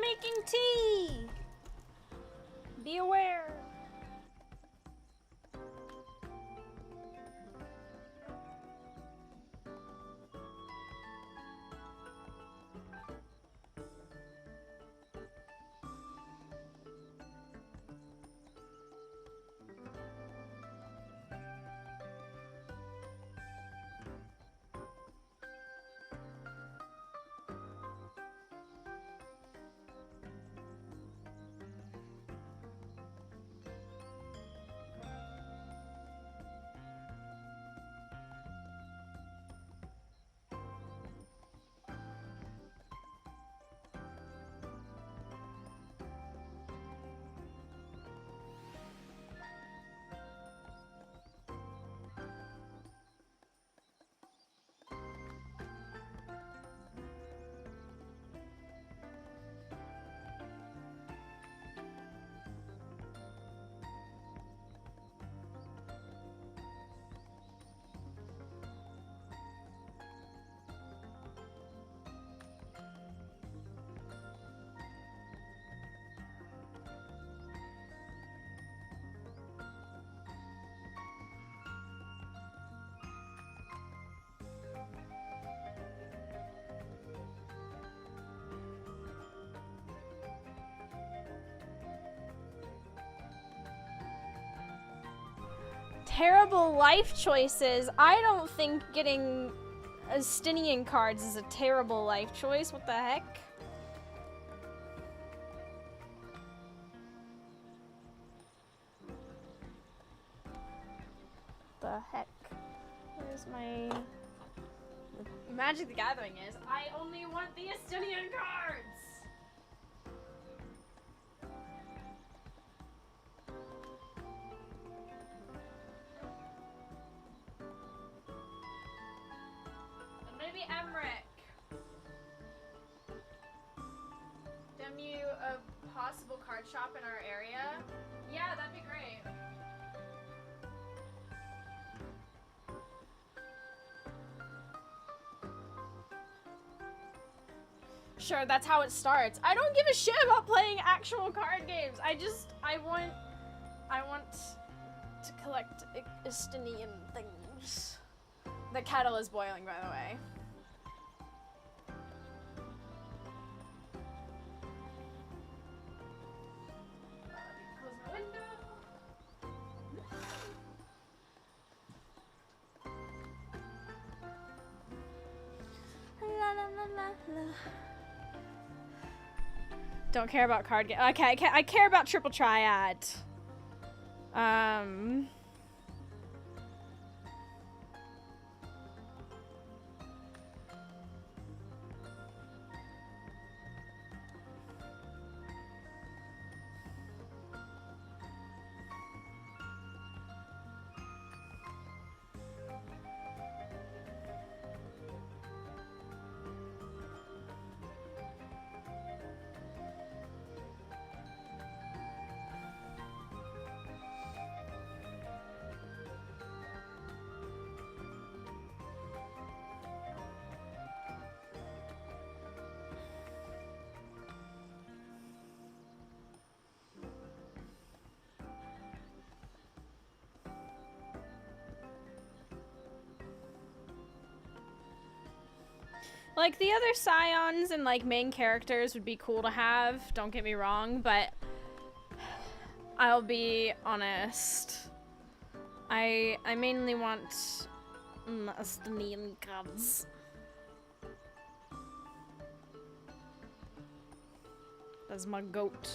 making tea! Be aware. Terrible life choices. I don't think getting Estinian cards is a terrible life choice. What the heck? The heck? Where's my... Magic the Gathering is. I only want the Estinian cards! Maybe Emmerich. Demu a possible card shop in our area? Yeah, that'd be great. Sure, that's how it starts. I don't give a shit about playing actual card games. I want to collect Estinian things. The kettle is boiling, by the way. Close my window. La, la, la, la, la. Don't care about card game. Okay, I care about Triple Triad. Like, the other scions and, like, main characters would be cool to have, don't get me wrong, but I'll be honest. I mainly want Estinian cards. That's my goat.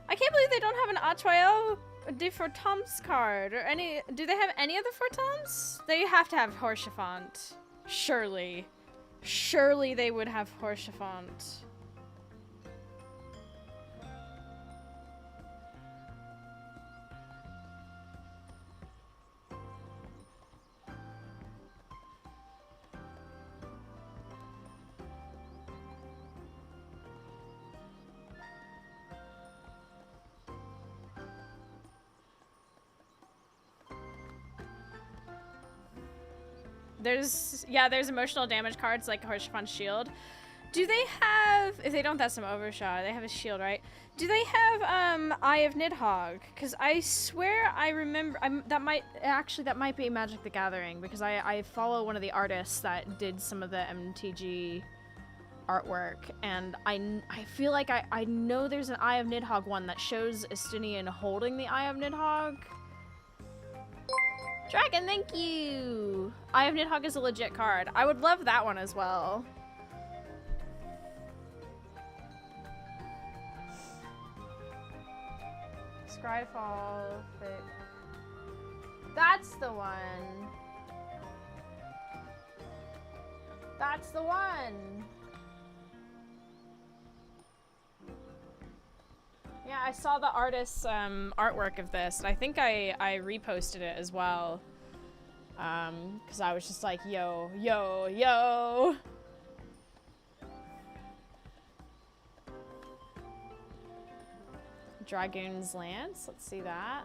I can't believe they don't have an Atoyel de Fortams card, or any- do they have any of the Fortams? They have to have Horchefant. Surely. Surely they would have Horchefant. There's emotional damage cards like Horchefant's Shield. Do they have, if they don't, that's some overshot. They have a shield, right? Do they have, Eye of Nidhogg? Because I swear I remember, that might be Magic the Gathering, because I follow one of the artists that did some of the MTG artwork, and I feel like I know there's an Eye of Nidhogg one that shows Estinian holding the Eye of Nidhogg. Dragon, thank you! Eye of Nidhogg is a legit card. I would love that one as well. Scryfall, but that's the one. That's the one. Yeah, I saw the artist's artwork of this, and I think I reposted it as well. Because I was just like, yo, yo, yo. Dragoon's Lance, let's see that.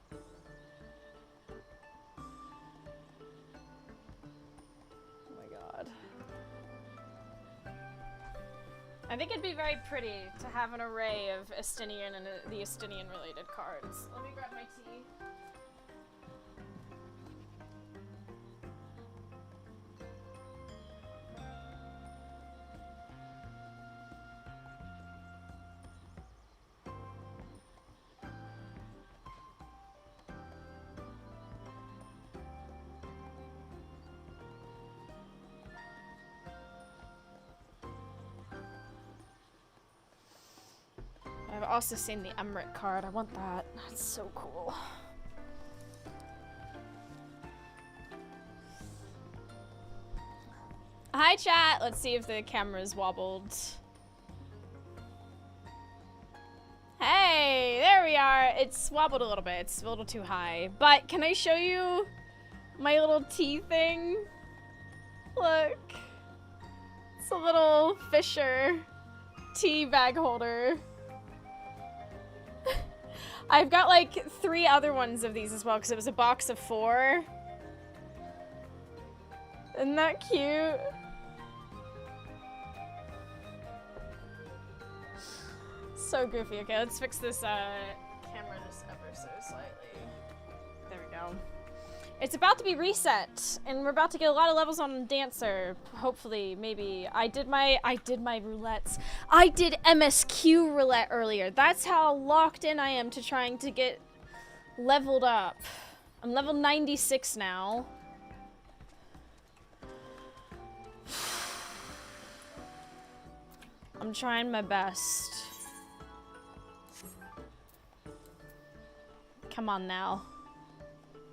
Oh my god. I think it'd be very pretty to have an array of Estinian and the Estinian related cards. Let me grab my tea. I've also seen the Emmerich card. I want that. That's so cool. Hi, chat. Let's see if the camera's wobbled. Hey, there we are. It's wobbled a little bit. It's a little too high. But can I show you my little tea thing? Look. It's a little Fisher tea bag holder. I've got like 3 other ones of these as well because it was a box of 4. Isn't that cute? So goofy. Okay, let's fix this camera just ever so slightly. There we go. It's about to be reset, and we're about to get a lot of levels on Dancer. Hopefully, maybe. I did my roulettes. I did MSQ roulette earlier. That's how locked in I am to trying to get leveled up. I'm level 96 now. I'm trying my best. Come on now.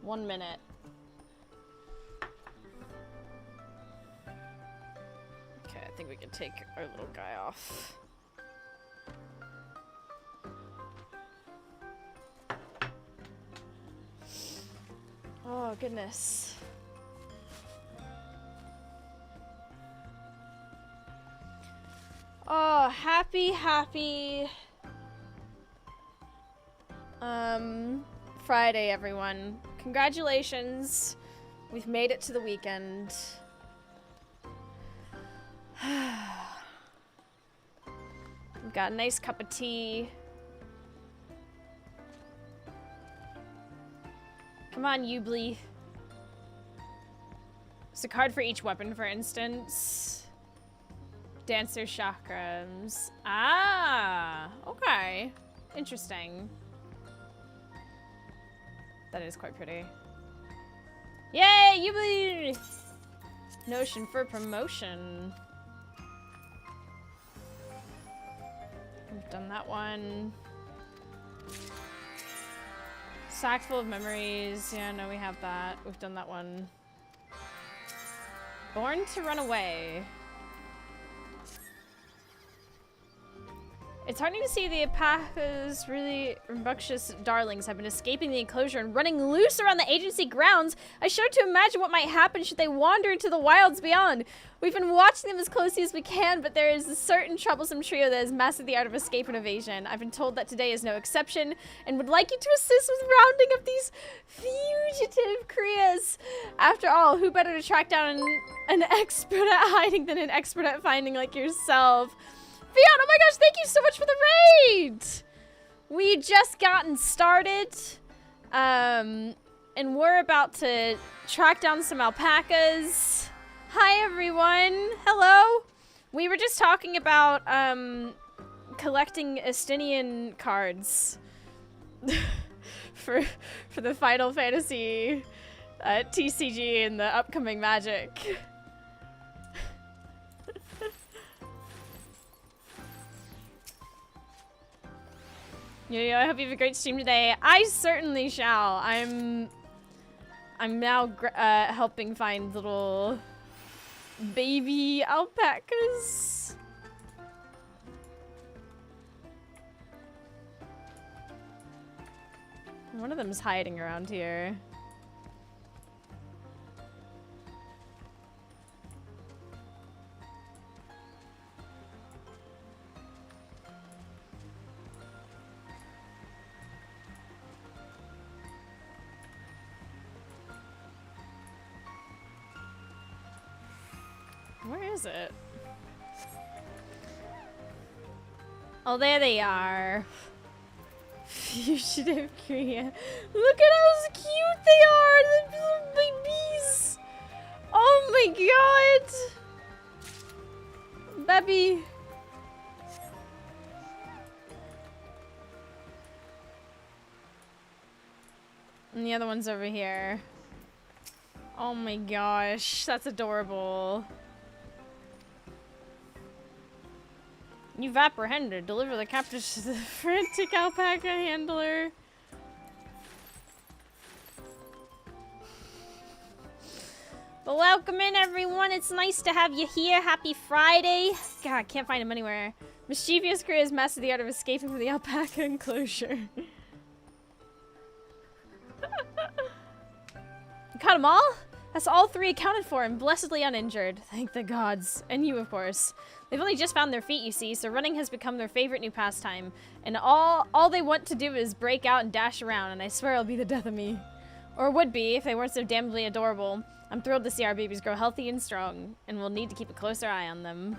1 minute. Okay, I think we can take our little guy off. Oh, goodness. Oh, happy Friday, everyone. Congratulations. We've made it to the weekend. We've got a nice cup of tea. Come on, Ubly. It's a card for each weapon, for instance. Dancer chakrams. Ah, okay. Interesting. That is quite pretty. Yay, Ubly! Notion for promotion. We've done that one. Sack full of memories. Yeah, no, we have that. We've done that one. Born to run away. It's heartening to see the alpaca's really rambunctious darlings have been escaping the enclosure and running loose around the agency grounds. I shudder to imagine what might happen should they wander into the wilds beyond. We've been watching them as closely as we can, but there is a certain troublesome trio that has mastered the art of escape and evasion. I've been told that today is no exception, and would like you to assist with rounding up these fugitive Krias. After all, who better to track down an expert at hiding than an expert at finding like yourself? Fion, oh my gosh, thank you so much for the raid! We just gotten started, and we're about to track down some alpacas. Hi, everyone. Hello. We were just talking about, collecting Estinian cards for the Final Fantasy TCG and the upcoming Magic. Yeah, I hope you have a great stream today. I certainly shall. I'm now helping find little baby alpacas. One of them's hiding around here. Where is it? Oh, there they are. Fugitive Korea. Look at how cute they are! The little babies! Oh my god! Baby! And the other one's over here. Oh my gosh, that's adorable. You've apprehended. Deliver the captives to the frantic alpaca handler. But welcome in, everyone. It's nice to have you here. Happy Friday. God, I can't find him anywhere. Mischievous Korea has mastered the art of escaping from the alpaca enclosure. You caught them all? That's all three accounted for and blessedly uninjured. Thank the gods. And you, of course. They've only just found their feet, you see, so running has become their favorite new pastime. And all they want to do is break out and dash around, and I swear it'll be the death of me. Or would be, if they weren't so damnably adorable. I'm thrilled to see our babies grow healthy and strong, and we'll need to keep a closer eye on them.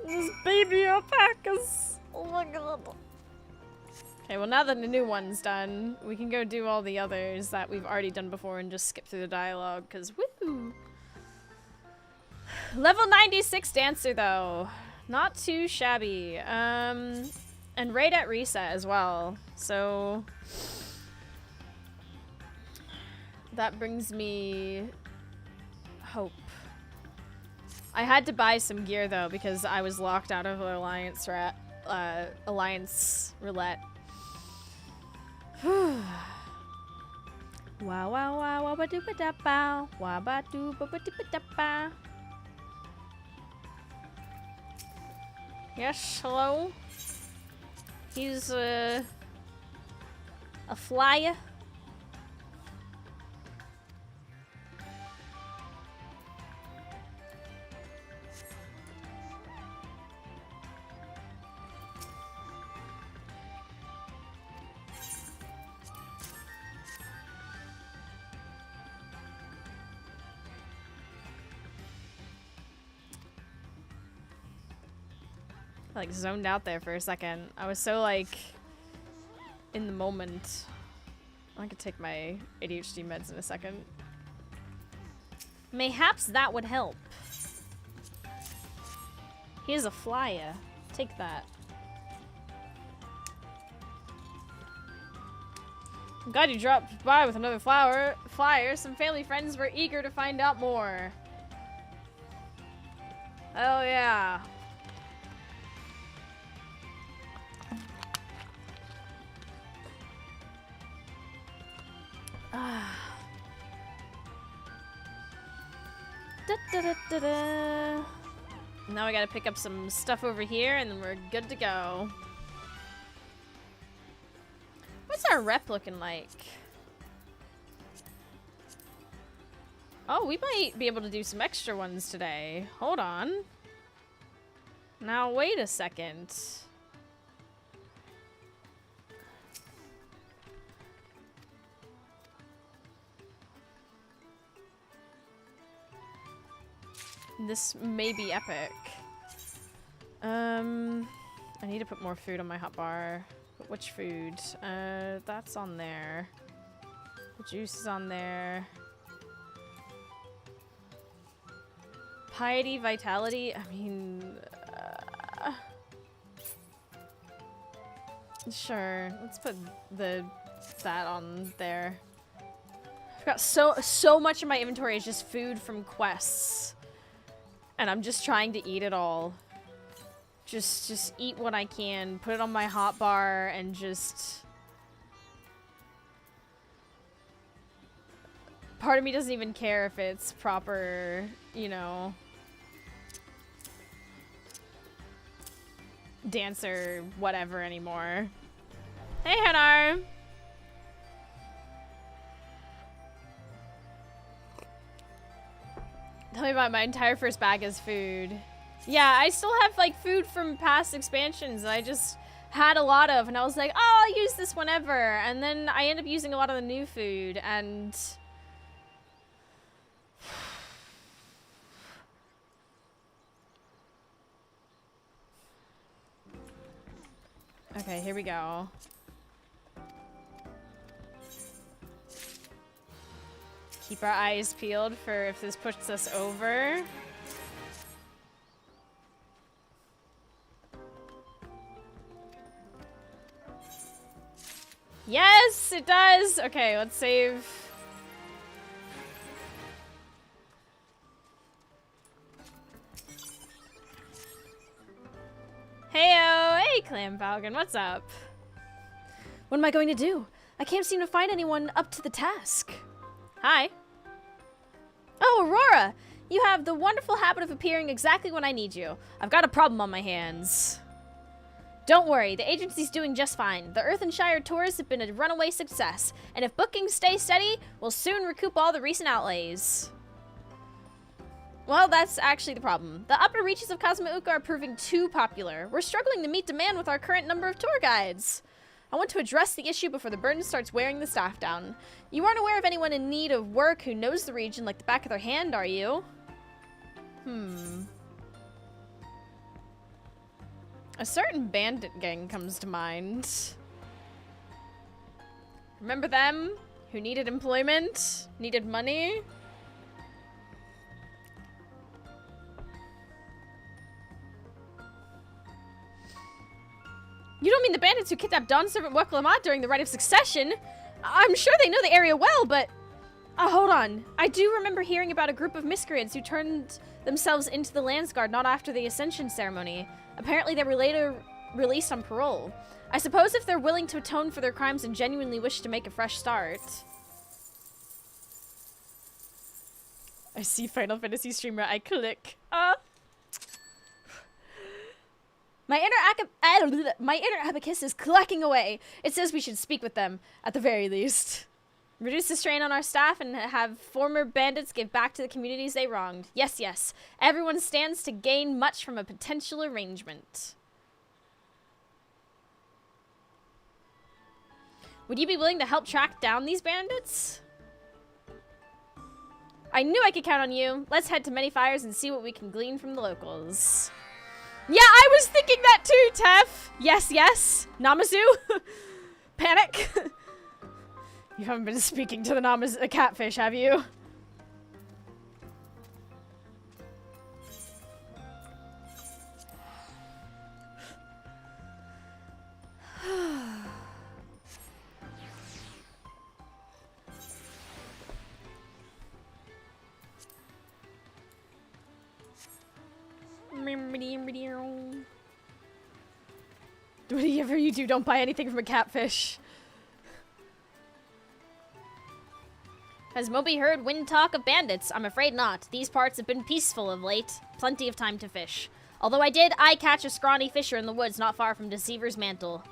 These baby alpacas! Oh my god. Okay, well now that the new one's done, we can go do all the others that we've already done before and just skip through the dialogue, because woohoo! Level 96 dancer though. Not too shabby. And right at reset as well. So that brings me hope. I had to buy some gear though because I was locked out of Alliance Roulette. Wow wow wow wow ba doo ba da bow. Wow ba doo ba ba doo ba da bow. Yes, hello? He's a flyer. Like zoned out there for a second. I was so like in the moment. I could take my ADHD meds in a second. Mayhaps that would help. Here's a flyer. Take that. I'm glad you dropped by with another flyer. Some family friends were eager to find out more. Oh yeah. Da, da, da, da, da. Now I gotta pick up some stuff over here, and then we're good to go. What's our rep looking like? Oh, we might be able to do some extra ones today. Hold on. Now, wait a second. This may be epic. I need to put more food on my hotbar. But which food? That's on there. The juice is on there. Piety, vitality. I mean, sure. Let's put that on there. I've got so much in my inventory is just food from quests. And I'm just trying to eat it all. Just eat what I can, put it on my hotbar, and just... Part of me doesn't even care if it's proper, you know... dancer, whatever anymore. Hey, Hanar! Tell me about my entire first bag as food. Yeah, I still have, like, food from past expansions that I just had a lot of, and I was like, oh, I'll use this whenever. And then I end up using a lot of the new food, and... Okay, here we go. Keep our eyes peeled for if this puts us over. Yes, it does! Okay, let's save. Heyo! Hey, Clam Falcon, what's up? What am I going to do? I can't seem to find anyone up to the task. Hi. Oh, Aurora! You have the wonderful habit of appearing exactly when I need you. I've got a problem on my hands. Don't worry, the agency's doing just fine. The Earthenshire tours have been a runaway success, and if bookings stay steady, we'll soon recoup all the recent outlays. Well, that's actually the problem. The upper reaches of Cosmouka are proving too popular. We're struggling to meet demand with our current number of tour guides. I want to address the issue before the burden starts wearing the staff down. You aren't aware of anyone in need of work who knows the region like the back of their hand, are you? A certain bandit gang comes to mind. Remember them? Who needed employment? Needed money? You don't mean the bandits who kidnapped Dawn Servant Weklamat during the Rite of Succession? I'm sure they know the area well, but... hold on. I do remember hearing about a group of miscreants who turned themselves into the Landsguard not after the Ascension ceremony. Apparently they were later released on parole. I suppose if they're willing to atone for their crimes and genuinely wish to make a fresh start. I see Final Fantasy streamer, I click. My inner abacus is clacking away. It says we should speak with them, at the very least. Reduce the strain on our staff and have former bandits give back to the communities they wronged. Yes, yes. Everyone stands to gain much from a potential arrangement. Would you be willing to help track down these bandits? I knew I could count on you. Let's head to Many Fires and see what we can glean from the locals. Yeah, I was thinking that too, Tef. Yes, yes. Namazu. Panic. You haven't been speaking to the catfish, have you? Whatever you do, don't buy anything from a catfish. Has Moby heard wind talk of bandits? I'm afraid not. These parts have been peaceful of late. Plenty of time to fish. Although I did eye-catch a scrawny fisher in the woods not far from Deceiver's Mantle.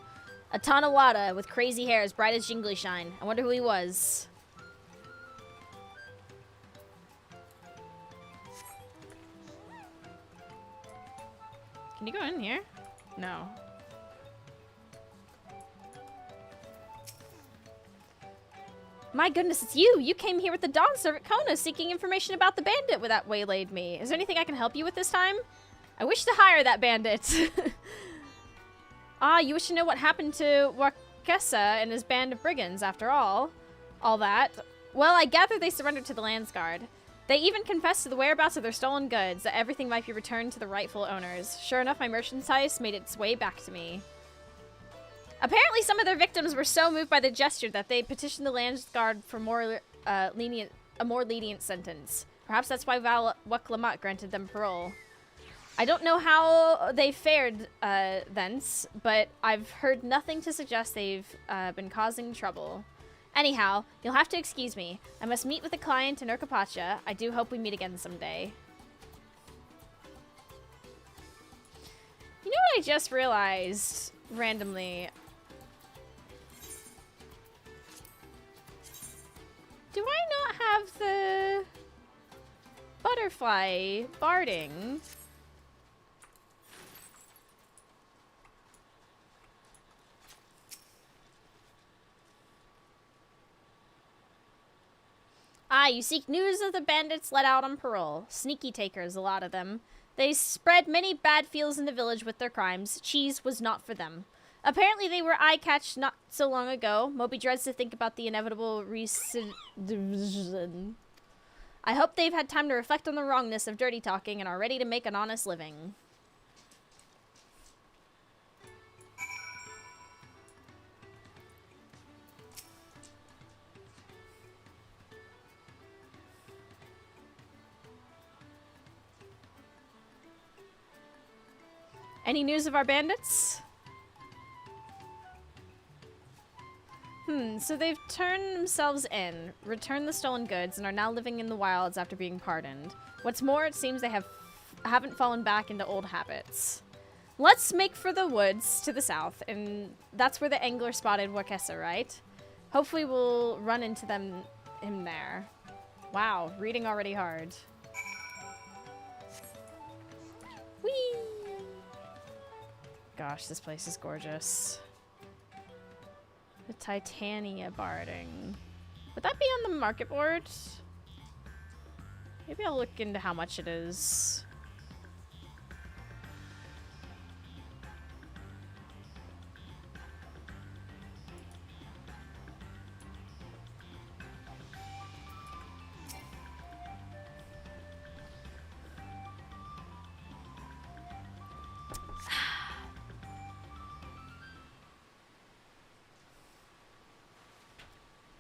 A Tanawada with crazy hair as bright as jingly shine. I wonder who he was. Can you go in here? No. My goodness, it's you! You came here with the Dawn Servant Kona seeking information about the bandit that waylaid me. Is there anything I can help you with this time? I wish to hire that bandit. Ah, you wish to know what happened to Wakesa and his band of brigands, after all that. Well, I gather they surrendered to the Landsguard. They even confessed to the whereabouts of their stolen goods, that everything might be returned to the rightful owners. Sure enough, my merchandise made its way back to me. Apparently, some of their victims were so moved by the gesture that they petitioned the Landsguard for a more lenient sentence. Perhaps that's why Val Wuklamat granted them parole. I don't know how they fared thence, but I've heard nothing to suggest they've been causing trouble. Anyhow, you'll have to excuse me. I must meet with a client in Urkapacha. I do hope we meet again someday. You know what I just realized randomly? Do I not have the butterfly barding? Ah, you seek news of the bandits let out on parole. Sneaky takers, a lot of them. They spread many bad feels in the village with their crimes. Cheese was not for them. Apparently they were eye-catched not so long ago. Moby dreads to think about the inevitable recidivism. I hope they've had time to reflect on the wrongness of dirty talking and are ready to make an honest living. Any news of our bandits? So they've turned themselves in, returned the stolen goods, and are now living in the wilds after being pardoned. What's more, it seems they haven't fallen back into old habits. Let's make for the woods to the south, and that's where the angler spotted Wakesa, right? Hopefully we'll run into him there. Wow, reading already hard. Whee! Gosh, this place is gorgeous. The Titania barding. Would that be on the market board? Maybe I'll look into how much it is.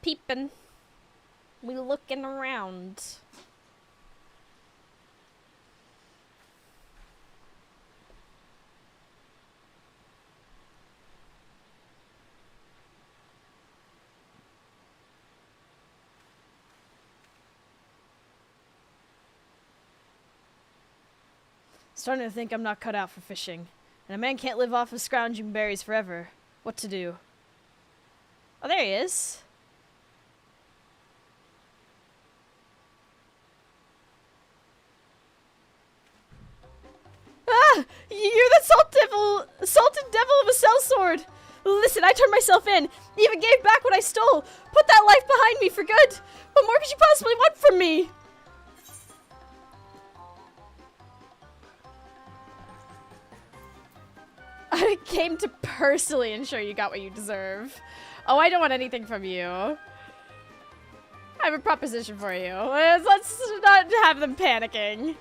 Peeping. We looking around. Starting to think I'm not cut out for fishing. And a man can't live off of scrounging berries forever. What to do? Oh, there he is. Ah! You're the salted devil of a sellsword! Listen, I turned myself in. Even gave back what I stole. Put that life behind me for good. What more could you possibly want from me? I came to personally ensure you got what you deserve. Oh, I don't want anything from you. I have a proposition for you. Let's not have them panicking.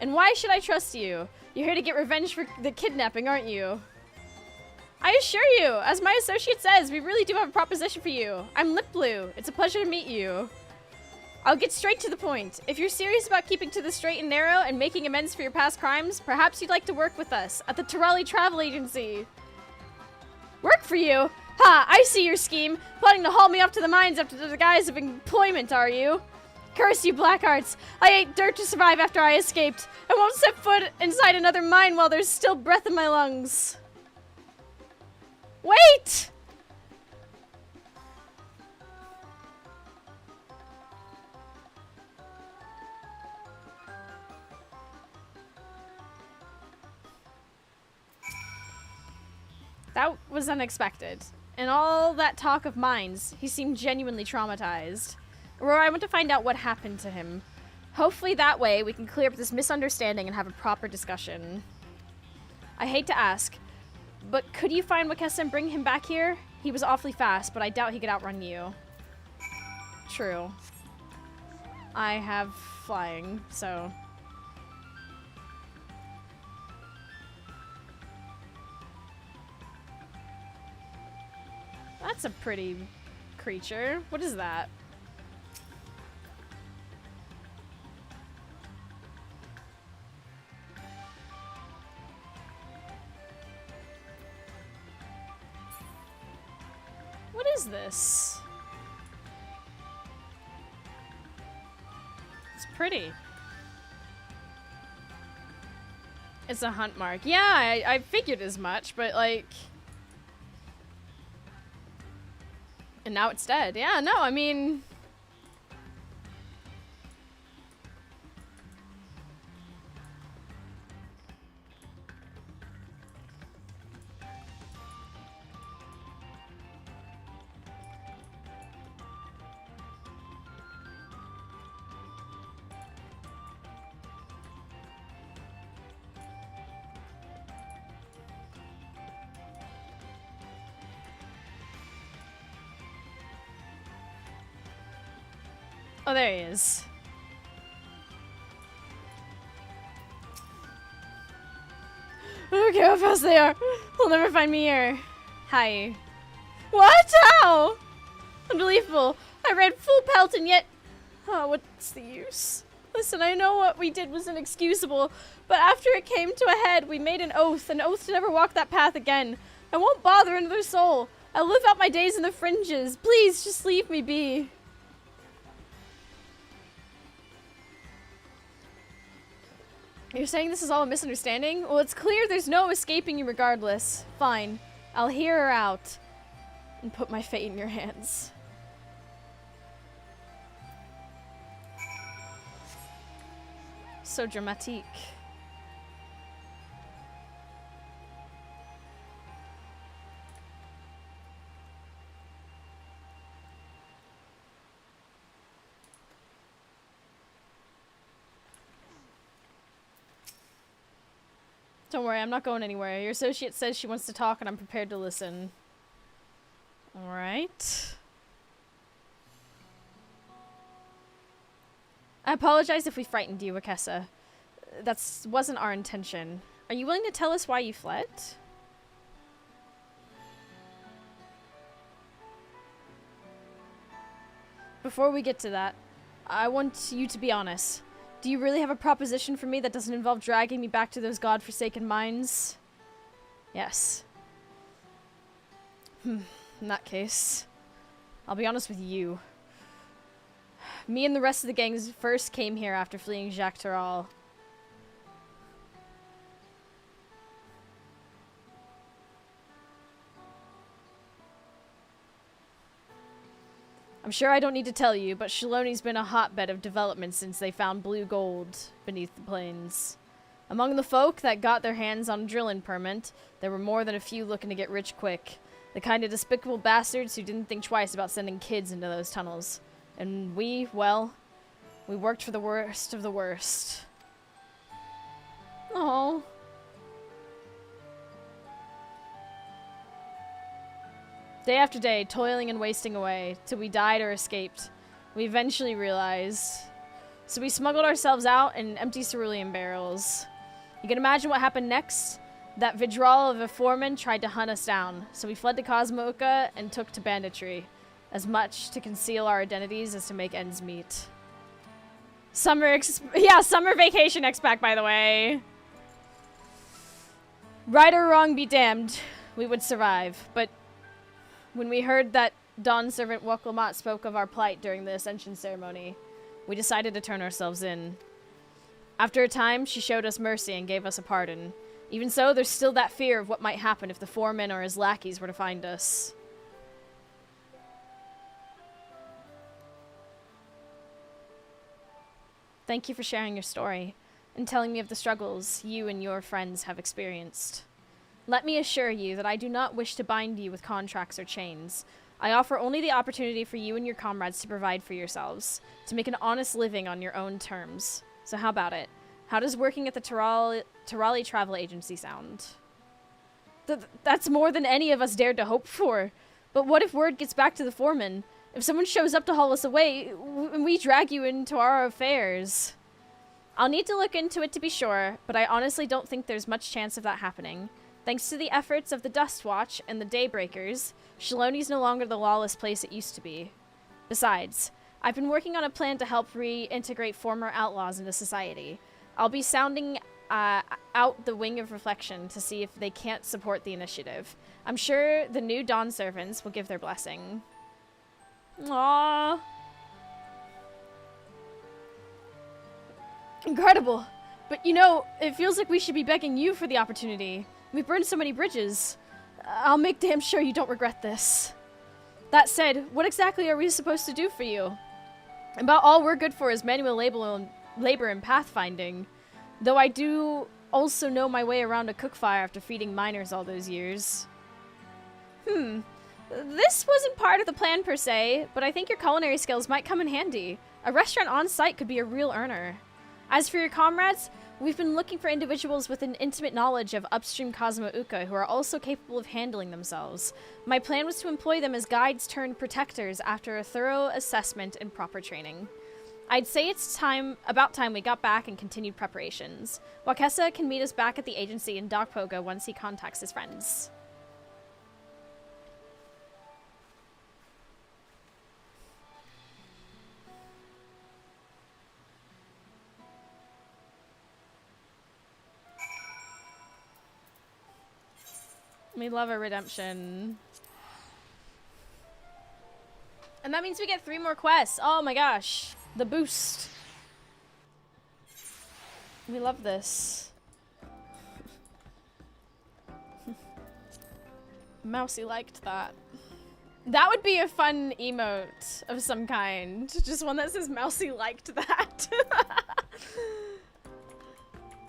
And why should I trust you? You're here to get revenge for the kidnapping, aren't you? I assure you, as my associate says, we really do have a proposition for you. I'm Lip Blue. It's a pleasure to meet you. I'll get straight to the point. If you're serious about keeping to the straight and narrow and making amends for your past crimes, perhaps you'd like to work with us at the Torelli Travel Agency. Work for you? Ha! I see your scheme. Plotting to haul me off to the mines after the guise of employment, are you? Curse you, black arts! I ate dirt to survive after I escaped. I won't set foot inside another mine while there's still breath in my lungs. Wait! That was unexpected. In all that talk of mines, he seemed genuinely traumatized. Aurora, I want to find out what happened to him. Hopefully that way we can clear up this misunderstanding and have a proper discussion. I hate to ask, but could you find Wakesa and bring him back here? He was awfully fast, but I doubt he could outrun you. True. I have flying, so... That's a pretty creature. What is that? What is this? It's pretty. It's a hunt mark. Yeah, I figured as much, but like... And now it's dead. Yeah, no, I mean... Oh, there he is. I don't care how fast they are. They'll never find me here. Hi. What? How? Unbelievable. I ran full pelt and yet... Oh, what's the use? Listen, I know what we did was inexcusable, but after it came to a head, we made an oath to never walk that path again. I won't bother another soul. I'll live out my days in the fringes. Please, just leave me be. You're saying this is all a misunderstanding? Well, it's clear there's no escaping you regardless. Fine. I'll hear her out and put my fate in your hands. So dramatique. Don't worry, I'm not going anywhere. Your associate says she wants to talk and I'm prepared to listen. Alright. I apologize if we frightened you, Wakesa. That wasn't our intention. Are you willing to tell us why you fled? Before we get to that, I want you to be honest. Do you really have a proposition for me that doesn't involve dragging me back to those godforsaken mines? Yes. In that case, I'll be honest with you. Me and the rest of the gangs first came here after fleeing Jacques Tarral. I'm sure I don't need to tell you, but Shaloni's been a hotbed of development since they found blue gold beneath the plains. Among the folk that got their hands on a drilling permit, there were more than a few looking to get rich quick. The kind of despicable bastards who didn't think twice about sending kids into those tunnels. And we, well, we worked for the worst of the worst. Oh. Day after day, toiling and wasting away, till we died or escaped. We eventually realized. So we smuggled ourselves out in empty cerulean barrels. You can imagine what happened next? That Vidral of a foreman tried to hunt us down, so we fled to Cosmoca and took to banditry. As much to conceal our identities as to make ends meet. Summer vacation expat, by the way. Right or wrong be damned, we would survive, but when we heard that Dawn servant Woklamat spoke of our plight during the Ascension ceremony, we decided to turn ourselves in. After a time, she showed us mercy and gave us a pardon. Even so, there's still that fear of what might happen if the foreman or his lackeys were to find us. Thank you for sharing your story and telling me of the struggles you and your friends have experienced. Let me assure you that I do not wish to bind you with contracts or chains. I offer only the opportunity for you and your comrades to provide for yourselves, to make an honest living on your own terms. So how about it? How does working at the Tirali Travel Agency sound? That's more than any of us dared to hope for. But what if word gets back to the foreman? If someone shows up to haul us away, and we drag you into our affairs? I'll need to look into it to be sure, but I honestly don't think there's much chance of that happening. Thanks to the efforts of the Dust Watch and the Daybreakers, Shaloni's no longer the lawless place it used to be. Besides, I've been working on a plan to help reintegrate former outlaws into society. I'll be sounding out the Wing of Reflection to see if they can't support the initiative. I'm sure the new Dawn servants will give their blessing. Aww. Incredible. But you know, it feels like we should be begging you for the opportunity. We've burned so many bridges. I'll make damn sure you don't regret this. That said, what exactly are we supposed to do for you? About all we're good for is manual labor and pathfinding. Though I do also know my way around a cook fire after feeding miners all those years. This wasn't part of the plan per se, but I think your culinary skills might come in handy. A restaurant on site could be a real earner. As for your comrades, we've been looking for individuals with an intimate knowledge of upstream Kazuma Uka who are also capable of handling themselves. My plan was to employ them as guides turned protectors after a thorough assessment and proper training. I'd say it's about time we got back and continued preparations. Wakesa can meet us back at the agency in Dokpoga once he contacts his friends. We love a redemption. And that means we get 3 more quests. Oh my gosh. The boost. We love this. Mousy liked that. That would be a fun emote of some kind. Just one that says Mousy liked that.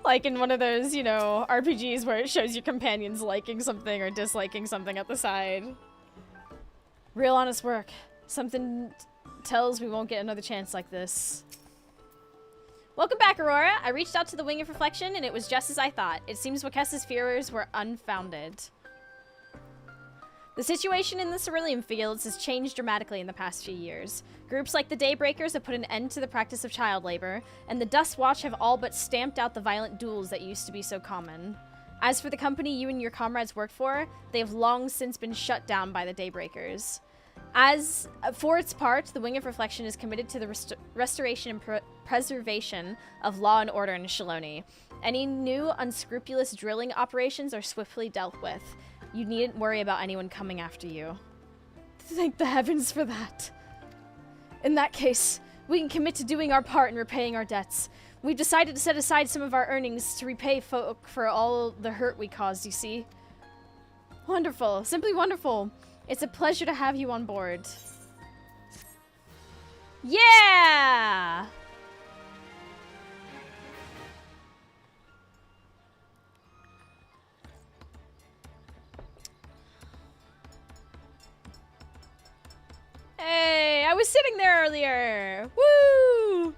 Like in one of those, you know, RPGs where it shows your companions liking something or disliking something at the side. Real honest work. Something tells we won't get another chance like this. Welcome back, Aurora. I reached out to the Wing of Reflection and it was just as I thought. It seems Wakesa's fears were unfounded. The situation in the Cerulean fields has changed dramatically in the past few years. Groups like the Daybreakers have put an end to the practice of child labor, and the Dust Watch have all but stamped out the violent duels that used to be so common. As for the company you and your comrades work for, they have long since been shut down by the Daybreakers. As for its part, the Wing of Reflection is committed to the restoration and preservation of law and order in Shaloni. Any new unscrupulous drilling operations are swiftly dealt with. You needn't worry about anyone coming after you. Thank the heavens for that. In that case, we can commit to doing our part in repaying our debts. We've decided to set aside some of our earnings to repay folk for all the hurt we caused, you see. Wonderful. Simply wonderful. It's a pleasure to have you on board. Yeah! Hey, I was sitting there earlier. Woo!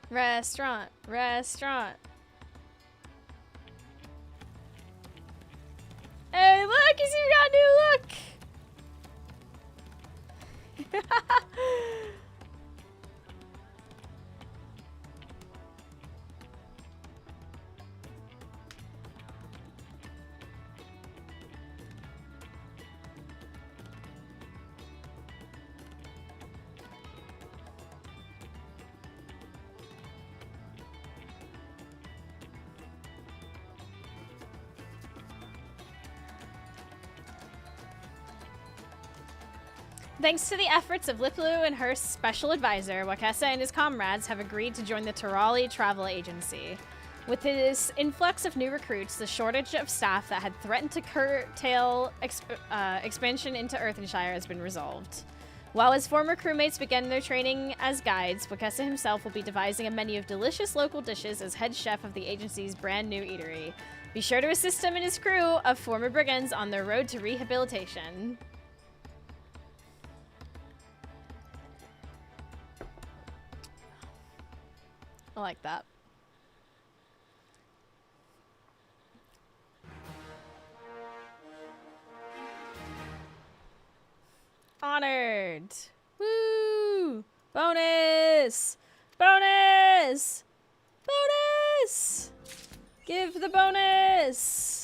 Restaurant, restaurant. Hey, look, he's even got a new look. Thanks to the efforts of Liplu and her special advisor, Wakesa and his comrades have agreed to join the Tirali Travel Agency. With this influx of new recruits, the shortage of staff that had threatened to curtail expansion into Earthenshire has been resolved. While his former crewmates begin their training as guides, Wakesa himself will be devising a menu of delicious local dishes as head chef of the agency's brand new eatery. Be sure to assist him and his crew of former brigands on their road to rehabilitation. I like that. Honored. Woo! Bonus! Bonus! Bonus! Give the bonus!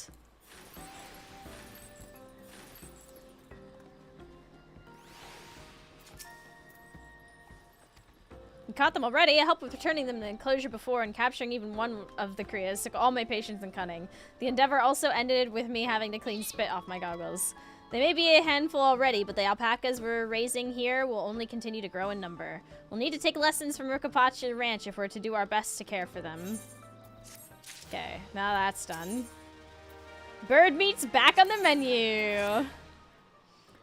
We caught them already. I helped with returning them to the enclosure before, and capturing even one of the Kriyas took all my patience and cunning. The endeavor also ended with me having to clean spit off my goggles. They may be a handful already, but the alpacas we're raising here will only continue to grow in number. We'll need to take lessons from Rukapacha Ranch if we're to do our best to care for them. Okay, now that's done. Bird meat's back on the menu!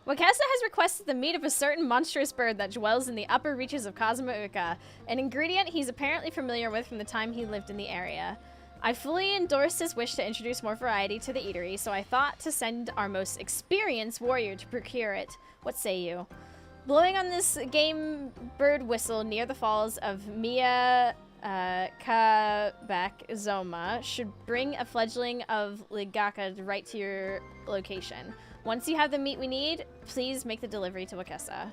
Wakesa has requested the meat of a certain monstrous bird that dwells in the upper reaches of Kazuma Uka, an ingredient he's apparently familiar with from the time he lived in the area. I fully endorsed his wish to introduce more variety to the eatery, so I thought to send our most experienced warrior to procure it. What say you? Blowing on this game bird whistle near the falls of Mia Kabak Zoma should bring a fledgling of Ligaka right to your location. Once you have the meat we need, please make the delivery to Wakesa.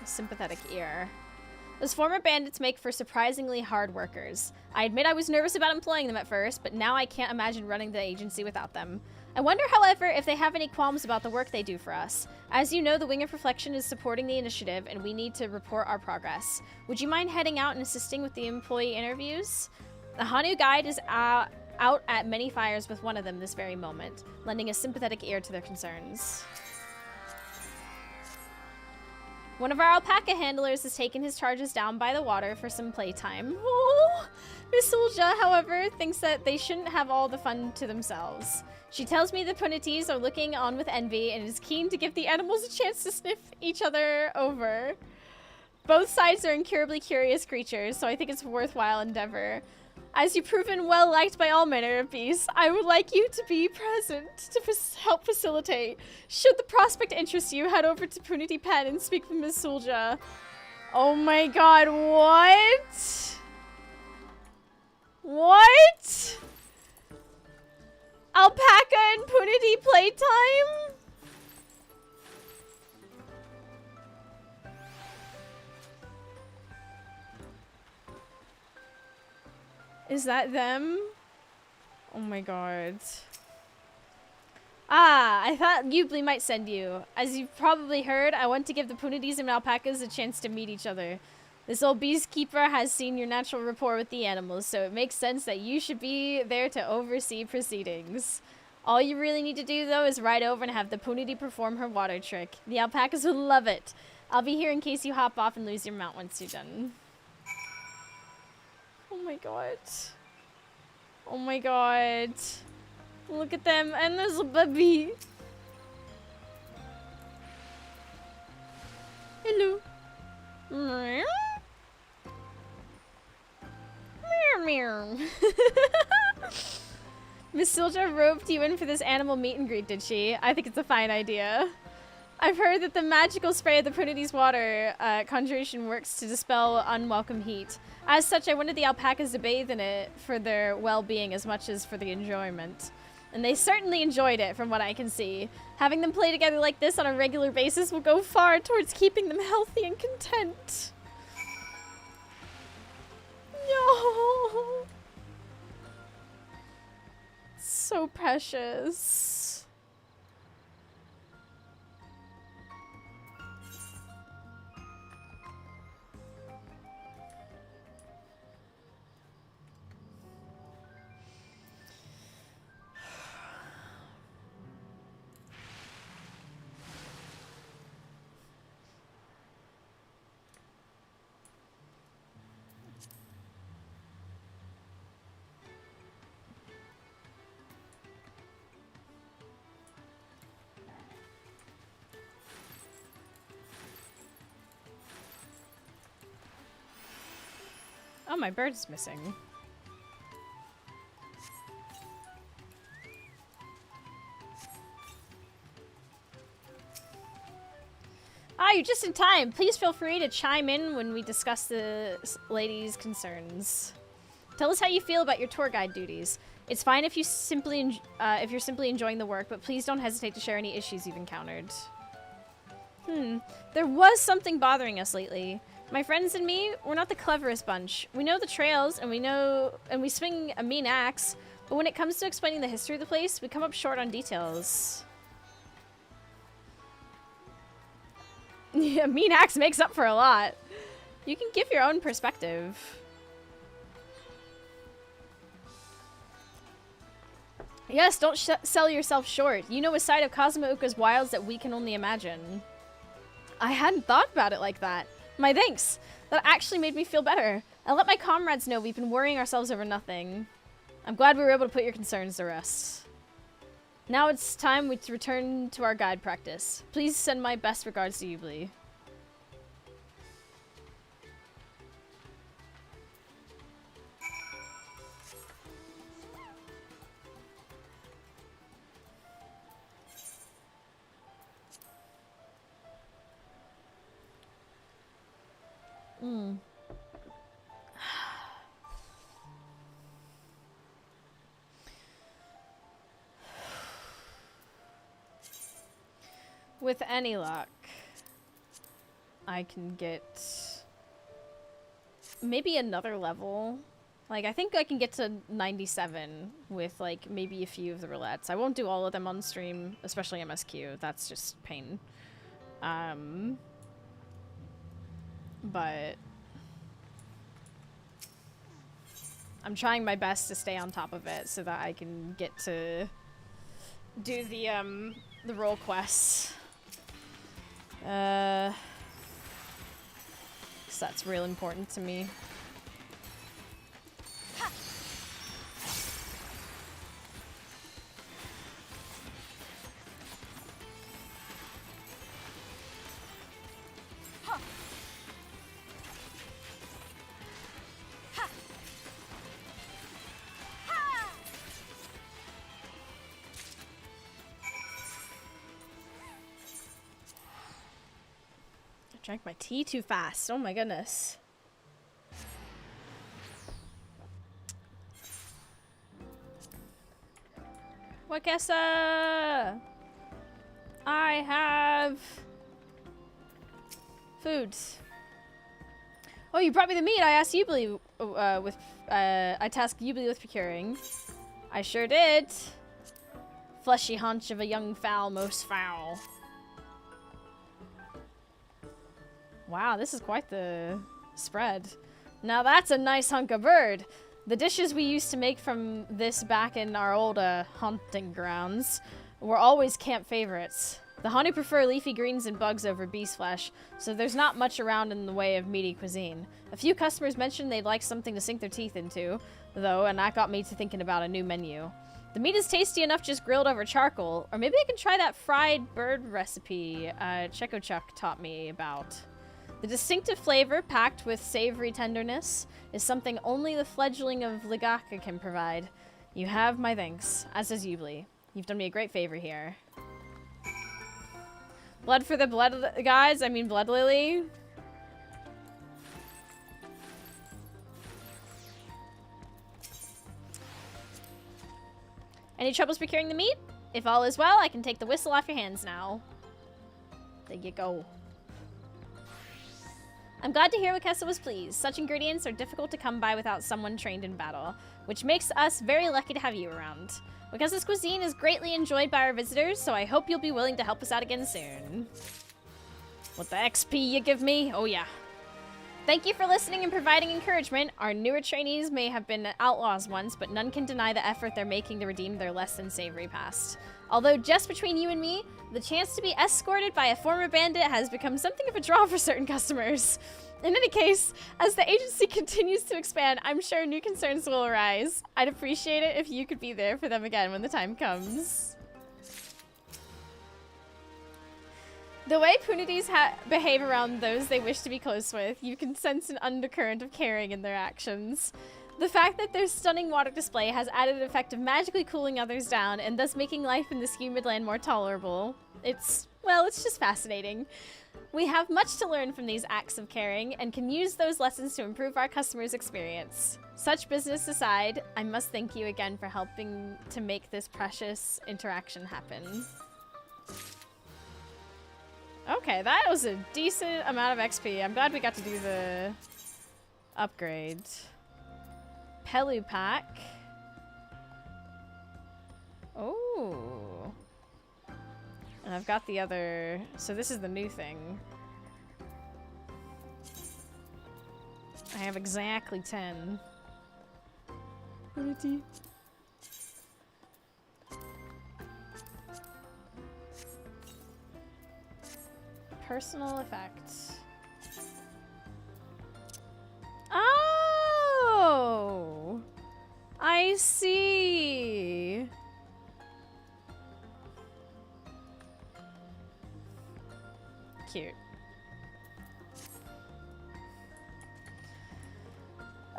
A sympathetic ear. Those former bandits make for surprisingly hard workers. I admit I was nervous about employing them at first, but now I can't imagine running the agency without them. I wonder, however, if they have any qualms about the work they do for us. As you know, the Wing of Reflection is supporting the initiative, and we need to report our progress. Would you mind heading out and assisting with the employee interviews? The Hanu guide is out at many fires with one of them this very moment, lending a sympathetic ear to their concerns. One of our alpaca handlers has taken his charges down by the water for some playtime. Oh, Miss Ulja, however, thinks that they shouldn't have all the fun to themselves. She tells me the Punities are looking on with envy and is keen to give the animals a chance to sniff each other over. Both sides are incurably curious creatures, so I think it's a worthwhile endeavor. As you've proven well liked by all manner of beasts, I would like you to be present to help facilitate. Should the prospect interest you, head over to Punity Pen and speak with Miss Sulja. Oh my god, what? What? Alpaca and Punity playtime? Is that them? Oh my god. Ah, I thought Ghibli might send you. As you've probably heard, I want to give the Punities and alpacas a chance to meet each other. This old beekeeper has seen your natural rapport with the animals, so it makes sense that you should be there to oversee proceedings. All you really need to do, though, is ride over and have the Punity perform her water trick. The alpacas will love it. I'll be here in case you hop off and lose your mount once you're done. Oh my god. Oh my god. Look at them. And there's a baby. Hello. Meow. Meow meow. Miss Silja roped you in for this animal meet and greet, did she? I think it's a fine idea. I've heard that the magical spray of the Prunity's water conjuration works to dispel unwelcome heat. As such, I wanted the alpacas to bathe in it for their well-being as much as for the enjoyment. And they certainly enjoyed it, from what I can see. Having them play together like this on a regular basis will go far towards keeping them healthy and content. No. So precious. Oh, my bird's missing. Ah, you're just in time. Please feel free to chime in when we discuss the lady's concerns. Tell us how you feel about your tour guide duties. It's fine if you're simply enjoying the work, but please don't hesitate to share any issues you've encountered. There was something bothering us lately. My friends and me, we're not the cleverest bunch. We know the trails, and we swing a mean axe, but when it comes to explaining the history of the place, we come up short on details. Yeah, mean axe makes up for a lot. You can give your own perspective. Yes, don't sell yourself short. You know a side of Kazumauka's wilds that we can only imagine. I hadn't thought about it like that. My thanks. That actually made me feel better. I let my comrades know we've been worrying ourselves over nothing. I'm glad we were able to put your concerns to rest. Now it's time to return to our guide practice. Please send my best regards to Yubli. With any luck, I can get maybe another level. Like, I think I can get to 97 with, like, maybe a few of the roulettes. I won't do all of them on stream, especially MSQ. That's just pain. But I'm trying my best to stay on top of it so that I can get to do the role quests. 'Cause that's real important to me. Drank my tea too fast. Oh my goodness. Wakesa! I have foods. Oh, you brought me the meat. I asked Yubli I tasked Yubli with procuring. I sure did. Fleshy haunch of a young fowl, most foul. Wow, this is quite the spread. Now that's a nice hunk of bird. The dishes we used to make from this back in our old hunting grounds were always camp favorites. The Hani prefer leafy greens and bugs over beast flesh, so there's not much around in the way of meaty cuisine. A few customers mentioned they'd like something to sink their teeth into, though, and that got me to thinking about a new menu. The meat is tasty enough just grilled over charcoal, or maybe I can try that fried bird recipe Chekochuk taught me about. The distinctive flavor, packed with savory tenderness, is something only the fledgling of Ligaka can provide. You have my thanks, as does Yubli. You've done me a great favor here. Blood for the blood, guys. I mean, blood lily. Any troubles procuring the meat? If all is well, I can take the whistle off your hands now. There you go. I'm glad to hear Wakesa was pleased. Such ingredients are difficult to come by without someone trained in battle, which makes us very lucky to have you around. Wakesa's cuisine is greatly enjoyed by our visitors, so I hope you'll be willing to help us out again soon. What the XP you give me? Oh yeah. Thank you for listening and providing encouragement. Our newer trainees may have been outlaws once, but none can deny the effort they're making to redeem their less than savory past. Although just between you and me, the chance to be escorted by a former bandit has become something of a draw for certain customers. In any case, as the agency continues to expand, I'm sure new concerns will arise. I'd appreciate it if you could be there for them again when the time comes. The way Punities behave around those they wish to be close with, you can sense an undercurrent of caring in their actions. The fact that their stunning water display has added an effect of magically cooling others down and thus making life in this humid land more tolerable. It's just fascinating. We have much to learn from these acts of caring and can use those lessons to improve our customers' experience. Such business aside, I must thank you again for helping to make this precious interaction happen. Okay, that was a decent amount of XP. I'm glad we got to do the upgrade. Pelu pack. Oh. And I've got the other... So this is the new thing. I have exactly 10. Pretty. Personal effects. Oh! I see. Cute.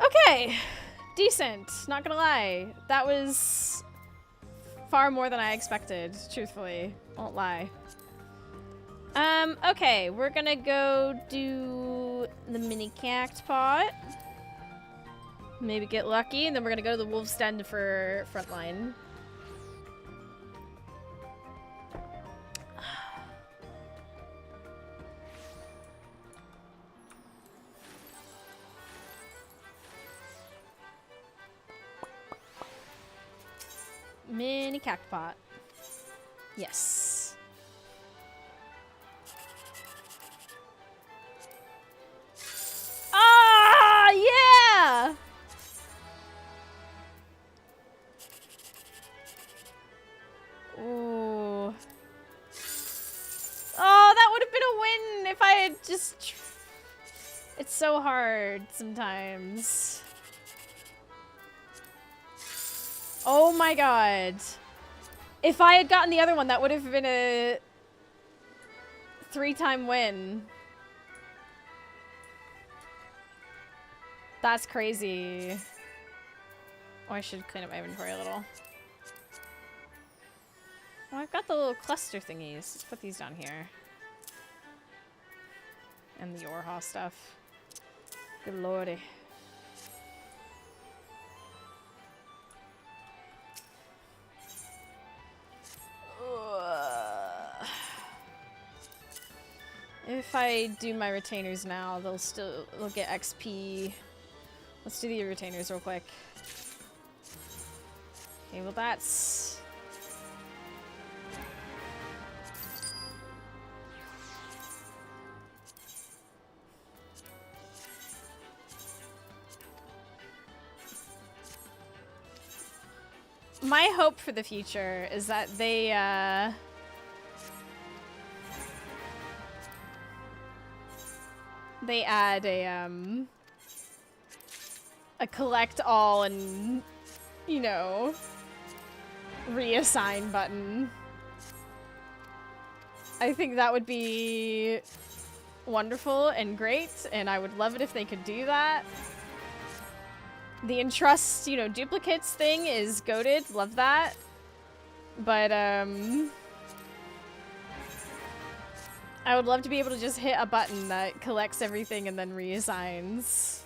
Okay. Decent. Not gonna lie. That was far more than I expected, truthfully. Won't lie. Okay, we're gonna go do the mini cact pot. Maybe get lucky, and then we're gonna go to the wolf's den for frontline. Mini cact pot. Yes. Ah, yeah! Ooh. Oh, that would have been a win if I had just... It's so hard sometimes. Oh my god. If I had gotten the other one, that would have been a 3-time win. That's crazy. Oh, I should clean up my inventory a little. Oh, I've got the little cluster thingies. Let's put these down here. And the Orha stuff. Good lordy. If I do my retainers now, they'll get XP. Let's do the retainers real quick. Okay, well that's... My hope for the future is that they, they add a collect all and, you know, reassign button. I think that would be wonderful and great, and I would love it if they could do that. The entrust, you know, duplicates thing is goated. Love that. But, I would love to be able to just hit a button that collects everything and then reassigns.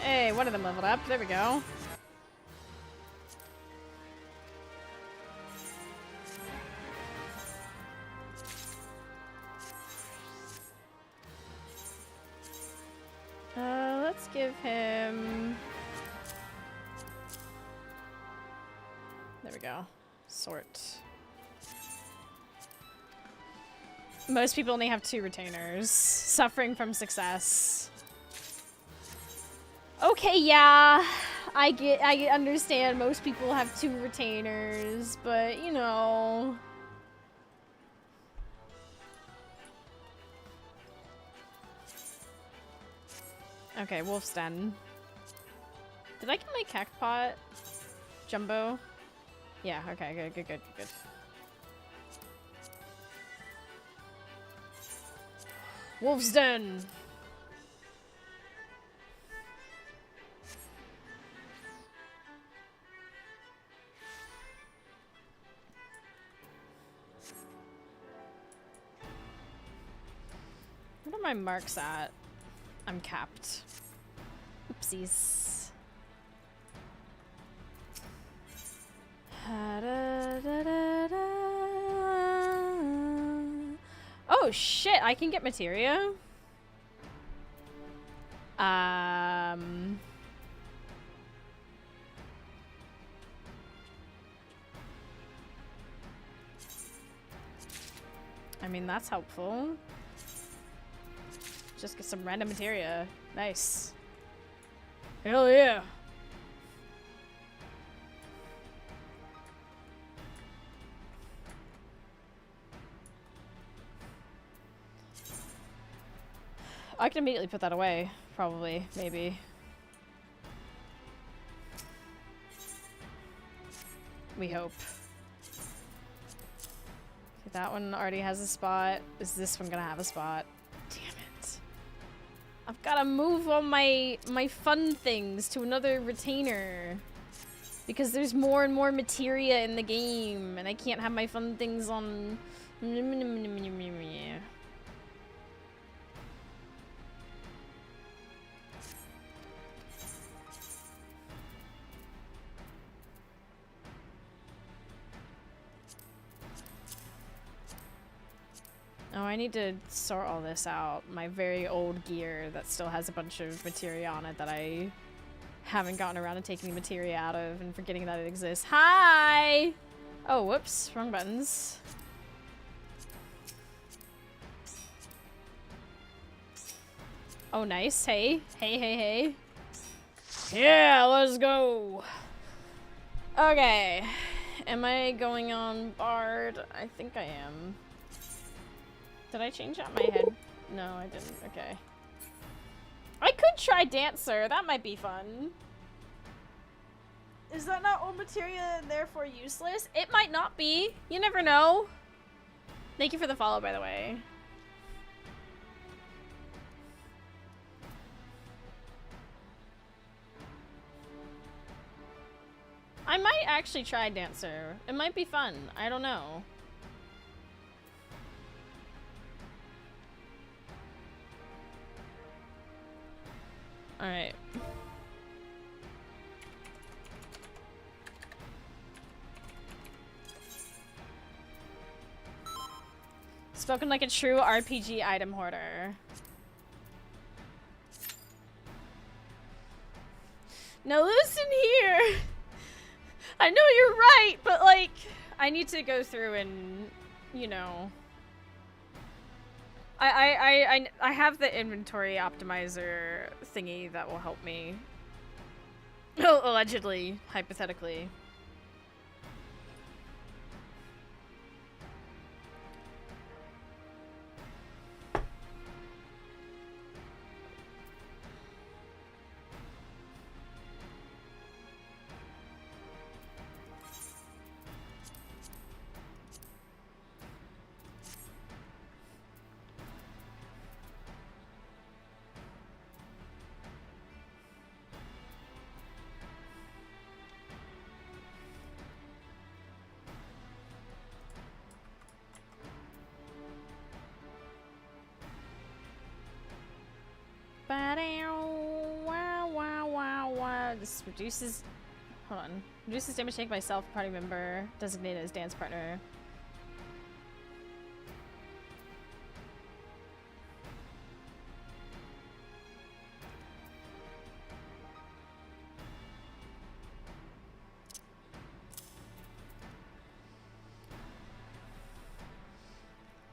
Hey, one of them leveled up. There we go. Let's give him... There we go. Sort. Most people only have 2 retainers. Suffering from success. Okay, yeah. I understand most people have 2 retainers, but, you know... Okay, Wolf's Den. Did I get my cactpot? Jumbo? Yeah, okay, good. Wolf's Den! What are my marks at? I'm capped. Oopsies. Oh shit, I can get materia? I mean, that's helpful. Just get some random materia. Nice. Hell yeah. I can immediately put that away. Probably. Maybe. We hope. Okay, that one already has a spot. Is this one gonna have a spot? Damn it. I've gotta move all my fun things to another retainer. Because there's more and more materia in the game. And I can't have my fun things on... Oh, I need to sort all this out. My very old gear that still has a bunch of materia on it that I haven't gotten around to taking the materia out of and forgetting that it exists. Hi! Oh, whoops. Wrong buttons. Oh, nice. Hey. Hey. Yeah, let's go. Okay. Am I going on Bard? I think I am. Did I change out my head? No, I didn't. Okay. I could try Dancer. That might be fun. Is that not old materia and therefore useless? It might not be. You never know. Thank you for the follow, by the way. I might actually try Dancer. It might be fun. I don't know. Alright. Spoken like a true RPG item hoarder. Now listen here! I know you're right, but like, I need to go through and, you know... I have the inventory optimizer thingy that will help me. Allegedly, hypothetically. This reduces... Hold on. Reduces damage taken by self party member designated as dance partner.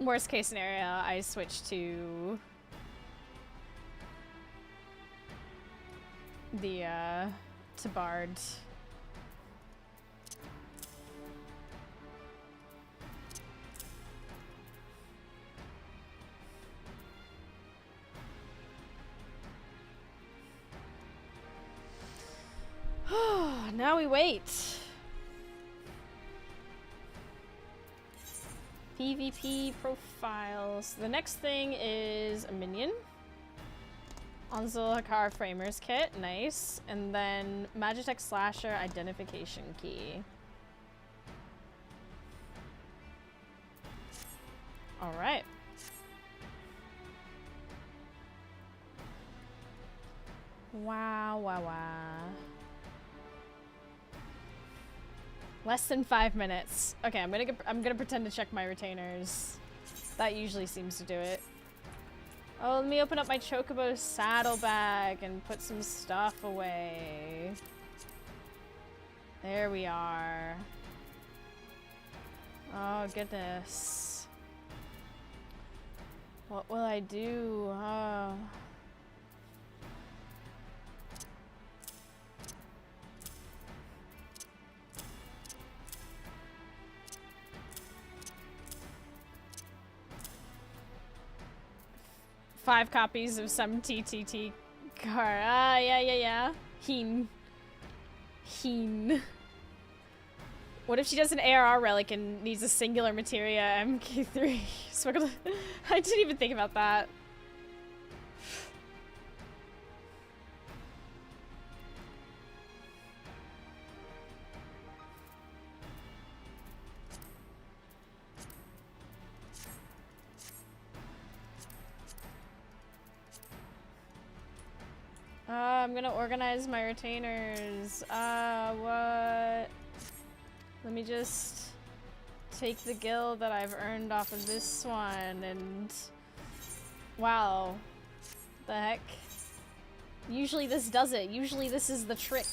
Worst case scenario, I switch to the to Bard. Now we wait. PvP profiles. The next thing is a minion. Onzel Hakar Framers Kit. Nice. And then Magitech Slasher Identification Key. Alright. Wow, wow, wow. Less than 5 minutes. Okay, I'm gonna pretend to check my retainers. That usually seems to do it. Oh, let me open up my Chocobo saddlebag and put some stuff away. There we are. Oh, goodness. What will I do? Oh. Five copies of some TTT car. Ah, yeah. Heen. What if she does an ARR relic and needs a singular materia MK3? I didn't even think about that. I'm gonna organize my retainers. What? Let me just take the gil that I've earned off of this one and... Wow. The heck? Usually this does it. Usually this is the trick.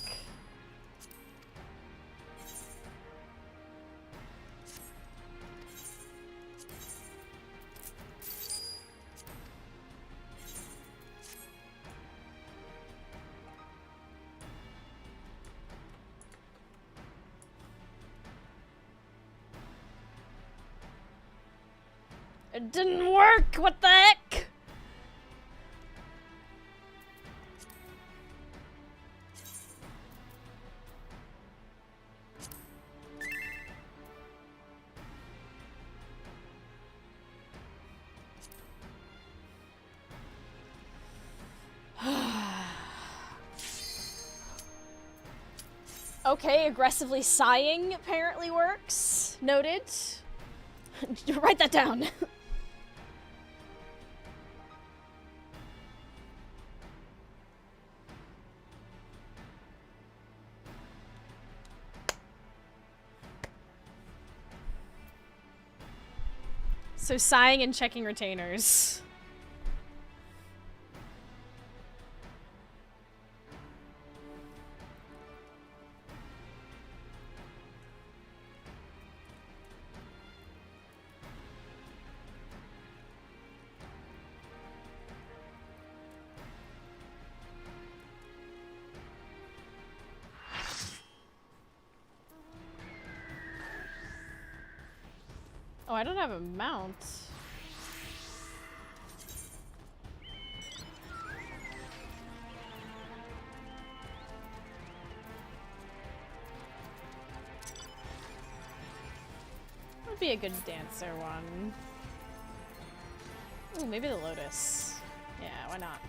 It didn't work! What the heck? Okay, aggressively sighing apparently works. Noted. Write that down. So sighing and checking retainers. Oh, I don't have a mount. Would be a good dancer one. Ooh, maybe the Lotus. Yeah, why not?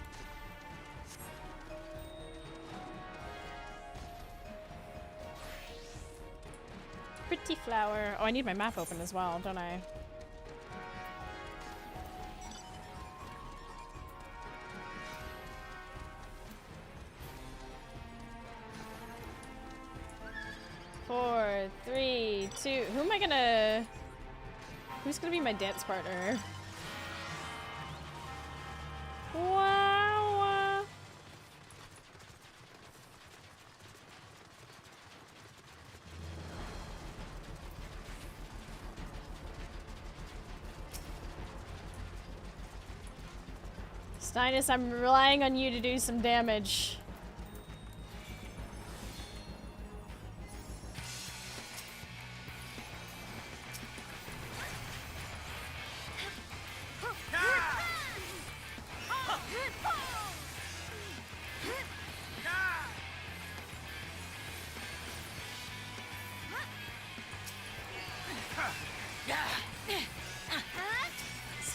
Pretty flower. Oh, I need my map open as well, don't I? Four, three, two. Who am I gonna... Who's gonna be my dance partner? Wow. Steinus, I'm relying on you to do some damage.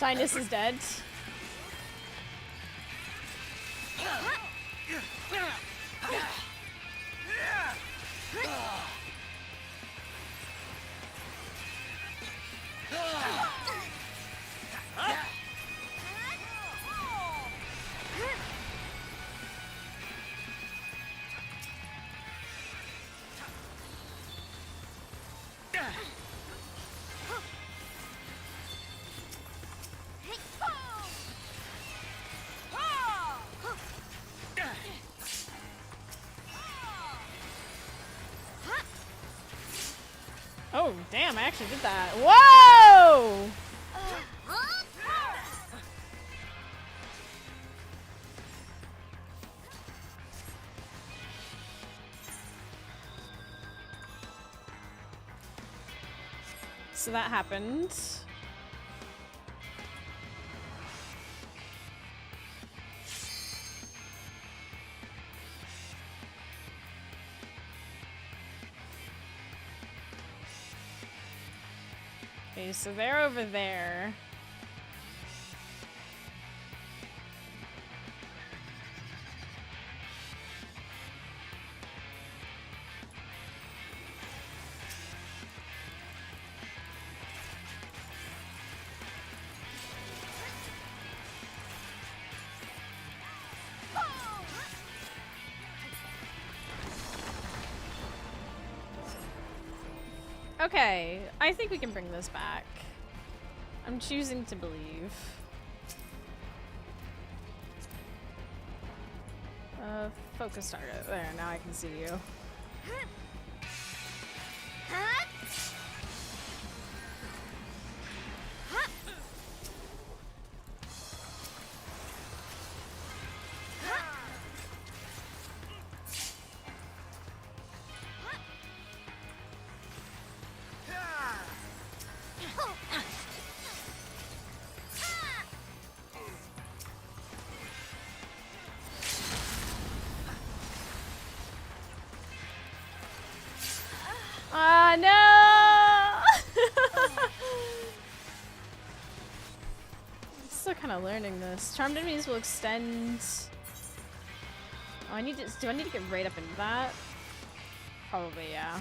Shyness is dead. Oh, damn, I actually did that. Whoa! So that happened. Okay, so they're over there. Okay, I think we can bring this back. I'm choosing to believe. Focus target. There, now I can see you. No! I'm still kind of learning this. Charmed enemies will extend. Oh, I need to. Do I need to get right up into that? Probably, yeah.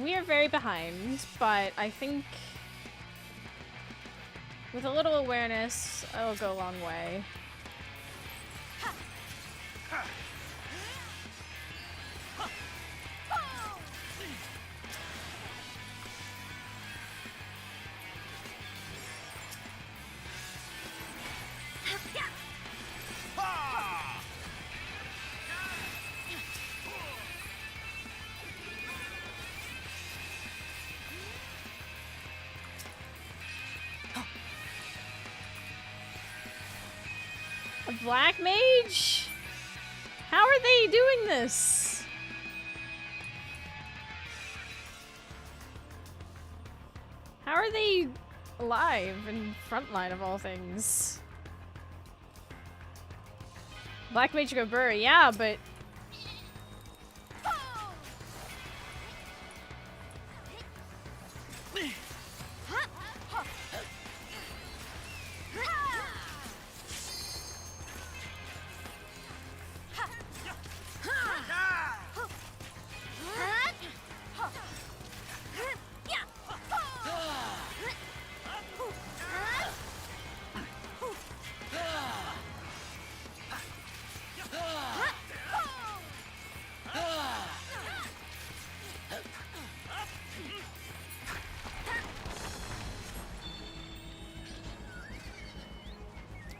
We are very behind, but I think with a little awareness, it'll go a long way. A black mage? How are they doing this? How are they alive in frontline of all things? Black mage go burr, yeah, but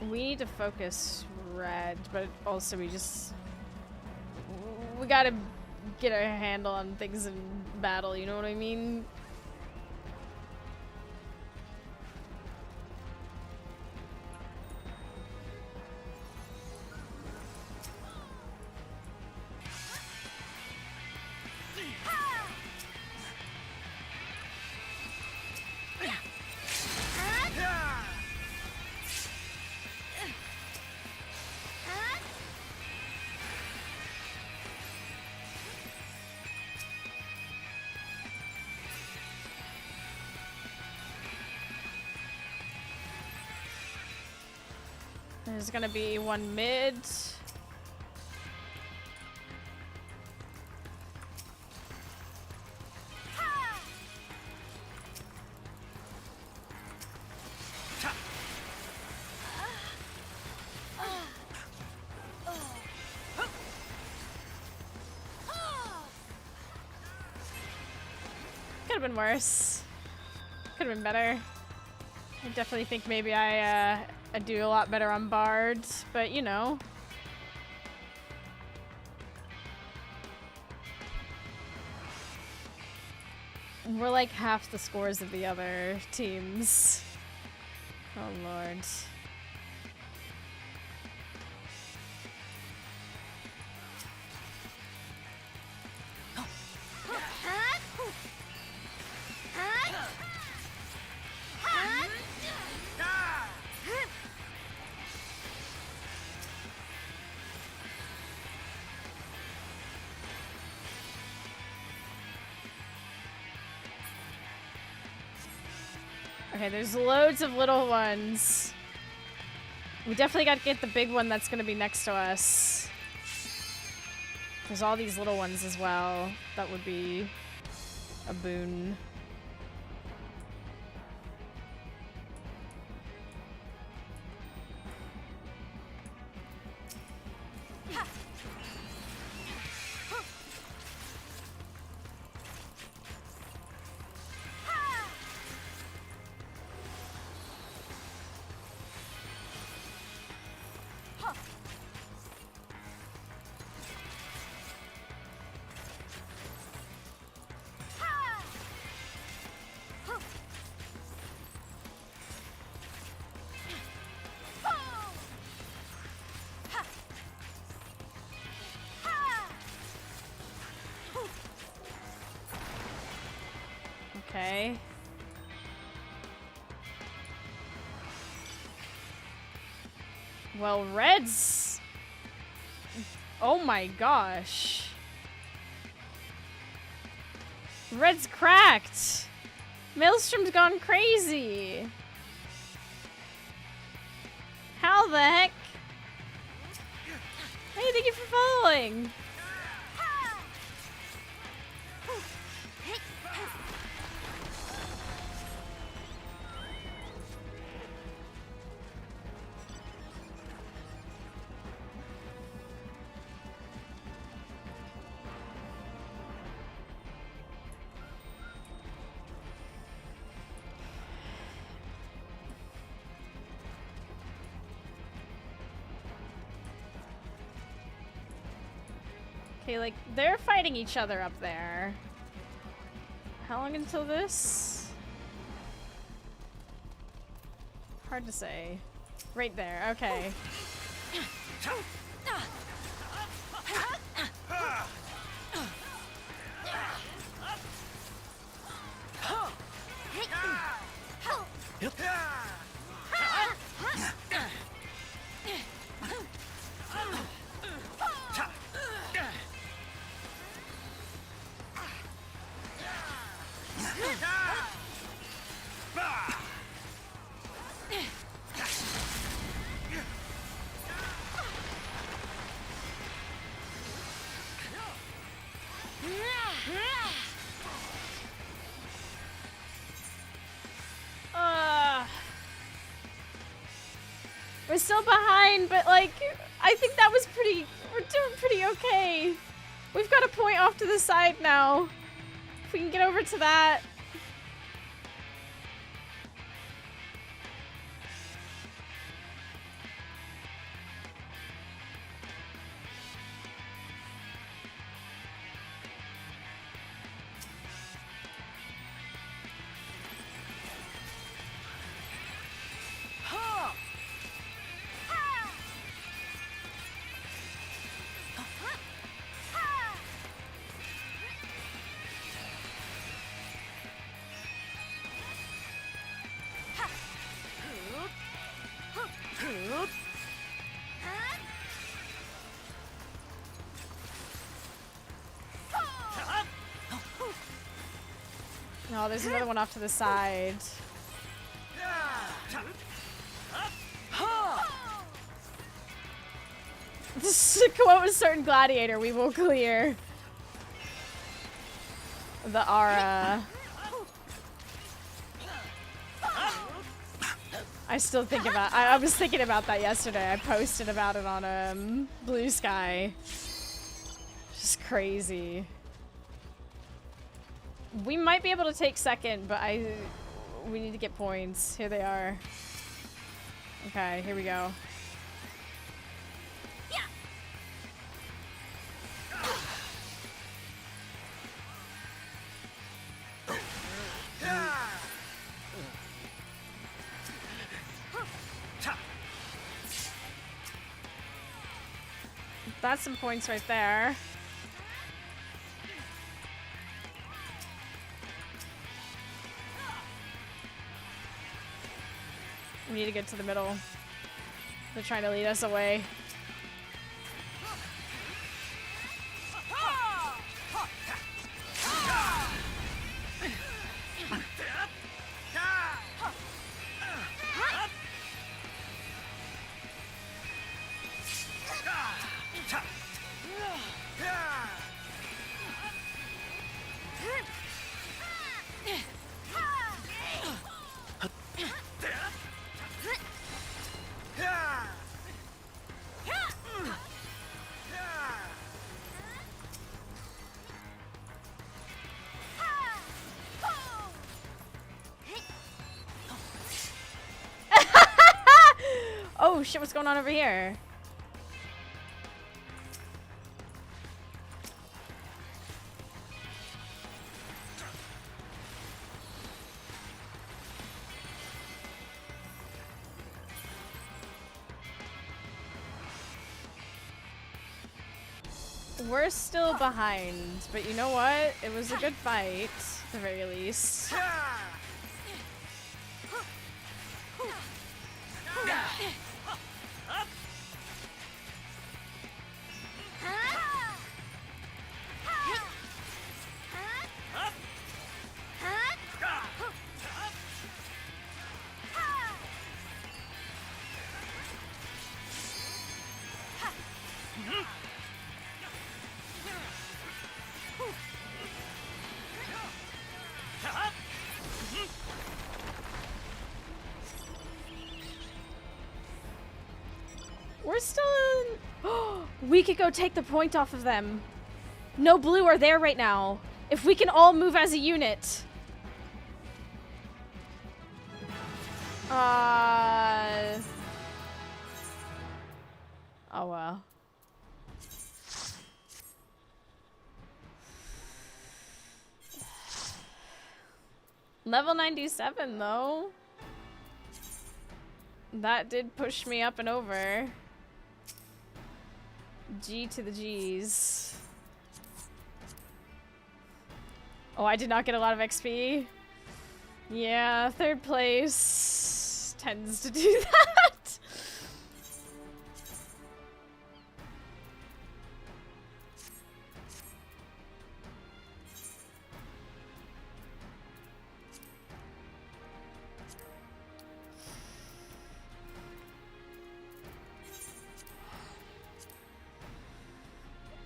we need to focus red, but also we gotta get our handle on things in battle, you know what I mean? There's gonna be one mid. Could have been worse. Could have been better. I definitely think maybe I do a lot better on bards, but you know. We're like half the scores of the other teams. Oh lord. Okay, there's loads of little ones. We definitely got to get the big one that's going to be next to us. There's all these little ones as well. That would be a boon. Okay. Well, Red's... Oh my gosh. Red's cracked. Maelstrom's gone crazy. How the heck? Hey, thank you for following. Okay, like, they're fighting each other up there. How long until this? Hard to say. Right there, okay. We're still behind, but like, I think that was we're doing pretty okay. We've got a point off to the side now. If we can get over to that. Oh, there's another one off to the side. To quote a certain gladiator, we will clear the aura. I still think about. I was thinking about that yesterday. I posted about it on Blue Sky. Just crazy. We might be able to take second, but we need to get points. Here they are. Okay, here we go. That's some points right there. We need to get to the middle. They're trying to lead us away. Oh shit, what's going on over here? We're still behind, but you know what? It was a good fight, at the very least. We're still in... We could go take the point off of them. No blue are there right now. If we can all move as a unit. Oh well. Level 97 though. That did push me up and over. G to the G's. Oh, I did not get a lot of XP. Yeah, third place tends to do that.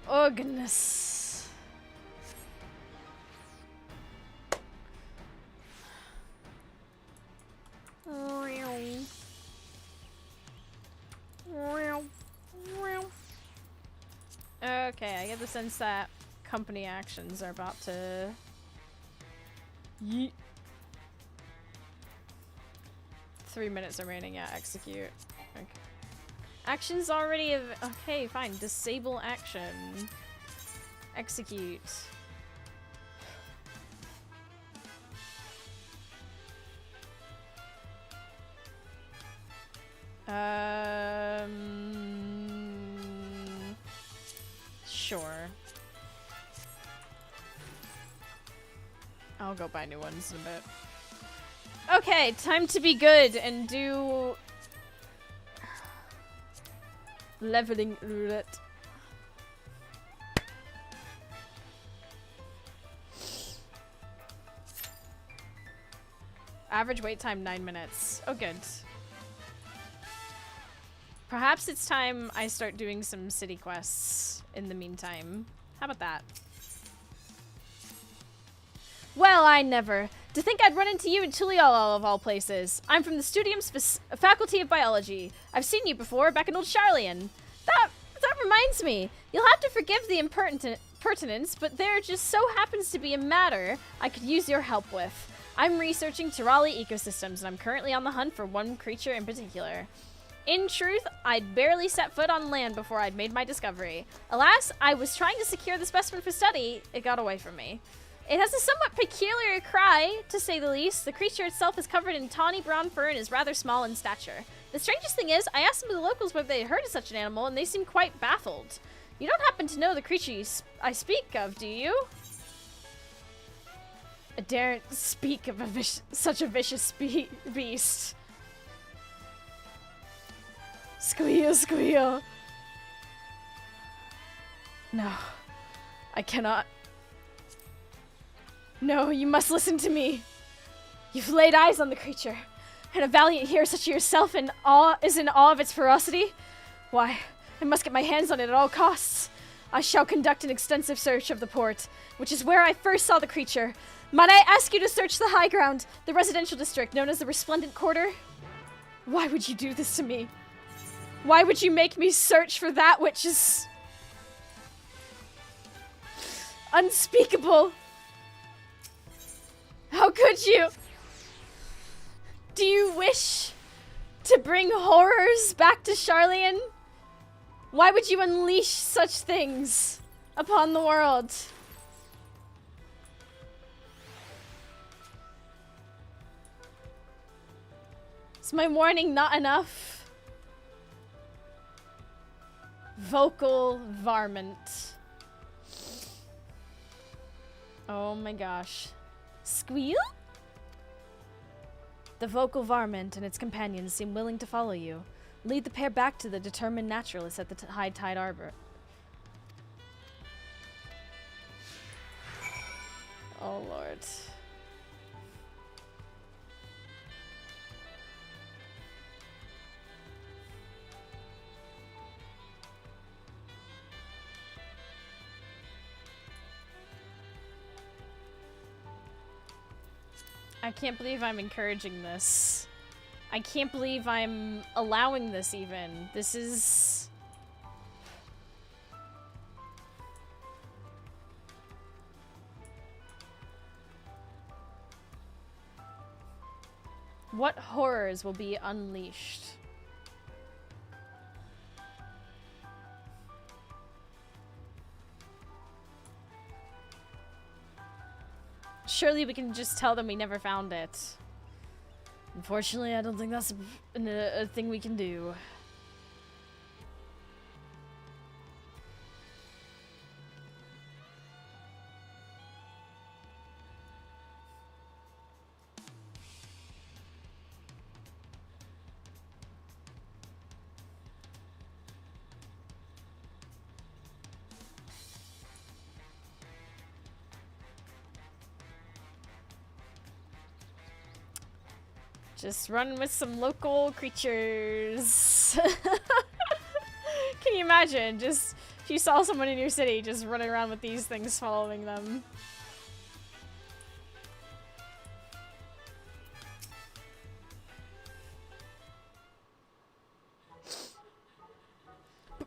Oh, goodness. Okay, I get the sense that company actions are about to... Yeet. 3 minutes remaining, yeah, execute. Okay. Actions already okay, fine. Disable action. Execute. Sure. I'll go buy new ones in a bit. Okay, time to be good and do leveling roulette. Average wait time 9 minutes. Oh, good. Perhaps it's time I start doing some city quests in the meantime. How about that? Well, I never. To think I'd run into you in Tulial of all places. I'm from the Studium's Faculty of Biology. I've seen you before, back in Old Charlian. That reminds me. You'll have to forgive the impertinence, but there just so happens to be a matter I could use your help with. I'm researching Tirali ecosystems, and I'm currently on the hunt for one creature in particular. In truth, I'd barely set foot on land before I'd made my discovery. Alas, I was trying to secure the specimen for study. It got away from me. It has a somewhat peculiar cry, to say the least. The creature itself is covered in tawny brown fur and is rather small in stature. The strangest thing is, I asked some of the locals whether they had heard of such an animal, and they seemed quite baffled. You don't happen to know the creature I speak of, do you? I daren't speak of such a vicious beast. Squeal, squeal. No, I cannot. No, you must listen to me. You've laid eyes on the creature, and a valiant hero such as yourself is in awe of its ferocity. Why, I must get my hands on it at all costs. I shall conduct an extensive search of the port, which is where I first saw the creature. Might I ask you to search the high ground, the residential district known as the Resplendent Quarter? Why would you do this to me? Why would you make me search for that which is unspeakable? How could you? Do you wish to bring horrors back to Charlian? Why would you unleash such things upon the world? Is my warning not enough? Vocal varmint. Oh my gosh. Squeal? The vocal varmint and its companions seem willing to follow you. Lead the pair back to the determined naturalist at the High Tide Arbor. Oh lord. I can't believe I'm encouraging this. I can't believe I'm allowing this even. This is... What horrors will be unleashed? Surely we can just tell them we never found it. Unfortunately, I don't think that's a thing we can do. Just run with some local creatures. Can you imagine? Just if you saw someone in your city just running around with these things following them.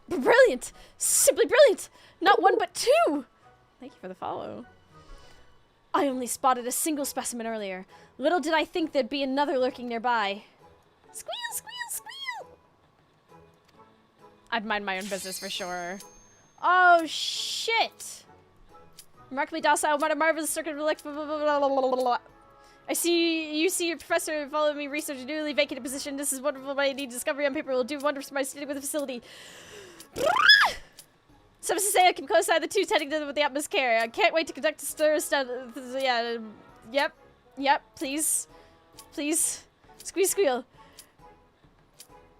Brilliant! Simply brilliant! Not one but two! Thank you for the follow. I only spotted a single specimen earlier. Little did I think there'd be another lurking nearby. Squeal, squeal, squeal! I'd mind my own business for sure. Oh, shit! Remarkably docile, what a marvelous circuit of elect. I see you see your professor follow me research a newly vacated position. This is wonderful. My need discovery on paper will do wonders for my study with the facility. Suffice to say, I can co-sign the two tending to them with the utmost care. I can't wait to conduct a stir study. Yeah, yep, please. Please. Squeeze squeal.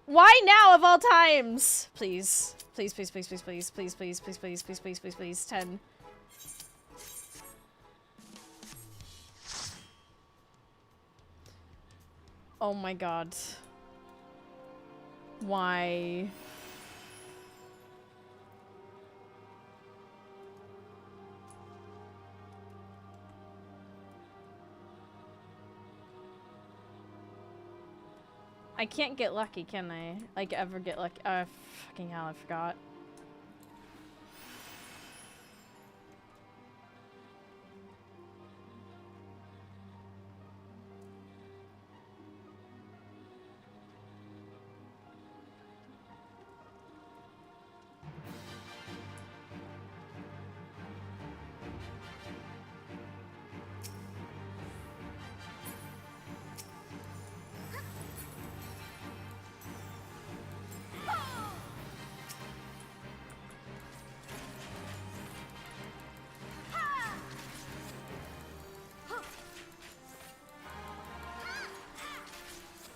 Why now of all times? Please. Please, please, please, please, please, please, please, please, please, please, please, please, please, 10. Oh my god. Why? I can't get lucky, can I? Like, ever get lucky? Fucking hell, I forgot.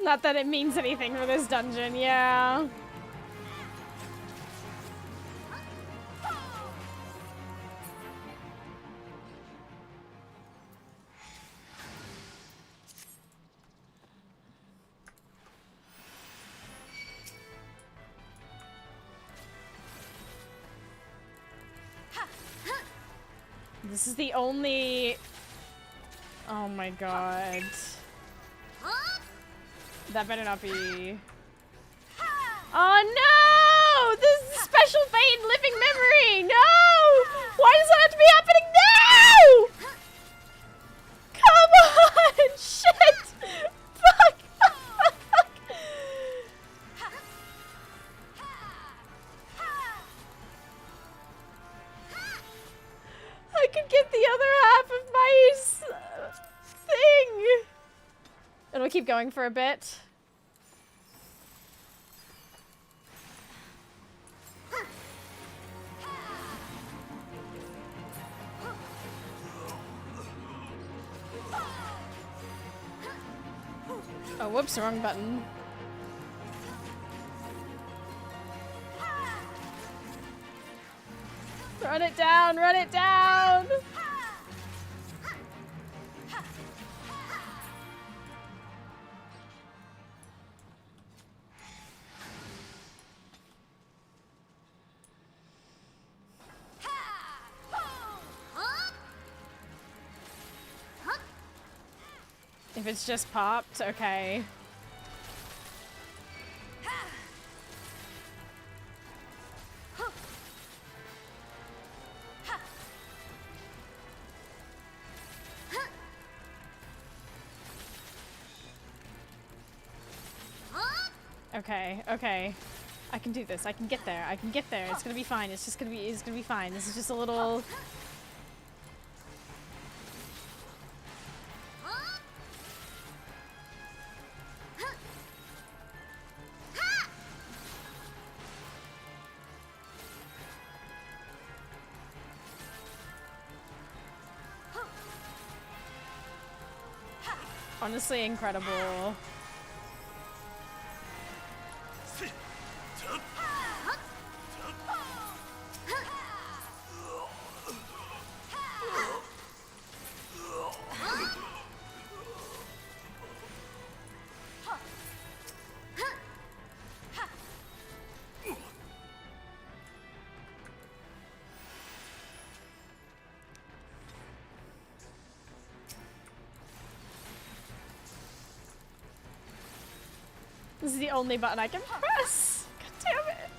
Not that it means anything for this dungeon, yeah. This is the only... Oh my god. That better not be... Oh no! This is special fate and living memory! No! Why does that have to be happening now? Come on! Shit! Fuck! I could get the other half of my thing! It'll keep going for a bit. Oh, whoops, wrong button. Run it down, run it down! If it's just popped, okay. Okay, okay. I can do this. I can get there. I can get there. It's gonna be fine. It's gonna be fine. This is just a little... Honestly, incredible. This is the only button I can press. God damn it.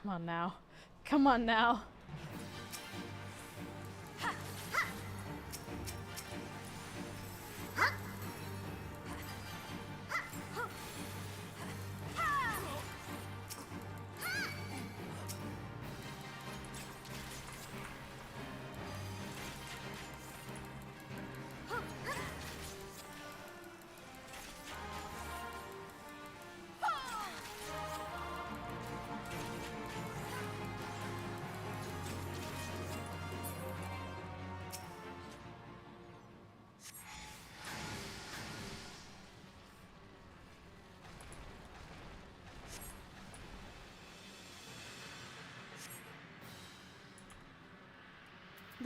Come on now. Come on now.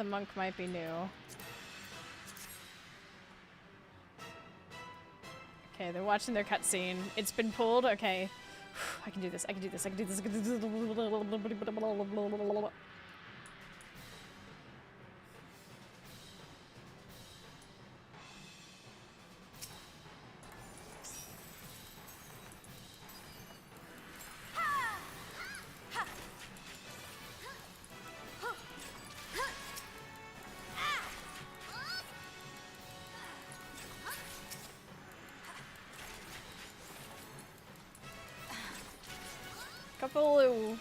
The monk might be new. Okay, they're watching their cutscene. It's been pulled. Okay. I can do this. I can do this. I can do this. I can do this. Couple.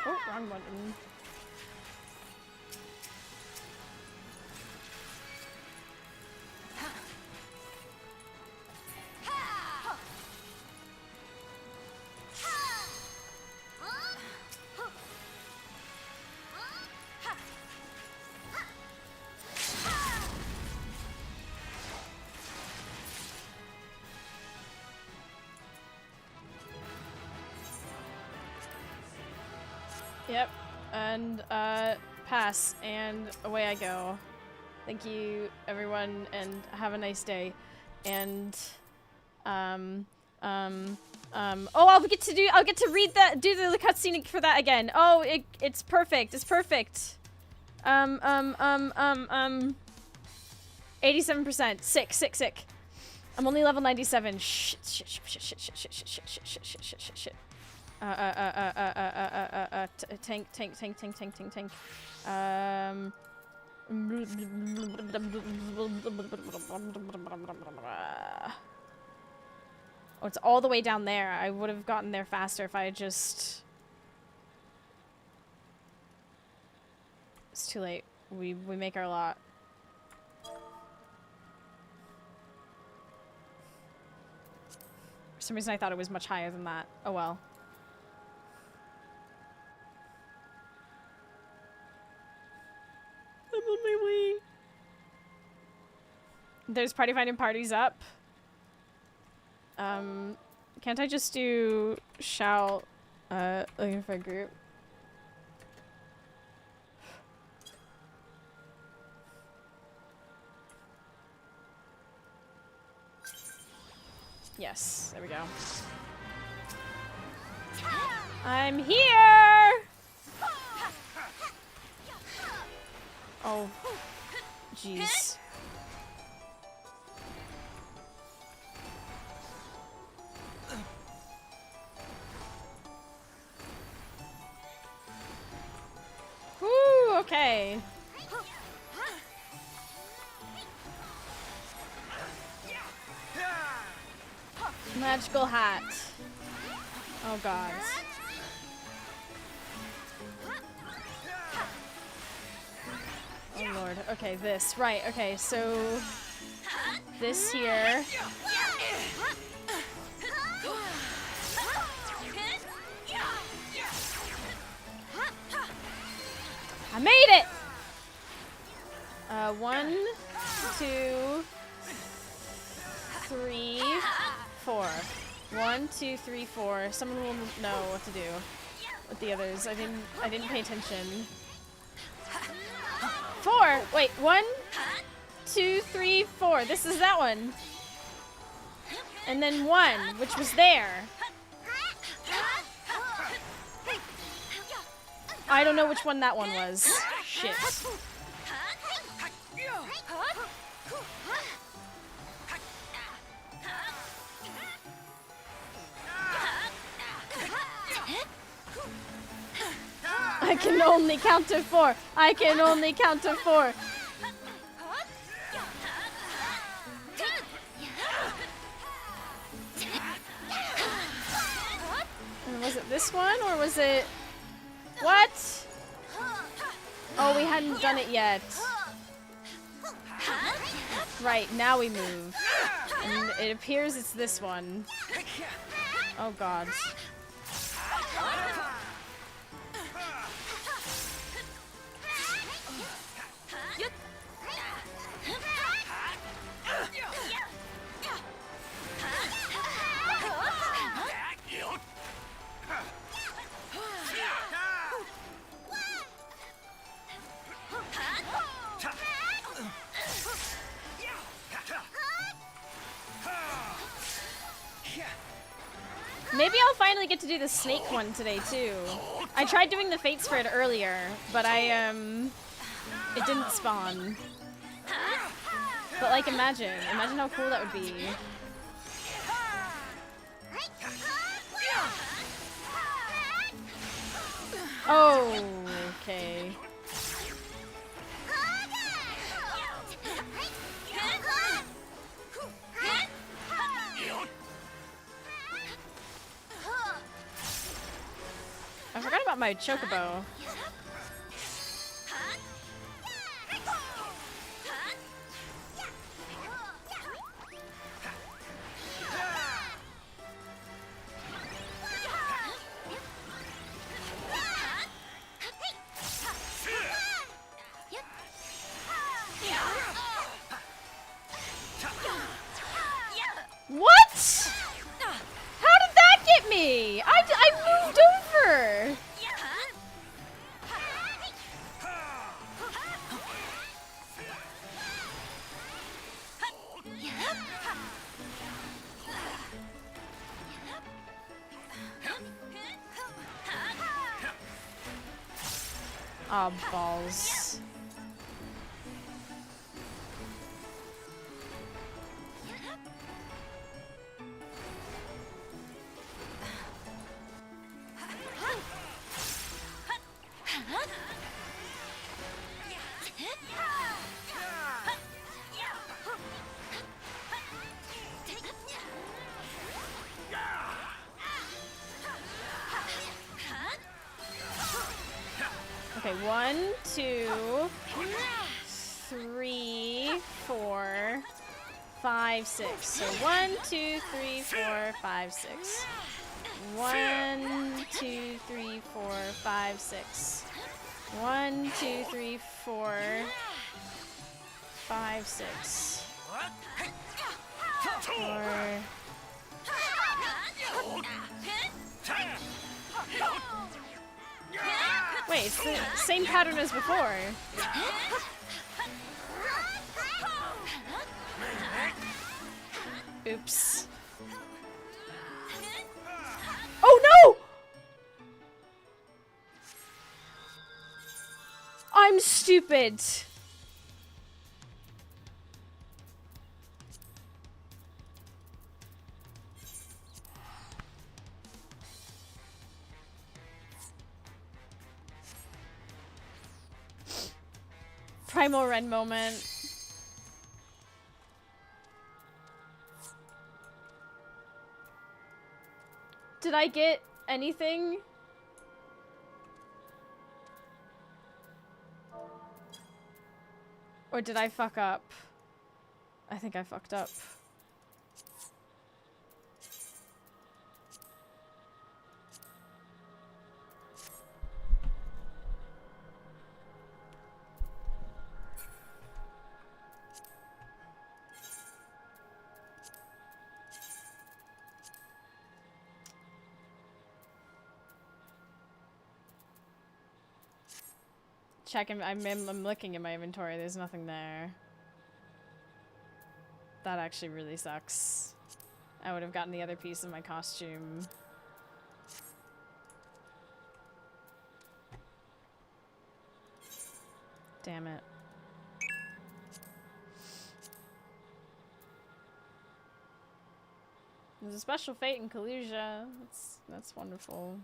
Oh, wrong button. Yep, and pass, and away I go. Thank you, everyone, and have a nice day. And oh, I'll get to read that, do the cutscene for that again. Oh, it's perfect. It's perfect. 87%. Sick. I'm only level 97. Shit. Tank. Oh, it's all the way down there. I would have gotten there faster if I had just... It's too late. We make our lot. For some reason I thought it was much higher than that. Oh well. I'm on my way. There's party finding parties up. Can't I just do shout looking for a group? Yes, there we go. I'm here! Oh, jeez. Whew, okay. Magical hat. Oh god. Oh lord. Okay, this. Right, okay, so this here. I made it! 1, 2, 3, 4. 1, 2, 3, 4. Someone will know what to do with the others. I didn't pay attention. 4! Wait, 1, 2, 3, 4. This is that one. And then 1, which was there. I don't know which one that one was. Shit. I can only count to 4. I can only count to 4. And was it this one or was it... What? Oh, we hadn't done it yet. Right, now we move. And it appears it's this one. Oh god. Maybe I'll finally get to do the snake one today too. I tried doing the fates for it earlier, but it didn't spawn. But like imagine how cool that would be. Oh, okay. I forgot about my chocobo. What? How did that get me? I moved over. Oh, balls. Okay, 1, 2, 3, 4, 5, 6. So 1, 2, 3, 4, 5, 6. 1, 2, 3, 4, 5, 6. 1, 2, 3, 4, 5, 6. 4. Wait, it's the same pattern as before. Oops. Oh no! I'm stupid. Primal Ren moment. Did I get anything? Or did I fuck up? I think I fucked up. Checking. I'm looking in my inventory. There's nothing there. That actually really sucks. I would have gotten the other piece of my costume. Damn it. There's a special fate in Kalusia. That's wonderful.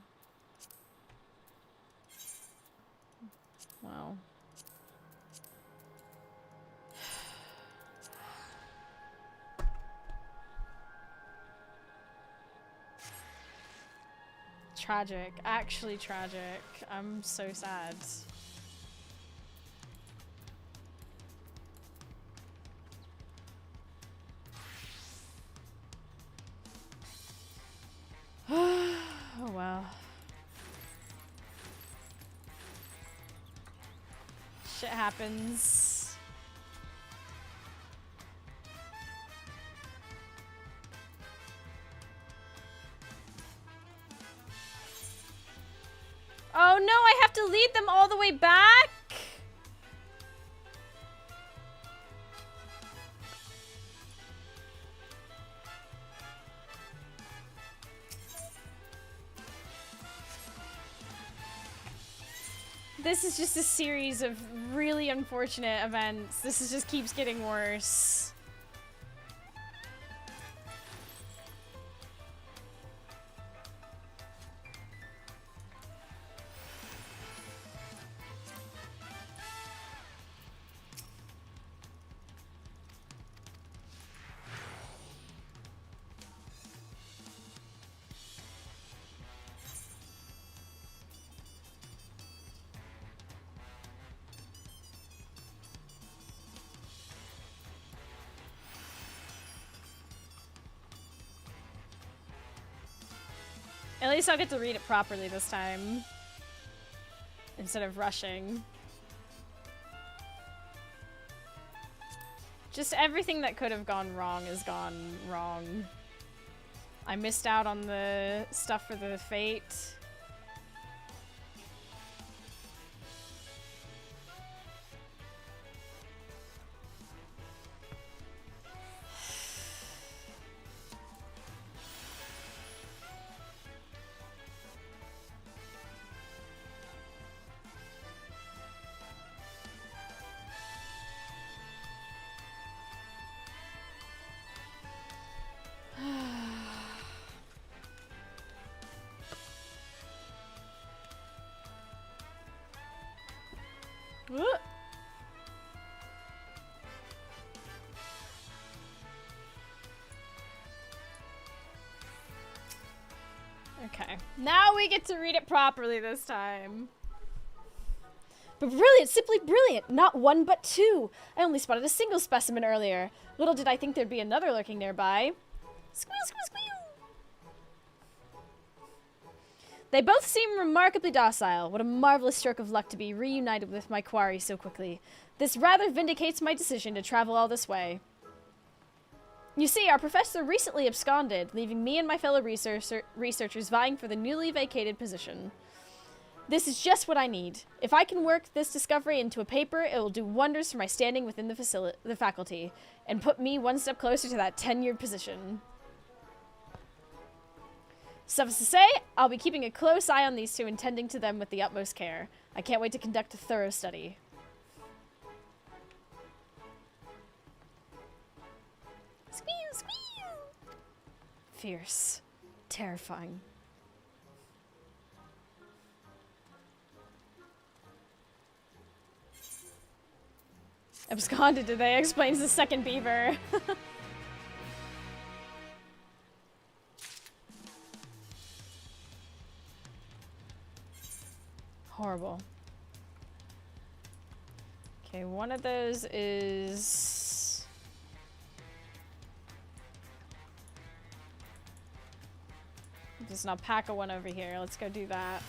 Wow. Tragic. Actually tragic. I'm so sad. well. Shit happens. Oh no, I have to lead them all the way back? This is just a series of really unfortunate events. This is just keeps getting worse. At least I'll get to read it properly this time. Instead of rushing. Just everything that could have gone wrong has gone wrong. I missed out on the stuff for the fate. Okay, now we get to read it properly this time. But brilliant, simply brilliant. Not one, but two. I only spotted a single specimen earlier. Little did I think there'd be another lurking nearby. Squeal, squeal, squeal. They both seem remarkably docile. What a marvelous stroke of luck to be reunited with my quarry so quickly. This rather vindicates my decision to travel all this way. You see, our professor recently absconded, leaving me and my fellow researchers vying for the newly vacated position. This is just what I need. If I can work this discovery into a paper, it will do wonders for my standing within the faculty, and put me one step closer to that tenured position. Suffice to say, I'll be keeping a close eye on these two and tending to them with the utmost care. I can't wait to conduct a thorough study. Squeal, squeal! Fierce. Terrifying. Absconded today explains the second beaver. Horrible. Okay, one of those is... There's an alpaca one over here. Let's go do that.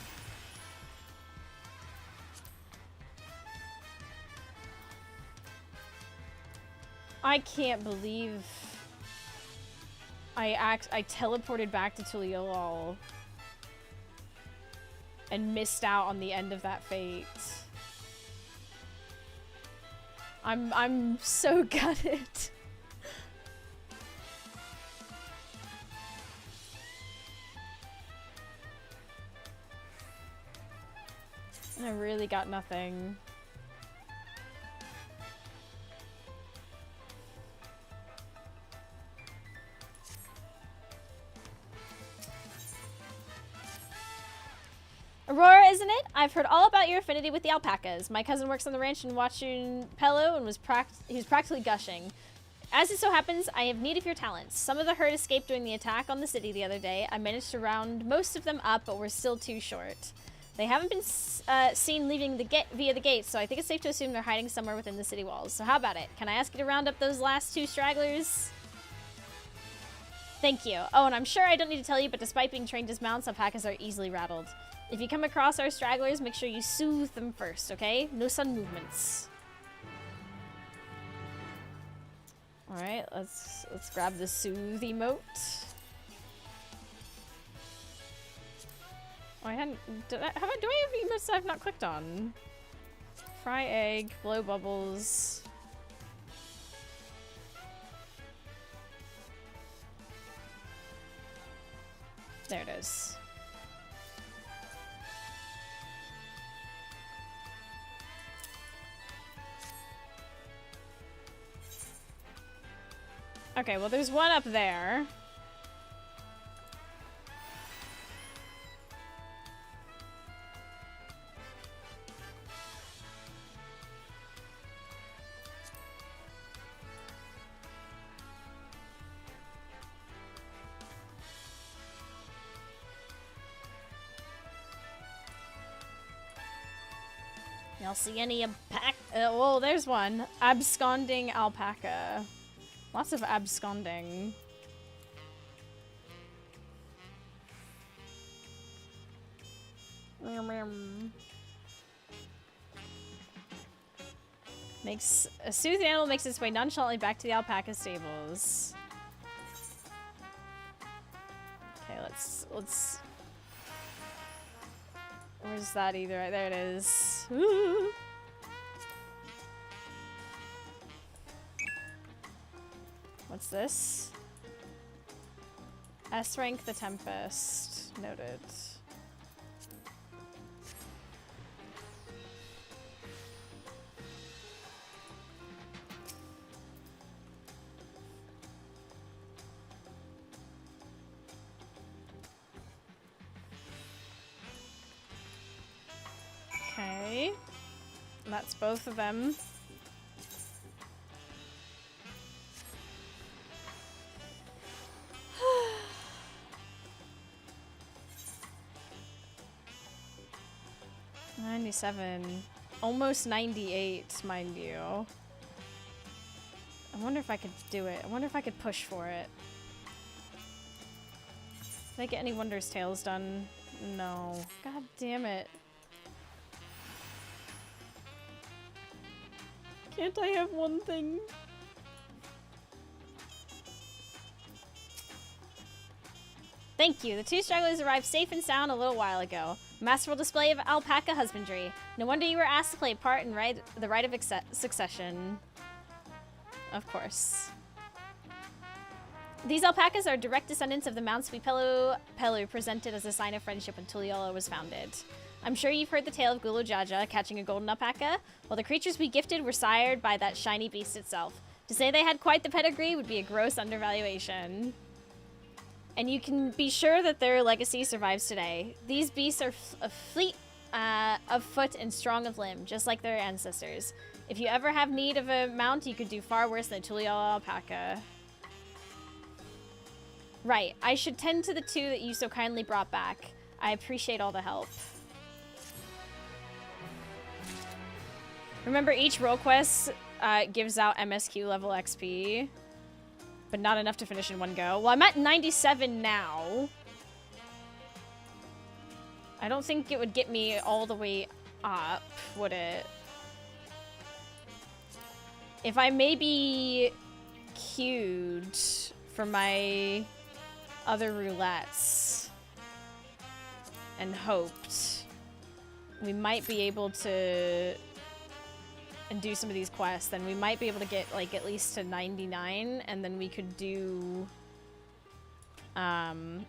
I can't believe I teleported back to Tuliolol and missed out on the end of that fate. I'm so gutted. And I really got nothing. Aurora, isn't it? I've heard all about your affinity with the alpacas. My cousin works on the ranch in Huachun Pello and he was practically gushing. As it so happens, I have need of your talents. Some of the herd escaped during the attack on the city the other day. I managed to round most of them up, but we're still too short. They haven't been seen leaving via the gates, so I think it's safe to assume they're hiding somewhere within the city walls. So how about it? Can I ask you to round up those last two stragglers? Thank you. Oh, and I'm sure I don't need to tell you, but despite being trained as mounts, alpacas are easily rattled. If you come across our stragglers, make sure you soothe them first, okay? No sudden movements. Alright, let's grab the soothe emote. Oh, I hadn't... do I have emotes that I've not clicked on? Fry egg, blow bubbles... There it is. Okay, well there's one up there. Y'all see any alpaca? Well, there's one. Absconding alpaca. Lots of absconding. Makes a soothed animal makes its way nonchalantly back to the alpaca stables. Okay, let's. Where's that either? Right there it is. What's this? S rank the Tempest. Noted. Okay. That's both of them. Almost 98, mind you. I wonder if I could do it. I wonder if I could push for it. Did I get any Wondrous Tales done? No. God damn it. Can't I have one thing? Thank you. The two stragglers arrived safe and sound a little while ago. Masterful display of alpaca husbandry. No wonder you were asked to play a part in the rite of succession. Of course. These alpacas are direct descendants of the mounts we Pelu presented as a sign of friendship when Tuliyola was founded. I'm sure you've heard the tale of Gulu Jaja catching a golden alpaca. Well, the creatures we gifted were sired by that shiny beast itself. To say they had quite the pedigree would be a gross undervaluation. And you can be sure that their legacy survives today. These beasts are fleet of foot and strong of limb, just like their ancestors. If you ever have need of a mount, you could do far worse than a Tuliyola alpaca. Right, I should tend to the two that you so kindly brought back. I appreciate all the help. Remember, each role quest gives out MSQ level XP. But not enough to finish in one go. Well, I'm at 97 now. I don't think it would get me all the way up, would it? If I maybe queued for my other roulettes and hoped, we might be able to and do some of these quests, then we might be able to get like at least to 99, and then we could do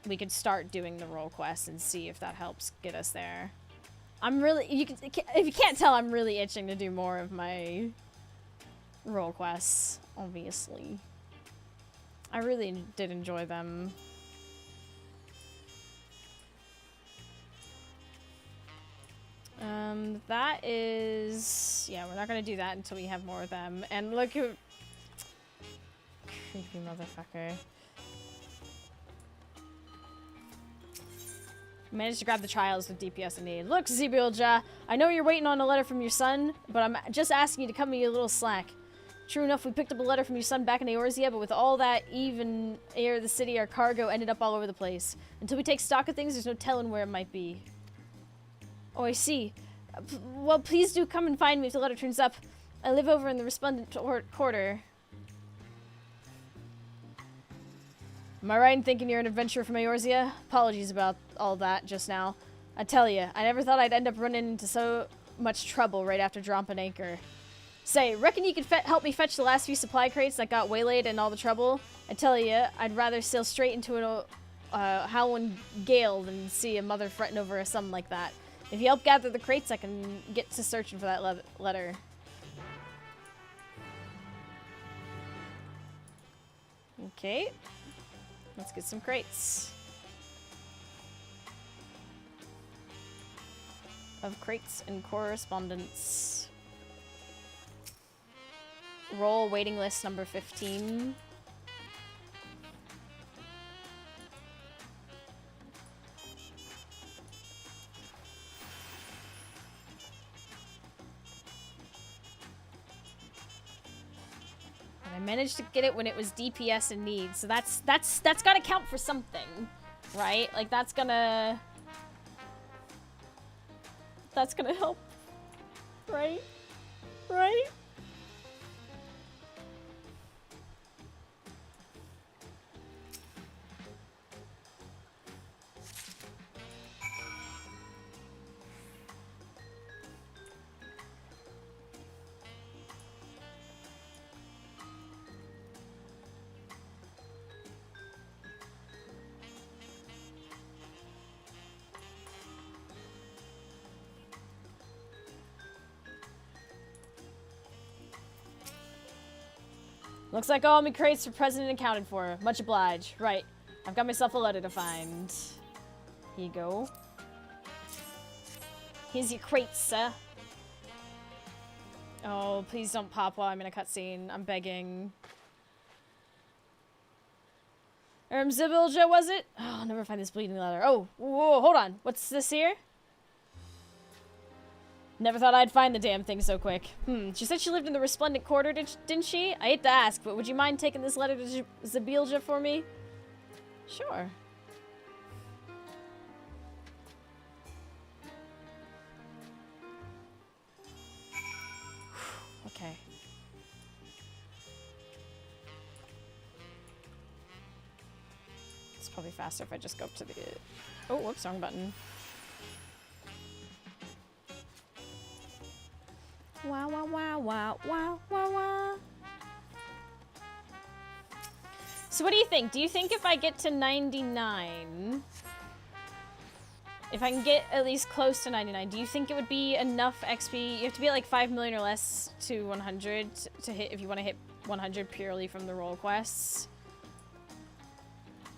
we could start doing the role quests and see if that helps get us there. I'm really, if you can't tell, I'm really itching to do more of my role quests, obviously. I really did enjoy them. That is... Yeah, we're not gonna do that until we have more of them. And look who... Creepy motherfucker. Managed to grab the trials with DPS in need. Look, Zibilja, I know you're waiting on a letter from your son, but I'm just asking you to cut me a little slack. True enough, we picked up a letter from your son back in Eorzea, but with all that even air of the city, our cargo ended up all over the place. Until we take stock of things, there's no telling where it might be. Oh, I see. Well, please do come and find me if the letter turns up. I live over in the Resplendent Quarter. Am I right in thinking you're an adventurer from Eorzea? Apologies about all that just now. I tell you, I never thought I'd end up running into so much trouble right after dropping anchor. Say, reckon you could help me fetch the last few supply crates that got waylaid and all the trouble? I tell you, I'd rather sail straight into an howling gale than see a mother fretting over something like that. If you help gather the crates, I can get to searching for that letter. Okay. Let's get some crates. Of crates and correspondence. Roll waiting list number 15. And I managed to get it when it was DPS in need, so that's gotta count for something, right? Like that's gonna help, right? Right? Looks like all my crates for President accounted for. Much obliged. Right. I've got myself a letter to find. Here you go. Here's your crates, sir. Oh, please don't pop while I'm in a cutscene. I'm begging. Zibilja, was it? Oh, I'll never find this bleeding letter. Oh, whoa, hold on. What's this here? Never thought I'd find the damn thing so quick. She said she lived in the Resplendent Quarter, didn't she? I hate to ask, but would you mind taking this letter to Zibilja for me? Sure. Okay. It's probably faster if I just go up to the... Oh, whoops, wrong button. Wow, wow, wow, wow, wow, wow, wow. So what do you think? Do you think if I get to 99, if I can get at least close to 99, do you think it would be enough XP? You have to be at like 5 million or less to 100 to hit, if you want to hit 100 purely from the role quests.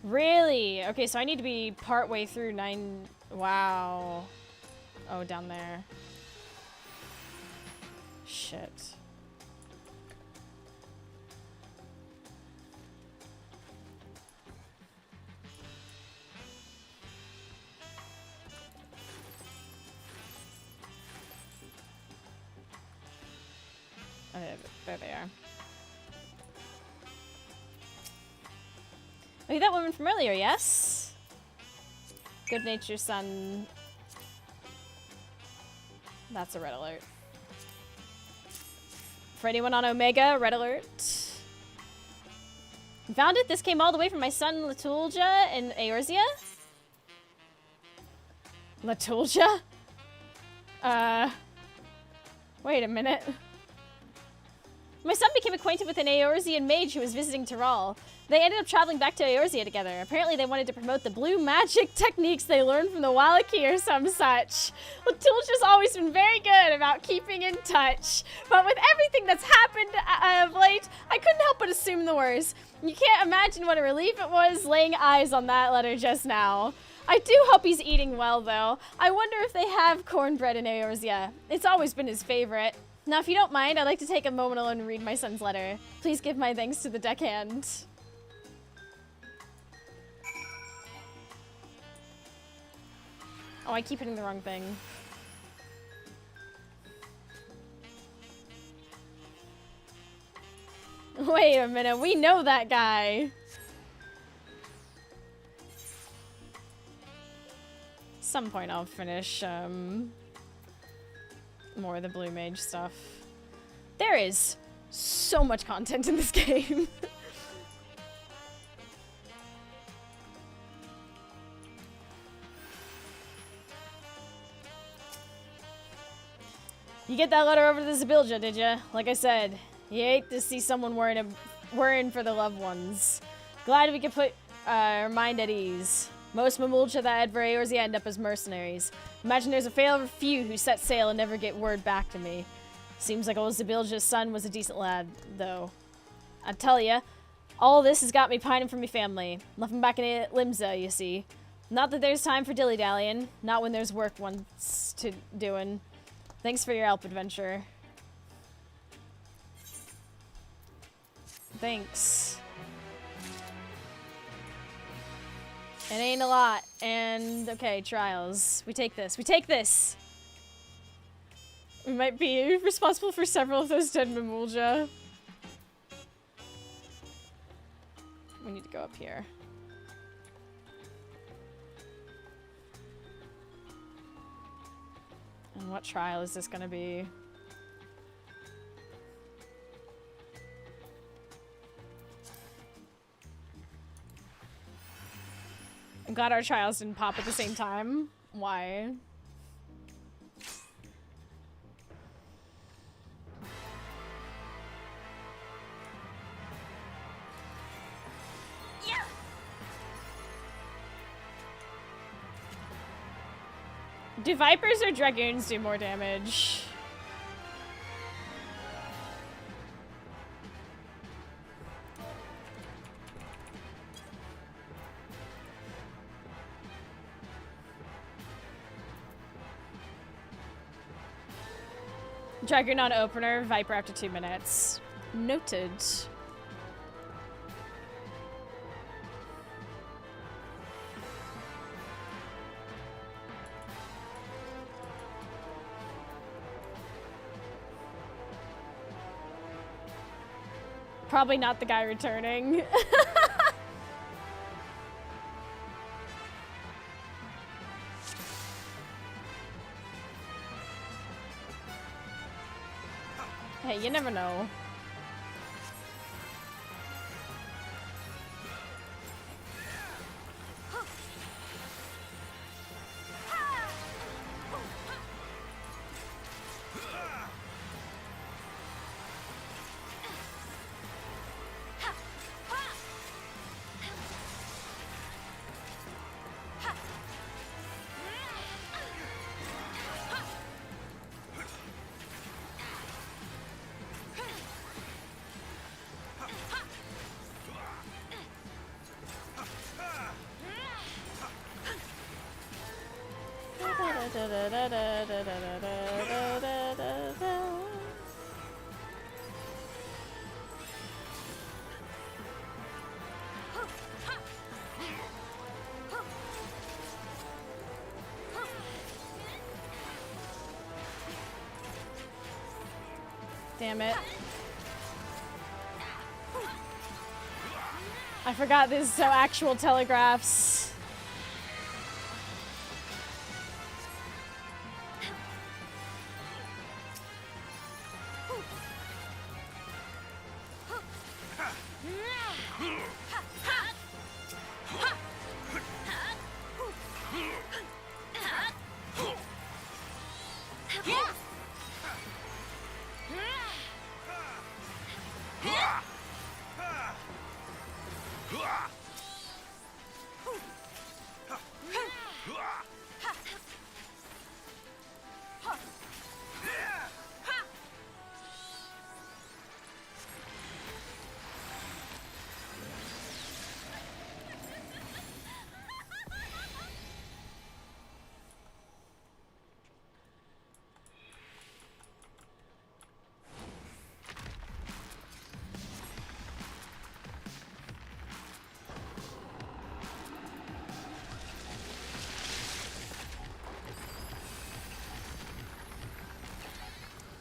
Really? Okay, so I need to be part way through 9. Wow. Oh, down there. Shit. Oh, there they are. Oh, that woman from earlier, yes? Good nature, son. That's a red alert. For anyone on Omega, red alert. You found it? This came all the way from my son Latulja in Eorzea? Latulja? Wait a minute. My son became acquainted with an Eorzean mage who was visiting Tyrol. They ended up traveling back to Eorzea together. Apparently they wanted to promote the blue magic techniques they learned from the Wallachie or some such. Latulja's always been very good about keeping in touch. But with everything that's happened of late, I couldn't help but assume the worst. You can't imagine what a relief it was laying eyes on that letter just now. I do hope he's eating well, though. I wonder if they have cornbread in Eorzea. It's always been his favorite. Now, if you don't mind, I'd like to take a moment alone and read my son's letter. Please give my thanks to the deckhand. Oh, I keep hitting the wrong thing. Wait a minute, we know that guy. Some point I'll finish more of the Blue Mage stuff. There is so much content in this game. You get that letter over to the Zabilja, did ya? Like I said, you hate to see someone worrying for the loved ones. Glad we could put our mind at ease. Most Mamulcha that Edver Eorzea end up as mercenaries. Imagine there's a fair few who set sail and never get word back to me. Seems like old Zabilja's son was a decent lad, though. I tell ya, all this has got me pining for me family. Left 'em back in Limsa, you see. Not that there's time for dilly-dallying. Not when there's work wants to doing. Thanks for your help, adventure. Thanks. It ain't a lot. And, okay, trials. We take this. We take this! We might be responsible for several of those dead Mamulja. We need to go up here. And what trial is this gonna be? I'm glad our trials didn't pop at the same time. Why? Do Vipers or Dragoons do more damage? Dragoon opener, Viper after 2 minutes. Noted. Probably not the guy returning. Hey, you never know. Damn it. I forgot this is so actual telegraphs.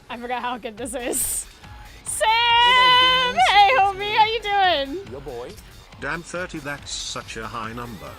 I forgot how good this is. Sam! Hey, Damn 30, that's such a high number.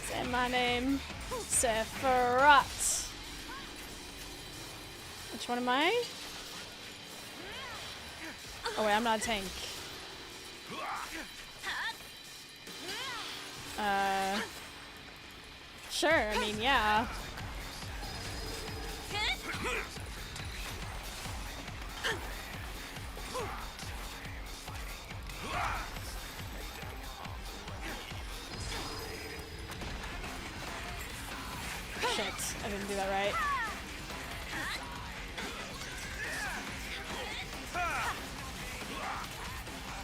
Say my name. Sephiroth. Which one am I? Oh wait, I'm not a tank. Sure, I mean, yeah. Shit, I didn't do that right.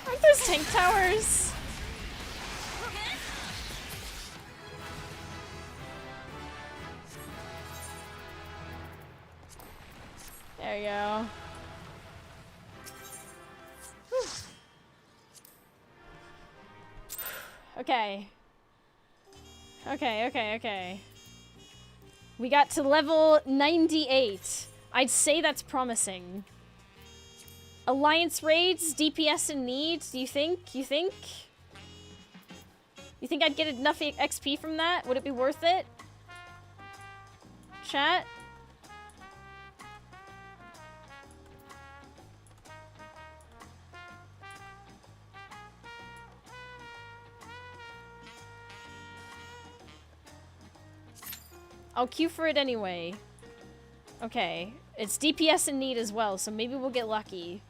Aren't those tank towers? There you go. Whew. Okay. Okay. We got to level 98. I'd say that's promising. Alliance raids, DPS in need, do you think? You think I'd get enough XP from that? Would it be worth it? Chat? I'll queue for it anyway. Okay. It's DPS in need as well, so maybe we'll get lucky.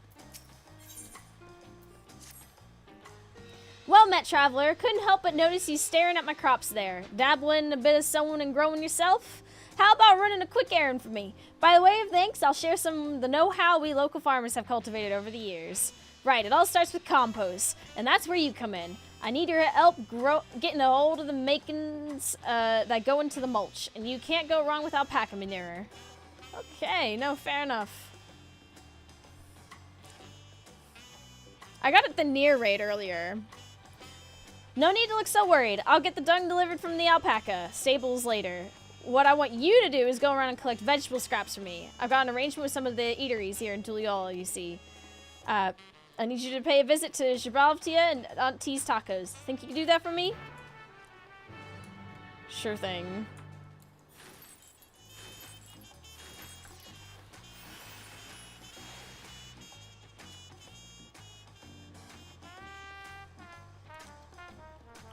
Well met, Traveler. Couldn't help but notice you staring at my crops there. Dabbling in a bit of sowing and growing yourself? How about running a quick errand for me? By the way of thanks, I'll share some of the know-how we local farmers have cultivated over the years. Right, it all starts with compost, and that's where you come in. I need your help getting a hold of the makings that go into the mulch, and you can't go wrong with alpaca manure. Okay, no, fair enough. I got the near raid earlier. No need to look so worried. I'll get the dung delivered from the alpaca stables later. What I want you to do is go around and collect vegetable scraps for me. I've got an arrangement with some of the eateries here in Tuliola, you see. I need you to pay a visit to Gibraltar and Aunt T's Tacos. Think you can do that for me? Sure thing.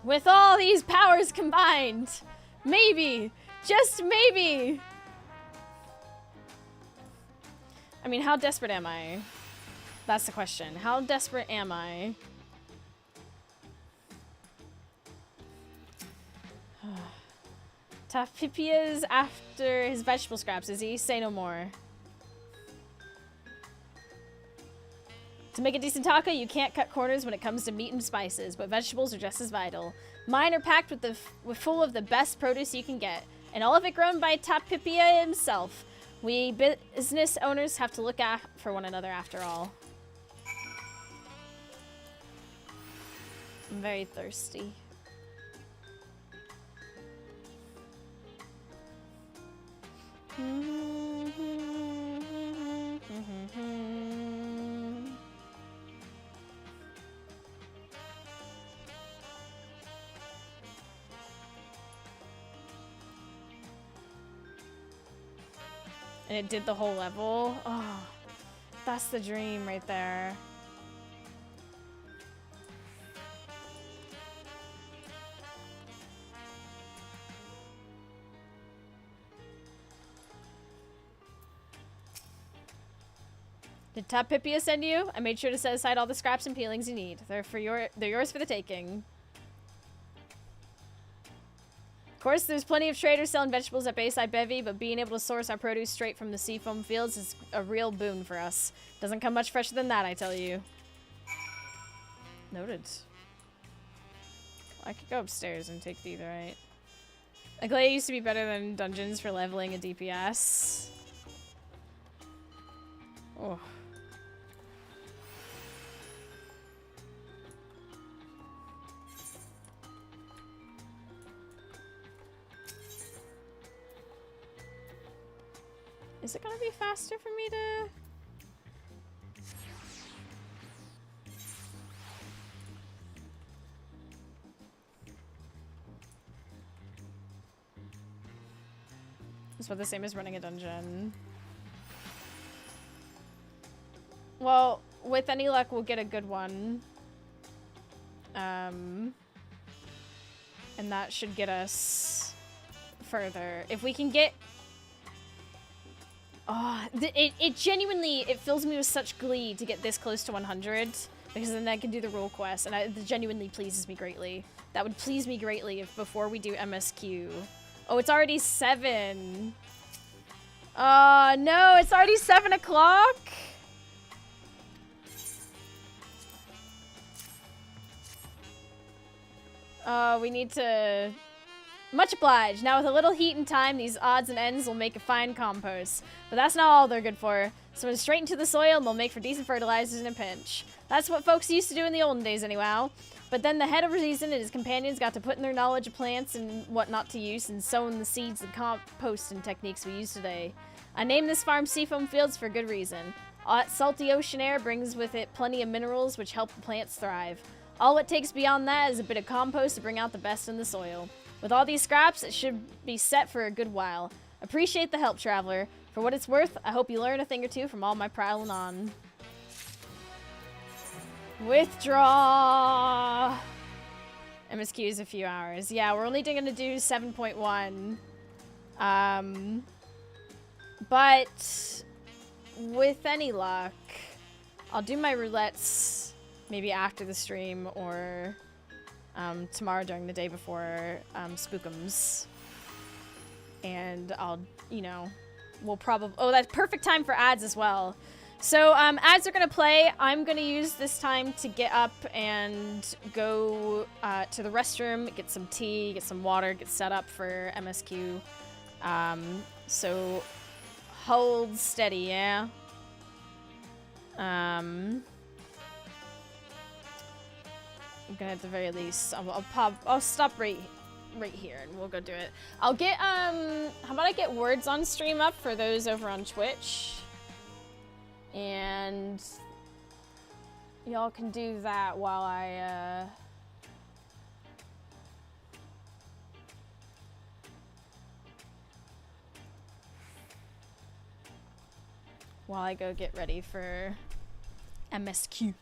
With all these powers combined, maybe, just maybe. I mean, how desperate am I? That's the question. How desperate am I? Tapipia's after his vegetable scraps, is he? Say no more. To make a decent taco, you can't cut corners when it comes to meat and spices, but vegetables are just as vital. Mine are packed with full of the best produce you can get, and all of it grown by Tapipia himself. We business owners have to look out for one another after all. I'm very thirsty. And it did the whole level. Oh, that's the dream right there. Did Top Pipia send you? I made sure to set aside all the scraps and peelings you need. They're yours for the taking. Of course, there's plenty of traders selling vegetables at Bayside Bevy, but being able to source our produce straight from the seafoam fields is a real boon for us. Doesn't come much fresher than that, I tell you. Noted. I could go upstairs and take the right. Aglaia used to be better than dungeons for leveling a DPS. Oh. Is it gonna be faster for me to... It's about the same as running a dungeon. Well, with any luck, we'll get a good one. And that should get us further. If we can get... Oh, it genuinely, it fills me with such glee to get this close to 100, because then I can do the role quest, and it genuinely pleases me greatly. That would please me greatly if before we do MSQ. Oh, it's already 7. No, it's already 7 o'clock? We need to... Much obliged. Now with a little heat and time, these odds and ends will make a fine compost. But that's not all they're good for. So it's straight into the soil and they'll make for decent fertilizers in a pinch. That's what folks used to do in the olden days anyhow. But then the head of reason and his companions got to putting their knowledge of plants and what not to use and sowing the seeds and compost and techniques we use today. I named this farm Seafoam Fields for good reason. Salty ocean air brings with it plenty of minerals which help the plants thrive. All it takes beyond that is a bit of compost to bring out the best in the soil. With all these scraps, it should be set for a good while. Appreciate the help, traveler. For what it's worth, I hope you learn a thing or two from all my prowling on. Withdraw! MSQ is a few hours. Yeah, we're only going to do 7.1. But with any luck, I'll do my roulettes maybe after the stream or... tomorrow during the day before Spookums. And I'll, you know, we'll probably... Oh, that's perfect time for ads as well. So ads are going to play. I'm going to use this time to get up and go to the restroom, get some tea, get some water, get set up for MSQ. So hold steady, yeah? I'm gonna at the very least, I'll stop right here and we'll go do it. I'll get, how about I get words on stream up for those over on Twitch? And y'all can do that while I go get ready for MSQ.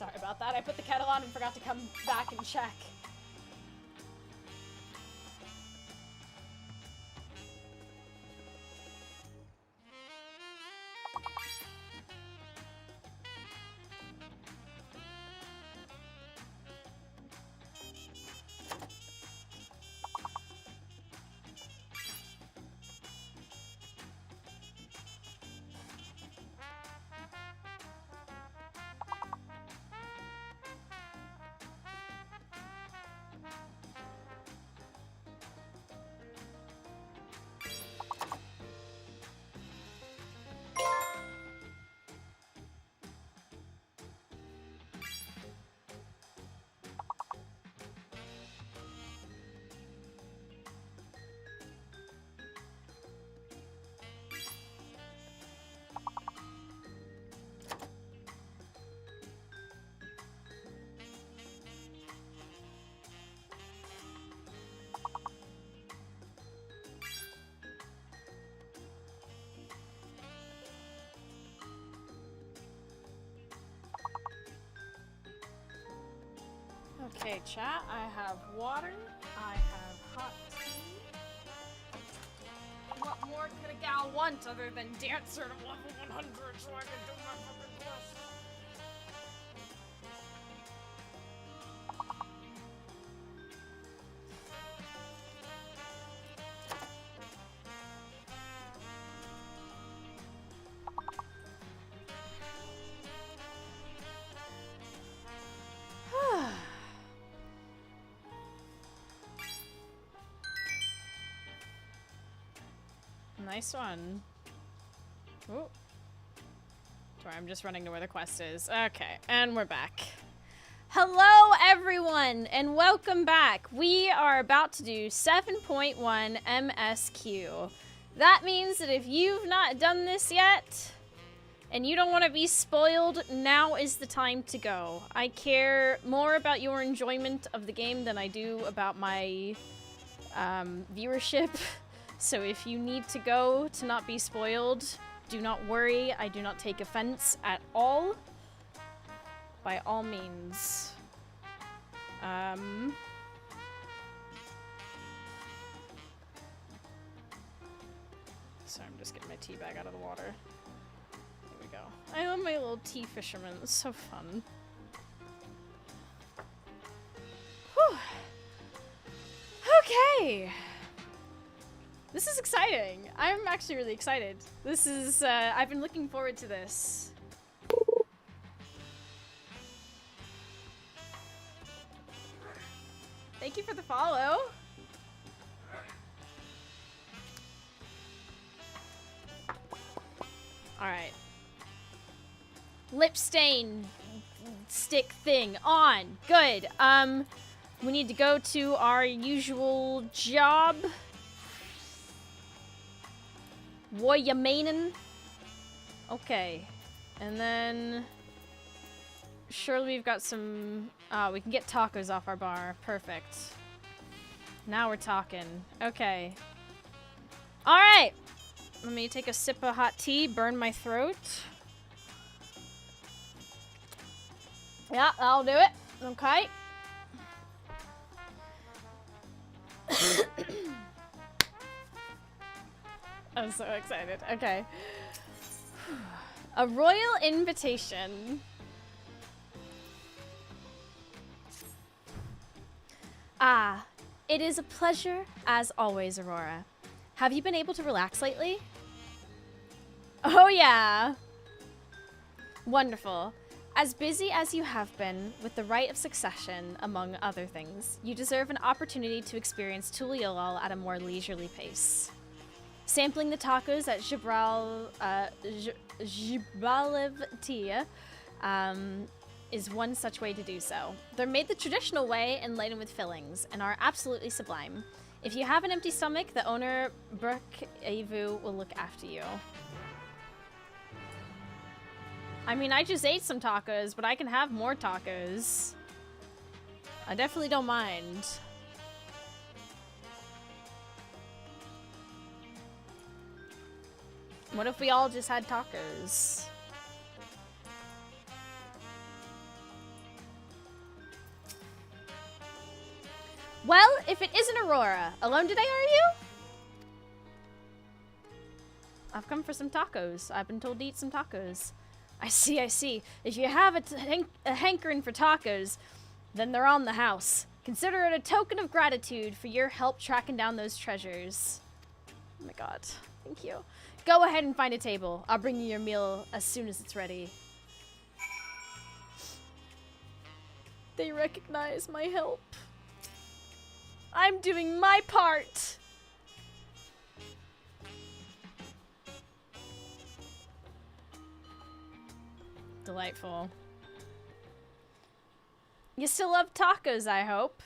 Sorry about that. I put the kettle on and forgot to come back and check. Okay, chat, I have water, I have hot tea. What more could a gal want other than dancer to level 100 so I can do my fucking quest? Nice one. Ooh. Sorry, I'm just running to where the quest is. Okay, and we're back. Hello, everyone, and welcome back. We are about to do 7.1 MSQ. That means that if you've not done this yet, and you don't want to be spoiled, now is the time to go. I care more about your enjoyment of the game than I do about my viewership. So if you need to go to not be spoiled, do not worry. I do not take offense at all. By all means. So I'm just getting my tea bag out of the water. There we go. I love my little tea fisherman. It's so fun. Whew. Okay. This is exciting. I'm actually really excited. This is, I've been looking forward to this. Thank you for the follow. Alright. Lip stain stick thing on. Good. We need to go to our usual job. What you meanin'? Okay. And then... surely we've got some... we can get tacos off our bar. Perfect. Now we're talking. Okay. Alright! Let me take a sip of hot tea, burn my throat. Yeah, that'll do it. Okay. I'm so excited. Okay. A royal invitation. Ah, it is a pleasure as always, Aurora. Have you been able to relax lately? Oh yeah. Wonderful. As busy as you have been with the rite of succession, among other things, you deserve an opportunity to experience Tuliolol at a more leisurely pace. Sampling the tacos at Gibraltar is one such way to do so. They're made the traditional way and laden with fillings, and are absolutely sublime. If you have an empty stomach, the owner, Brooke Avu, will look after you. I mean, I just ate some tacos, but I can have more tacos. I definitely don't mind. What if we all just had tacos? Well, if it isn't Aurora, alone today, are you? I've come for some tacos. I've been told to eat some tacos. I see, I see. If you have a hankering for tacos, then they're on the house. Consider it a token of gratitude for your help tracking down those treasures. Oh my god. Thank you. Go ahead and find a table. I'll bring you your meal as soon as it's ready. They recognize my help. I'm doing my part. Delightful. You still love tacos, I hope.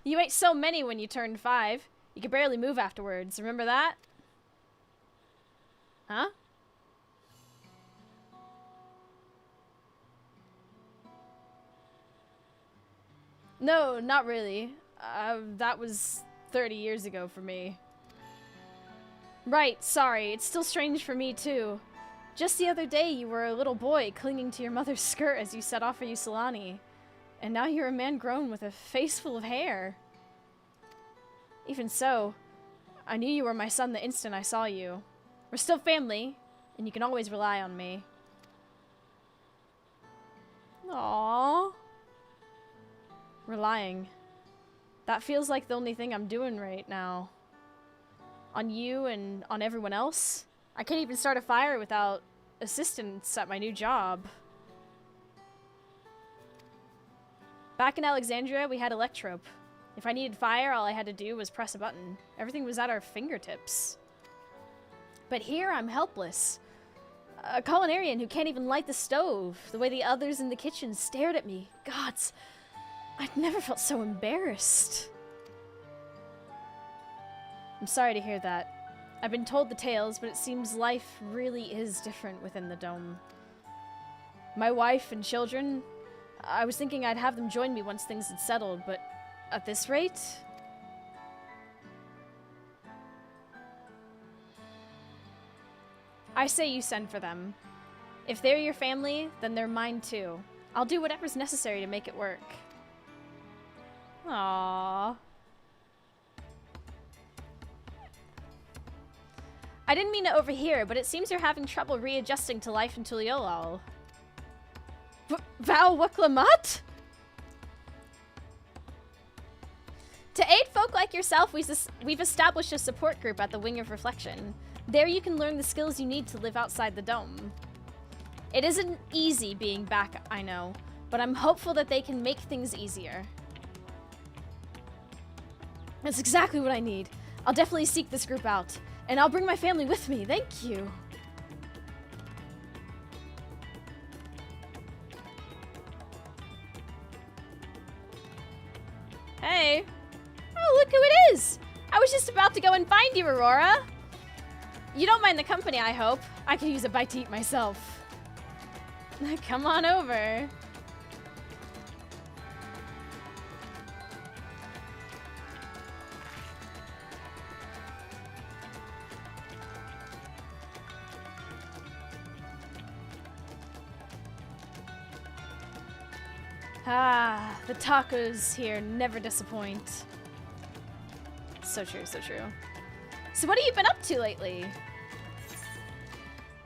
You ate so many when you turned 5. You could barely move afterwards. Remember that? Huh? No, not really. That was 30 years ago for me. Right, sorry. It's still strange for me, too. Just the other day, you were a little boy clinging to your mother's skirt as you set off for Usulani. And now you're a man grown with a face full of hair. Even so, I knew you were my son the instant I saw you. We're still family, and you can always rely on me. Aww. Relying. That feels like the only thing I'm doing right now. On you and on everyone else. I can't even start a fire without assistance at my new job. Back in Alexandria, we had Electrope. If I needed fire, all I had to do was press a button. Everything was at our fingertips. But here, I'm helpless. A culinarian who can't even light the stove, the way the others in the kitchen stared at me. Gods, I'd never felt so embarrassed. I'm sorry to hear that. I've been told the tales, but it seems life really is different within the dome. My wife and children, I was thinking I'd have them join me once things had settled, but at this rate? I say you send for them. If they're your family, then they're mine too. I'll do whatever's necessary to make it work. Aww. I didn't mean to overhear, but it seems you're having trouble readjusting to life in Tuliolal. Val Waklamat? To aid folk like yourself, we've established a support group at the Wing of Reflection. There you can learn the skills you need to live outside the dome. It isn't easy being back, I know, but I'm hopeful that they can make things easier. That's exactly what I need. I'll definitely seek this group out. And I'll bring my family with me. Thank you. Hey. Oh, look who it is. I was just about to go and find you, Aurora. You don't mind the company, I hope. I could use a bite to eat myself. Come on over. Ah, the tacos here never disappoint. So true, so true. So what have you been up to lately?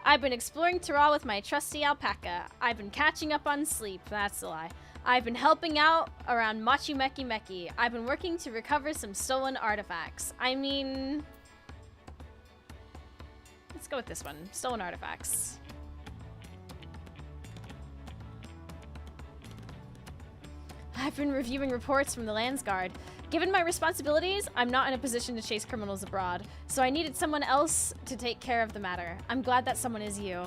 I've been exploring Tara with my trusty alpaca. I've been catching up on sleep. That's a lie. I've been helping out around Machu Meki Meki. I've been working to recover some stolen artifacts. I mean... let's go with this one. Stolen artifacts. I've been reviewing reports from the Landsguard. Given my responsibilities, I'm not in a position to chase criminals abroad, so I needed someone else to take care of the matter. I'm glad that someone is you.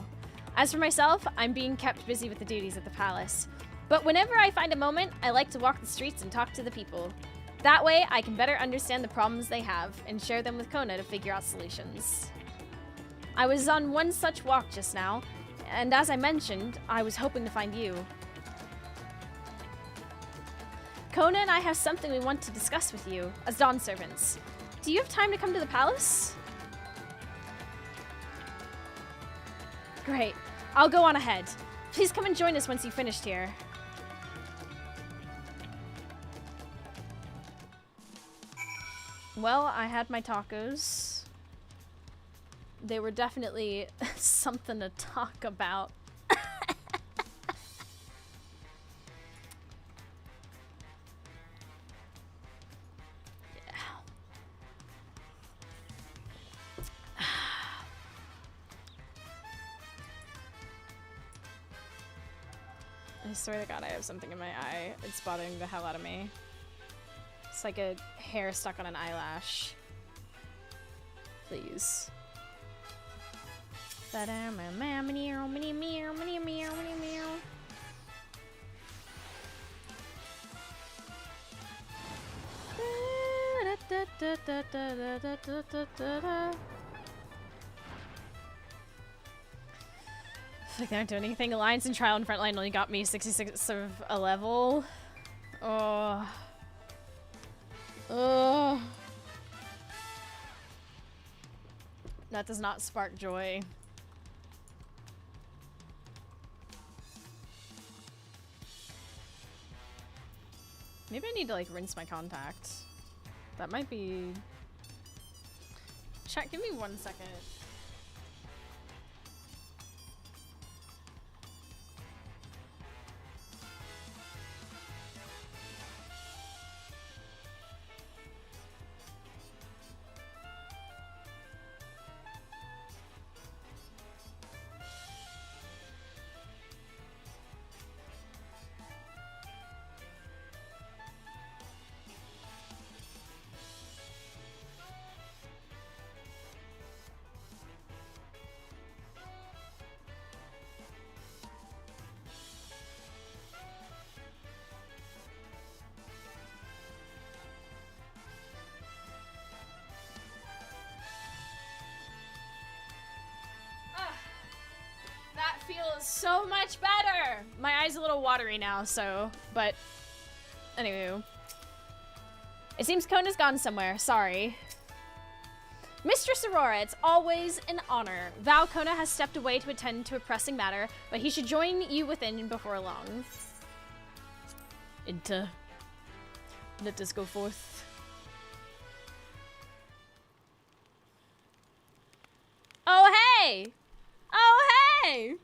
As for myself, I'm being kept busy with the duties at the palace. But whenever I find a moment, I like to walk the streets and talk to the people. That way, I can better understand the problems they have and share them with Kona to figure out solutions. I was on one such walk just now, and as I mentioned, I was hoping to find you. Kona and I have something we want to discuss with you, as Dawn servants. Do you have time to come to the palace? Great. I'll go on ahead. Please come and join us once you've finished here. Well, I had my tacos. They were definitely something to talk about. I swear to God, I have something in my eye. It's bothering the hell out of me. It's like a hair stuck on an eyelash. Please. Like they aren't doing anything. Alliance and Trial and Frontline only got me 66 of a level. Oh. Oh. That does not spark joy. Maybe I need to like rinse my contacts. That might be... Chat, give me 1 second. That feels so much better! My eye's a little watery now, so, but, anywho. It seems Kona's gone somewhere, sorry. Mistress Aurora, it's always an honor. Val Kona has stepped away to attend to a pressing matter, but he should join you within before long. Let us go forth. Oh, hey! Oh, hey!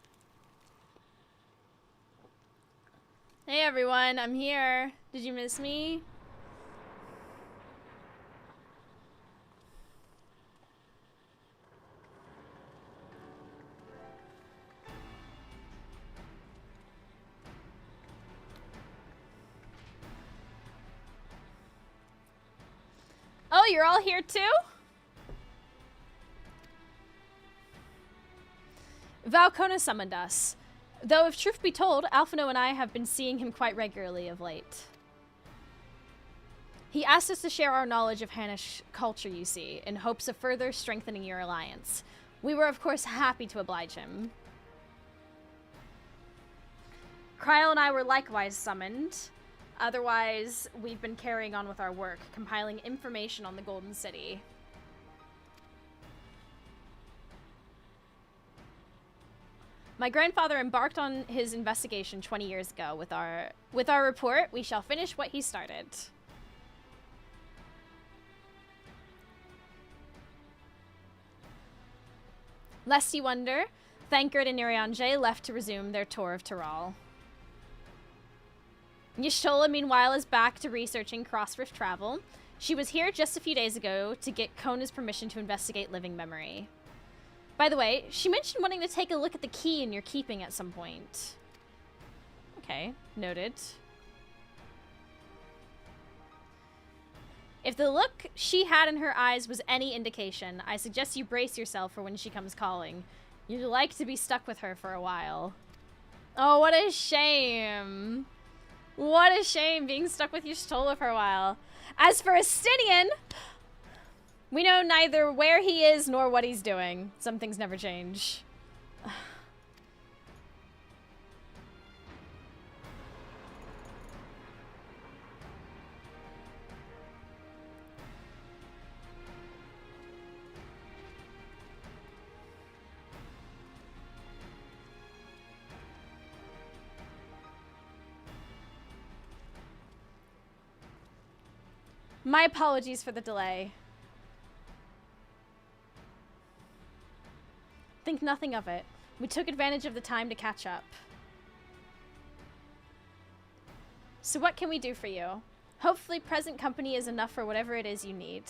Hey, everyone, I'm here. Did you miss me? Oh, you're all here too? Valcona summoned us. Though, if truth be told, Alphino and I have been seeing him quite regularly of late. He asked us to share our knowledge of Hanish culture, you see, in hopes of further strengthening your alliance. We were, of course, happy to oblige him. Kryl and I were likewise summoned. Otherwise, we've been carrying on with our work, compiling information on the Golden City. My grandfather embarked on his investigation 20 years ago. With our report, we shall finish what he started. Lest you wonder, Thancred and Irianje left to resume their tour of Tyrol. Y'shtola, meanwhile, is back to researching cross-rift travel. She was here just a few days ago to get Kona's permission to investigate living memory. By the way, she mentioned wanting to take a look at the key in your keeping at some point. Okay, noted. If the look she had in her eyes was any indication, I suggest you brace yourself for when she comes calling. You'd like to be stuck with her for a while. Oh, what a shame. What a shame being stuck with Y'shtola for a while. As for Estinian, we know neither where he is nor what he's doing. Some things never change. My apologies for the delay. think nothing of it. We took advantage of the time to catch up. So what can we do for you? Hopefully present company is enough for whatever it is you need.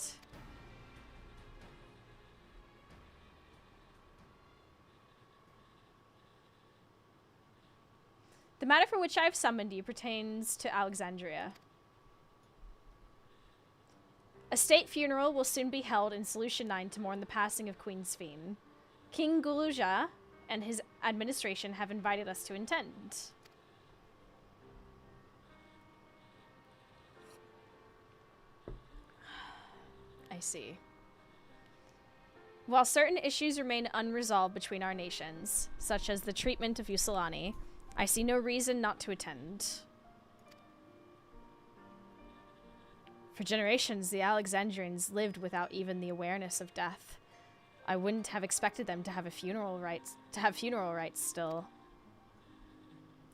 The matter for which I have summoned you pertains to Alexandria. A state funeral will soon be held in Solution 9 to mourn the passing of Queen Sphene. King Guluja and his administration have invited us to attend. I see. While certain issues remain unresolved between our nations, such as the treatment of Yusilani, I see no reason not to attend. For generations, the Alexandrians lived without even the awareness of death. I wouldn't have expected them to have funeral rites still.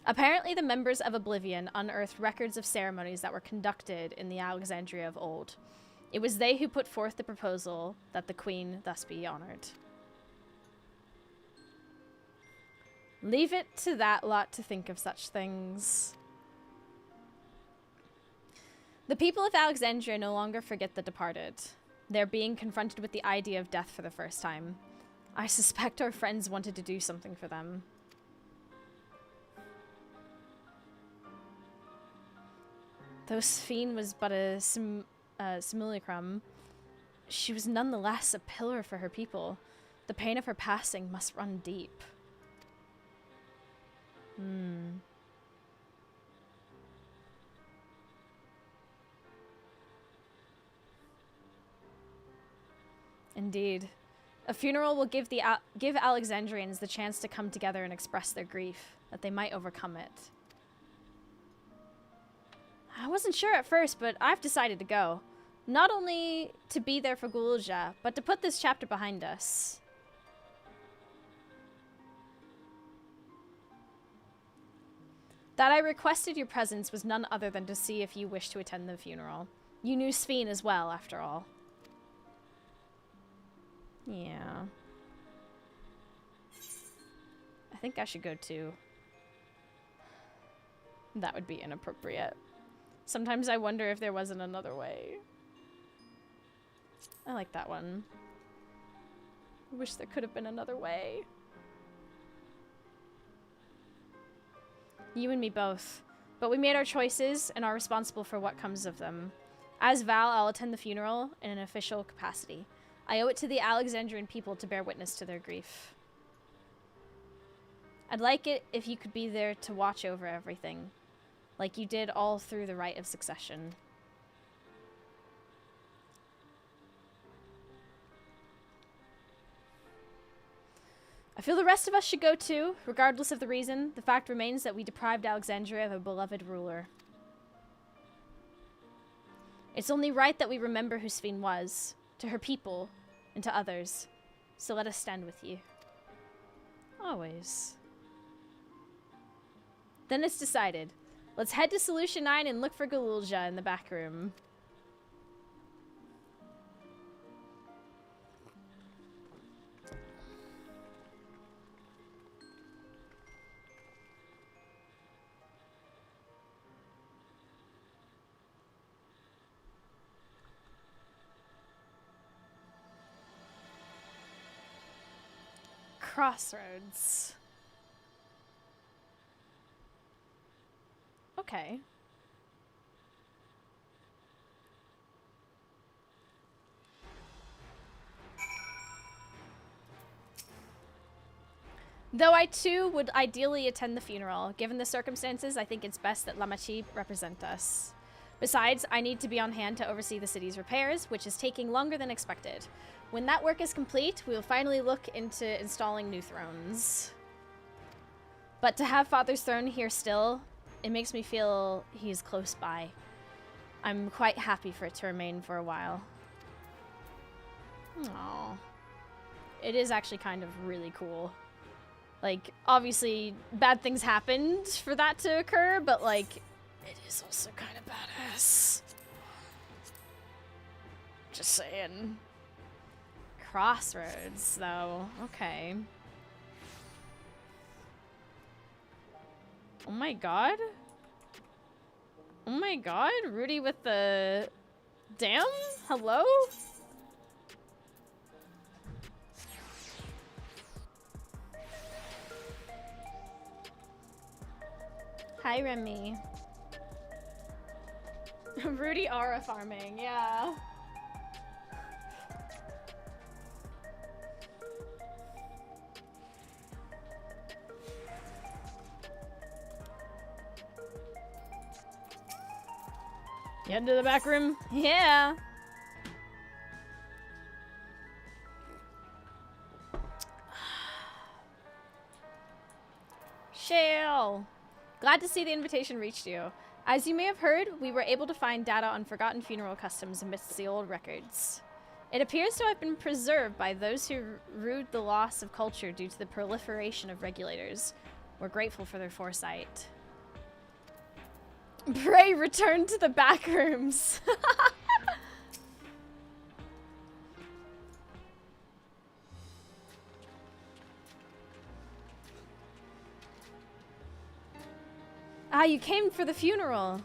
Apparently, the members of Oblivion unearthed records of ceremonies that were conducted in the Alexandria of old. It was they who put forth the proposal that the queen thus be honored. Leave it to that lot to think of such things. The people of Alexandria no longer forget the departed. They're being confronted with the idea of death for the first time. I suspect our friends wanted to do something for them. Though Sphene was but a simulacrum, she was nonetheless a pillar for her people. The pain of her passing must run deep. Indeed. A funeral will give Alexandrians the chance to come together and express their grief, that they might overcome it. I wasn't sure at first, but I've decided to go. Not only to be there for Gulja, but to put this chapter behind us. That I requested your presence was none other than to see if you wished to attend the funeral. You knew Sphene as well, after all. Yeah. I think I should go too. That would be inappropriate. Sometimes I wonder if there wasn't another way. I like that one. I wish there could have been another way. You and me both. But we made our choices and are responsible for what comes of them. As Val, I'll attend the funeral in an official capacity. I owe it to the Alexandrian people to bear witness to their grief. I'd like it if you could be there to watch over everything, like you did all through the rite of succession. I feel the rest of us should go too, regardless of the reason. The fact remains that we deprived Alexandria of a beloved ruler. It's only right that we remember who Sphene was, to her people, and to others. So let us stand with you. Always. Then it's decided. Let's head to Solution 9 and look for Galulja in the back room. Crossroads. Okay. Though I too would ideally attend the funeral, given the circumstances, I think it's best that Lamachi represent us. Besides, I need to be on hand to oversee the city's repairs, which is taking longer than expected. When that work is complete, we will finally look into installing new thrones. But to have Father's throne here still, it makes me feel he's close by. I'm quite happy for it to remain for a while. Aww. It is actually kind of really cool. Like, obviously, bad things happened for that to occur, but, like, it is also kind of badass. Just saying. Crossroads, though. Okay. Oh my god. Oh my god. Rudy with the... Damn? Hello? Hi, Remy. Rudy aura farming, yeah. You heading to the back room? Yeah. Shale. Glad to see the invitation reached you. As you may have heard, we were able to find data on forgotten funeral customs amidst the old records. It appears to have been preserved by those who rued the loss of culture due to the proliferation of regulators. We're grateful for their foresight. Pray return to the back rooms. Ah, you came for the funeral.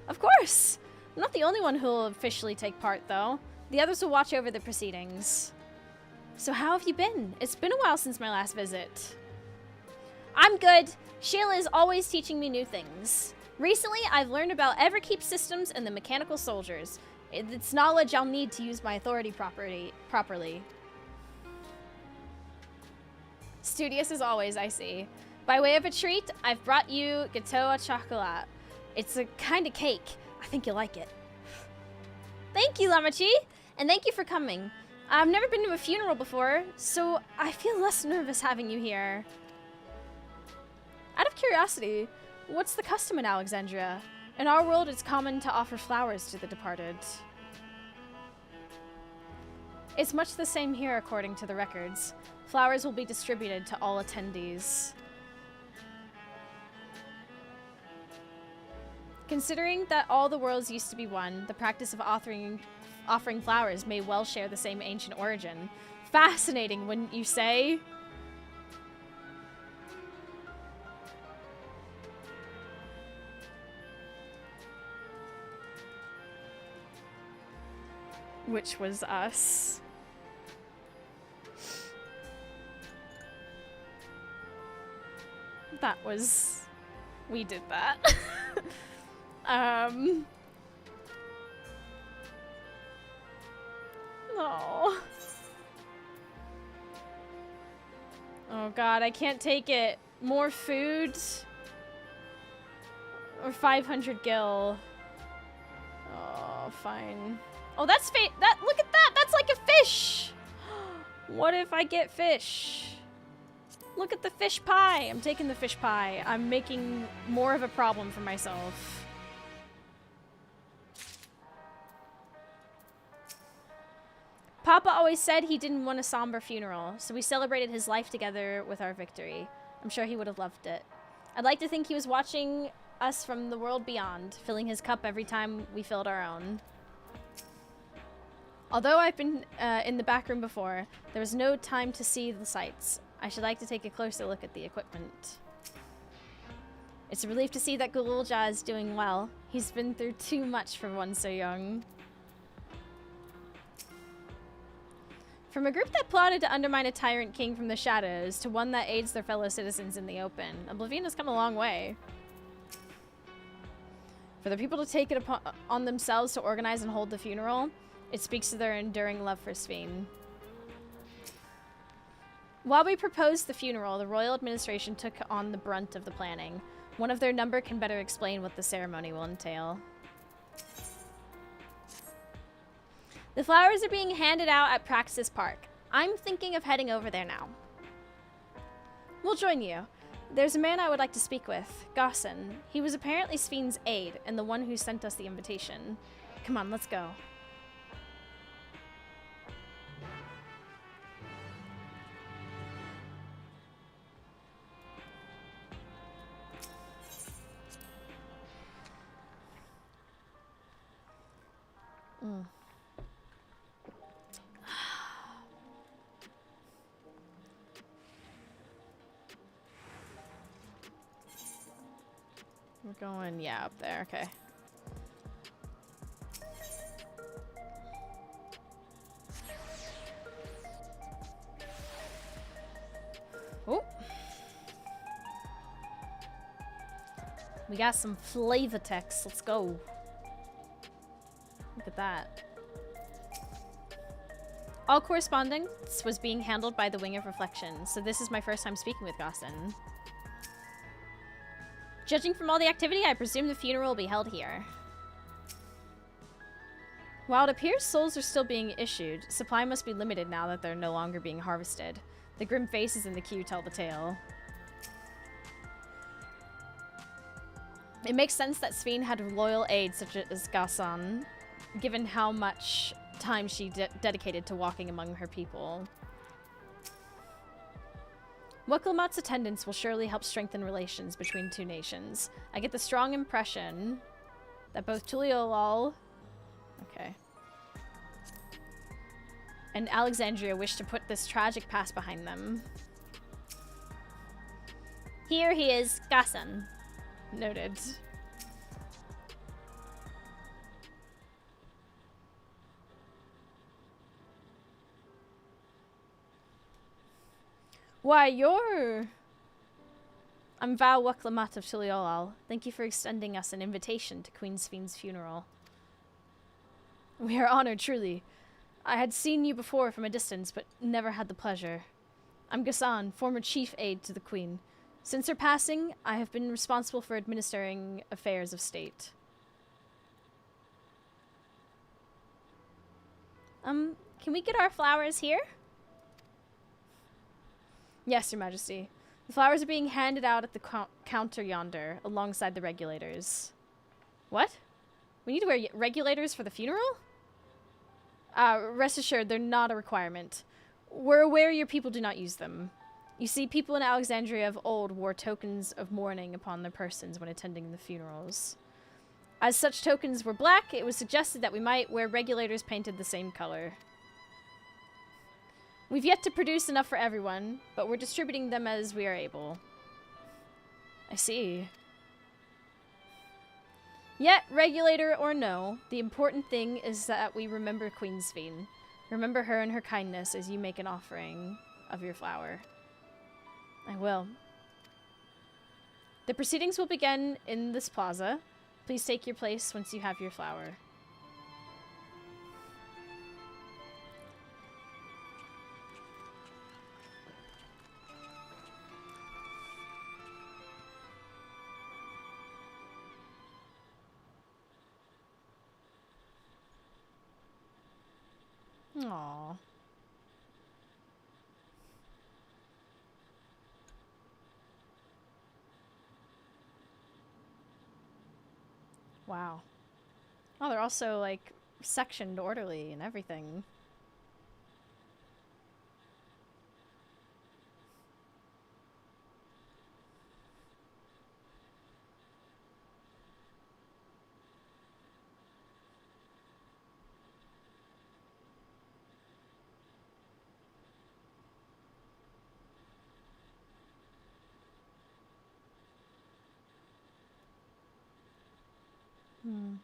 Of course. I'm not the only one who will officially take part, though. The others will watch over the proceedings. So how have you been? It's been a while since my last visit. I'm good. Shayla is always teaching me new things. Recently, I've learned about Everkeep systems and the mechanical soldiers. It's knowledge I'll need to use my authority properly. Studious as always, I see. By way of a treat, I've brought you gâteau au chocolat. It's a kind of cake. I think you'll like it. Thank you, Lamachi, and thank you for coming. I've never been to a funeral before, so I feel less nervous having you here. Out of curiosity, what's the custom in Alexandria? In our world, it's common to offer flowers to the departed. It's much the same here, according to the records. Flowers will be distributed to all attendees. Considering that all the worlds used to be one, the practice of offering flowers may well share the same ancient origin. Fascinating, wouldn't you say? Which was us. That was... We did that. No. Oh god, I can't take it. More food. Or 500 gil. Oh, fine. Oh, that's look at that! That's like a fish! What if I get fish? Look at the fish pie! I'm taking the fish pie. I'm making more of a problem for myself. Papa always said he didn't want a somber funeral, so we celebrated his life together with our victory. I'm sure he would have loved it. I'd like to think he was watching us from the world beyond, filling his cup every time we filled our own. Although I've been in the back room before, there was no time to see the sights. I should like to take a closer look at the equipment. It's a relief to see that Gululja is doing well. He's been through too much for one so young. From a group that plotted to undermine a tyrant king from the shadows to one that aids their fellow citizens in the open, Oblivion has come a long way. For the people to take it on themselves to organize and hold the funeral, it speaks to their enduring love for Sphene. While we proposed the funeral, the royal administration took on the brunt of the planning. One of their number can better explain what the ceremony will entail. The flowers are being handed out at Praxis Park. I'm thinking of heading over there now. We'll join you. There's a man I would like to speak with, Gaussen. He was apparently Sphene's aide and the one who sent us the invitation. Come on, let's go. We're going, yeah, up there. Okay. Oh. We got some flavor text. Let's go. Look at that. All correspondence was being handled by the Wing of Reflection, so this is my first time speaking with Gossin. Judging from all the activity, I presume the funeral will be held here. While it appears souls are still being issued, supply must be limited now that they're no longer being harvested. The grim faces in the queue tell the tale. It makes sense that Sphene had loyal aides such as Gossin, given how much time she dedicated to walking among her people. Wukalamat's attendance will surely help strengthen relations between two nations. I get the strong impression that both Tuliolal and Alexandria wish to put this tragic past behind them. Here he is, Gossin. Noted. Why, I'm Val Wukalamat of Tuliolal. Thank you for extending us an invitation to Queen Sphene's funeral. We are honored, truly. I had seen you before from a distance, but never had the pleasure. I'm Gassan, former chief aide to the Queen. Since her passing, I have been responsible for administering affairs of state. Can we get our flowers here? Yes, Your Majesty. The flowers are being handed out at the counter yonder, alongside the regulators. What? We need to wear regulators for the funeral? Rest assured, they're not a requirement. We're aware your people do not use them. You see, people in Alexandria of old wore tokens of mourning upon their persons when attending the funerals. As such tokens were black, it was suggested that we might wear regulators painted the same color. We've yet to produce enough for everyone, but we're distributing them as we are able. I see. Yet, regulator or no, the important thing is that we remember Queen Sphene. Remember her and her kindness as you make an offering of your flower. I will. The proceedings will begin in this plaza. Please take your place once you have your flower. Aww. Wow. Oh, they're also, like, sectioned orderly and everything. Hmm.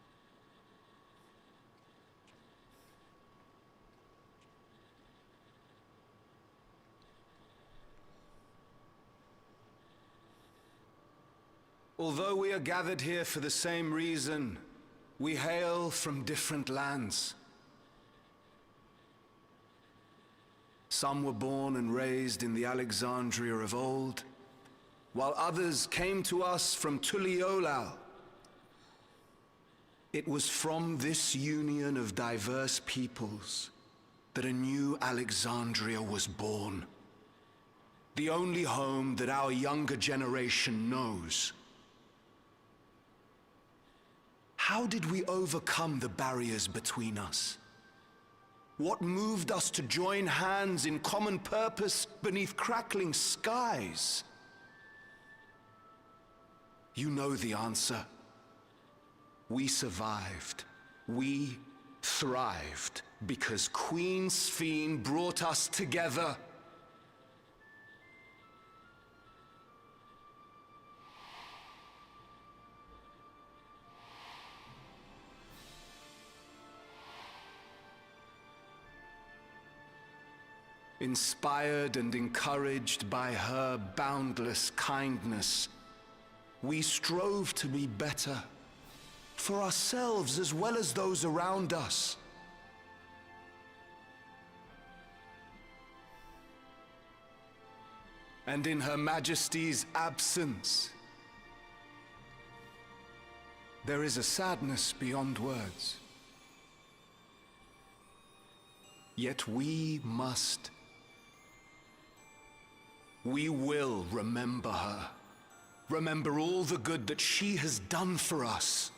Although we are gathered here for the same reason, we hail from different lands. Some were born and raised in the Alexandria of old, while others came to us from Tuliolal. It was from this union of diverse peoples that a new Alexandria was born. The only home that our younger generation knows. How did we overcome the barriers between us? What moved us to join hands in common purpose beneath crackling skies? You know the answer. We survived. We thrived because Queen Sphene brought us together. Inspired and encouraged by her boundless kindness, we strove to be better, for ourselves as well as those around us. And in Her Majesty's absence, there is a sadness beyond words. Yet we will remember her. Remember all the good that she has done for us.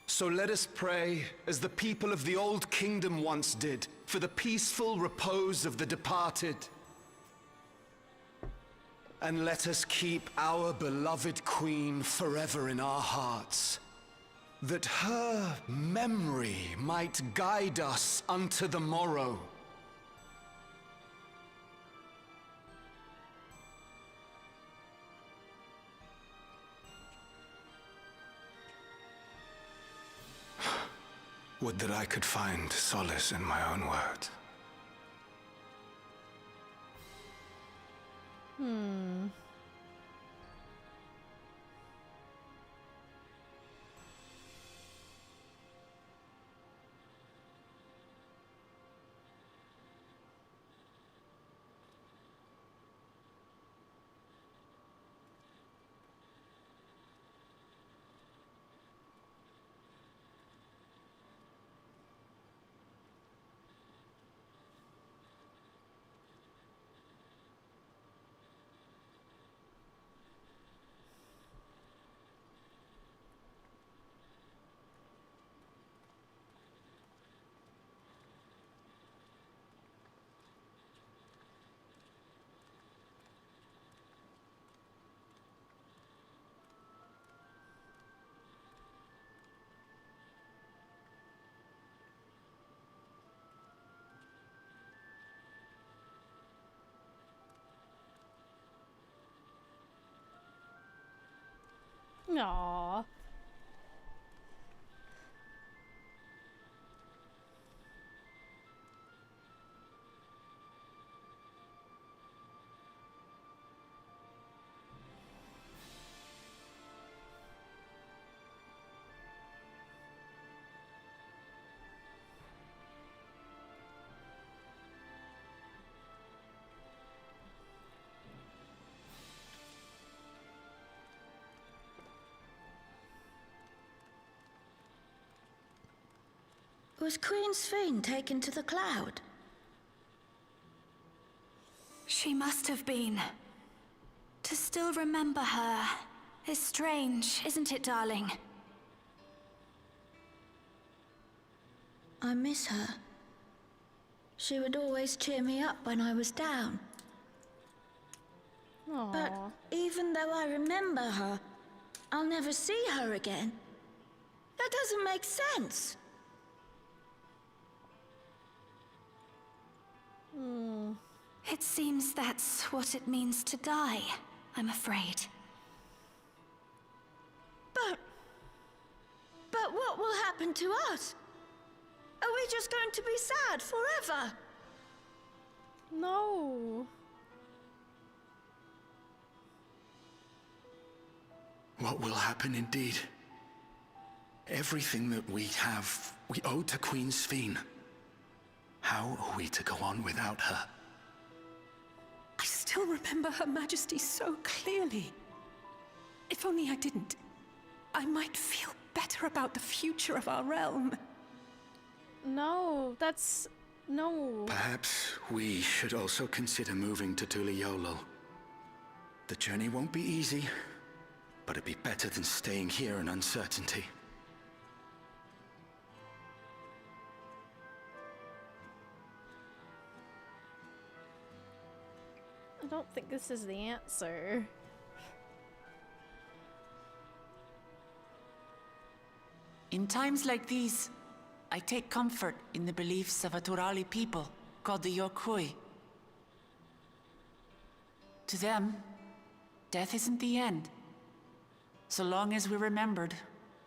So let us pray, as the people of the Old Kingdom once did, for the peaceful repose of the departed. And let us keep our beloved Queen forever in our hearts, that her memory might guide us unto the morrow. Would that I could find solace in my own words. Aww. Was Queen Sphene taken to the cloud? She must have been. To still remember her is strange, isn't it, darling? I miss her. She would always cheer me up when I was down. But even though I remember her, I'll never see her again. That doesn't make sense. It seems that's what it means to die, I'm afraid. But what will happen to us? Are we just going to be sad forever? No. What will happen indeed? Everything that we have, we owe to Queen Sphene. How are we to go on without her? I still remember Her Majesty so clearly. If only I didn't, I might feel better about the future of our realm. No, that's... no. Perhaps we should also consider moving to Tuliolo. The journey won't be easy, but it'd be better than staying here in uncertainty. I don't think this is the answer. In times like these, I take comfort in the beliefs of a Turali people called the Yokui. To them, death isn't the end. So long as we're remembered,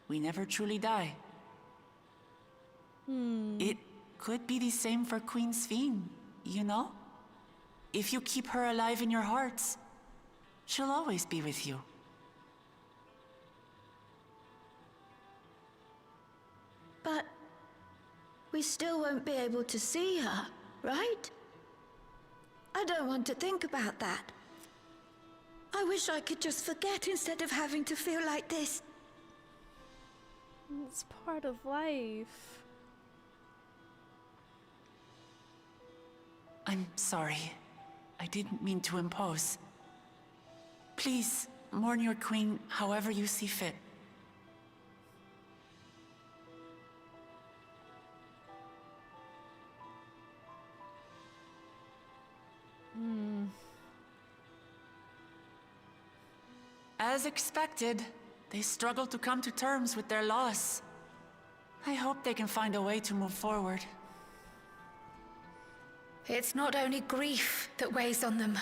we never truly die. It could be the same for Queen Sphene, you know? If you keep her alive in your hearts, she'll always be with you. But we still won't be able to see her, right? I don't want to think about that. I wish I could just forget instead of having to feel like this. It's part of life. I'm sorry. I didn't mean to impose. Please, mourn your queen however you see fit. As expected, they struggle to come to terms with their loss. I hope they can find a way to move forward. It's not only grief that weighs on them,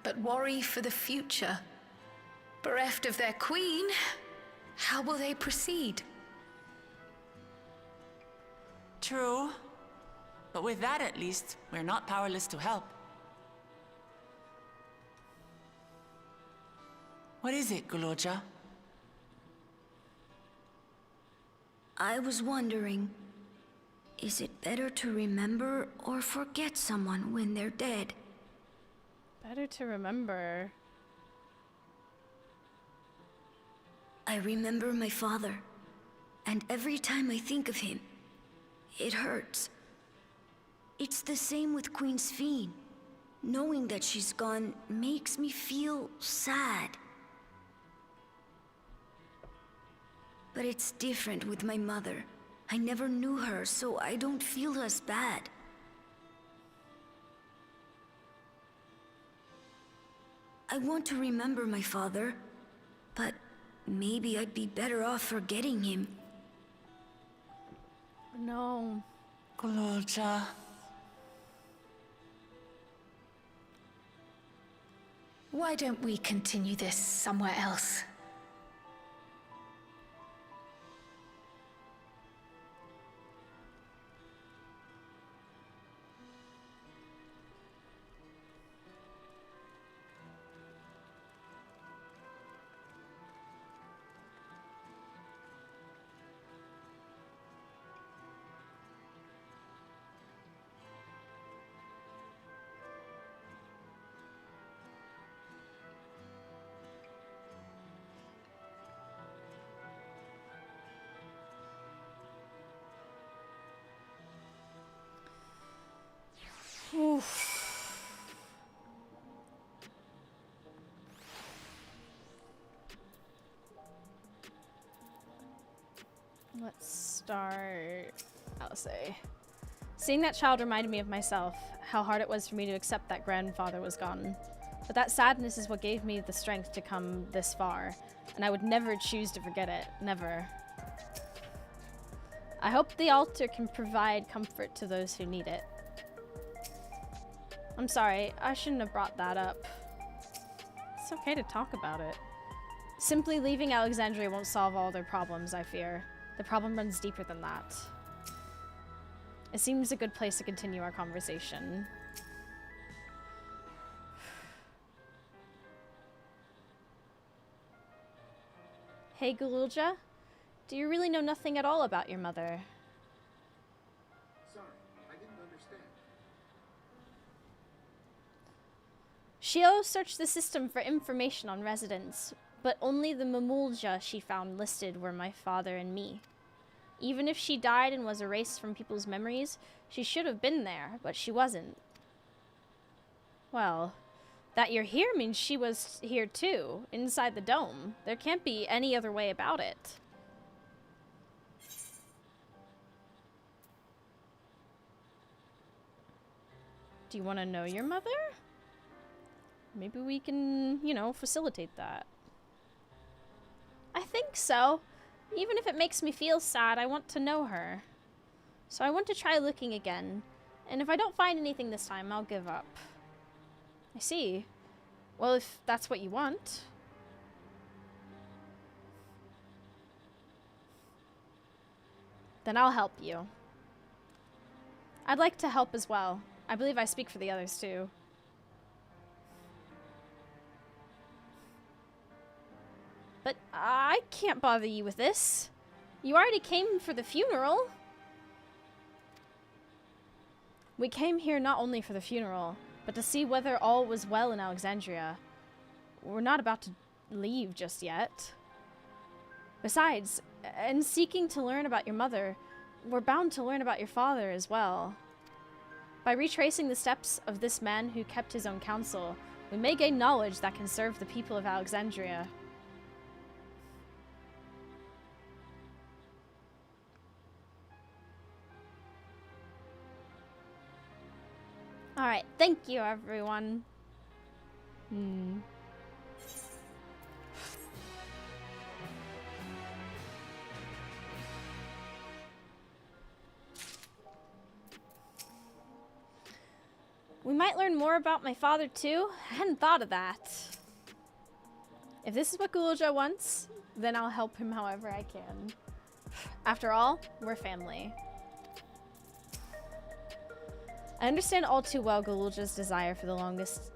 but worry for the future. Bereft of their queen, how will they proceed? True. But with that at least, we're not powerless to help. What is it, Guloja? I was wondering, is it better to remember or forget someone when they're dead? Better to remember. I remember my father, and every time I think of him, it hurts. It's the same with Queen Sphene. Knowing that she's gone makes me feel sad. But it's different with my mother. I never knew her, so I don't feel as bad. I want to remember my father, but maybe I'd be better off forgetting him. No. Guloja. Why don't we continue this somewhere else? Oof. Let's start. I'll say. Seeing that child reminded me of myself, how hard it was for me to accept that grandfather was gone. But that sadness is what gave me the strength to come this far, and I would never choose to forget it. Never. I hope the altar can provide comfort to those who need it. I'm sorry, I shouldn't have brought that up. It's okay to talk about it. Simply leaving Alexandria won't solve all their problems, I fear. The problem runs deeper than that. It seems a good place to continue our conversation. Hey, Gululja, do you really know nothing at all about your mother? Sorry, I didn't understand. Shio searched the system for information on residents, but only the Mamulja she found listed were my father and me. Even if she died and was erased from people's memories, she should have been there, but she wasn't. Well, that you're here means she was here too, inside the dome. There can't be any other way about it. Do you want to know your mother? Maybe we can, you know, facilitate that. I think so. Even if it makes me feel sad, I want to know her. So I want to try looking again. And if I don't find anything this time, I'll give up. I see. Well, if that's what you want. Then I'll help you. I'd like to help as well. I believe I speak for the others too. But I can't bother you with this. You already came for the funeral. We came here not only for the funeral, but to see whether all was well in Alexandria. We're not about to leave just yet. Besides, in seeking to learn about your mother, we're bound to learn about your father as well. By retracing the steps of this man who kept his own counsel, we may gain knowledge that can serve the people of Alexandria. Alright, thank you everyone. We might learn more about my father too. I hadn't thought of that. If this is what Gulja wants, then I'll help him however I can. After all, we're family. I understand all too well Galulja's desire for the longest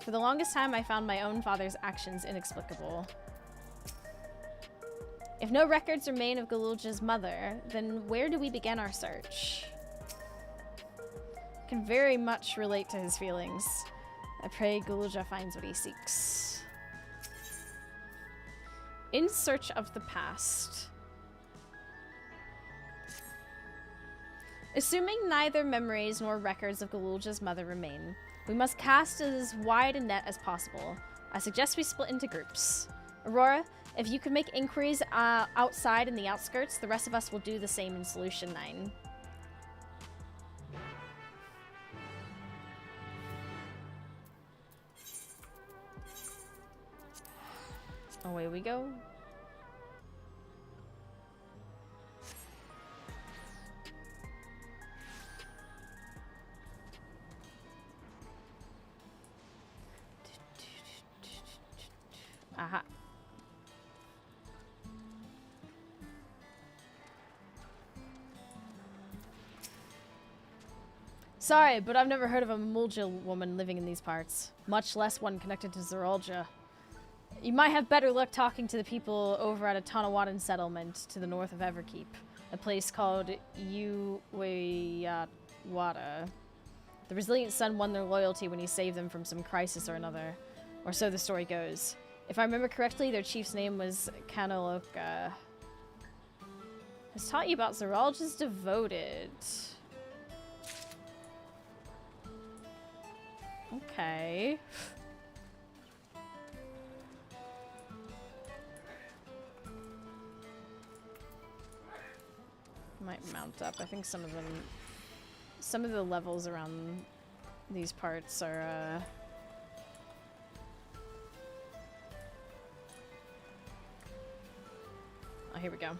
For the longest time, I found my own father's actions inexplicable. If no records remain of Galulja's mother, then where do we begin our search? I can very much relate to his feelings. I pray Gulja finds what he seeks. In search of the past. Assuming neither memories nor records of Galulja's mother remain, we must cast as wide a net as possible. I suggest we split into groups. Aurora, if you could make inquiries outside in the outskirts, the rest of us will do the same in Solution 9. Away we go. Aha. Sorry, but I've never heard of a Mulja woman living in these parts, much less one connected to Zeralja. You might have better luck talking to the people over at a Tanawadan settlement to the north of Everkeep, a place called Uweyatwada. The resilient son won their loyalty when he saved them from some crisis or another, or so the story goes. If I remember correctly, their chief's name was Kanaloka. Has taught you about Zeralja's devoted. Okay. Might mount up. I think some of the levels around these parts are, oh, here we go.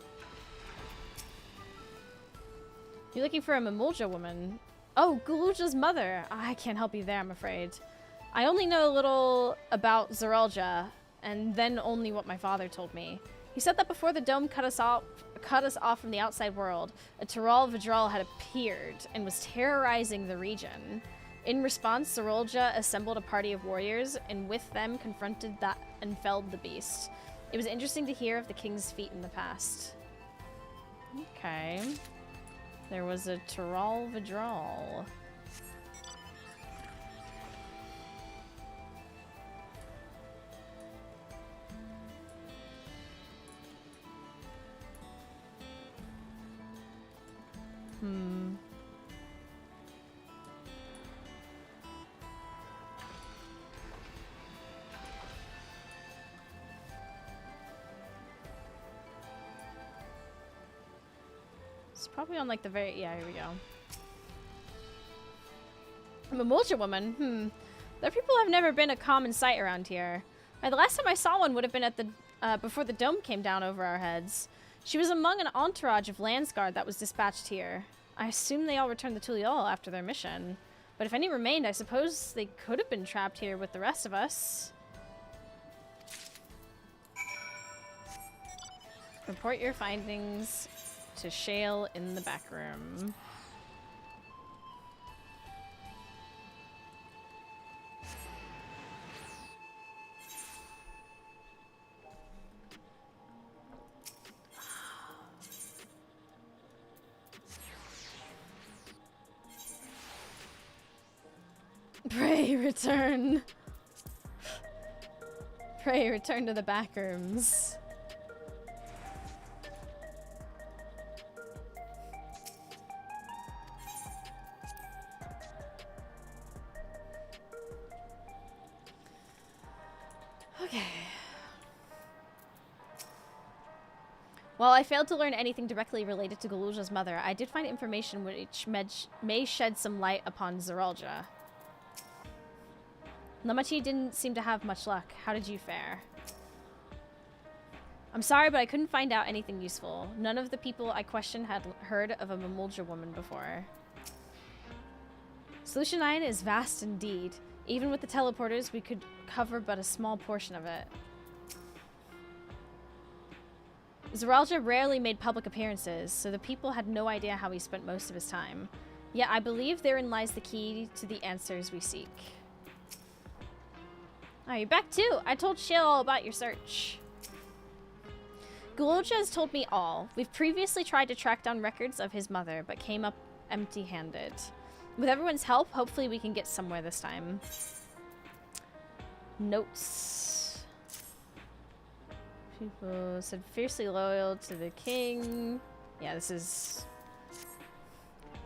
You're looking for a Mamulja woman. Oh, Gululja's mother. I can't help you there, I'm afraid. I only know a little about Zeralja, and then only what my father told me. He said that before the dome cut us off from the outside world, a Tural Vidral had appeared and was terrorizing the region. In response, Zeralja assembled a party of warriors, and with them confronted that and felled the beast. It was interesting to hear of the king's feat in the past. Okay. There was a Tural Vidral. It's probably on like the very, yeah, here we go. I'm a Mulja woman. Their people have never been a common sight around here. The last time I saw one would have been at the before the dome came down over our heads. She was among an entourage of Landsguard that was dispatched here. I assume they all returned to Tuliol after their mission. But if any remained, I suppose they could have been trapped here with the rest of us. Report your findings to Shale in the back room. Pray return. Pray return to the back rooms. Okay. While I failed to learn anything directly related to Galulja's mother, I did find information which may shed some light upon Zeralja. Lamachi didn't seem to have much luck. How did you fare? I'm sorry, but I couldn't find out anything useful. None of the people I questioned had heard of a Mamulja woman before. Solution 9 is vast indeed. Even with the teleporters, we could cover but a small portion of it. Zeralja rarely made public appearances, so the people had no idea how he spent most of his time. Yet I believe therein lies the key to the answers we seek. Oh, you're back too! I told Shale all about your search. Galulja has told me all. We've previously tried to track down records of his mother, but came up empty-handed. With everyone's help, hopefully we can get somewhere this time. Notes. People said fiercely loyal to the king. Yeah, this is...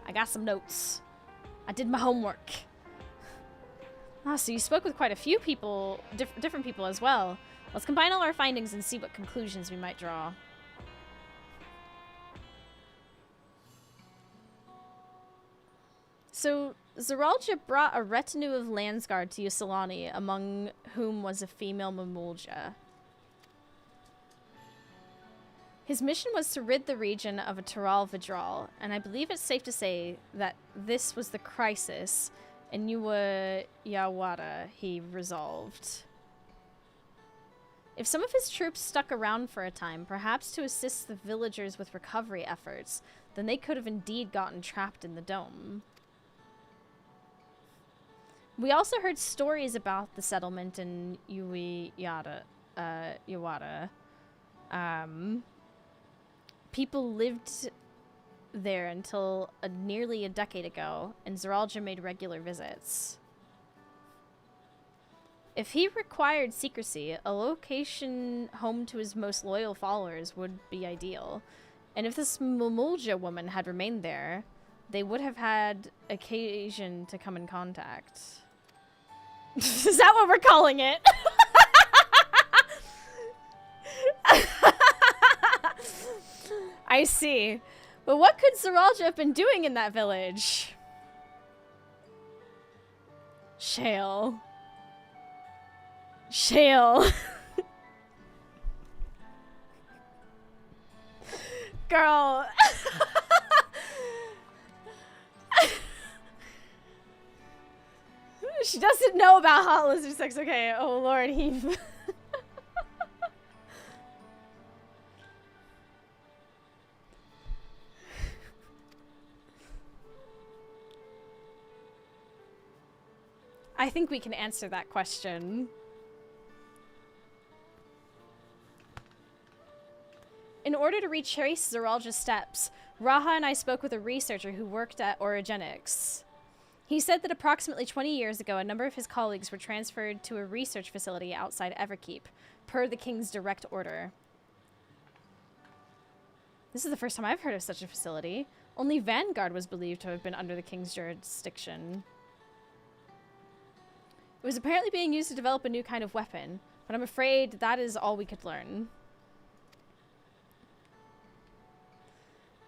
I got some notes. I did my homework. Ah, so you spoke with quite a few people, different people as well. Let's combine all our findings and see what conclusions we might draw. So, Zeralja brought a retinue of Landsguard to Yusilani, among whom was a female Mamulja. His mission was to rid the region of a Taral Vidral, and I believe it's safe to say that this was the crisis in Yuwa Yawada he resolved. If some of his troops stuck around for a time, perhaps to assist the villagers with recovery efforts, then they could have indeed gotten trapped in the dome. We also heard stories about the settlement in Yawada. People lived there until nearly a decade ago, and Zeralja made regular visits. If he required secrecy, a location home to his most loyal followers would be ideal. And if this Mamulja woman had remained there, they would have had occasion to come in contact. Is that what we're calling it? I see. But what could Zeralja have been doing in that village? Shale. Shale. Girl. She doesn't know about hot lizard sex. Okay, oh lord, he... I think we can answer that question. In order to retrace Zeralja's steps, Raha and I spoke with a researcher who worked at Orogenics. He said that approximately 20 years ago, a number of his colleagues were transferred to a research facility outside Everkeep, per the king's direct order. This is the first time I've heard of such a facility. Only Vanguard was believed to have been under the king's jurisdiction. It was apparently being used to develop a new kind of weapon, but I'm afraid that is all we could learn.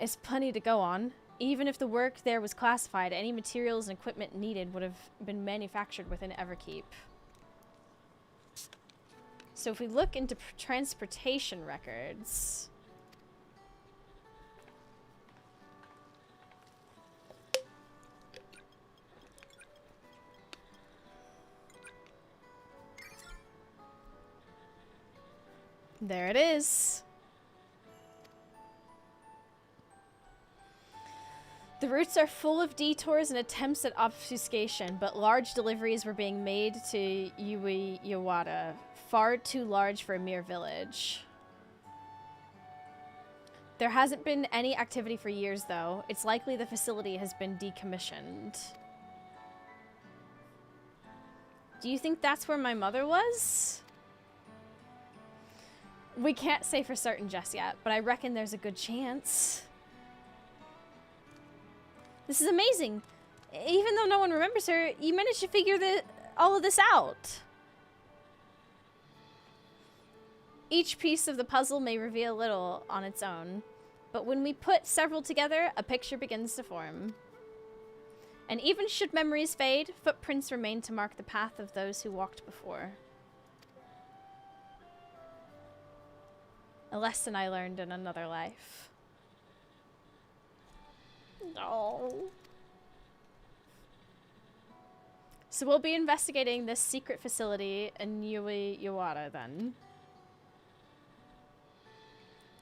It's plenty to go on. Even if the work there was classified, any materials and equipment needed would have been manufactured within Everkeep. So if we look into transportation records... There it is. The routes are full of detours and attempts at obfuscation, but large deliveries were being made to Yawada, far too large for a mere village. There hasn't been any activity for years, though. It's likely the facility has been decommissioned. Do you think that's where my mother was? We can't say for certain just yet, but I reckon there's a good chance. This is amazing. Even though no one remembers her, you managed to figure all of this out. Each piece of the puzzle may reveal little on its own, but when we put several together, a picture begins to form. And even should memories fade, footprints remain to mark the path of those who walked before. A lesson I learned in another life. No. So we'll be investigating this secret facility in Yui Yawata then.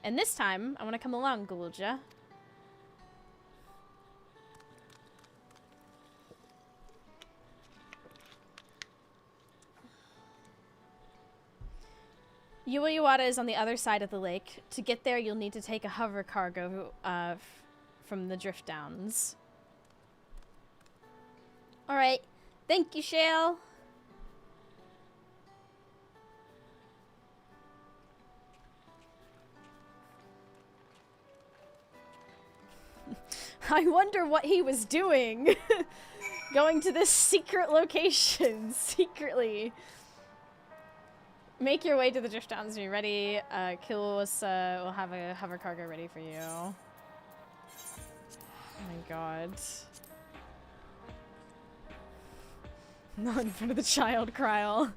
And this time, I want to come along, Gulja. Yui Yawata is on the other side of the lake. To get there, you'll need to take a hover cargo from the drift downs. Alright. Thank you, Shale. I wonder what he was doing. Going to this secret location secretly. Make your way to the drift downs when you're ready. Killis will have a hover cargo ready for you. Oh my god. Not in front of the child, Kryl.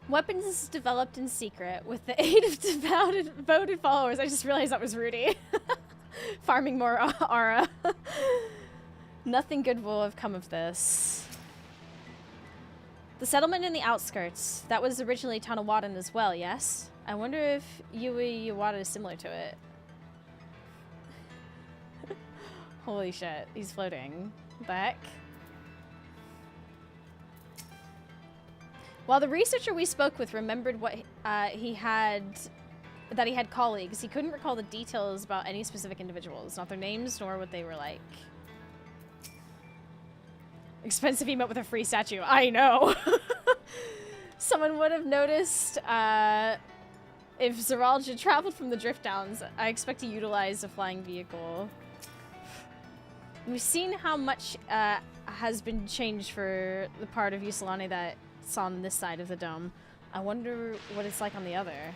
Weapons is developed in secret with the aid of devoted followers. I just realized that was Rudy. Farming more aura. Nothing good will have come of this. The settlement in the outskirts. That was originally Tanawadan as well, yes? I wonder if Yui Yawata is similar to it. Holy shit, he's floating. What the heck? While the researcher we spoke with remembered what he had colleagues, he couldn't recall the details about any specific individuals, not their names nor what they were like. Expensive emote with a free statue. I know. Someone would have noticed if Zeralja traveled from the Drift Downs. I expect to utilize a flying vehicle. We've seen how much has been changed for the part of Yusilani that it's on this side of the dome. I wonder what it's like on the other.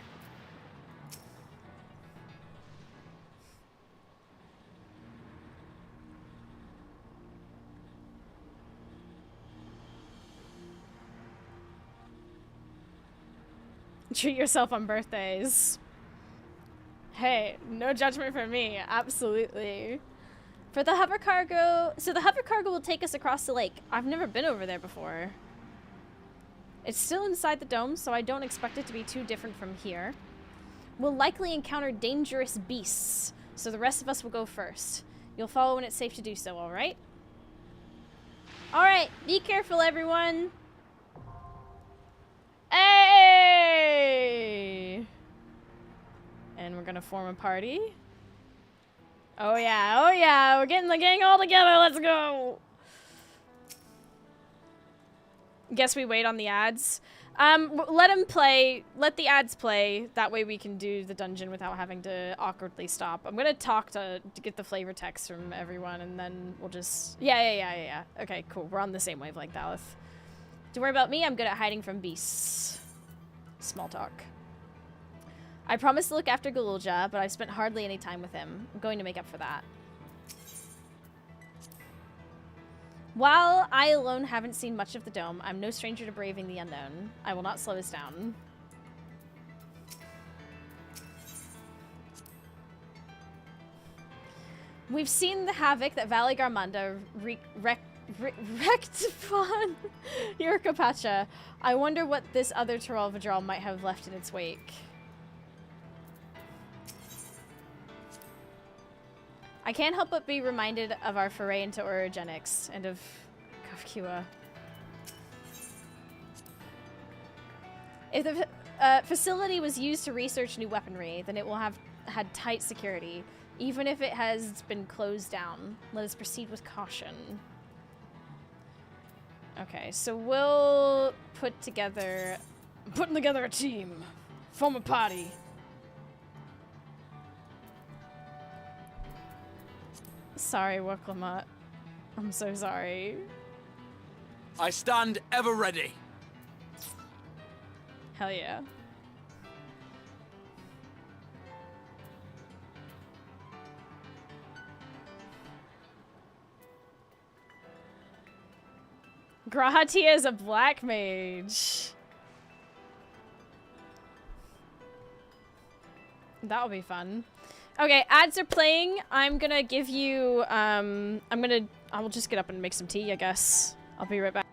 Treat yourself on birthdays. Hey, no judgment from me. Absolutely. For the hover cargo... So the hover cargo will take us across the lake. I've never been over there before. It's still inside the dome, so I don't expect it to be too different from here. We'll likely encounter dangerous beasts, so the rest of us will go first. You'll follow when it's safe to do so, alright? Alright, be careful, everyone! Hey! And we're gonna form a party. Oh yeah, we're getting the gang all together, let's go! Guess we wait on the ads. Let them play. Let the ads play. That way we can do the dungeon without having to awkwardly stop. I'm gonna talk to get the flavor text from everyone, and then we'll just... Yeah. Okay, cool. We're on the same wavelength, Daleth. Don't worry about me. I'm good at hiding from beasts. Small talk. I promised to look after Galulja, but I've spent hardly any time with him. I'm going to make up for that. While I alone haven't seen much of the dome, I'm no stranger to braving the unknown. I will not slow us down. We've seen the havoc that Valley Garmanda wreaked upon Yurkapacha. I wonder what this other Tyrell Vidral might have left in its wake. I can't help but be reminded of our foray into orogenics and of Kafkua. If the facility was used to research new weaponry, then it will have had tight security, even if it has been closed down. Let us proceed with caution. Okay, so we'll putting together a team, form a party. Sorry, Worklamat. I'm so sorry. I stand ever ready. Hell yeah. Grahati is a black mage. That'll be fun. Okay, ads are playing. I'm gonna give you, I will just get up and make some tea, I guess. I'll be right back.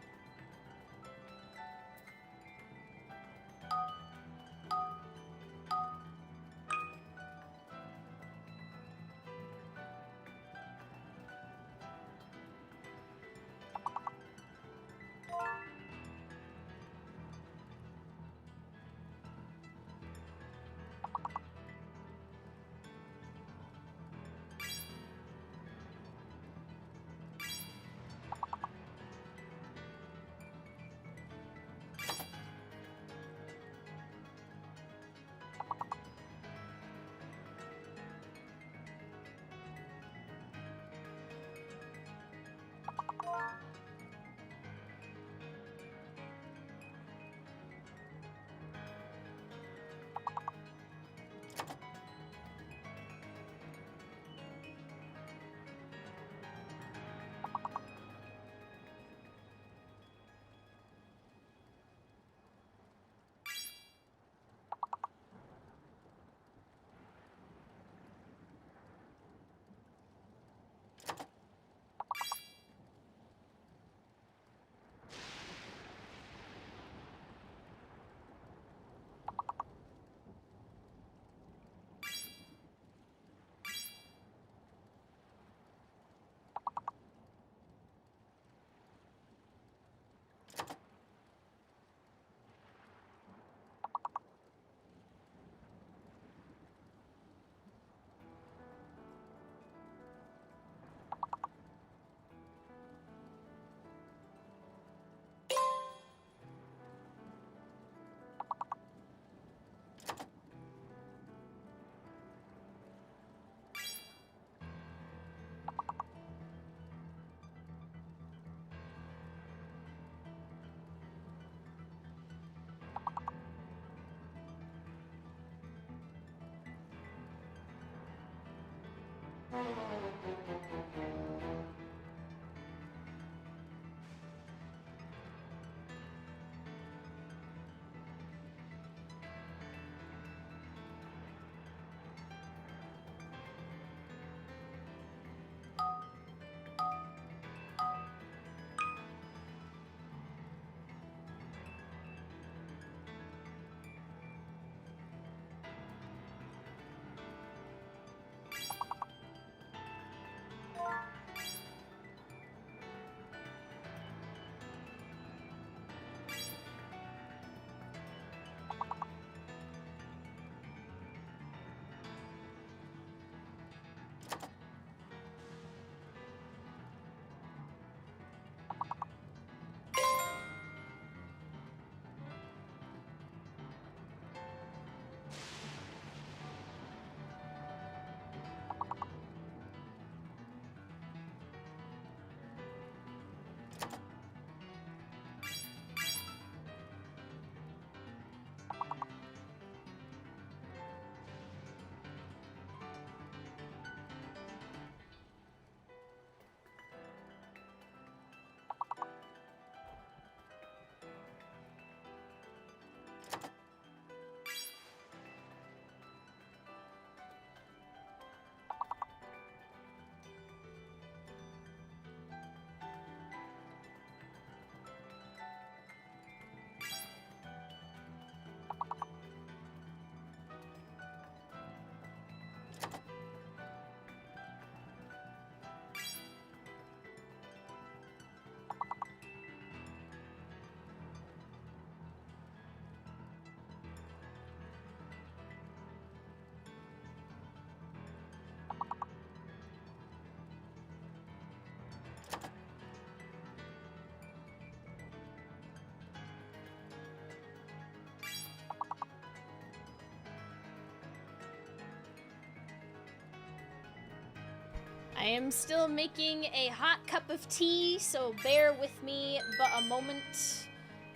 I am still making a hot cup of tea, so bear with me but a moment.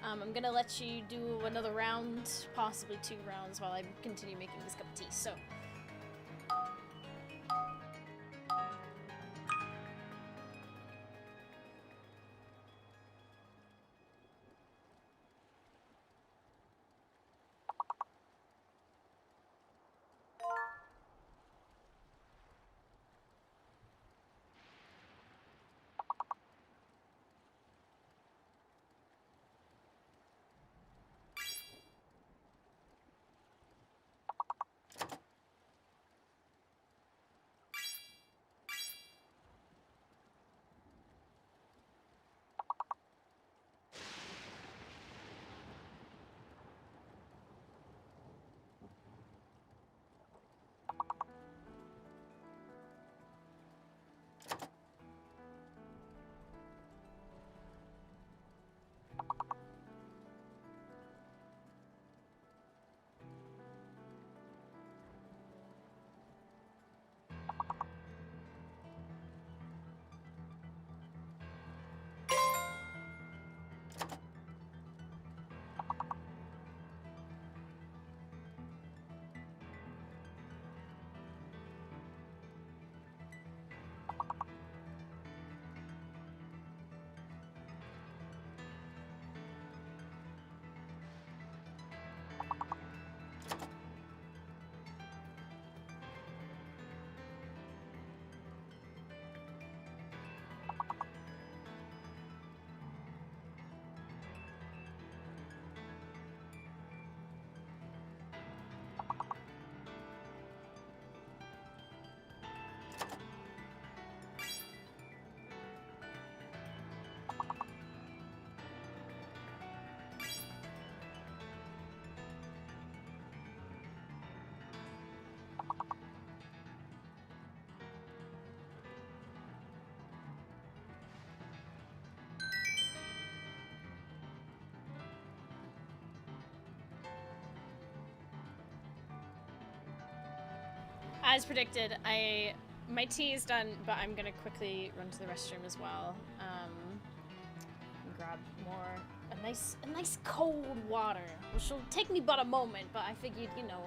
I'm gonna let you do another round, possibly 2 rounds, while I continue making this cup of tea, so. As predicted, my tea is done, but I'm gonna quickly run to the restroom as well. And grab a nice cold water, which will take me but a moment. But I figured, you know.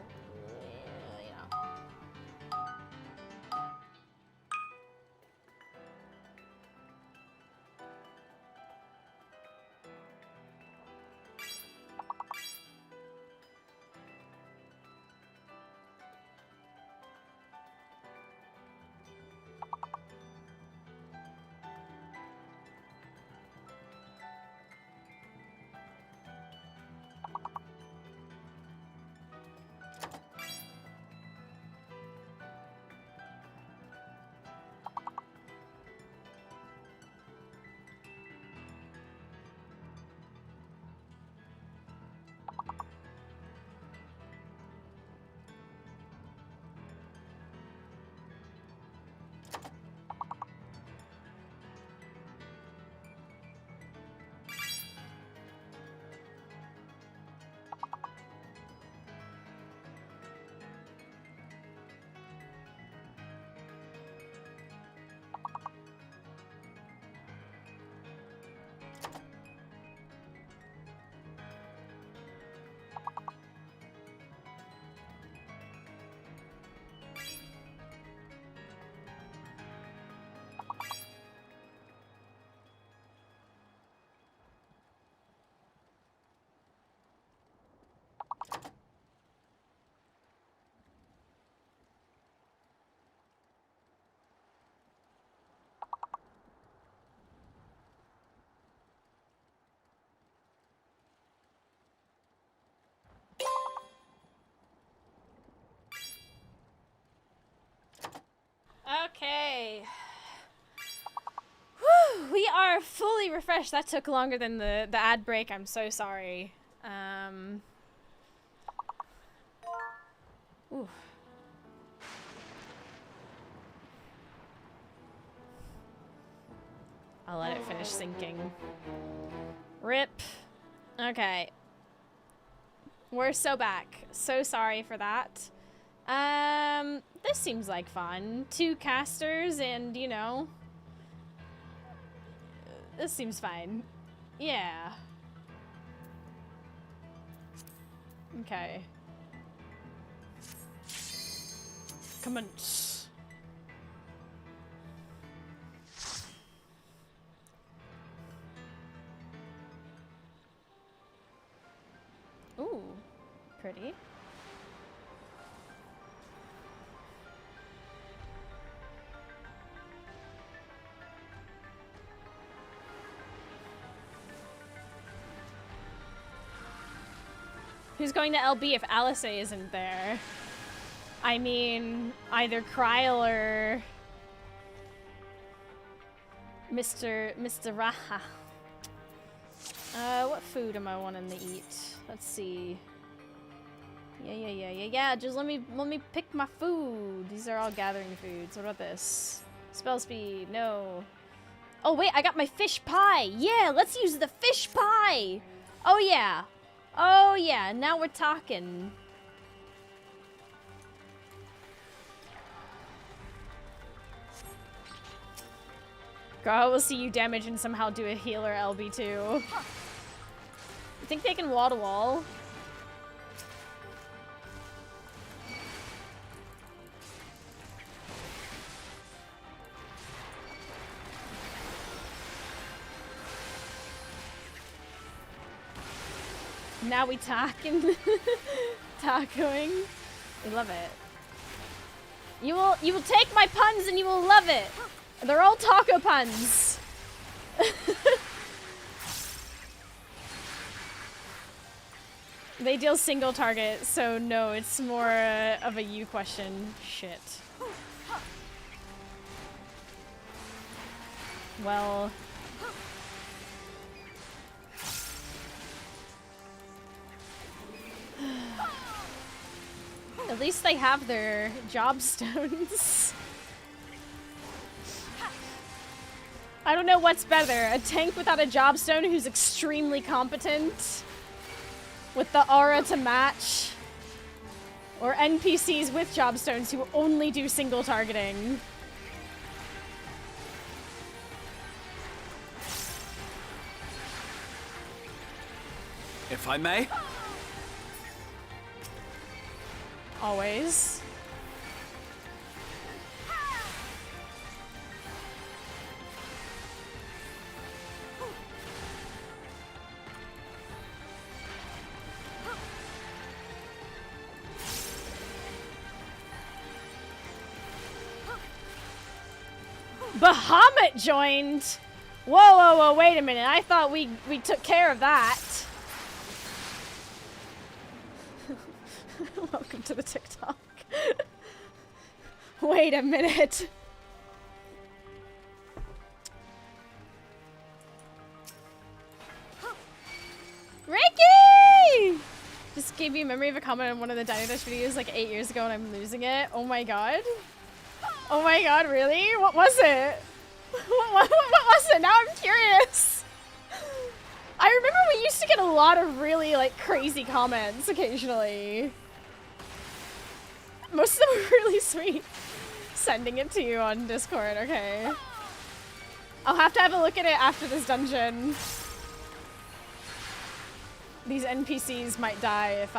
Okay. Whew, we are fully refreshed. That took longer than the ad break. I'm so sorry. Ooh. I'll let it finish sinking. Rip. Okay. We're so back. So sorry for that. This seems like fun. 2 casters and, you know... This seems fine. Yeah. Okay. Come on. Ooh, pretty. Who's going to LB if Alice isn't there? I mean, either Kryle or Mr. Raha. What food am I wanting to eat? Let's see. Yeah. Just let me pick my food. These are all gathering foods. What about this? Spell speed. No. Oh wait, I got my fish pie. Yeah, let's use the fish pie. Oh yeah. Oh yeah, now we're talking. Girl, we'll see you damage and somehow do a healer LB2. You think they can wall to wall? Now we talking. Tacoing. We love it. You will take my puns and you will love it. They're all taco puns. They deal single target, so no, it's more of a you question. Shit. Well... At least they have their job stones. I don't know what's better, a tank without a job stone who's extremely competent with the aura to match, or NPCs with job stones who only do single targeting. If I may? Always. Bahamut joined! Whoa, wait a minute. I thought we took care of that. Welcome to the TikTok. Wait a minute. Ricky! Just gave you a memory of a comment on one of the Dino Dash videos like 8 years ago and I'm losing it. Oh my god. Oh my god, really? What was it? What was it? Now I'm curious. I remember we used to get a lot of really like crazy comments occasionally. Most of them were really sweet. Sending it to you on Discord, okay. I'll have to have a look at it after this dungeon. These NPCs might die if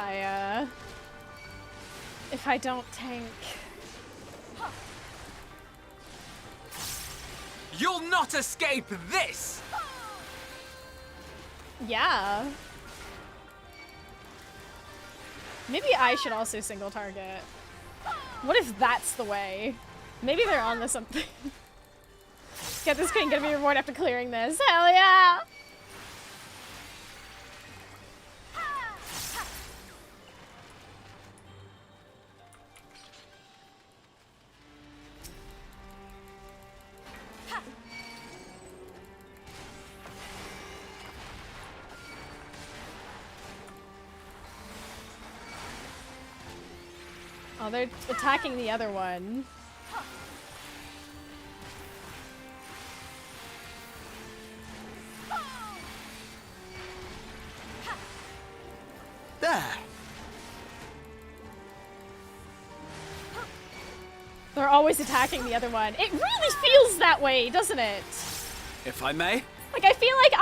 I don't tank. You'll not escape this! Yeah. Maybe I should also single target. What if that's the way? Maybe they're on to something. Get this queen, get me a reward after clearing this. Hell yeah! Oh, they're attacking the other one. There! They're always attacking the other one. It really feels that way, doesn't it? If I may? Like, I feel like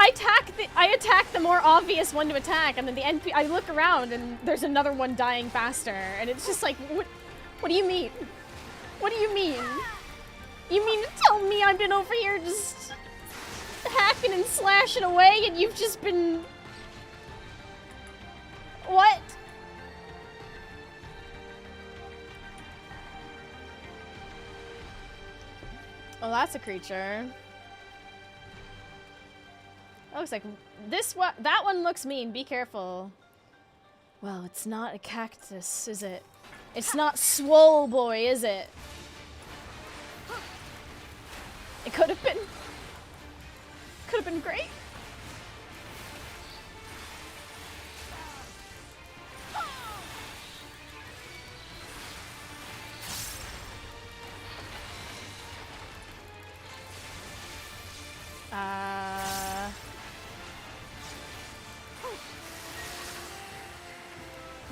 I attack the more obvious one to attack, and then the NP I look around and there's another one dying faster, and it's just like, what do you mean? What do you mean? You mean to tell me I've been over here just hacking and slashing away, and you've just been... What? Oh, that's a creature. That looks like this one. That one looks mean. Be careful. Well, it's not a cactus, is it? It's not Swole Boy, is it? It could have been. Could have been great.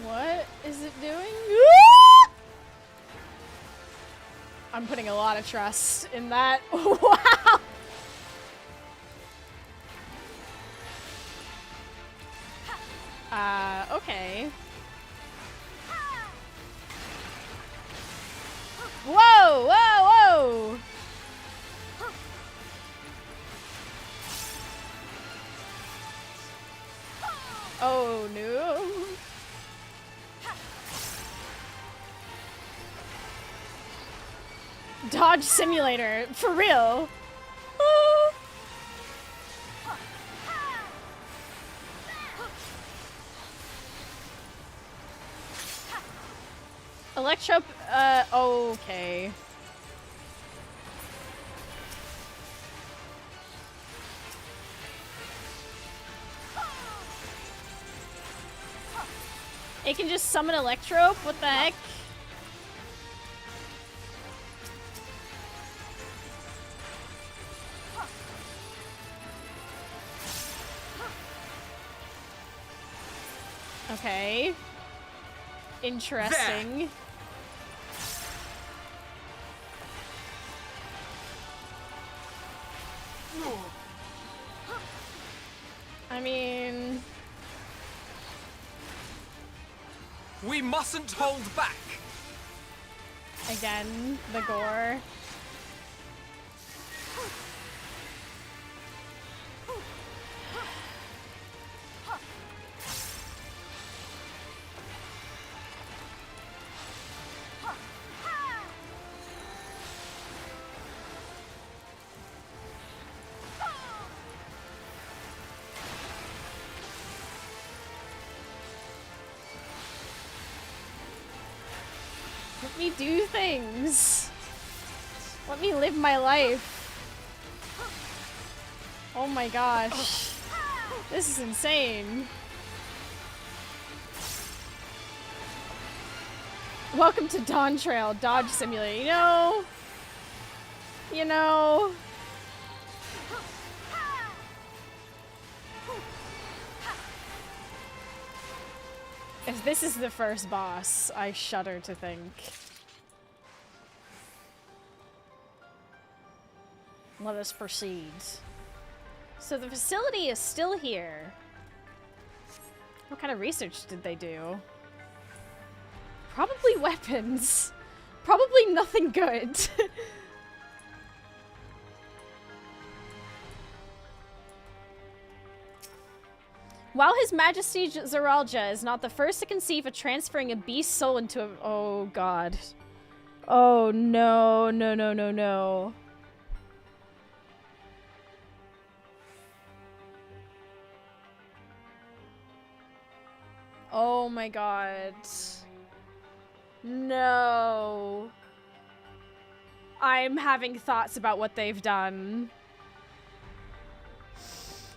What is it doing? I'm putting a lot of trust in that. Wow! Okay. Whoa, whoa, whoa! Oh no. Dodge simulator, for real. Electro, okay. It can just summon Electrope? What the heck? Okay. Interesting. There. I mean... We mustn't hold back! Again, the gore. Let me do things. Let me live my life. Oh my gosh. This is insane. Welcome to Dawntrail Dodge Simulator. You know. If this is the first boss, I shudder to think. Let us proceed. So the facility is still here. What kind of research did they do? Probably weapons. Probably nothing good. While His Majesty Zaralja is not the first to conceive of transferring a beast soul into a... Oh, God. Oh, no, no, no, no, no. Oh, my God. No. I'm having thoughts about what they've done.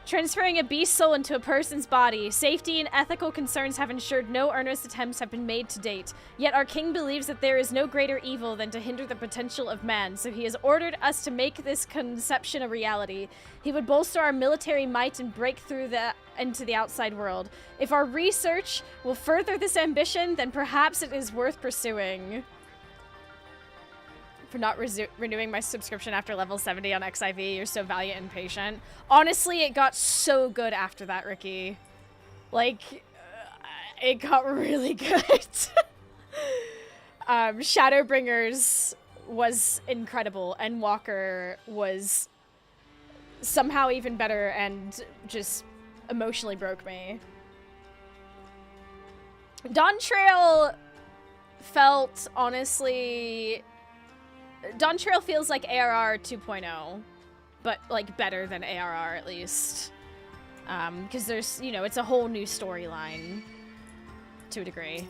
Transferring a beast soul into a person's body. Safety and ethical concerns have ensured no earnest attempts have been made to date. Yet our king believes that there is no greater evil than to hinder the potential of man, so he has ordered us to make this conception a reality. He would bolster our military might and break through into the outside world. If our research will further this ambition, then perhaps it is worth pursuing. for not renewing my subscription after level 70 on XIV. You're so valiant and patient. Honestly, it got so good after that, Ricky. Like, it got really good. Shadowbringers was incredible, and Walker was somehow even better and just emotionally broke me. Dawntrail felt, honestly... Dawntrail feels like ARR 2.0, but, like, better than ARR, at least. Because there's, you know, it's a whole new storyline, to a degree.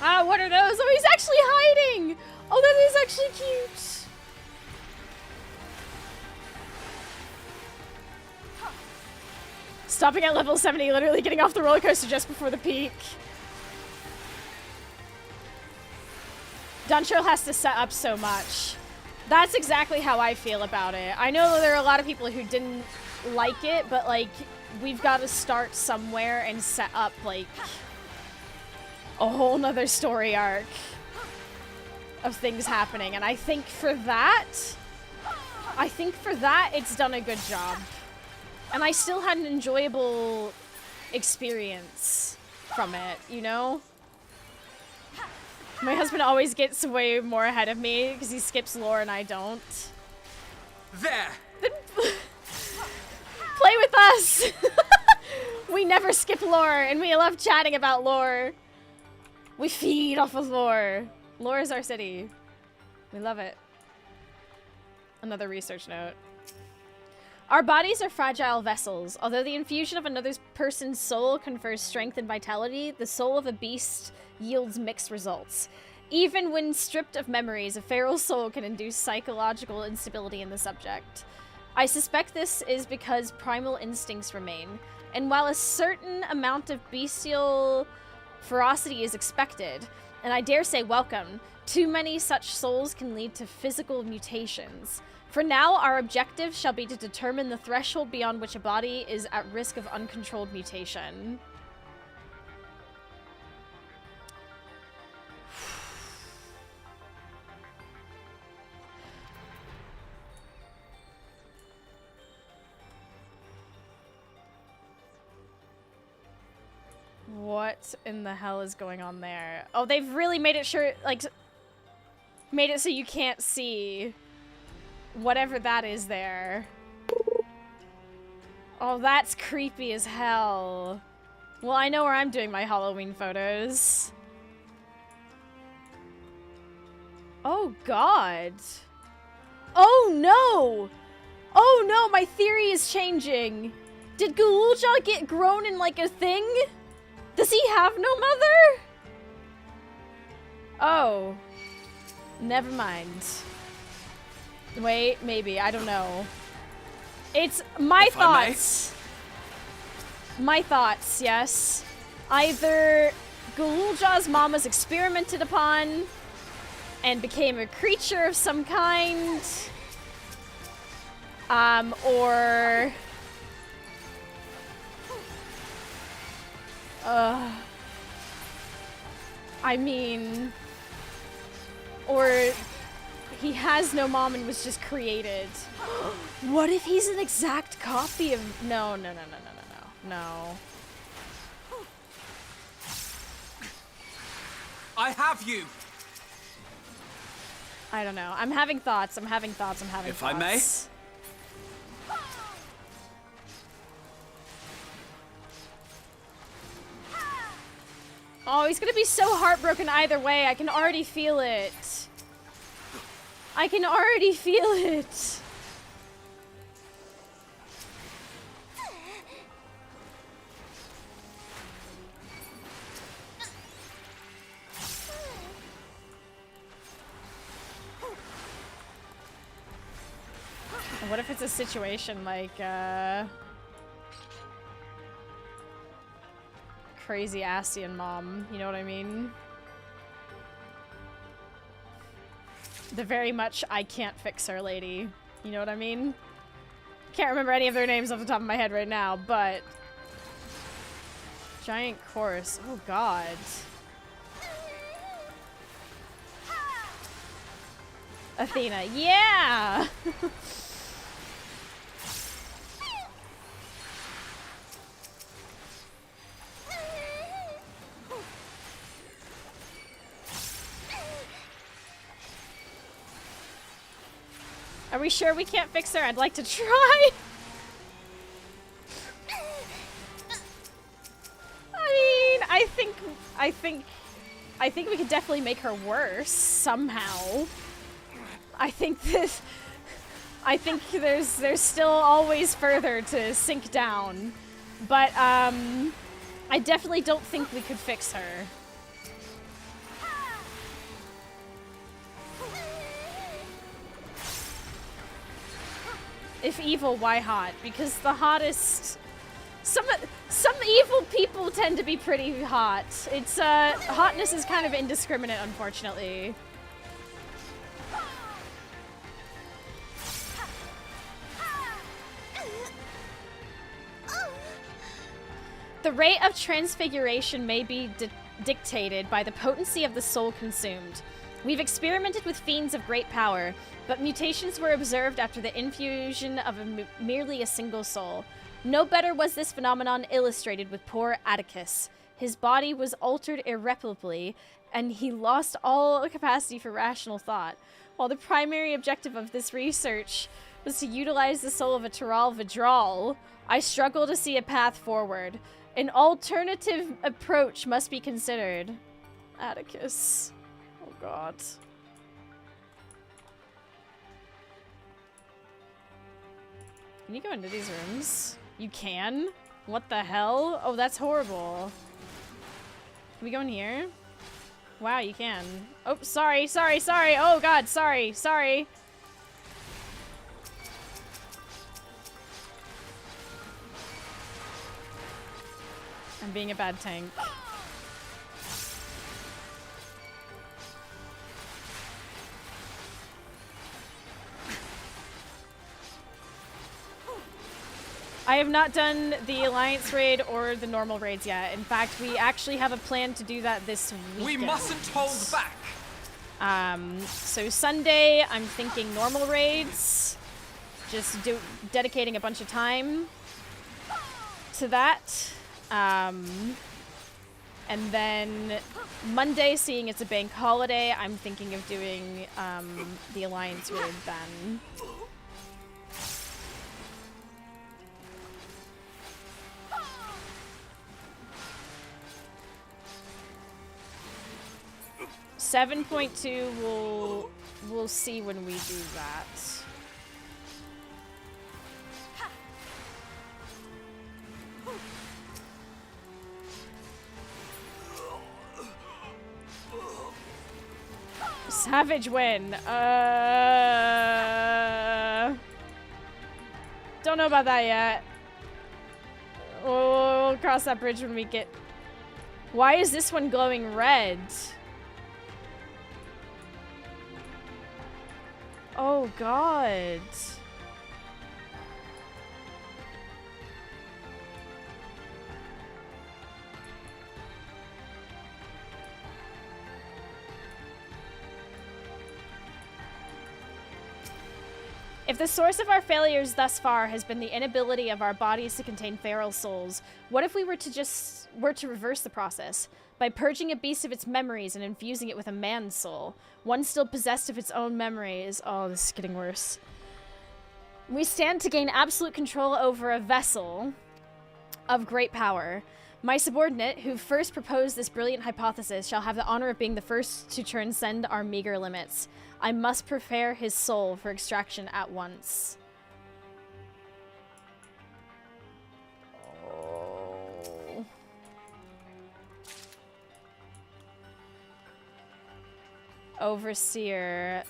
Ah, what are those? Oh, he's actually hiding! Oh, that is actually cute! Stopping at level 70, literally getting off the roller coaster just before the peak. Dawntrail has to set up so much. That's exactly how I feel about it. I know there are a lot of people who didn't like it, but, like, we've got to start somewhere and set up, like, a whole nother story arc of things happening. And I think for that, it's done a good job. And I still had an enjoyable experience from it, you know? My husband always gets way more ahead of me because he skips lore and I don't. There! Play with us! We never skip lore, and we love chatting about lore. We feed off of lore. Lore is our city. We love it. Another research note. Our bodies are fragile vessels. Although the infusion of another person's soul confers strength and vitality, the soul of a beast yields mixed results. Even when stripped of memories, a feral soul can induce psychological instability in the subject. I suspect this is because primal instincts remain, and while a certain amount of bestial ferocity is expected, and I dare say welcome, too many such souls can lead to physical mutations. For now, our objective shall be to determine the threshold beyond which a body is at risk of uncontrolled mutation. What in the hell is going on there? Oh, they've really made it sure, like, made it so you can't see whatever that is there. Oh, that's creepy as hell. Well, I know where I'm doing my Halloween photos. Oh, God. Oh, no! Oh, no, my theory is changing. Did Gululja get grown in, like, a thing? Does he have no mother? Oh. Never mind. Wait, maybe. I don't know. It's my thoughts. My thoughts, yes. Either Gululja's mom was experimented upon and became a creature of some kind. Or... I mean... Or he has no mom and was just created. What if he's an exact copy of... No. No. I have you! I don't know. I'm having thoughts. If I may? Oh, he's gonna be so heartbroken either way. I can already feel it. I can already feel it. What if it's a situation like, crazy Ascian mom, you know what I mean? The very much I can't fix her lady, you know what I mean? Can't remember any of their names off the top of my head right now, but... Giant course, oh god. Athena. Yeah! Are we sure we can't fix her? I'd like to try. I mean, I think we could definitely make her worse somehow. I think there's still always further to sink down, but I definitely don't think we could fix her. If evil, why hot? Because the hottest... Some evil people tend to be pretty hot. It's, hotness is kind of indiscriminate, unfortunately. The rate of transfiguration may be dictated by the potency of the soul consumed. We've experimented with fiends of great power, but mutations were observed after the infusion of merely a single soul. No better was this phenomenon illustrated with poor Atticus. His body was altered irreparably, and he lost all capacity for rational thought. While the primary objective of this research was to utilize the soul of a Tyrell Vidral, I struggle to see a path forward. An alternative approach must be considered. Atticus. Oh god. Can you go into these rooms? You can? What the hell? Oh, that's horrible. Can we go in here? Wow, you can. Oh, sorry. Oh god, sorry. I'm being a bad tank. I have not done the Alliance raid or the normal raids yet. In fact, we actually have a plan to do that this weekend. We mustn't hold back! So Sunday, I'm thinking normal raids. Just dedicating a bunch of time to that. And then Monday, seeing it's a bank holiday, I'm thinking of doing the Alliance raid then. .2 we'll see when we do that. Savage win. Don't know about that yet. We'll cross that bridge when we get... Why is this one glowing red? Oh god. If the source of our failures thus far has been the inability of our bodies to contain feral souls, what if we were to reverse the process by purging a beast of its memories and infusing it with a man's soul, one still possessed of its own memories? Oh, this is getting worse. We stand to gain absolute control over a vessel of great power. My subordinate, who first proposed this brilliant hypothesis, shall have the honor of being the first to transcend our meager limits. I must prepare his soul for extraction at once. Oh. Overseer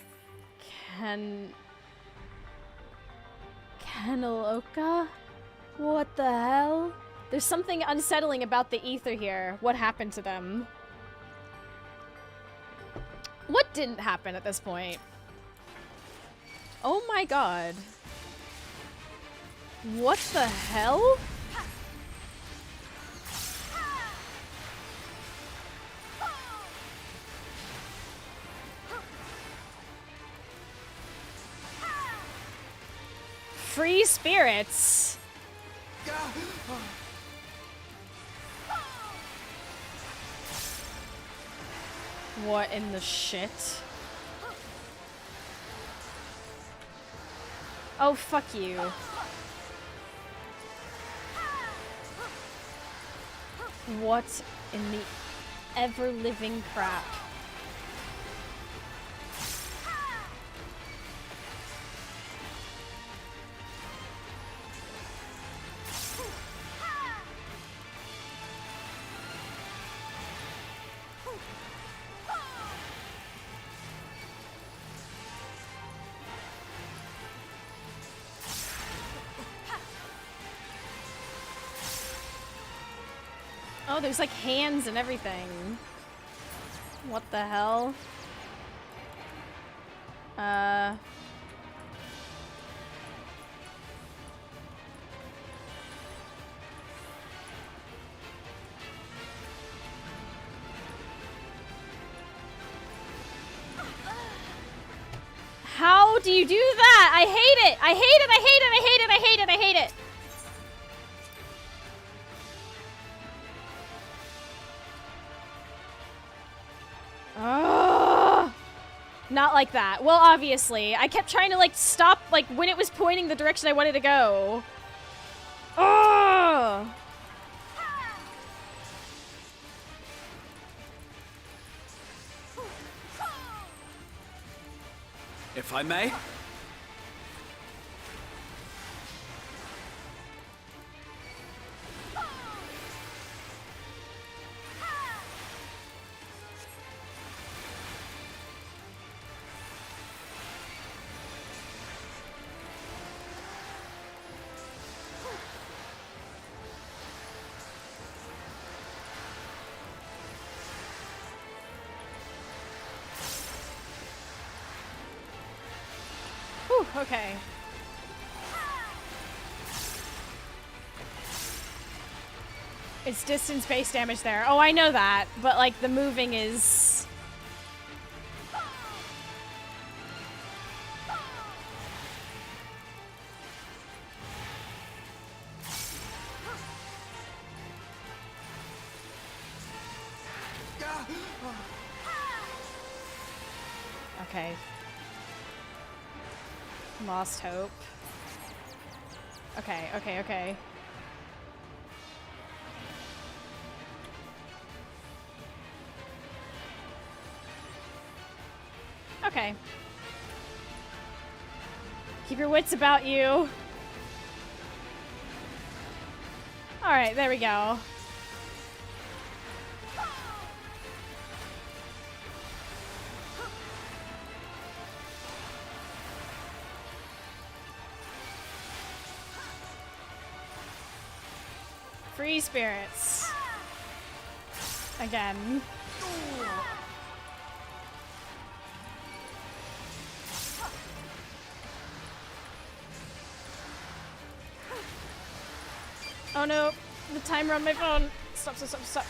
Kaneloka? What the hell? There's something unsettling about the ether here. What happened to them? What didn't happen at this point? Oh my god. What the hell? Free spirits. What in the shit? Oh, fuck you. What in the ever-living crap? Oh, there's like hands and everything. What the hell? How do you do that? I hate it! I hate it! I hate it! I hate it! I hate it! I hate it! Not like that. Well, obviously. I kept trying to, like, stop, like, when it was pointing the direction I wanted to go. Ugh! If I may? Okay. It's distance-based damage there. Oh, I know that, but like the moving is... Okay. Lost hope. Okay, okay, okay. Okay. Keep your wits about you. Alright, there we go. Free spirits. Again. Oh no, the timer on my phone. Stop, stop, stop, stop.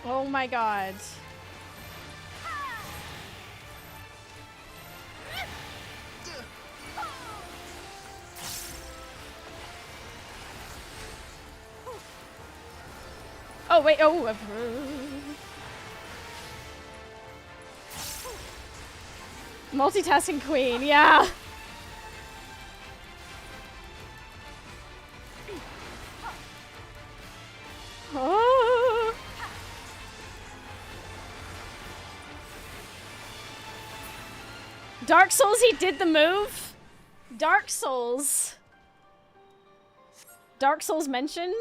Oh my god. Oh wait, oh. Multitasking queen, yeah. Oh. Dark Souls, he did the move. Dark Souls. Dark Souls mentioned?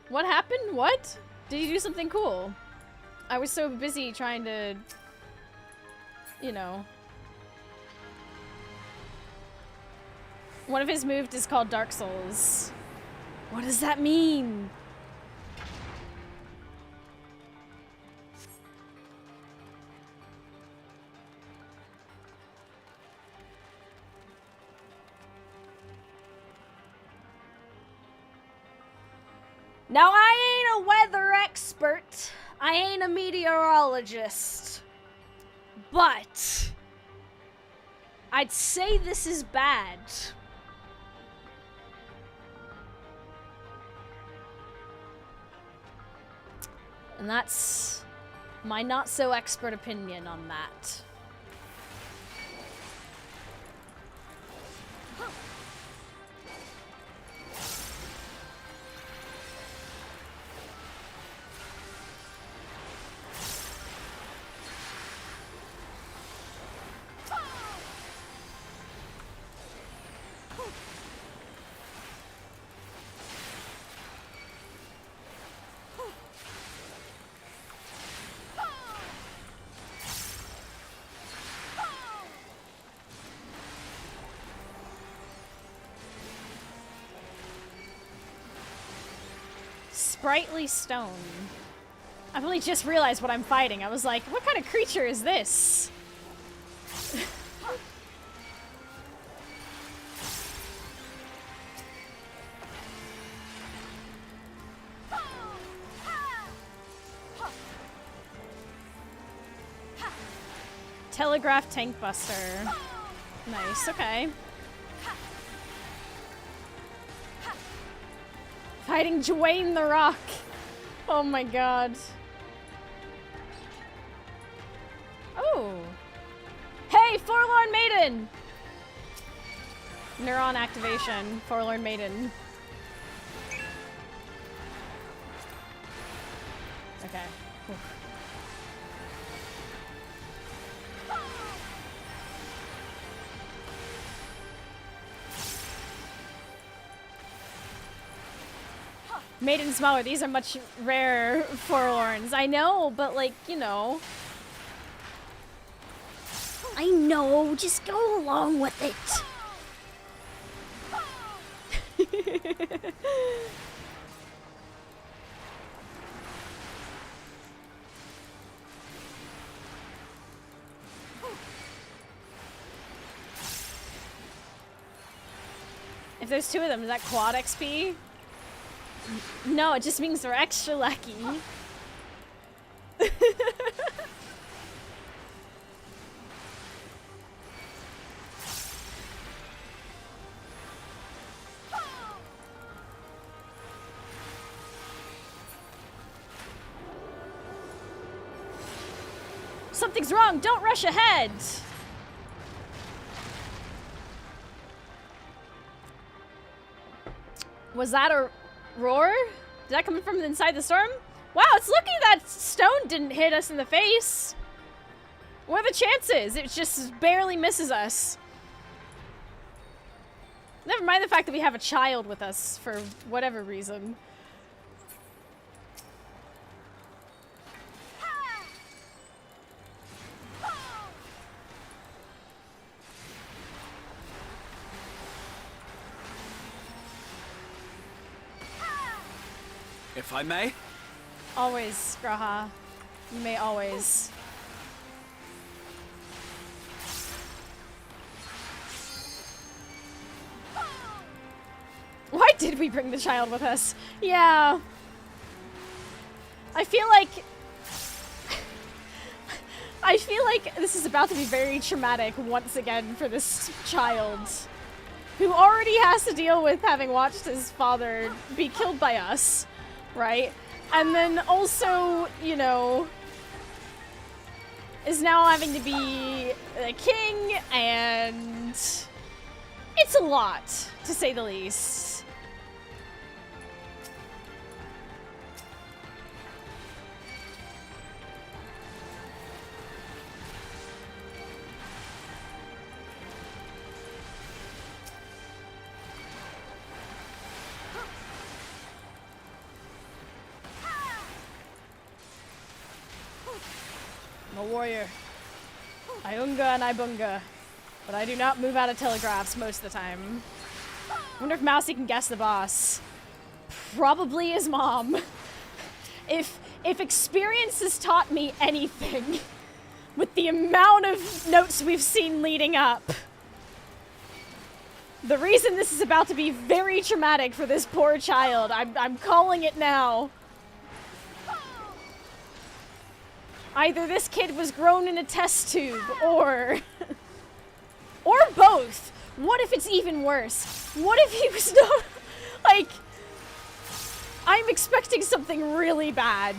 What happened? What? Did you do something cool? I was so busy trying to, you know. One of his moves is called Dark Souls. What does that mean? Now, I ain't a weather expert. I ain't a meteorologist. But I'd say this is bad. And that's my not so expert opinion on that. Sprightly stone. I've only just realized what I'm fighting. I was like, what kind of creature is this? Telegraph tank buster. Nice, okay. Fighting Dwayne the Rock. Oh my god. Oh. Hey, Forlorn Maiden! Neuron activation. Forlorn Maiden. Okay. Whew. Maiden smaller. These are much rarer forlorns. I know, but like, you know. I know, just go along with it. If there's two of them, is that quad XP? No, it just means they're extra lucky. Something's wrong! Don't rush ahead! Was that a roar? Did that come from inside the storm? Wow, it's lucky that stone didn't hit us in the face. What are the chances? It just barely misses us. Never mind the fact that we have a child with us for whatever reason. If I may? Always, Graha. You may always. Why did we bring the child with us? Yeah. I feel like this is about to be very traumatic once again for this child, who already has to deal with having watched his father be killed by us, right? And then also, you know, is now having to be a king, and it's a lot, to say the least. I'm a warrior. I unga and I bunga. But I do not move out of telegraphs most of the time. I wonder if Mousy can guess the boss. Probably his mom. If experience has taught me anything, with the amount of notes we've seen leading up, The reason this is about to be very traumatic for this poor child, I'm calling it now. Either this kid was grown in a test tube, or both. What if it's even worse? What if he was not, like, I'm expecting something really bad.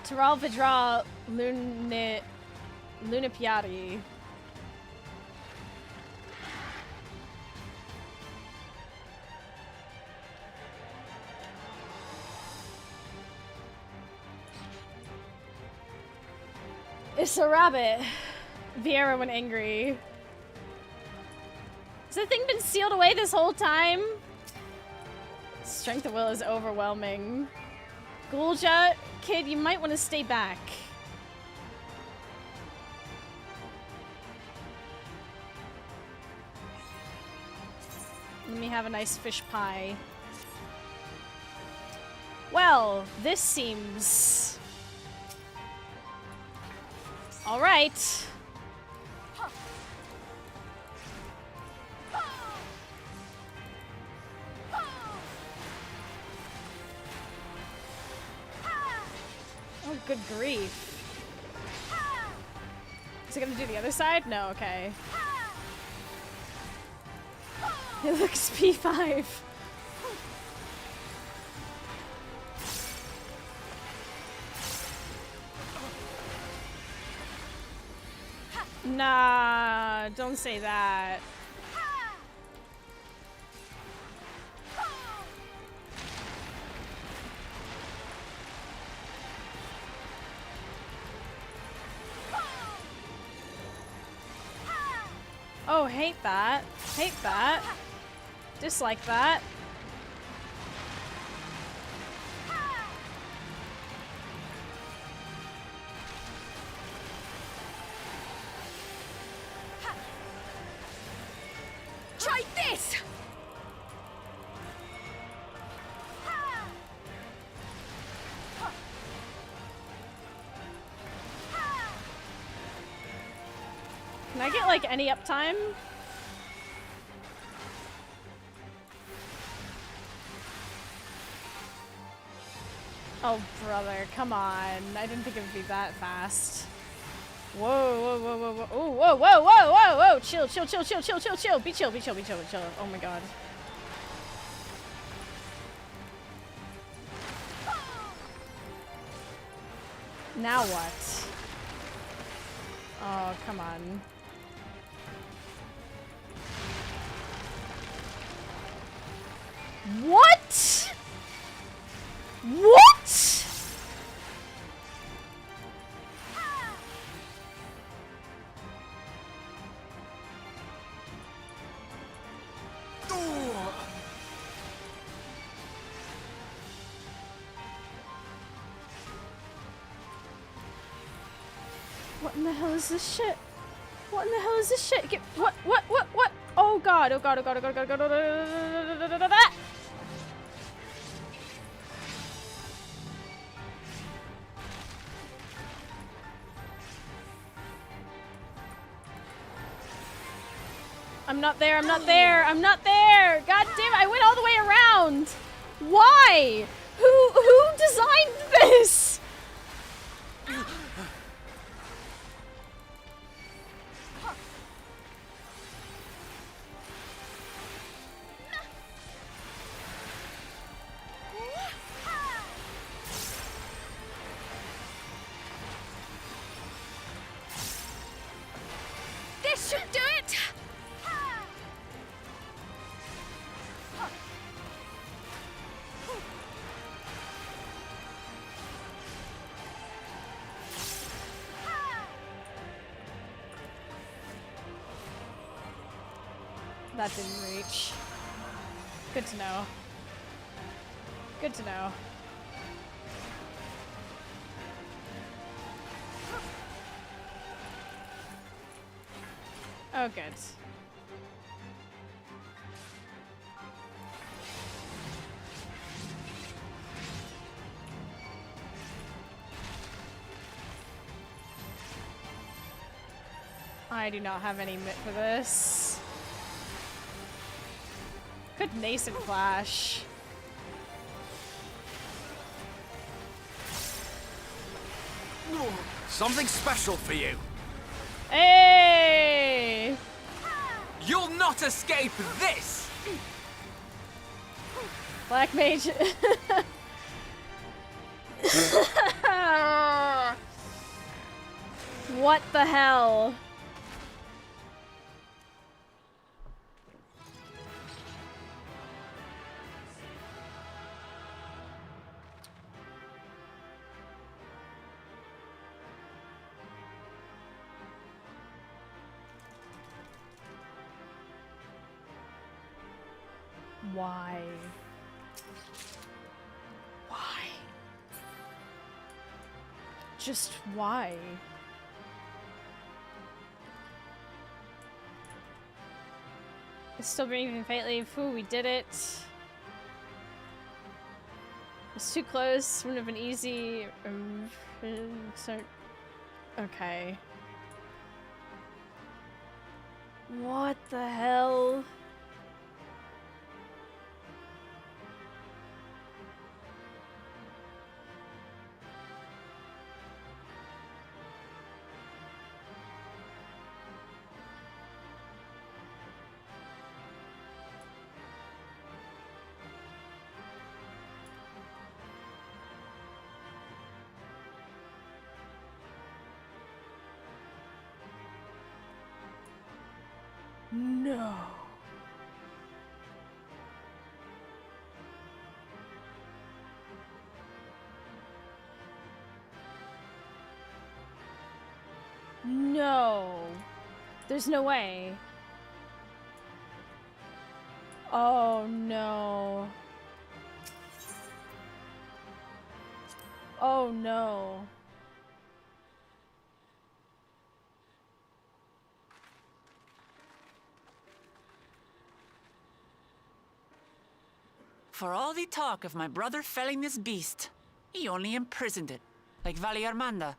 Taral Vidra Lunipiati. It's a rabbit. Vieira when angry. Has the thing been sealed away this whole time? Strength of will is overwhelming. Gulja, kid, you might want to stay back. Let me have a nice fish pie. Well, this seems... all right. Oh, good grief. Is it gonna do the other side? No, okay. It looks P5. Nah, don't say that. Oh, hate that. Hate that. Dislike that. Try this! Can I get, like, any uptime? Oh, brother, come on. I didn't think it would be that fast. Whoa, whoa, whoa, whoa, whoa. Oh, whoa, whoa, whoa, whoa, whoa. Chill, chill, chill, chill, chill, chill, chill. Be chill, be chill, be chill, be chill. Oh my god. Now what? Oh, come on. What? What? What in the hell is this shit? What in the hell is this shit? Get, what? Oh god, oh god, oh god, oh god, oh god, oh god, oh god, oh god. I'm not there, I'm not there, I'm not there! God damn it, I went all the way around! Why? Who designed this? This should do it! That didn't reach. Good to know. Good to know. Oh, good. I do not have any mitt for this. Good nascent flash. Something special for you. Hey! You'll not escape this! Black mage. What the hell? Why? Why? Just why? It's still breathing faintly. Ooh, we did it. It's too close. Wouldn't have been easy. So, okay. What the hell? No. No. There's no way. Oh no. Oh no. For all the talk of my brother felling this beast, he only imprisoned it, like Valiarmanda.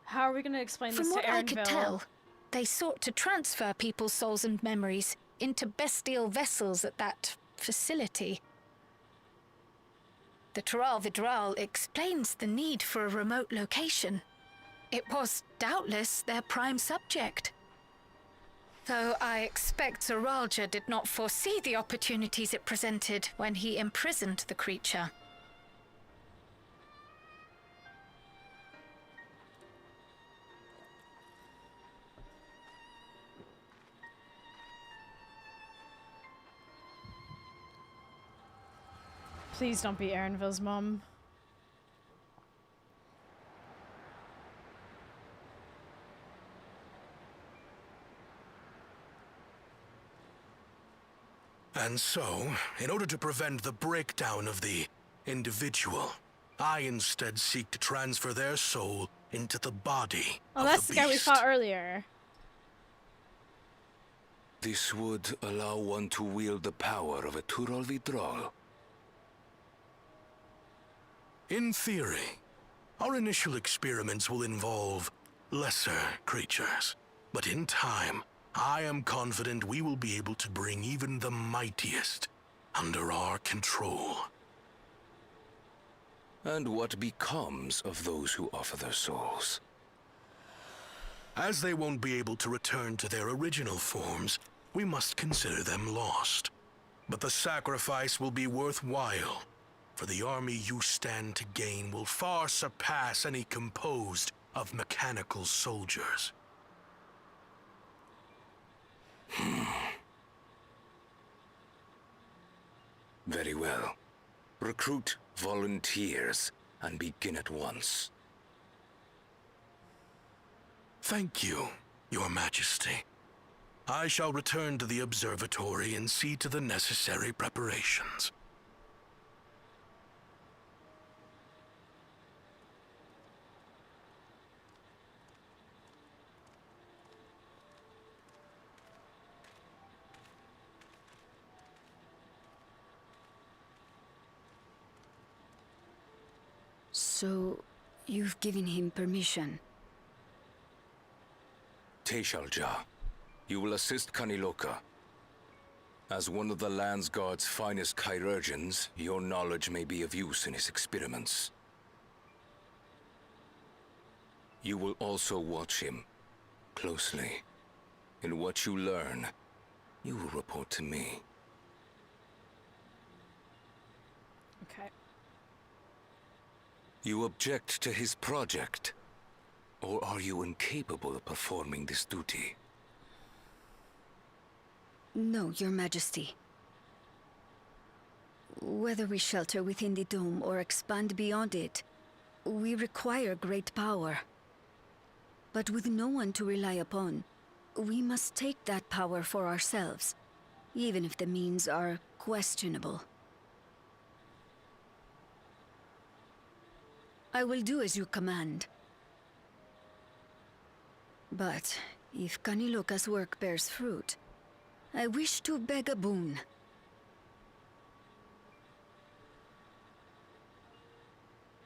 How are we going to explain From this to what I could Erinville? tell, they sought to transfer people's souls and memories into bestial vessels at that facility. The Tural Vidral explains the need for a remote location. It was doubtless their prime subject. Though I expect Zoralja did not foresee the opportunities it presented when he imprisoned the creature. Please don't be Erinville's mom. And so, in order to prevent the breakdown of the individual, I instead seek to transfer their soul into the body Oh, of that's the the guy we beast. fought earlier. This would allow one to wield the power of a Tural Vidral. In theory, our initial experiments will involve lesser creatures. But in time, I am confident we will be able to bring even the mightiest under our control. And what becomes of those who offer their souls? As they won't be able to return to their original forms, we must consider them lost. But the sacrifice will be worthwhile, for the army you stand to gain will far surpass any composed of mechanical soldiers. Very well. Recruit volunteers and begin at once. Thank you, Your Majesty. I shall return to the observatory and see to the necessary preparations. So, you've given him permission? Teshalja, you will assist Kaniloka. As one of the Land's Guard's finest chirurgeons, your knowledge may be of use in his experiments. You will also watch him closely. In what you learn, you will report to me. Okay. You object to his project? Or are you incapable of performing this duty? No, Your Majesty. Whether we shelter within the dome or expand beyond it, we require great power. But with no one to rely upon, we must take that power for ourselves, even if the means are questionable. I will do as you command. But if Kaniloka's work bears fruit, I wish to beg a boon.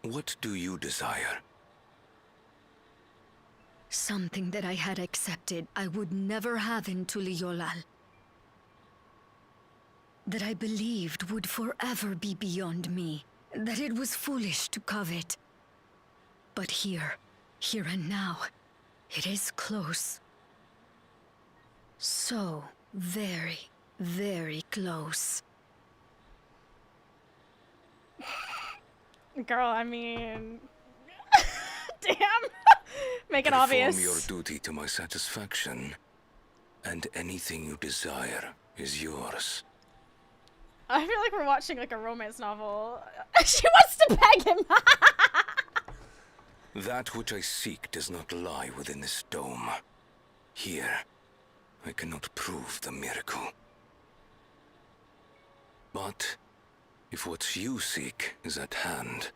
What do you desire? Something that I had accepted I would never have in Tuliolal. That I believed would forever be beyond me. That it was foolish to covet. But here and now, it is close. So very, very close. Girl, I mean... Damn! Make it Perform obvious. your duty to my satisfaction, and anything you desire is yours. I feel like we're watching like a romance novel. She wants to peg him! That which I seek does not lie within this dome. Here, I cannot prove the miracle. But, if what you seek is at hand,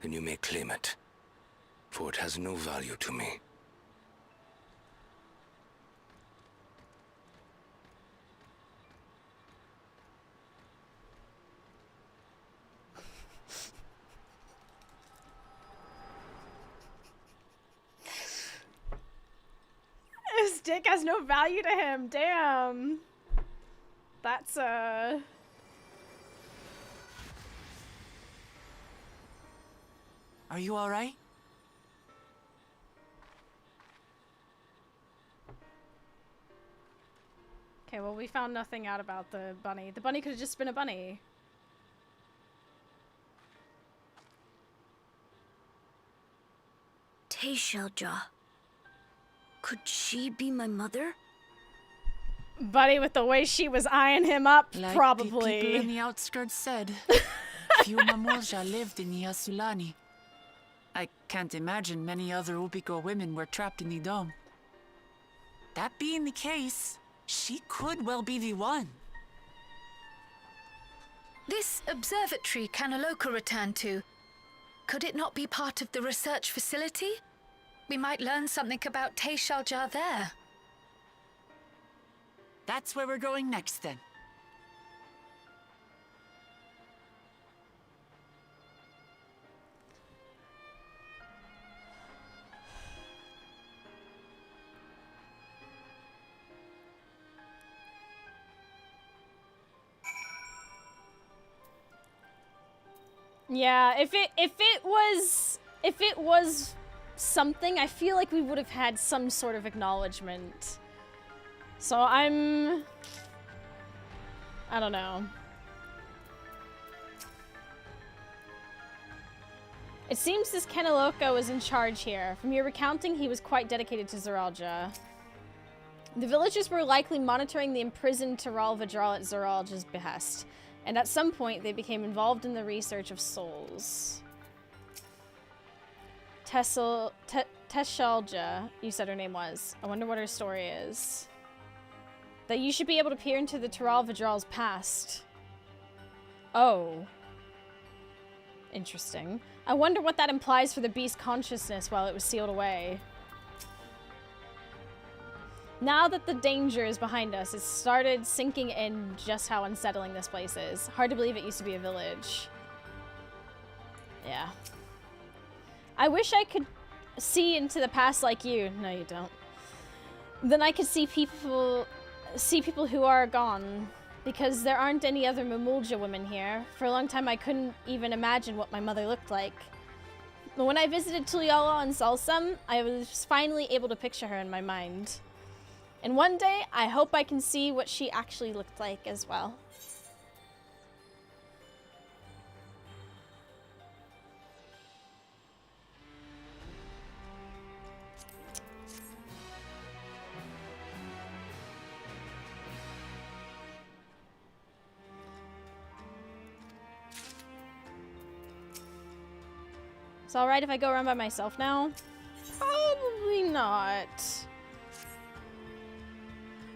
then you may claim it, for it has no value to me. His dick has no value to him. Damn. That's Are you alright? Okay, well, we found nothing out about the bunny. The bunny could have just been a bunny. Teshalja. Could she be my mother? Buddy, with the way she was eyeing him up, Like probably. the people in the outskirts said, few Mamorja lived in the Yasulani. I can't imagine many other Ubiko women were trapped in the dome. That being the case, she could well be the one. This observatory Kanaloka returned to, could it not be part of the research facility? We might learn something about Teshalja there. That's where we're going next, then. Yeah, if it was something, I feel like we would have had some sort of acknowledgement. So I don't know. It seems this Kanaloka was in charge here. From your recounting, he was quite dedicated to Zeralja. The villagers were likely monitoring the imprisoned Tiral Vidral at Zeralja's behest, and at some point they became involved in the research of souls. Teshalja, you said her name was. I wonder what her story is. That you should be able to peer into the Tiral Vidral's past. Oh. Interesting. I wonder what that implies for the beast's consciousness while it was sealed away. Now that the danger is behind us, it started sinking in just how unsettling this place is. Hard to believe it used to be a village. Yeah. I wish I could see into the past like you. No, you don't. Then I could see people who are gone. Because there aren't any other Mamulja women here. For a long time I couldn't even imagine what my mother looked like. But when I visited Tuliala and Salsam, I was finally able to picture her in my mind. And one day, I hope I can see what she actually looked like as well. It's alright if I go around by myself now? Probably not.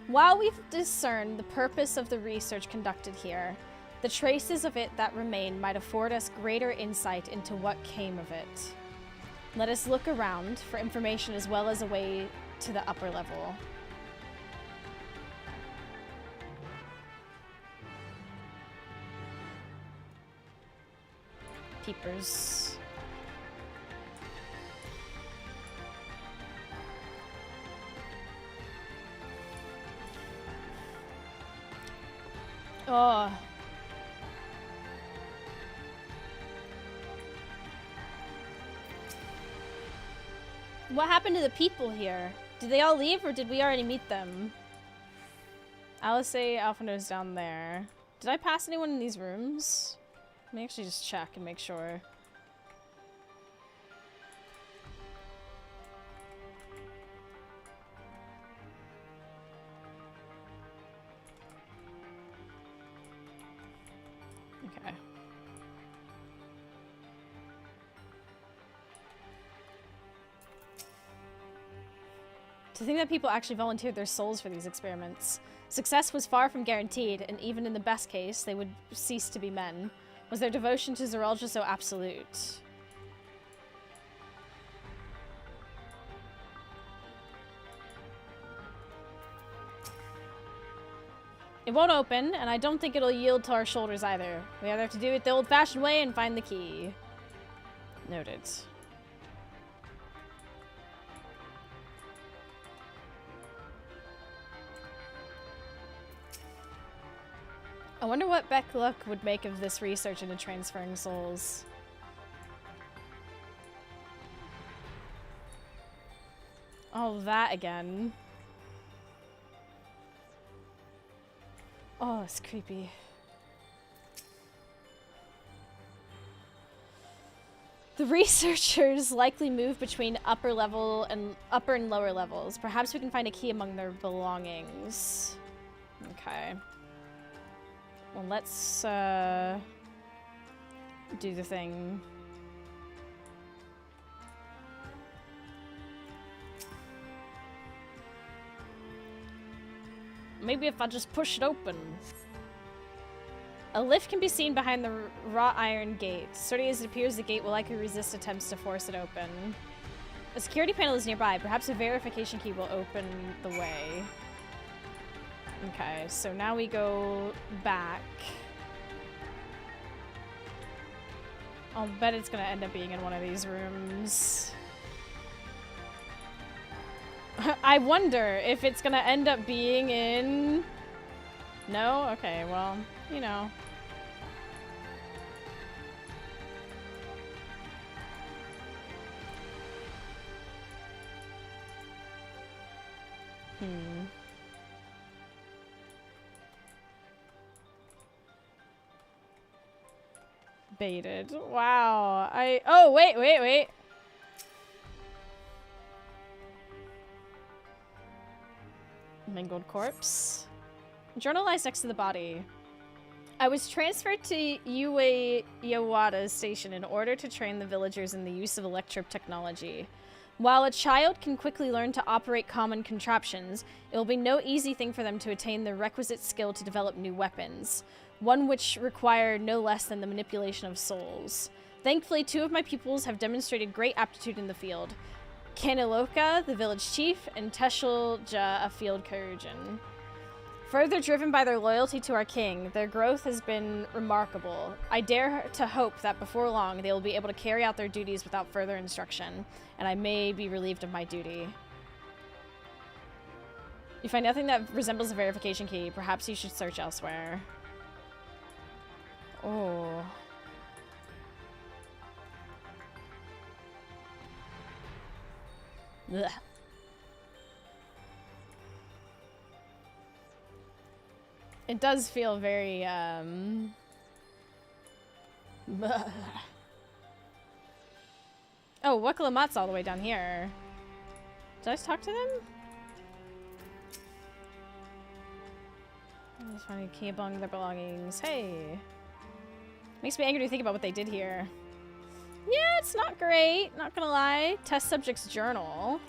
While we've discerned the purpose of the research conducted here, the traces of it that remain might afford us greater insight into what came of it. Let us look around for information as well as a way to the upper level. Peepers. Oh. What happened to the people here? Did they all leave or did we already meet them? Alice Alphino's down there. Did I pass anyone in these rooms? Let me actually just check and make sure. Okay. To think that people actually volunteered their souls for these experiments. Success was far from guaranteed, and even in the best case, they would cease to be men. Was their devotion to Zeralja so absolute? It won't open, and I don't think it'll yield to our shoulders either. We either have to do it the old-fashioned way and find the key. Noted. I wonder what Beck-Luck would make of this research into transferring souls. Oh, that again. Oh, it's creepy. The researchers likely move between upper and lower levels. Perhaps we can find a key among their belongings. Okay. Well, let's do the thing. Maybe if I just push it open. A lift can be seen behind the wrought iron gate. Sturdy as it appears, the gate will likely resist attempts to force it open. A security panel is nearby. Perhaps a verification key will open the way. Okay, so now we go back. I'll bet it's gonna end up being in one of these rooms. I wonder if it's gonna end up being in... No? Okay, well, you know. Baited. Wow. Oh, wait. Mangled corpse. Journal lies next to the body. I was transferred to Yue Yawada's station in order to train the villagers in the use of electro technology. While a child can quickly learn to operate common contraptions, it will be no easy thing for them to attain the requisite skill to develop new weapons, one which required no less than the manipulation of souls. Thankfully, 2 of my pupils have demonstrated great aptitude in the field. Kaniloka, the village chief, and Teshelja, a field chirurgeon. Further driven by their loyalty to our king, their growth has been remarkable. I dare to hope that before long they will be able to carry out their duties without further instruction, and I may be relieved of my duty. You find nothing that resembles a verification key. Perhaps you should search elsewhere. Oh. Ugh. It does feel very, Oh, Wakalamat's all the way down here. Did I just talk to them? I'm just finding a key among their belongings. Hey. Makes me angry to think about what they did here. Yeah, it's not great. Not gonna lie. Test subject's journal.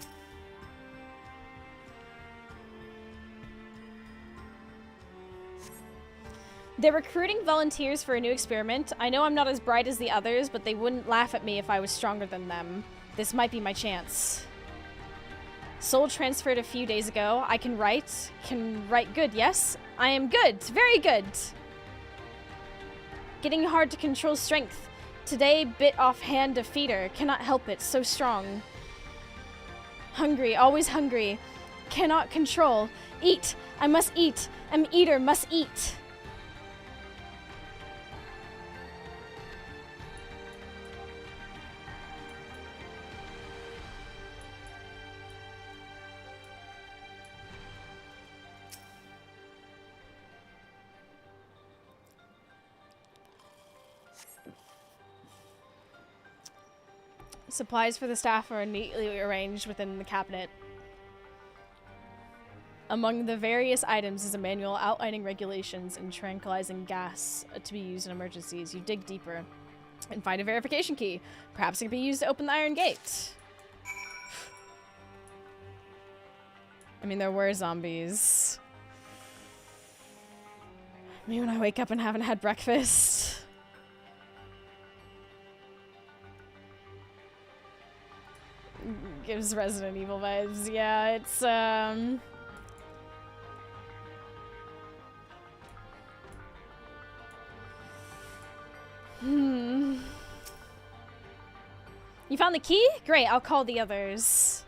They're recruiting volunteers for a new experiment. I know I'm not as bright as the others, but they wouldn't laugh at me if I was stronger than them. This might be my chance. Soul transferred a few days ago. I can write. Can write good, yes? I am good. Very good. Getting hard to control strength. Today, bit off hand of feeder. Cannot help it. So strong. Hungry. Always hungry. Cannot control. Eat. I must eat. Am eater. Must eat. Supplies for the staff are neatly arranged within the cabinet. Among the various items is a manual outlining regulations and tranquilizing gas to be used in emergencies. You dig deeper and find a verification key. Perhaps it can be used to open the iron gate. I mean, there were zombies. Maybe when I wake up and haven't had breakfast. Gives Resident Evil vibes. Yeah, it's, You found the key? Great, I'll call the others.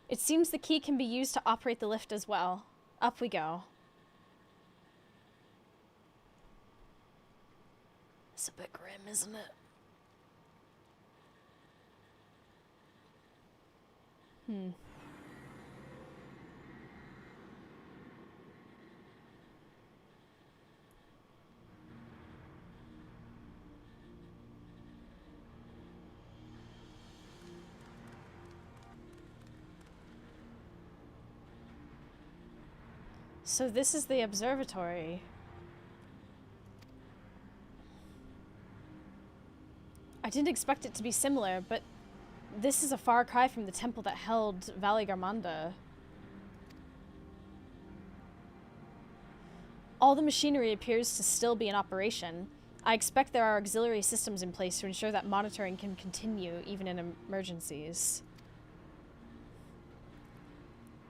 It seems the key can be used to operate the lift as well. Up we go. It's a bit grim, isn't it? So this is the observatory. I didn't expect it to be similar, but this is a far cry from the temple that held Valley Garmanda. All the machinery appears to still be in operation. I expect there are auxiliary systems in place to ensure that monitoring can continue even in emergencies.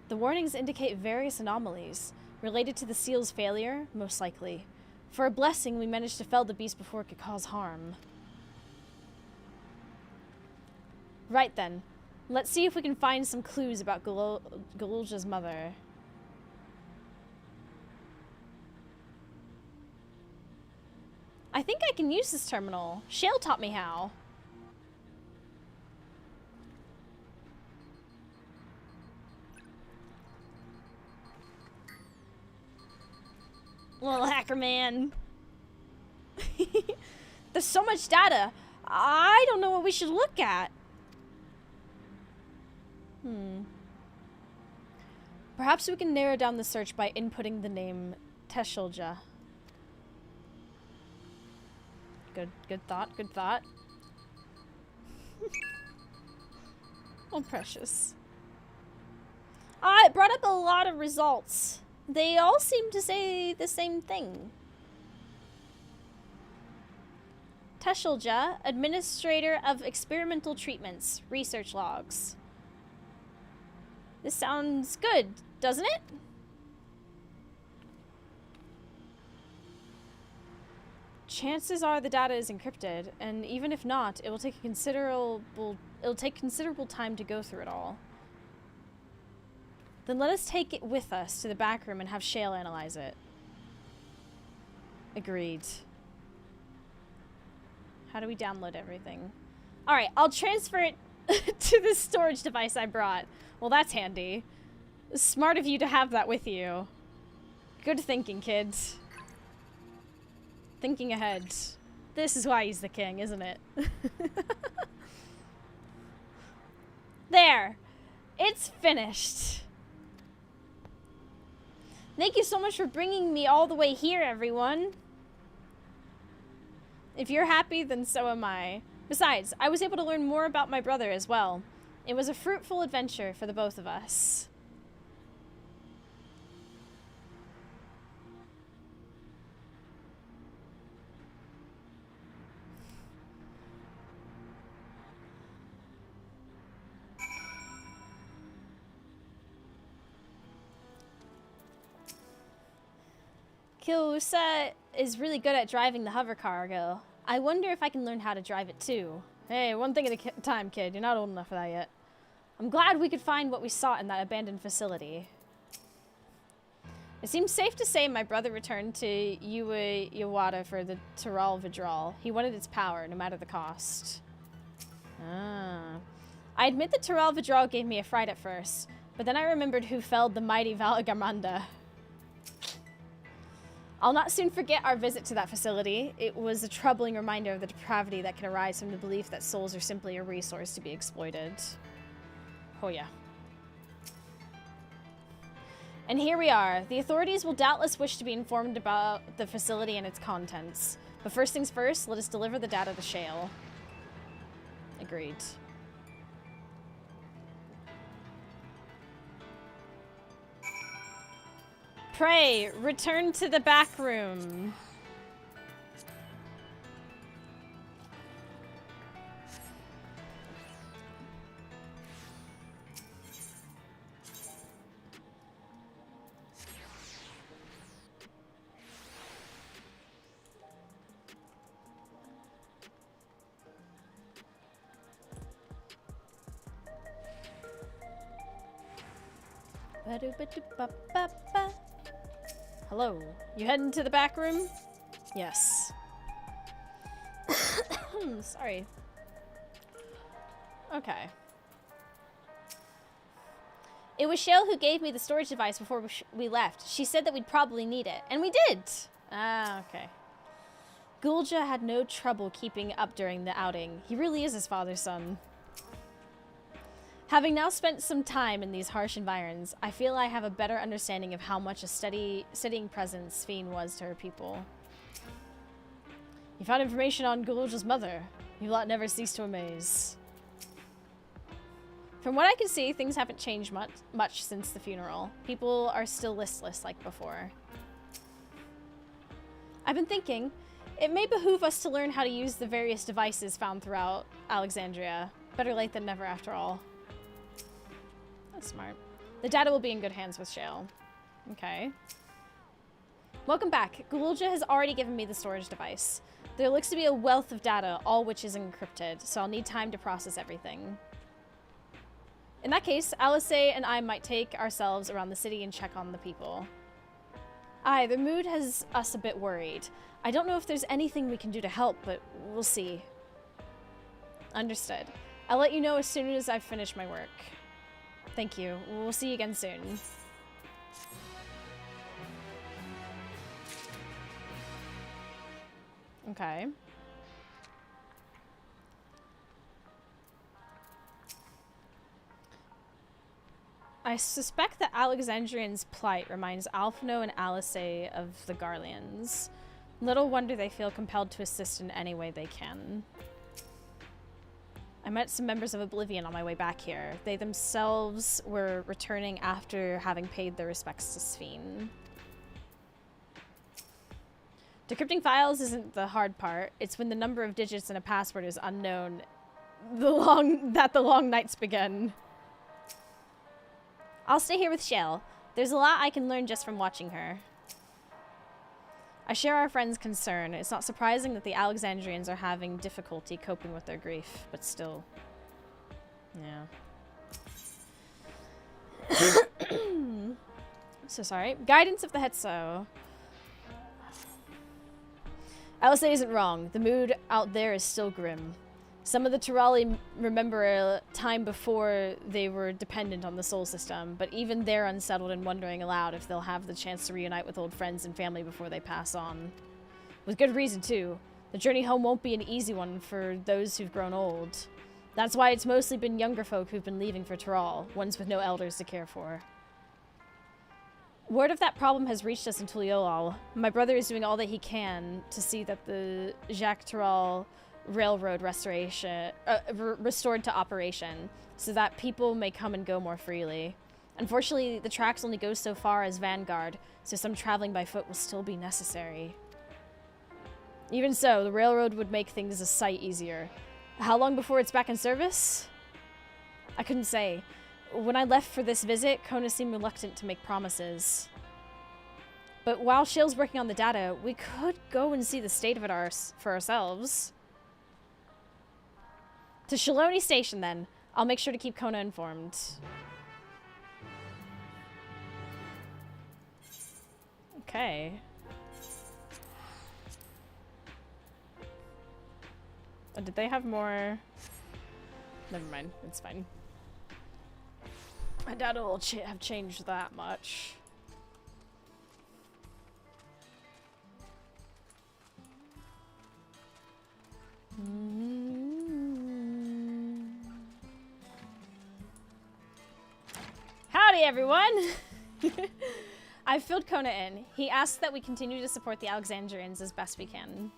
The warnings indicate various anomalies. Related to the seal's failure, most likely. For a blessing, we managed to fell the beast before it could cause harm. Right then. Let's see if we can find some clues about Galulja's mother. I think I can use this terminal. Shale taught me how. Little hacker man. There's so much data. I don't know what we should look at. Perhaps we can narrow down the search by inputting the name Teshulja. Good thought, good thought. Oh, precious. It brought up a lot of results. They all seem to say the same thing. Teshelja, Administrator of Experimental Treatments. Research logs. This sounds good, doesn't it? Chances are the data is encrypted, and even if not, it'll take considerable time to go through it all. Then let us take it with us to the back room and have Shale analyze it. Agreed. How do we download everything? Alright, I'll transfer it to the storage device I brought. Well, that's handy. Smart of you to have that with you. Good thinking, kids. Thinking ahead. This is why he's the king, isn't it? There! It's finished! Thank you so much for bringing me all the way here, everyone! If you're happy, then so am I. Besides, I was able to learn more about my brother as well. It was a fruitful adventure for the both of us. Kilusa is really good at driving the hover cargo. I wonder if I can learn how to drive it too. Hey, one thing at a time, kid. You're not old enough for that yet. I'm glad we could find what we sought in that abandoned facility. It seems safe to say my brother returned to Yawata for the Tiral Vidral. He wanted its power, no matter the cost. Ah. I admit the Tiral Vidral gave me a fright at first, but then I remembered who felled the mighty Valagamanda. I'll not soon forget our visit to that facility. It was a troubling reminder of the depravity that can arise from the belief that souls are simply a resource to be exploited. Oh yeah. And here we are. The authorities will doubtless wish to be informed about the facility and its contents. But first things first, let us deliver the data to Shale. Agreed. Pray, return to the back room. Ba-do-ba-do-ba-ba-ba. Hello. You heading to the back room? Yes. Sorry. Okay. It was Shale who gave me the storage device before we left. She said that we'd probably need it. And we did! Ah, okay. Gulja had no trouble keeping up during the outing. He really is his father's son. Having now spent some time in these harsh environs, I feel I have a better understanding of how much a steadying presence Sphene was to her people. You found information on Gulja's mother. Your lot never ceased to amaze. From what I can see, things haven't changed much since the funeral. People are still listless like before. I've been thinking, it may behoove us to learn how to use the various devices found throughout Alexandria. Better late than never, after all. That's smart. The data will be in good hands with Shale. Okay. Welcome back. Gulja has already given me the storage device. There looks to be a wealth of data, all which is encrypted, so I'll need time to process everything. In that case, Alice and I might take ourselves around the city and check on the people. Aye, the mood has us a bit worried. I don't know if there's anything we can do to help, but we'll see. Understood. I'll let you know as soon as I've finished my work. Thank you. We'll see you again soon. Okay. I suspect that Alexandrian's plight reminds Alphino and Alice of the Garleans. Little wonder they feel compelled to assist in any way they can. I met some members of Oblivion on my way back here. They themselves were returning after having paid their respects to Sphene. Decrypting files isn't the hard part. It's when the number of digits in a password is unknown that the long nights begin. I'll stay here with Shell. There's a lot I can learn just from watching her. I share our friend's concern. It's not surprising that the Alexandrians are having difficulty coping with their grief, but still. Yeah. So sorry. Guidance of the Hetso. Alisei isn't wrong. The mood out there is still grim. Some of the Tirali remember a time before they were dependent on the Sol system, but even they're unsettled and wondering aloud if they'll have the chance to reunite with old friends and family before they pass on. With good reason, too. The journey home won't be an easy one for those who've grown old. That's why it's mostly been younger folk who've been leaving for Tiral, ones with no elders to care for. Word of that problem has reached us in Tuliolal. My brother is doing all that he can to see that the Jacques Tiral Railroad restored to operation, so that people may come and go more freely. Unfortunately, the tracks only go so far as Vanguard, so some traveling by foot will still be necessary. Even so, the railroad would make things a sight easier. How long before it's back in service? I couldn't say. When I left for this visit, Kona seemed reluctant to make promises. But while Shale's working on the data, we could go and see the state of it for ourselves. To Shaloni Station, then. I'll make sure to keep Kona informed. Okay. Oh, did they have more? Never mind. It's fine. I doubt it'll have changed that much. Howdy, everyone! I've filled Kona in. He asked that we continue to support the Alexandrians as best we can.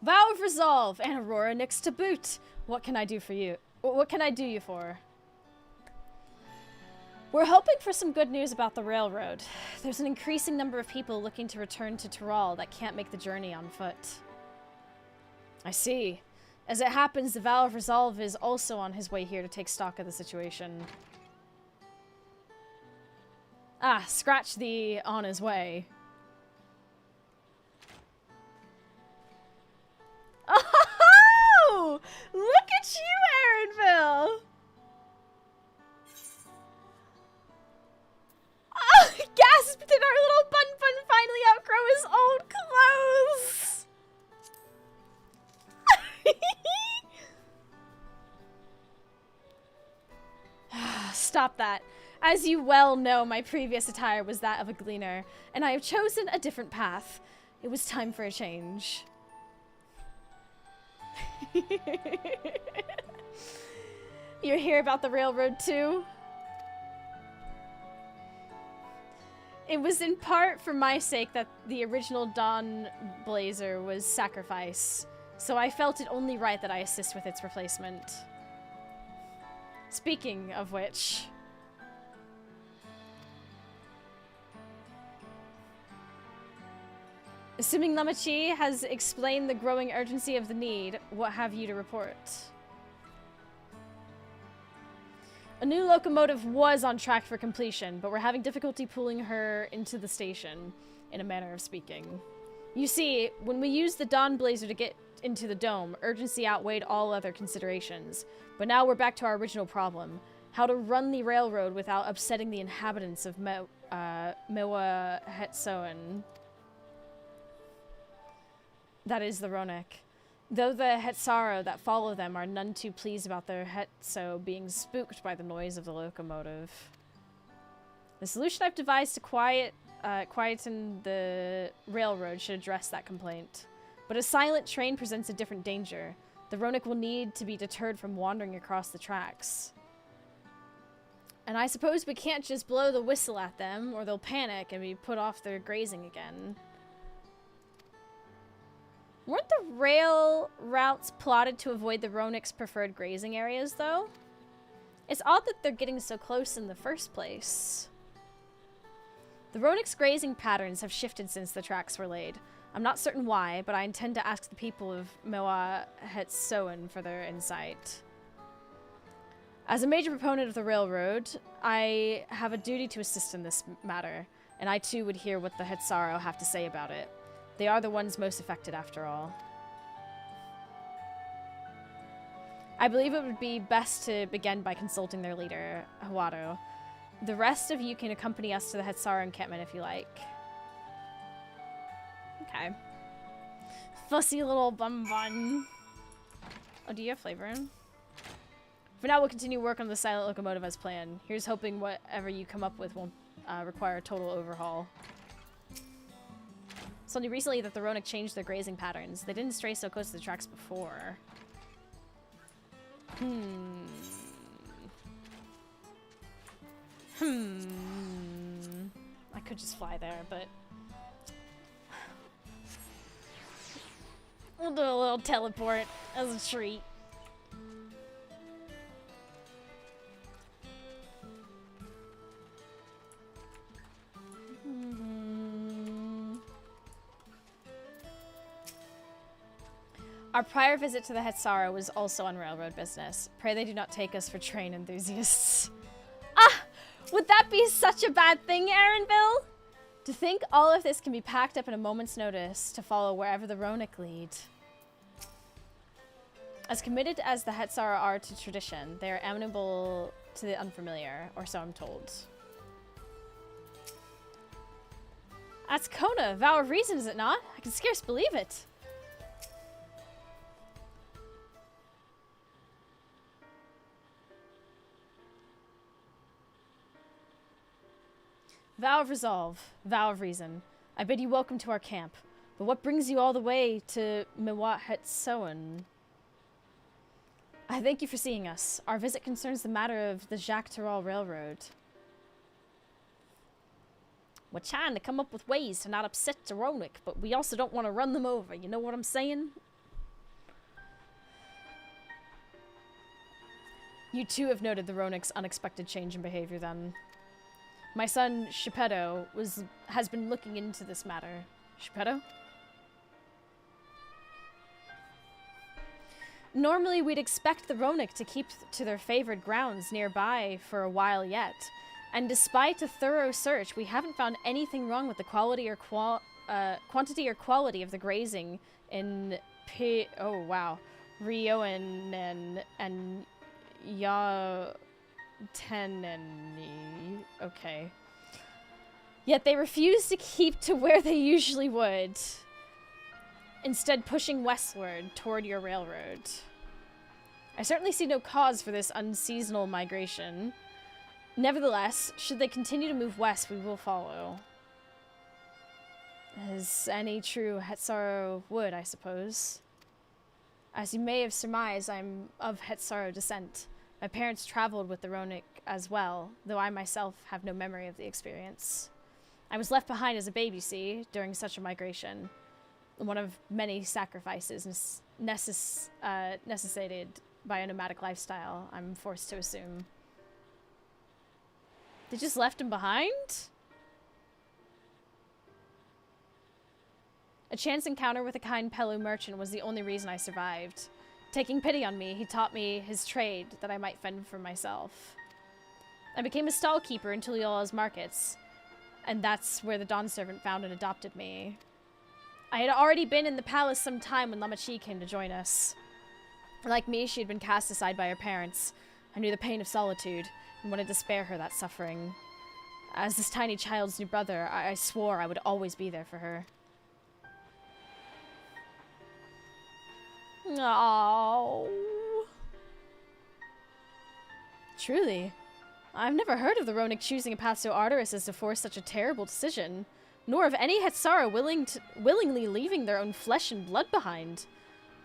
Vow of Resolve and Aurora Nyx to boot. What can I do for you? What can I do you for? We're hoping for some good news about the railroad. There's an increasing number of people looking to return to Tiral that can't make the journey on foot. I see. As it happens, the Vow of Resolve is also on his way here to take stock of the situation. Ah, scratch the on his way. Oh! Look at you, Aaronville! Oh, gasped! Did our little Bun Bun finally outgrow his old clothes? Stop that. As you well know, my previous attire was that of a gleaner, and I have chosen a different path. It was time for a change. You hear about the railroad too? It was in part for my sake that the original Dawn Blazer was sacrificed, so I felt it only right that I assist with its replacement. Speaking of which... Assuming Lamachi has explained the growing urgency of the need, what have you to report? A new locomotive was on track for completion, but we're having difficulty pulling her into the station, in a manner of speaking. You see, when we used the Dawn Blazer to get into the dome, urgency outweighed all other considerations. But now we're back to our original problem. How to run the railroad without upsetting the inhabitants of Mewa Hetsoan. That is the Ronek. Though the Hetsaro that follow them are none too pleased about their Hetso being spooked by the noise of the locomotive. The solution I've devised to quieten the railroad should address that complaint. But a silent train presents a different danger. The Ronek will need to be deterred from wandering across the tracks. And I suppose we can't just blow the whistle at them, or they'll panic and be put off their grazing again. Weren't the rail routes plotted to avoid the Ronek's preferred grazing areas, though? It's odd that they're getting so close in the first place. The Ronik's grazing patterns have shifted since the tracks were laid. I'm not certain why, but I intend to ask the people of Mewa Hetsoan for their insight. As a major proponent of the railroad, I have a duty to assist in this matter, and I too would hear what the Hetsaro have to say about it. They are the ones most affected after all. I believe it would be best to begin by consulting their leader, Hawado. The rest of you can accompany us to the Hetsaro encampment if you like. Okay. Fussy little bun. Oh, do you have flavor in? For now, we'll continue work on the silent locomotive as planned. Here's hoping whatever you come up with won't require a total overhaul. It's only recently that the Ronik changed their grazing patterns. They didn't stray so close to the tracks before. I could just fly there, but we'll do a little teleport as a treat. Our prior visit to the Hetsaro was also on railroad business. Pray they do not take us for train enthusiasts. Ah! Would that be such a bad thing, Aaronville? To think all of this can be packed up in a moment's notice to follow wherever the Ronik lead. As committed as the Hetsaro are to tradition, they are amenable to the unfamiliar, or so I'm told. That's Kona, vow of reason, is it not? I can scarce believe it. Vow of resolve, vow of reason. I bid you welcome to our camp. But what brings you all the way to Mewat Hetsoan? I thank you for seeing us. Our visit concerns the matter of the Jacques Tarol Railroad. We're trying to come up with ways to not upset Ronik, but we also don't want to run them over. You know what I'm saying? You too have noted the Ronik's unexpected change in behavior then. My son, Shepetto, has been looking into this matter. Shepetto? Normally, we'd expect the Ronik to keep to their favored grounds nearby for a while yet. And despite a thorough search, we haven't found anything wrong with the quantity or quality of the grazing in Rioan and okay. Yet they refuse to keep to where they usually would, instead pushing westward toward your railroad. I certainly see no cause for this unseasonal migration. Nevertheless, should they continue to move west, we will follow. As any true Hetsaro would, I suppose. As you may have surmised, I'm of Hetsaro descent. My parents traveled with the Ronik as well, though I myself have no memory of the experience. I was left behind as a baby, see, during such a migration. One of many sacrifices necessitated by a nomadic lifestyle, I'm forced to assume. They just left him behind? A chance encounter with a kind Pelu merchant was the only reason I survived. Taking pity on me, he taught me his trade that I might fend for myself. I became a stall keeper in Tuliola's markets, and that's where the Dawn Servant found and adopted me. I had already been in the palace some time when Lamachi came to join us. Like me, she had been cast aside by her parents. I knew the pain of solitude and wanted to spare her that suffering. As this tiny child's new brother, I swore I would always be there for her. Oh. Truly, I've never heard of the Ronik choosing a path so arduous as to force such a terrible decision, nor of any Hetsara willingly leaving their own flesh and blood behind.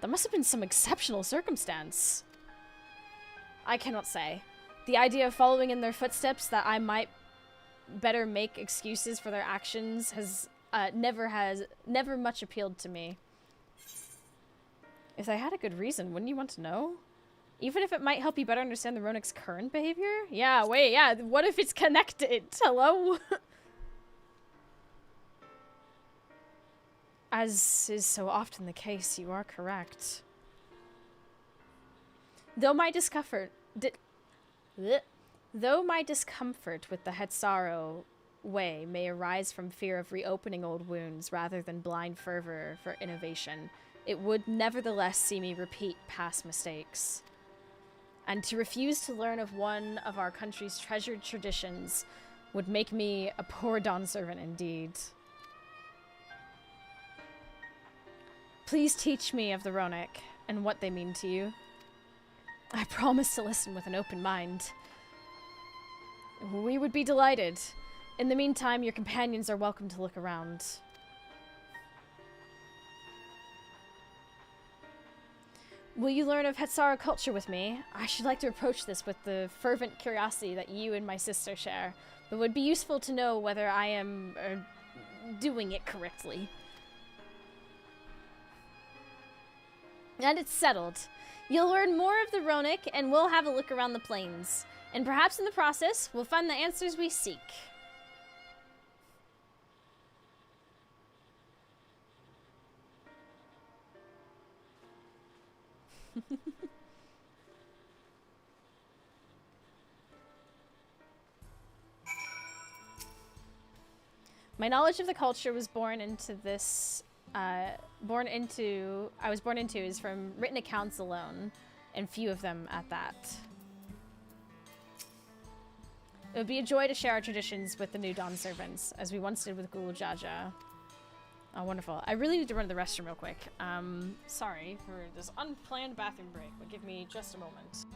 That must have been some exceptional circumstance. I cannot say. The idea of following in their footsteps that I might better make excuses for their actions has never much appealed to me. If they had a good reason, wouldn't you want to know? Even if it might help you better understand the Ronik's current behavior? Yeah, wait, yeah, what if it's connected? Hello? As is so often the case, you are correct. Though my discomfort with the Hetsaro way may arise from fear of reopening old wounds rather than blind fervor for innovation, it would nevertheless see me repeat past mistakes. And to refuse to learn of one of our country's treasured traditions would make me a poor Dawn servant indeed. Please teach me of the Ronik and what they mean to you. I promise to listen with an open mind. We would be delighted. In the meantime, your companions are welcome to look around. Will you learn of Hetsara culture with me? I should like to approach this with the fervent curiosity that you and my sister share, but would be useful to know whether I am doing it correctly. And it's settled. You'll learn more of the Ronik, and we'll have a look around the plains. And perhaps in the process, we'll find the answers we seek. My knowledge of the culture was born into is from written accounts alone, and few of them at that. It would be a joy to share our traditions with the new Dawn servants, as we once did with Gul Jaja. Oh, wonderful. I really need to run to the restroom real quick. Sorry for this unplanned bathroom break, but give me just a moment.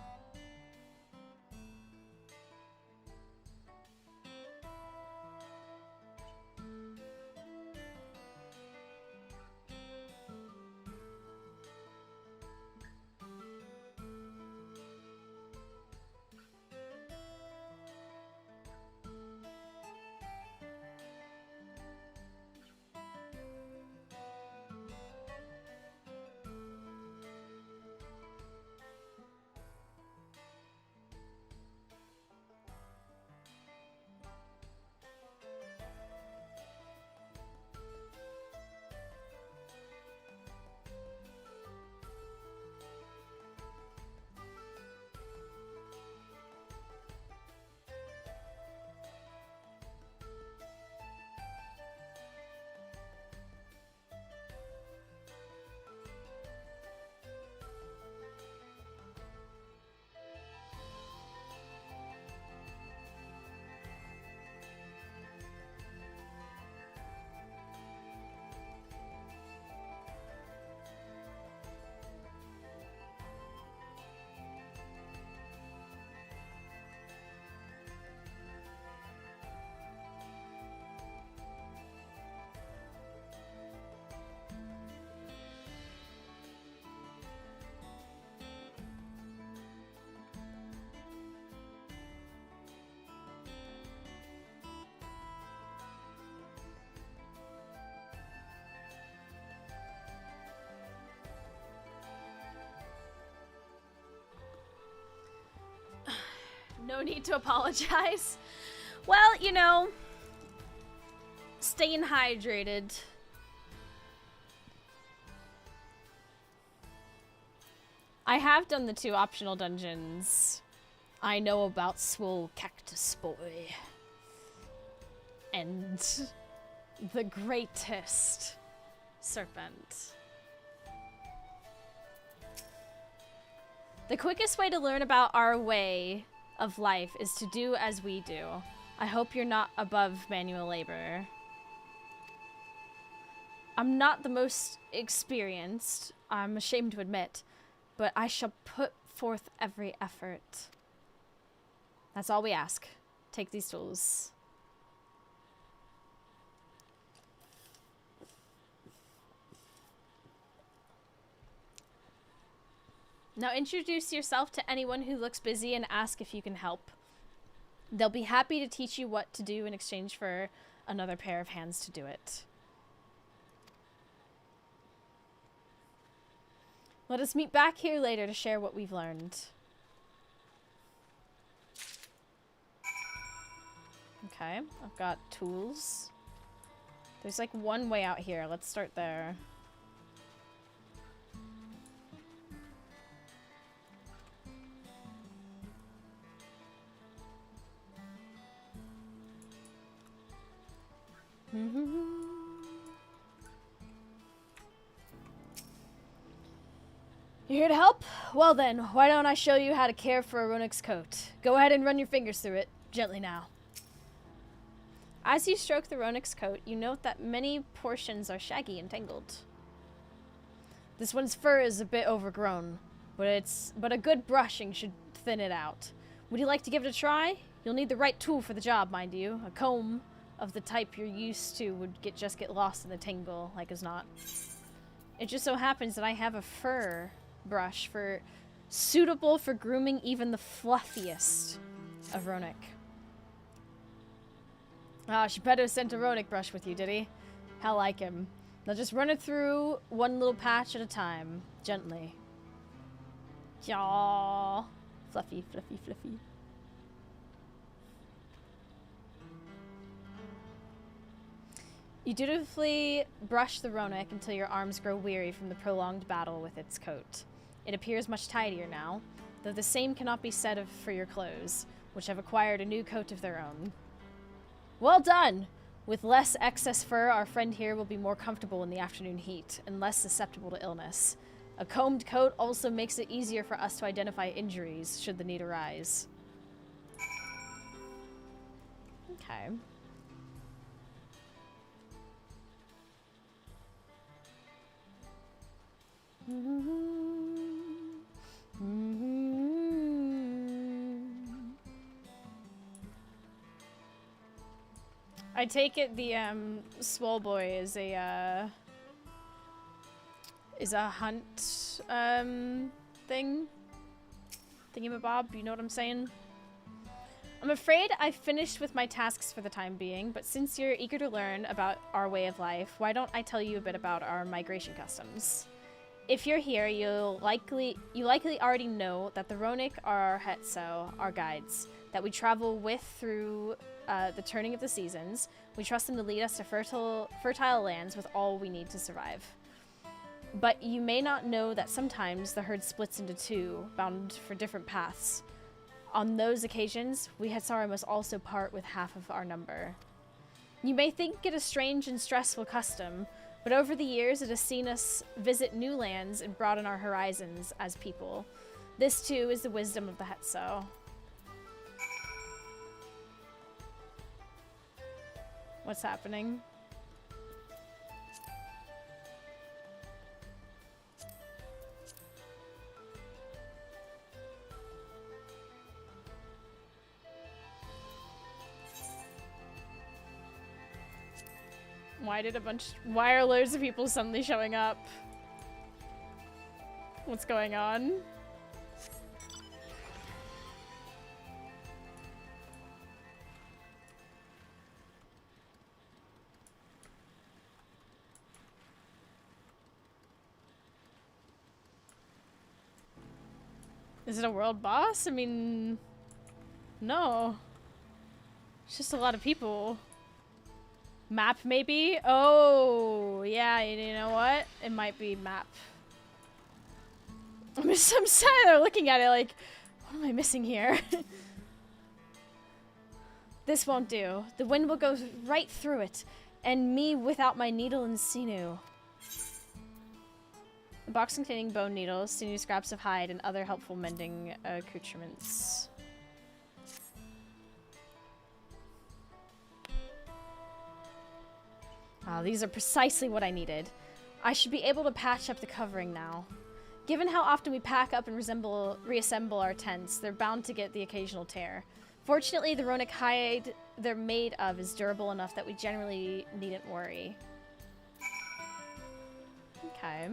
No need to apologize. Well, you know, staying hydrated. I have done the 2 optional dungeons. I know about Swole Cactus Boy. And the Greatest Serpent. The quickest way to learn about our way of life is to do as we do. I hope you're not above manual labor. I'm not the most experienced, I'm ashamed to admit, but I shall put forth every effort. That's all we ask. Take these tools. Now introduce yourself to anyone who looks busy and ask if you can help. They'll be happy to teach you what to do in exchange for another pair of hands to do it. Let us meet back here later to share what we've learned. Okay, I've got tools. There's like one way out here. Let's start there. You here to help? Well then, why don't I show you how to care for a Ronik's coat? Go ahead and run your fingers through it. Gently now. As you stroke the Ronik's coat, you note that many portions are shaggy and tangled. This one's fur is a bit overgrown, but a good brushing should thin it out. Would you like to give it a try? You'll need the right tool for the job, mind you. A comb of the type you're used to would just get lost in the tangle, like as not. It just so happens that I have a fur brush suitable for grooming even the fluffiest of Ronik. Ah, Geppetto sent a Ronik brush with you, did he? How like him. Now just run it through one little patch at a time, gently. Yaw. Fluffy, fluffy, fluffy. You dutifully brush the Ronik until your arms grow weary from the prolonged battle with its coat. It appears much tidier now, though the same cannot be said for your clothes, which have acquired a new coat of their own. Well done! With less excess fur, our friend here will be more comfortable in the afternoon heat, and less susceptible to illness. A combed coat also makes it easier for us to identify injuries, should the need arise. Okay. I take it the swole boy is a hunt thing thingamabob, you know what I'm saying? I'm afraid I've finished with my tasks for the time being, but since you're eager to learn about our way of life, why don't I tell you a bit about our migration customs? If you're here, you likely already know that the Ronik are our Hetso, our guides, that we travel with through the turning of the seasons. We trust them to lead us to fertile lands with all we need to survive. But you may not know that sometimes the herd splits into two, bound for different paths. On those occasions, we Hetsara must also part with half of our number. You may think it a strange and stressful custom, but over the years it has seen us visit new lands and broaden our horizons as people. This too is the wisdom of the Hetso. What's happening? Why are loads of people suddenly showing up? What's going on? Is it a world boss? I mean, no. It's just a lot of people. Map, maybe? Oh, yeah, you know what? It might be map. I'm sitting there looking at it like, what am I missing here? This won't do. The wind will go right through it, and me without my needle and sinew. A box containing bone needles, sinew scraps of hide, and other helpful mending accoutrements. Ah, these are precisely what I needed. I should be able to patch up the covering now. Given how often we pack up and reassemble our tents, they're bound to get the occasional tear. Fortunately, the Ronik hide they're made of is durable enough that we generally needn't worry. Okay.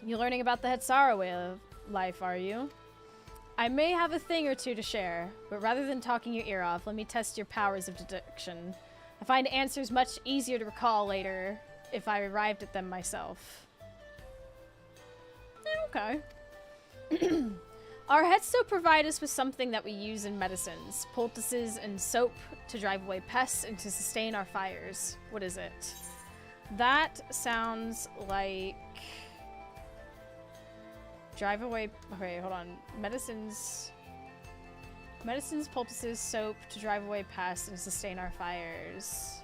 You're learning about the Hetsara way of life, are you? I may have a thing or two to share, but rather than talking your ear off, let me test your powers of deduction. I find answers much easier to recall later if I arrived at them myself. Okay. Our Hetso provide us with something that we use in medicines. Poultices and soap to drive away pests and to sustain our fires. What is it? That sounds like... Drive away... Okay, hold on. Medicines, poultices, soap to drive away pests and sustain our fires.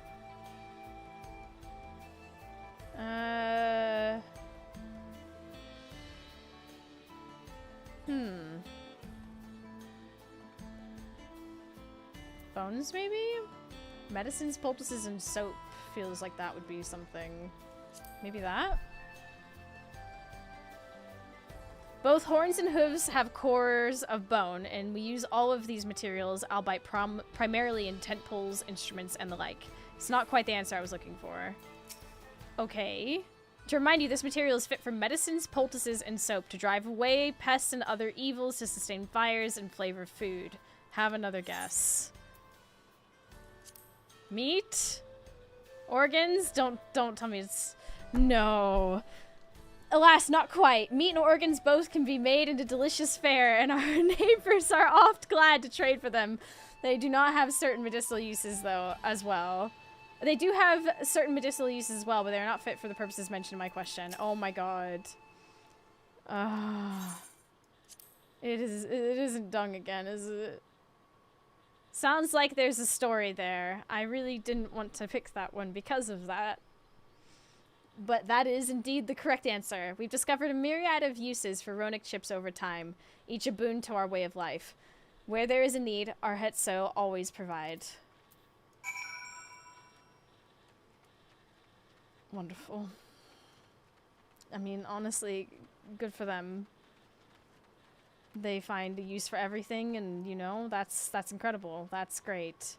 Bones, maybe? Medicines, poultices, and soap feels like that would be something. Maybe that? Both horns and hooves have cores of bone, and we use all of these materials, albeit primarily in tent poles, instruments, and the like. It's not quite the answer I was looking for. Okay. To remind you, this material is fit for medicines, poultices, and soap to drive away pests and other evils, to sustain fires, and flavor food. Have another guess. Meat? Organs? Don't tell me it's... No. Alas, not quite. Meat and organs both can be made into delicious fare, and our neighbors are oft glad to trade for them. They do not have certain medicinal uses, though, as well. They do have certain medicinal uses as well, but they're not fit for the purposes mentioned in my question. Oh my god. It isn't dung again, is it? Sounds like there's a story there. I really didn't want to pick that one because of that. But that is indeed the correct answer. We've discovered a myriad of uses for Ronic chips over time, each a boon to our way of life. Where there is a need, our Hetso always provide. Wonderful. I mean, honestly, good for them. They find a use for everything, and, you know, that's incredible. That's great.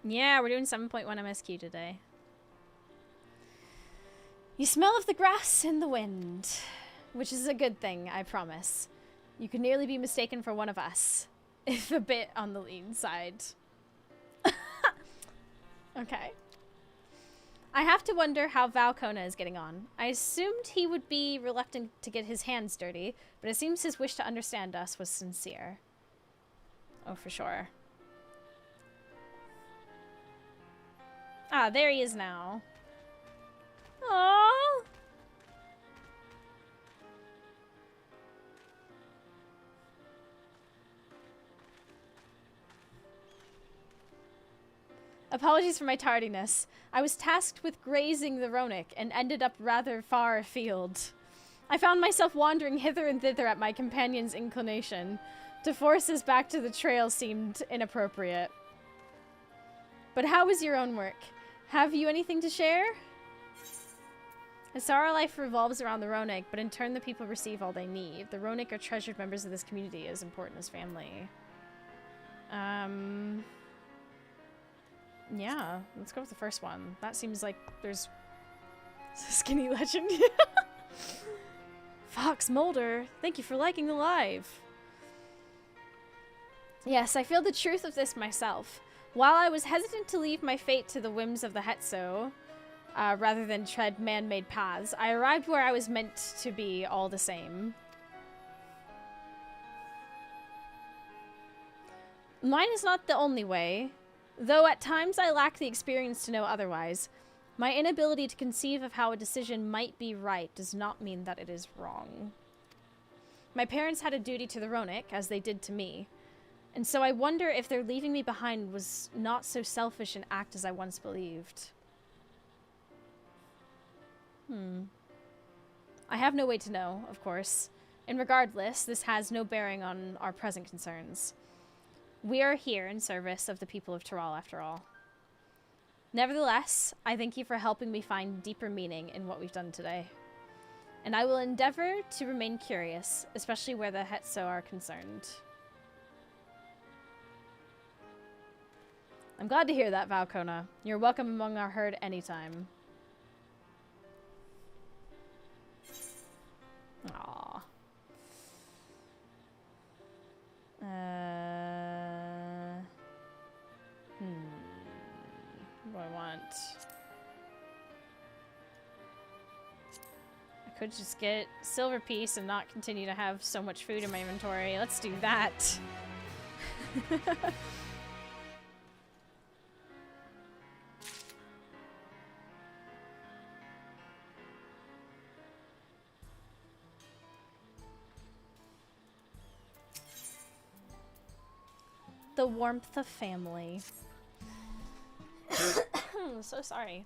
Yeah, we're doing 7.1 MSQ today. You smell of the grass in the wind, which is a good thing, I promise. You could nearly be mistaken for one of us, if a bit on the lean side. Okay. I have to wonder how Valcona is getting on. I assumed he would be reluctant to get his hands dirty, but it seems his wish to understand us was sincere. Oh, for sure. Ah, there he is now. Aww. Apologies for my tardiness. I was tasked with grazing the Ronic and ended up rather far afield. I found myself wandering hither and thither at my companion's inclination. To force us back to the trail seemed inappropriate. But how was your own work? Have you anything to share? Asara life revolves around the Ronic, but in turn the people receive all they need. The Ronic are treasured members of this community, as important as family. Yeah, let's go with the first one. That seems like there's... Skinny legend. Fox Mulder, thank you for liking the live. Yes, I feel the truth of this myself. While I was hesitant to leave my fate to the whims of the Hetso, rather than tread man-made paths, I arrived where I was meant to be all the same. Mine is not the only way. Though at times I lack the experience to know otherwise, my inability to conceive of how a decision might be right does not mean that it is wrong. My parents had a duty to the Ronic, as they did to me, and so I wonder if their leaving me behind was not so selfish an act as I once believed. I have no way to know, of course, and regardless, this has no bearing on our present concerns. We are here in service of the people of Tural, after all. Nevertheless, I thank you for helping me find deeper meaning in what we've done today. And I will endeavor to remain curious, especially where the Hetso are concerned. I'm glad to hear that, Valkona. You're welcome among our herd anytime. Aww. What do I want? I could just get silver piece and not continue to have so much food in my inventory. Let's do that. The warmth of family. So sorry.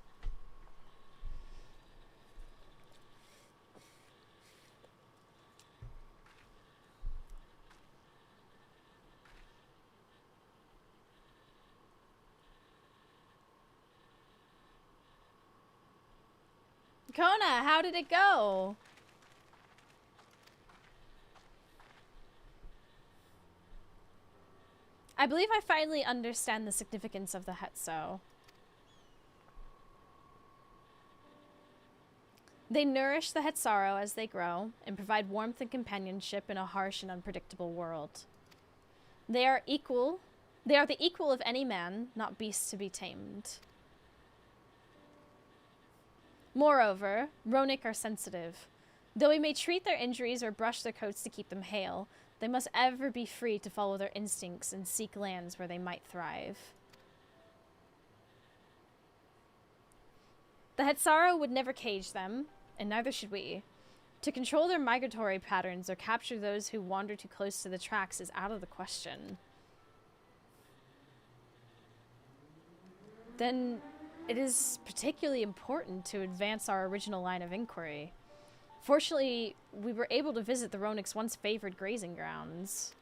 Kona, how did it go? I believe I finally understand the significance of the Hetso. They nourish the Hetsaro as they grow and provide warmth and companionship in a harsh and unpredictable world. They are the equal of any man, not beasts to be tamed. Moreover, Ronick are sensitive. Though we may treat their injuries or brush their coats to keep them hale, they must ever be free to follow their instincts and seek lands where they might thrive. The Hetsaro would never cage them, and neither should we. To control their migratory patterns or capture those who wander too close to the tracks is out of the question. Then it is particularly important to advance our original line of inquiry. Fortunately, we were able to visit the Ronick's once favored grazing grounds.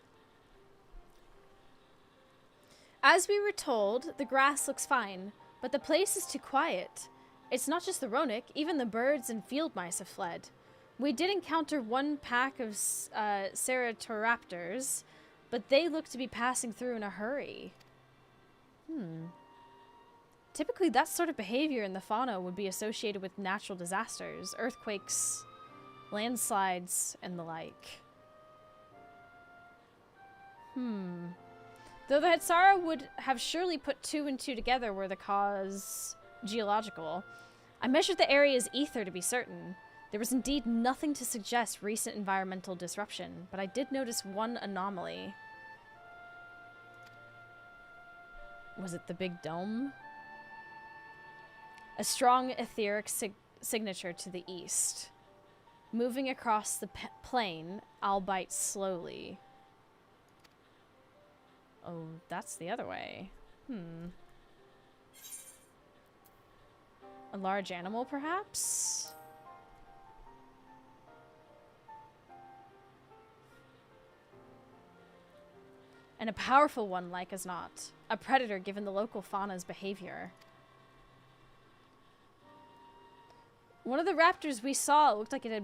As we were told, the grass looks fine, but the place is too quiet. It's not just the Ronick, even the birds and field mice have fled. We did encounter one pack of Ceratoraptors, but they look to be passing through in a hurry. Typically, that sort of behavior in the fauna would be associated with natural disasters, earthquakes, landslides, and the like. Though the Hetsara would have surely put 2 and 2 together were the cause geological. I measured the area's ether to be certain. There was indeed nothing to suggest recent environmental disruption, but I did notice one anomaly. Was it the big dome? A strong etheric signature to the east. Moving across the plain, albeit slowly. Oh, that's the other way. A large animal, perhaps? And a powerful one, like as not. A predator, given the local fauna's behavior. One of the raptors we saw looked like it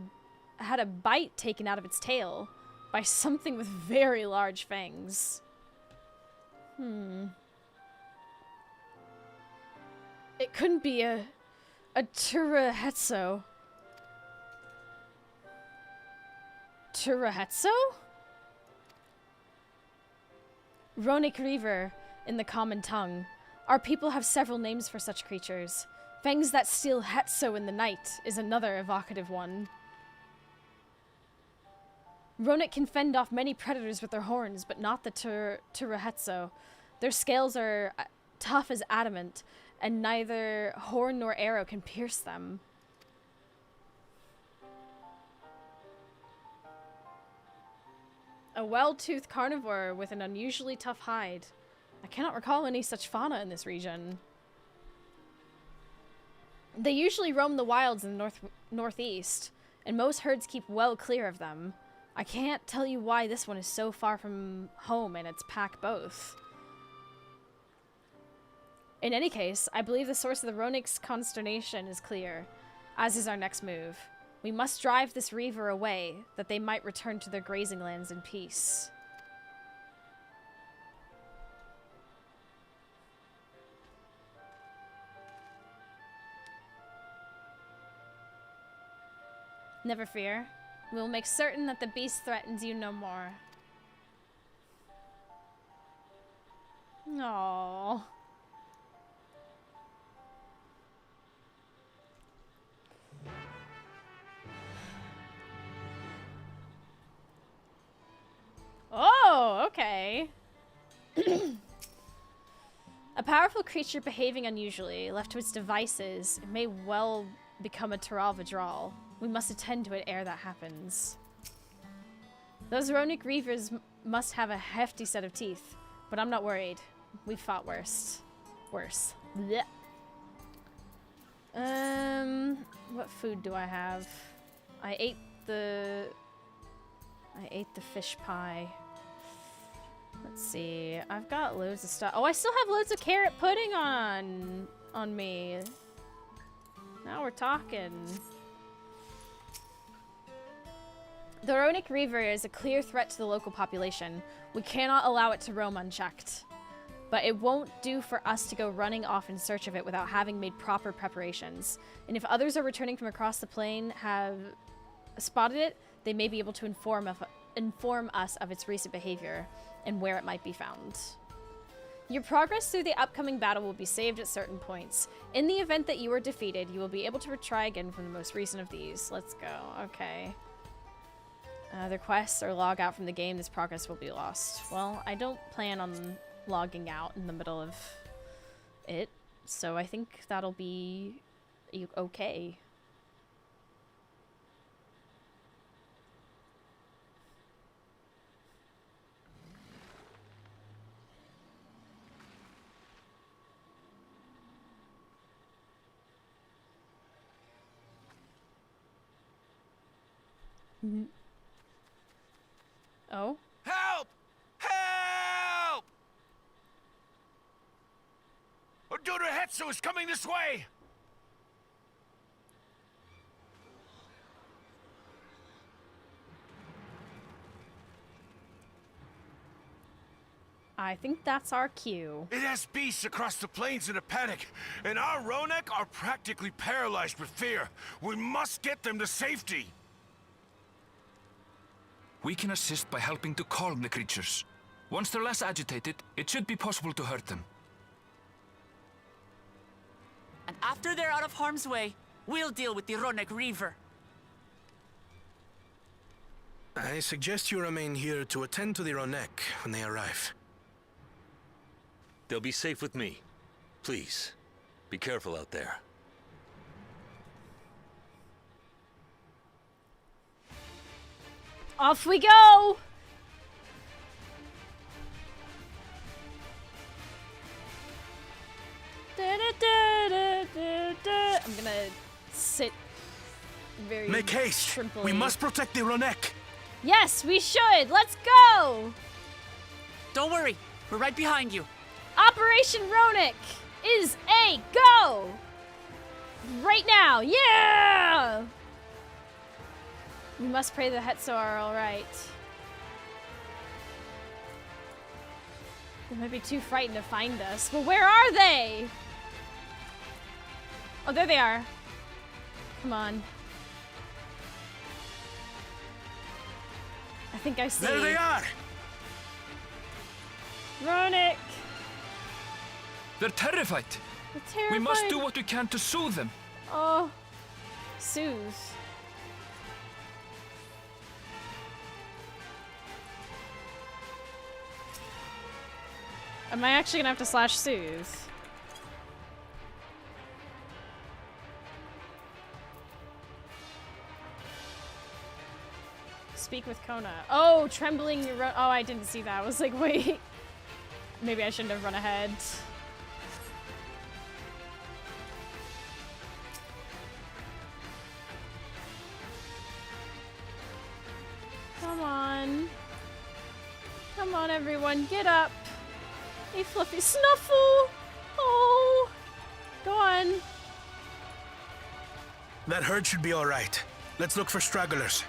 had a bite taken out of its tail by something with very large fangs. It couldn't be a Turahetso. Turahetso? Ronick Reaver, in the common tongue. Our people have several names for such creatures. Fangs that steal Hetso in the night is another evocative one. Ronick can fend off many predators with their horns, but not the Turahetso. Their scales are tough as adamant, and neither horn nor arrow can pierce them. A well-toothed carnivore with an unusually tough hide. I cannot recall any such fauna in this region. They usually roam the wilds in the northeast, and most herds keep well clear of them. I can't tell you why this one is so far from home and its pack both. In any case, I believe the source of the Ronick's consternation is clear, as is our next move. We must drive this Reaver away, that they might return to their grazing lands in peace. Never fear. We will make certain that the beast threatens you no more. Aww. Oh, okay. A powerful creature behaving unusually, left to its devices, it may well become a Taral Vidral. We must attend to it ere that happens. Those Ronic Reavers must have a hefty set of teeth, but I'm not worried. We've fought worse. Worse. Blech. What food do I have? I ate the fish pie. Let's see. I've got loads of stuff. Oh, I still have loads of carrot pudding on me. Now we're talking. The Ronic Reaver is a clear threat to the local population. We cannot allow it to roam unchecked. But it won't do for us to go running off in search of it without having made proper preparations. And if others are returning from across the plain have spotted it, they may be able to inform us of its recent behavior and where it might be found. Your progress through the upcoming battle will be saved at certain points. In the event that you are defeated, you will be able to retry again from the most recent of these. Let's go. Okay. Other quests or log out from the game, this progress will be lost. Well, I don't plan on logging out in the middle of it, so I think that'll be okay. Mm-hmm. Oh? Help! Help! Oduda Hetsu is coming this way! I think that's our cue. It has beasts across the plains in a panic, and our Ronek are practically paralyzed with fear. We must get them to safety. We can assist by helping to calm the creatures. Once they're less agitated, it should be possible to hurt them. And after they're out of harm's way, we'll deal with the Ronek Reaver. I suggest you remain here to attend to the Ronek when they arrive. They'll be safe with me. Please, be careful out there. Off we go! I'm gonna sit very Make haste! shrimpily. We must protect the Ronek! Yes, we should! Let's go! Don't worry, we're right behind you. Operation Ronic is a go! Right now, yeah! We must pray the Hetso are alright. They might be too frightened to find us. But where are they? Oh, there they are. Come on. I think I see. There they are! Ronic! They're terrified. They're terrified. We must do what we can to soothe them. Oh. Soothe. Am I actually gonna have to slash soothe? Speak with Kona. Oh, trembling your oh, I didn't see that. I was like, wait. Maybe I shouldn't have run ahead. Come on. Come on, everyone. Get up. Hey, Fluffy Snuffle! Oh! Go on. That herd should be alright. Let's look for stragglers.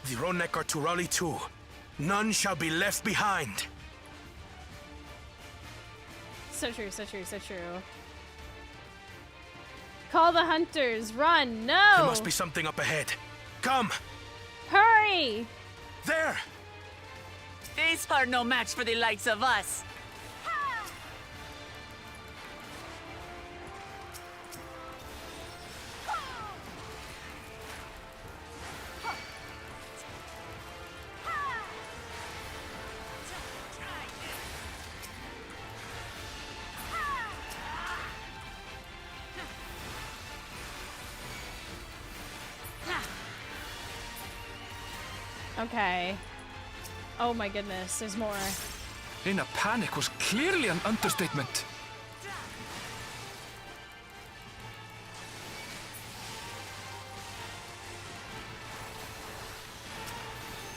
The Ronek are to rally too. None shall be left behind. So true, so true, so true. Call the hunters. Run. No. There must be something up ahead. Come! Hurry! There! These are no match for the likes of us. Okay. Oh my goodness, there's more. In a panic was clearly an understatement.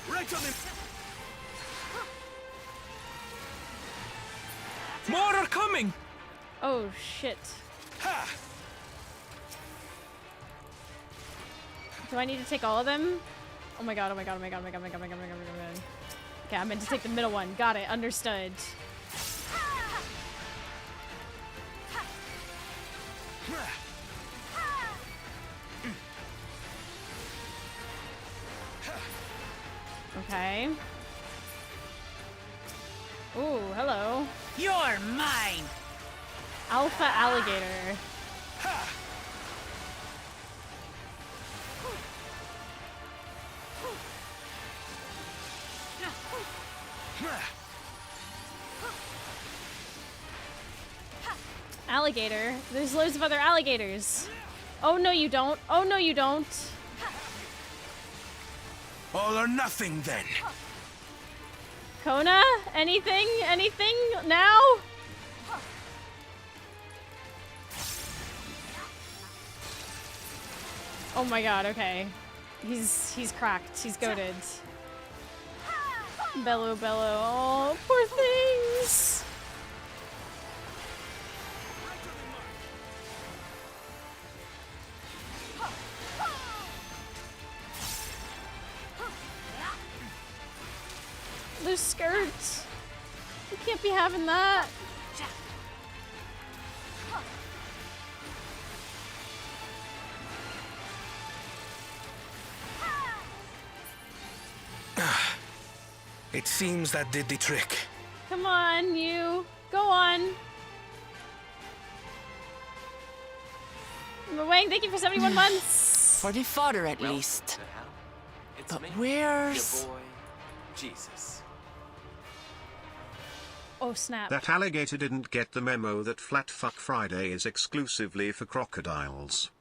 Right on him! More are coming! Oh shit. Ha! Do I need to take all of them? Oh my god, oh my god, oh my god, oh my god, oh my god, oh my god, oh my god, oh my god. Okay, I meant to take the middle one. Got it, understood. Okay. Ooh, hello. You're mine! Alpha alligator. Alligator? There's loads of other alligators. Oh no you don't. Oh no you don't. All or nothing then. Kona? Anything? Anything now? Oh my god, okay. He's cracked. He's goated. Bellow, bellow. Oh, poor things. There's skirts. You can't be having that. It seems that did the trick. Come on, you. Go on. Wang, thank you for 71 months. For the fodder, at least. But where's... Your boy, Jesus. Oh, snap. That alligator didn't get the memo that Flat Fuck Friday is exclusively for crocodiles.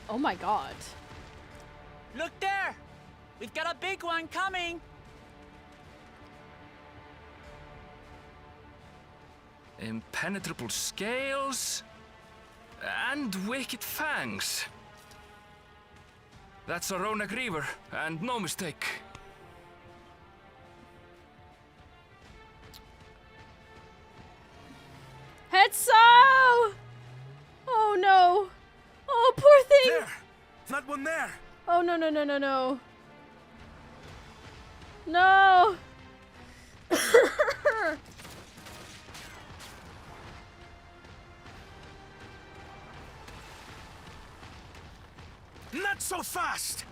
Oh my god. Look there! We've got a big one coming! Impenetrable scales and wicked fangs. That's a Ronak Reaver, and no mistake. Hetso! Oh no. Oh, poor thing. There! Not one there! Oh no no no no no. No. Not so fast!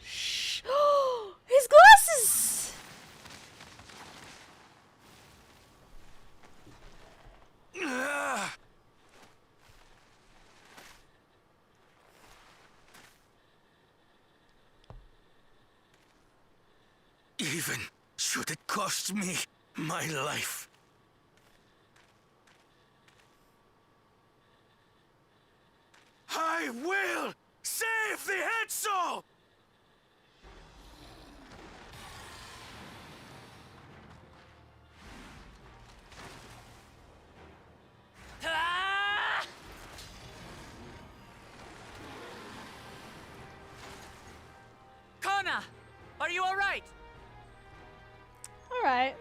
Shh. His glasses! Even should it cost me my life. I will save the Hetso! Ah! Kona! Are you alright? Alright.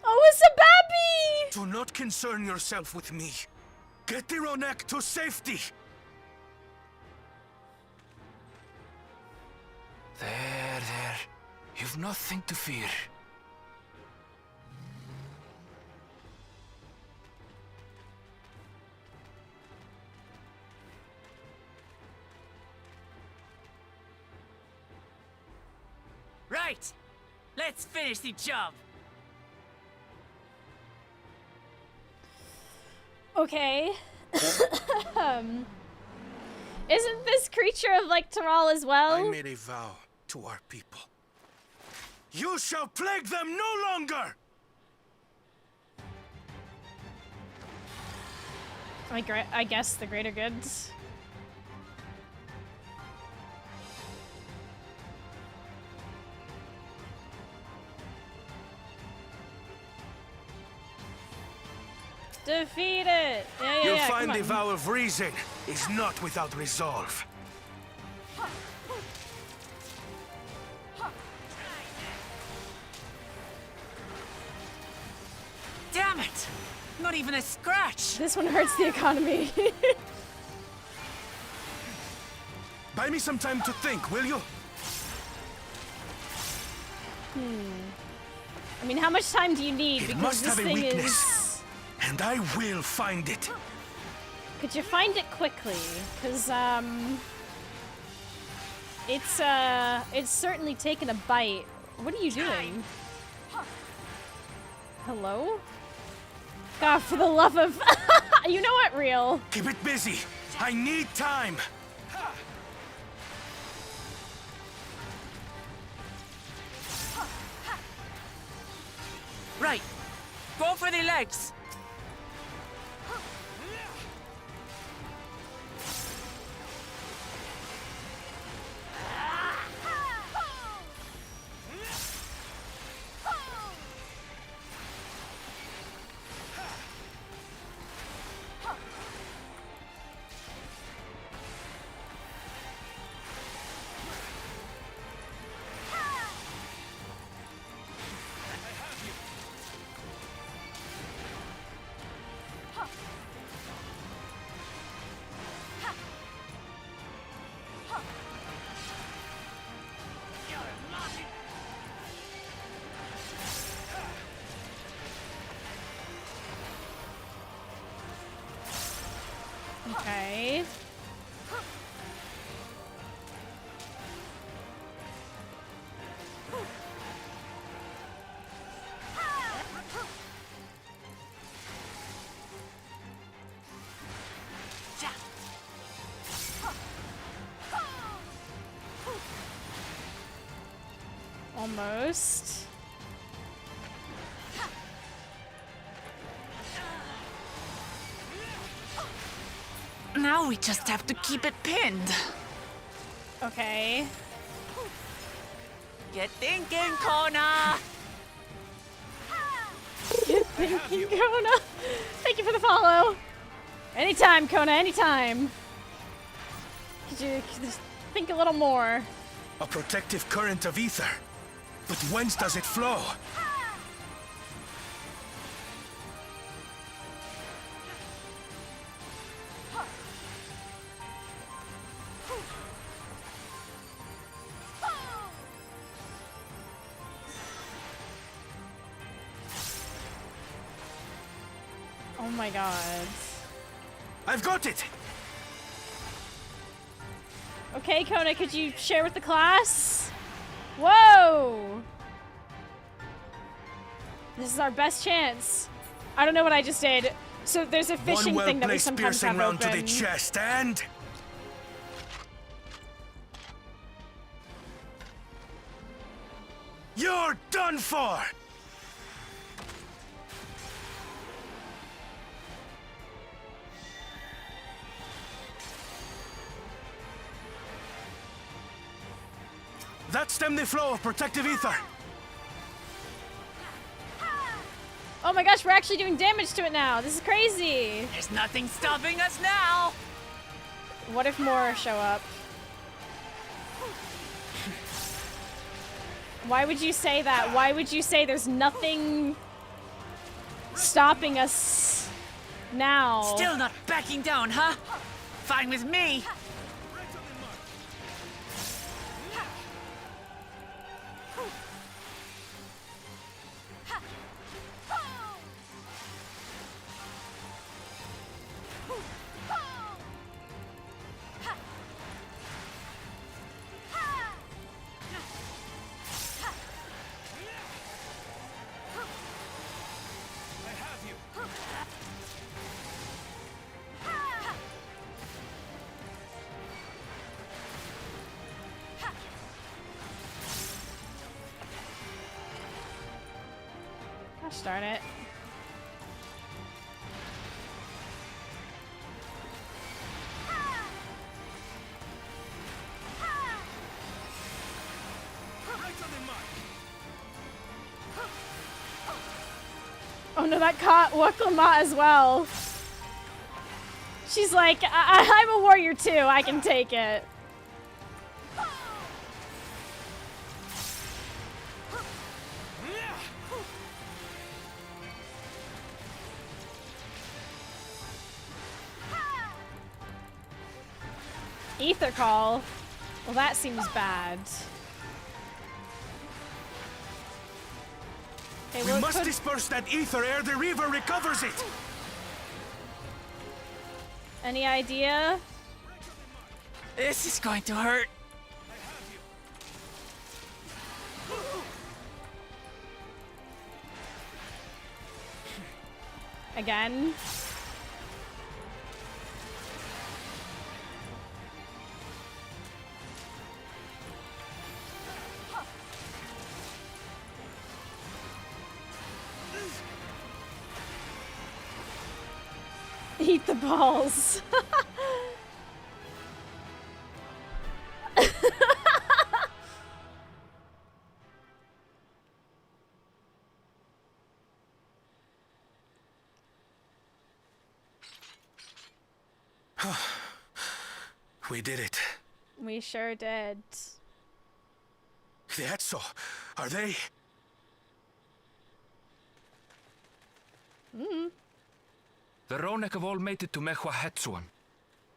Oh, it's a baby! Do not concern yourself with me. Get the Ronek to safety! There. You've nothing to fear. Right! Let's finish the job! Okay. Isn't this creature of like Taral as well? I made a vow to our people. You shall plague them no longer! I guess the greater goods. Defeat it! You'll Yeah, find come the on. vow of reason is not without resolve. Damn it! Not even a scratch! This one hurts the economy. Buy me some time to think, will you? I mean, how much time do you need? It Because must this have a thing weakness, is... and I will find it. Could you find it quickly? Because, it's certainly taken a bite. What are you doing? Hello? God, for the love of... You know what, Real? Keep it busy. I need time. Right! Go for the legs! Okay. Almost. Now we just have to keep it pinned. Okay. Get thinking, Kona! Thank you, Kona. Thank you for the follow. Anytime, Kona, anytime. Could you just think a little more? A protective current of ether. But whence does it flow? Oh my god. I've got it! Okay, Kona, could you share with the class? Whoa! This is our best chance. I don't know what I just did. So there's a fishing One thing that we well-placed sometimes piercing have round open. to the chest, and... You're done for! That stemmed the flow of protective ether. Oh my gosh, we're actually doing damage to it now. This is crazy. There's nothing stopping us now! What if more show up? Why would you say that? Why would you say there's nothing stopping us? Now. Still not backing down, huh? Fine with me. Gosh darn it. Oh no, that caught Waklama as well. She's like, I'm a warrior too, I can take it. Ether call. Well, that seems bad. Okay, We must disperse that ether ere the river recovers it! Any idea? This is going to hurt. Again? Eat the balls. We did it. We sure did. The Etso, are they? The Ronek have all made it to Mehua Hetsuan.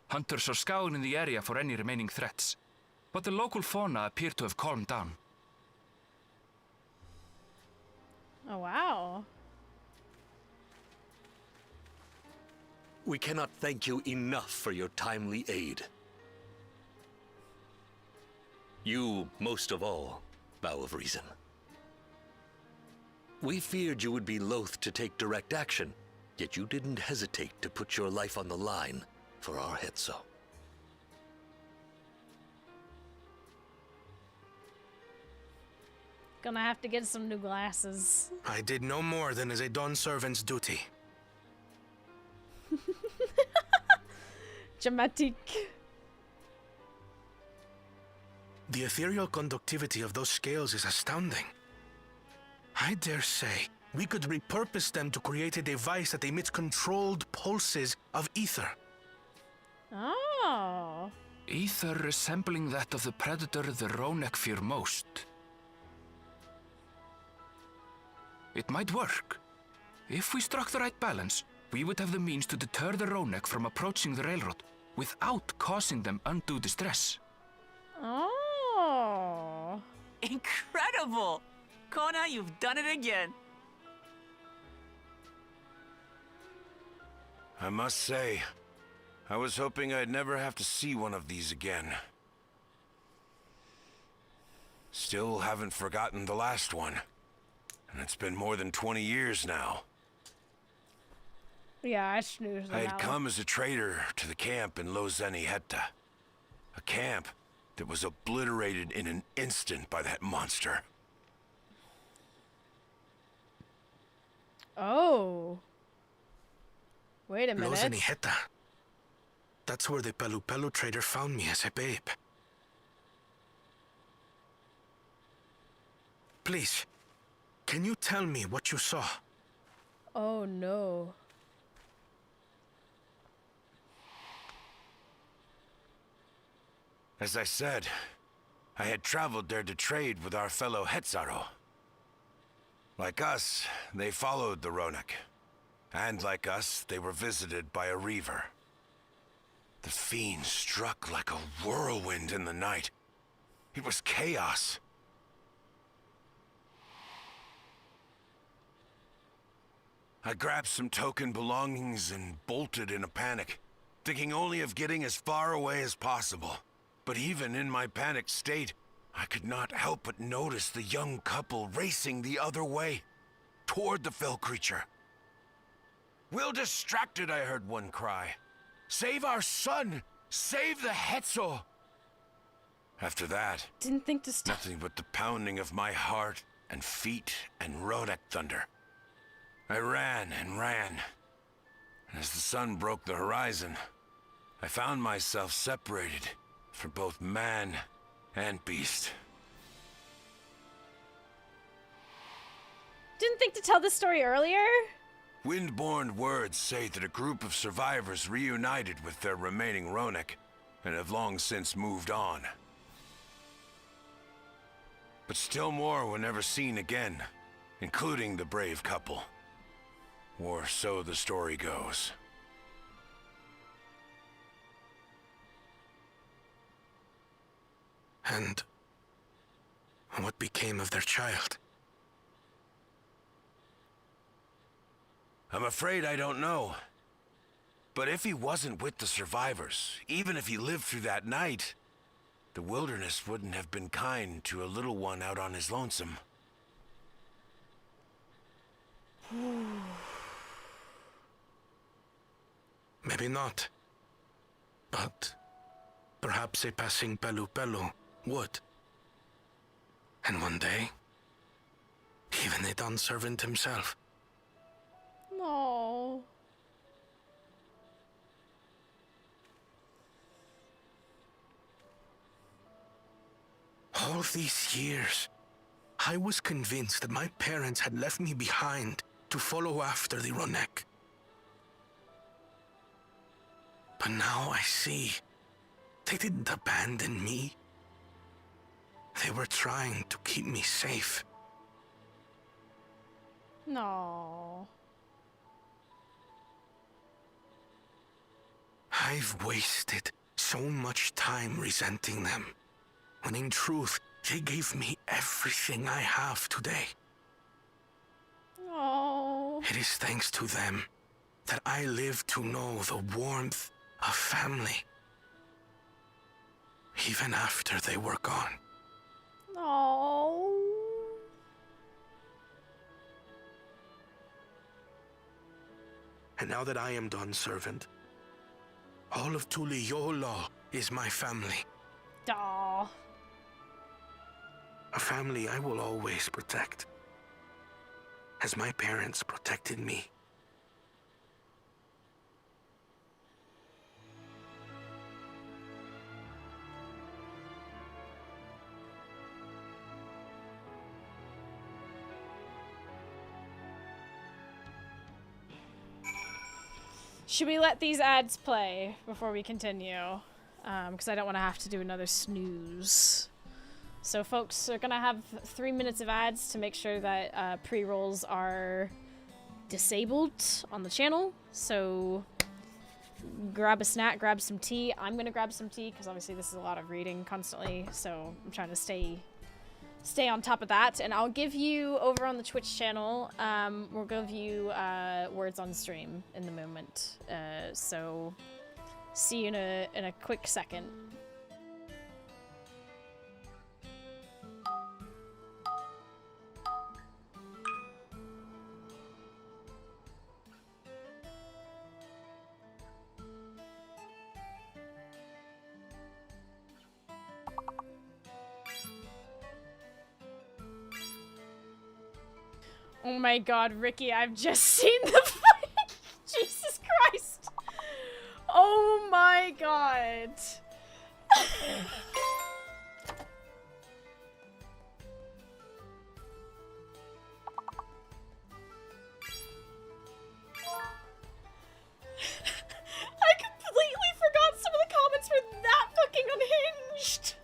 Hunters are scouring the area for any remaining threats, but the local fauna appear to have calmed down. Oh, wow. We cannot thank you enough for your timely aid. You, most of all, Bow of Reason. We feared you would be loath to take direct action, yet you didn't hesitate to put your life on the line for our Hetso. Gonna have to get some new glasses. I did no more than is a Dawn servant's duty. Dramatique. The ethereal conductivity of those scales is astounding. I dare say we could repurpose them to create a device that emits controlled pulses of ether. Oh. Ether resembling that of the predator the Ronek fear most. It might work. If we struck the right balance, we would have the means to deter the Ronek from approaching the railroad without causing them undue distress. Oh. Incredible! Kona, you've done it again. I must say, I was hoping I'd never have to see one of these again. Still haven't forgotten the last one. And it's been more than 20 years now. Yeah, I snoozed I had come as a trader to the camp in Lozeni Hetta. A camp that was obliterated in an instant by that monster. Oh. Wait a minute. Lozeni Hetta. That's where the Pelu Pelu trader found me as a babe. Please, can you tell me what you saw? Oh no. As I said, I had traveled there to trade with our fellow Hetzaro. Like us, they followed the Ronek. And like us, they were visited by a reaver. The fiend struck like a whirlwind in the night. It was chaos. I grabbed some token belongings and bolted in a panic, thinking only of getting as far away as possible. But even in my panicked state, I could not help but notice the young couple racing the other way, toward the fell creature. "We're distracted," I heard one cry. "Save our son! Save the Hetzel!" After that, Didn't think to stop. nothing but the pounding of my heart and feet and Rodak thunder. I ran and ran. And as the sun broke the horizon, I found myself separated from both man and beast. Didn't think to tell this story earlier? Windborne words say that a group of survivors reunited with their remaining Ronak and have long since moved on. But still more were never seen again, including the brave couple. Or so the story goes. And what became of their child? I'm afraid I don't know. But if he wasn't with the survivors, even if he lived through that night, the wilderness wouldn't have been kind to a little one out on his lonesome. Maybe not. But perhaps a passing Pelu Pelu would. And one day, even a Dawn servant himself. No. All these years, I was convinced that my parents had left me behind to follow after the Ronek. But now I see, they didn't abandon me. They were trying to keep me safe. No. I've wasted so much time resenting them, when in truth, they gave me everything I have today. Oh. It is thanks to them that I live to know the warmth of family, even after they were gone. No. And now that I am Dawn servant, all of Tuliyola is my family. Aw. A family I will always protect, as my parents protected me. Should we let these ads play before we continue? Because I don't want to have to do another snooze. So folks are going to have 3 minutes of ads to make sure that pre-rolls are disabled on the channel. So grab a snack, grab some tea. I'm going to grab some tea because obviously this is a lot of reading constantly. So I'm trying to stay on top of that. And I'll give you, over on the Twitch channel, we'll give you words on stream in the moment. So see you in a quick second. Oh my god, Ricky, I've just seen the fight! Jesus Christ! Oh my god! I completely forgot some of the comments were that fucking unhinged!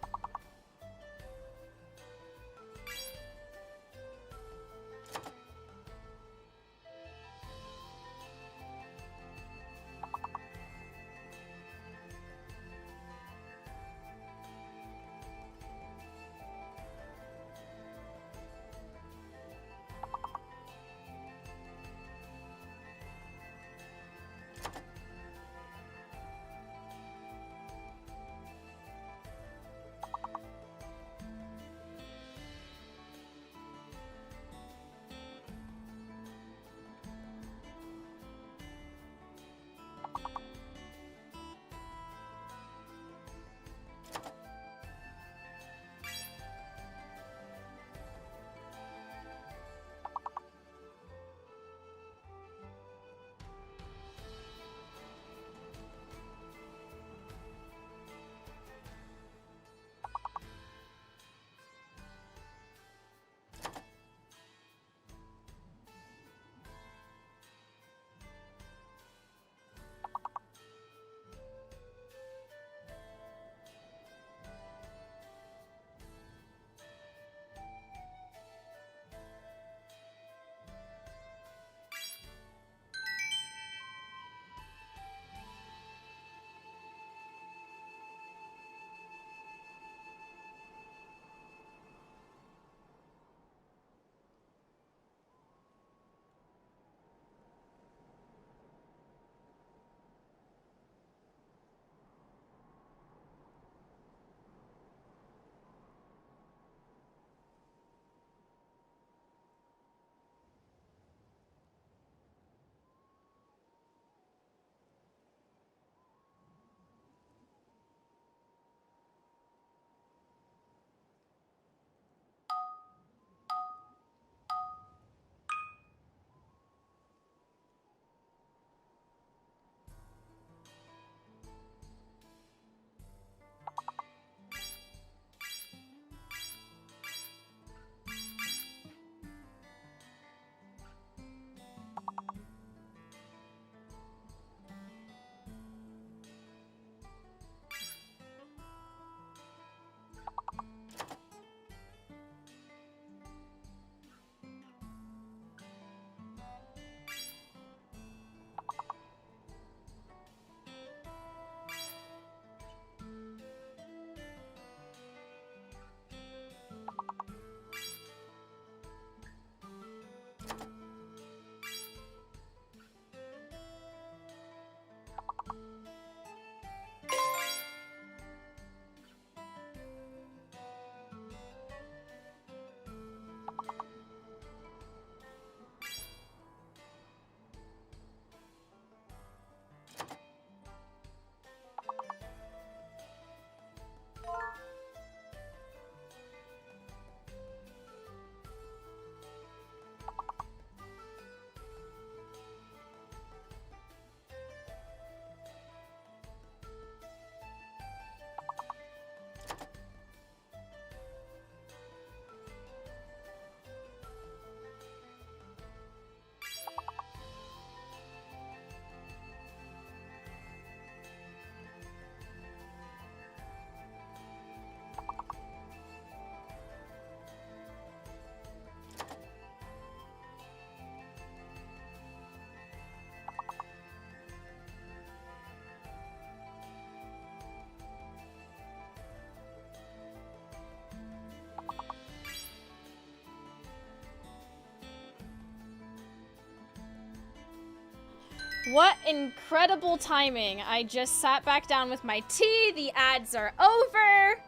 What incredible timing. I just sat back down with my tea. The ads are over.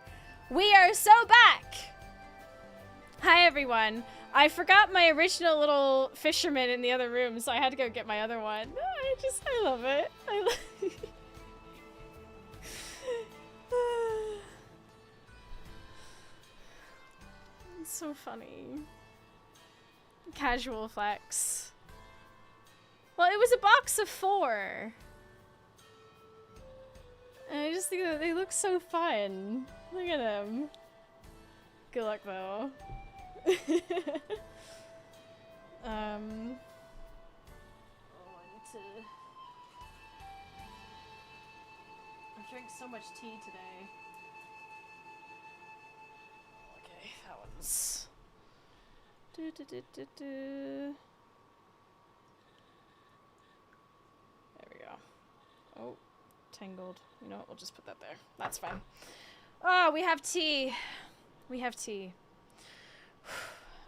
We are so back. Hi, everyone. I forgot my original little fisherman in the other room, so I had to go get my other one. I love it. It's so funny. Casual flex. Well, it was a box of 4. And I just think that they look so fun. Look at them. Good luck, though. Oh, I need to... I've drank so much tea today. Okay, that one's... There we go. Oh, tangled. You know what? We'll just put that there. That's fine. Oh, we have tea. We have tea.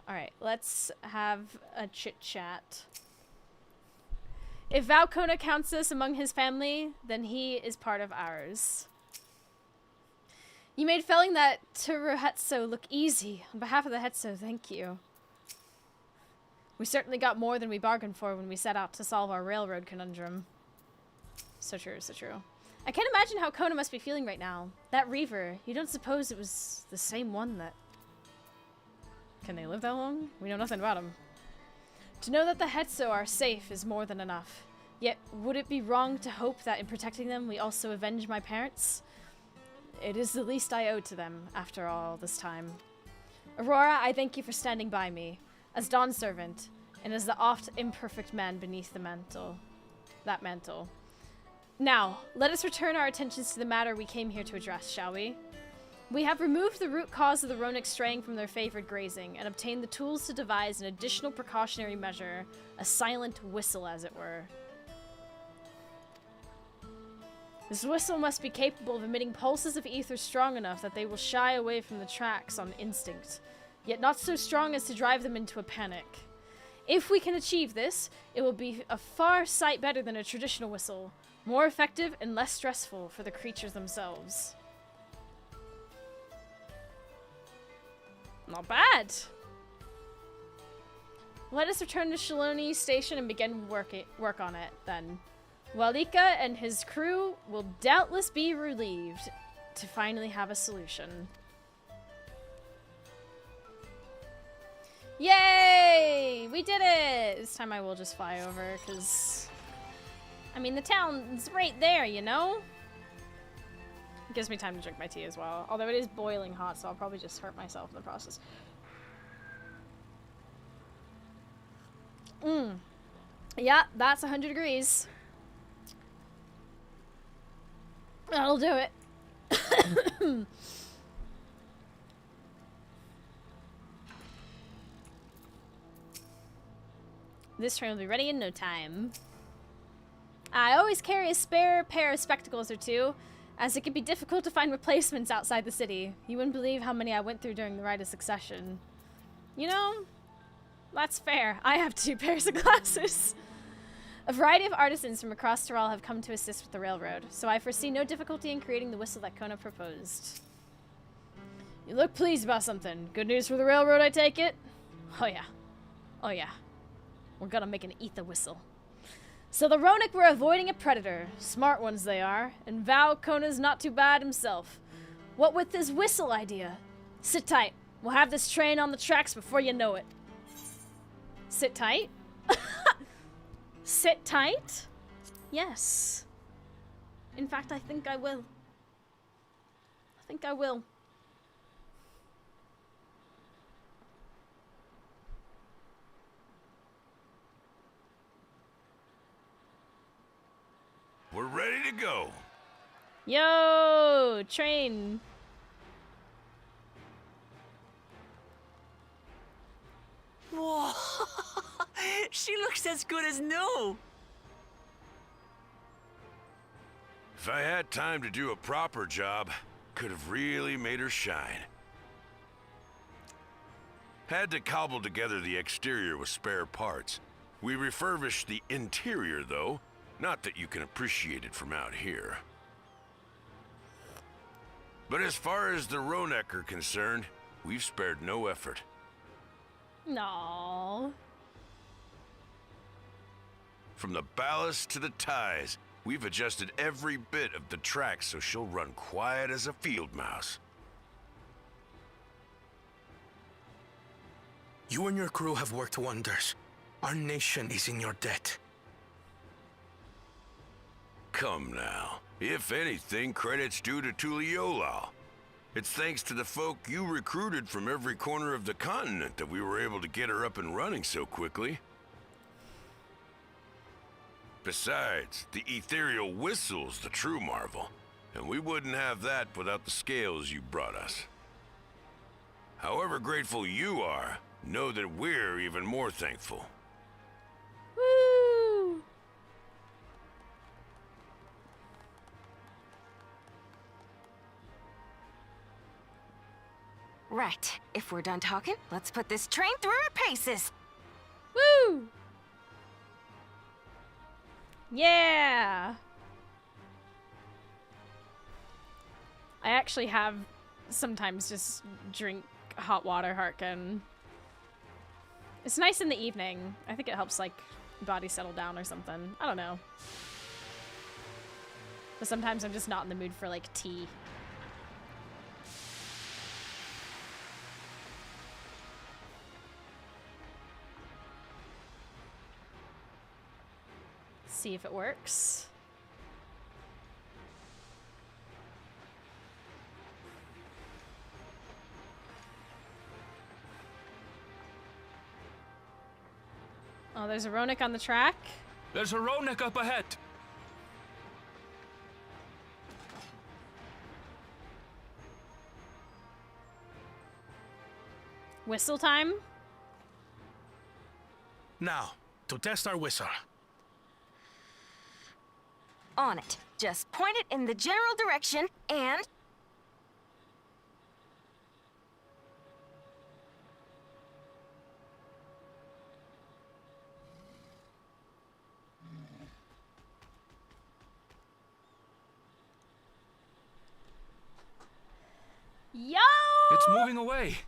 Alright, let's have a chit-chat. If Valkona counts us among his family, then he is part of ours. You made felling that Turuhetso look easy. On behalf of the Hetso, thank you. We certainly got more than we bargained for when we set out to solve our railroad conundrum. So true, so true. I can't imagine how Kona must be feeling right now. That Reaver, you don't suppose it was the same one that... Can they live that long? We know nothing about them. To know that the Hetso are safe is more than enough. Yet, would it be wrong to hope that in protecting them we also avenge my parents? It is the least I owe to them, after all this time. Aurora, I thank you for standing by me, as Dawn's servant, and as the oft imperfect man beneath the mantle. That mantle. Now, let us return our attentions to the matter we came here to address, shall we? We have removed the root cause of the Ronik straying from their favored grazing, and obtained the tools to devise an additional precautionary measure, a silent whistle, as it were. This whistle must be capable of emitting pulses of ether strong enough that they will shy away from the tracks on instinct, yet not so strong as to drive them into a panic. If we can achieve this, it will be a far sight better than a traditional whistle, more effective and less stressful for the creatures themselves. Not bad. Let us return to Shaloni Station and begin work on it, then. Walika and his crew will doubtless be relieved to finally have a solution. Yay! We did it! This time I will just fly over, because... I mean, the town's right there, you know? It gives me time to drink my tea as well. Although it is boiling hot, so I'll probably just hurt myself in the process. Yeah, that's 100 degrees. That'll do it. This train will be ready in no time. I always carry a spare pair of spectacles or two, as it can be difficult to find replacements outside the city. You wouldn't believe how many I went through during the Rite of Succession. You know, that's fair. I have 2 pairs of glasses. A variety of artisans from across Tyrol have come to assist with the railroad, so I foresee no difficulty in creating the whistle that Kona proposed. You look pleased about something. Good news for the railroad, I take it? Oh yeah. Oh yeah. We're gonna make an ether whistle. So the Ronik were avoiding a predator. Smart ones they are, and Val Kona's not too bad himself. What with his whistle idea? Sit tight. We'll have this train on the tracks before you know it. Sit tight? Sit tight? Yes. In fact, I think I will. I think I will. We're ready to go. Yo, train. Whoa! She looks as good as new! If I had time to do a proper job, could have really made her shine. Had to cobble together the exterior with spare parts. We refurbished the interior, though. Not that you can appreciate it from out here. But as far as the Ronek are concerned, we've spared no effort. No. From the ballast to the ties, we've adjusted every bit of the track so she'll run quiet as a field mouse. You and your crew have worked wonders. Our nation is in your debt. Come now. If anything, credit's due to Tuliolal. It's thanks to the folk you recruited from every corner of the continent that we were able to get her up and running so quickly. Besides, the ethereal whistle's the true marvel, and we wouldn't have that without the scales you brought us. However grateful you are, know that we're even more thankful. Woo! Right. If we're done talking, let's put this train through her paces. Woo! Yeah! I actually have sometimes just drink hot water Harkin. It's nice in the evening. I think it helps like body settle down or something. I don't know. But sometimes I'm just not in the mood for like tea. See if it works. Oh, there's a Ronek on the track. There's a Ronek up ahead. Whistle time? Now, to test our whistle. On it. Just point it in the general direction and... Yo! It's moving away.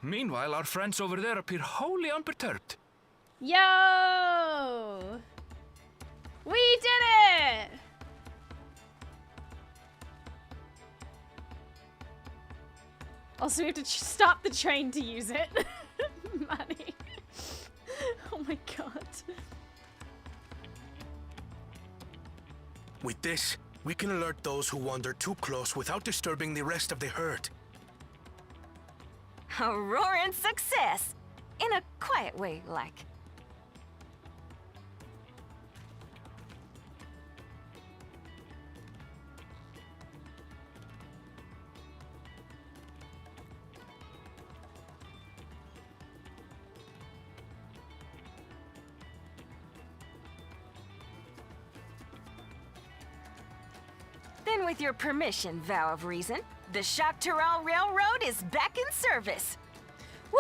Meanwhile, our friends over there appear wholly unperturbed. Yo! We did it! Also, we have to stop the train to use it. Money. Oh my god. With this, we can alert those who wander too close without disturbing the rest of the herd. A roaring success! In a quiet way, like. Then with your permission, Vow of Reason, the Shaktaral Railroad is back in service. Woo!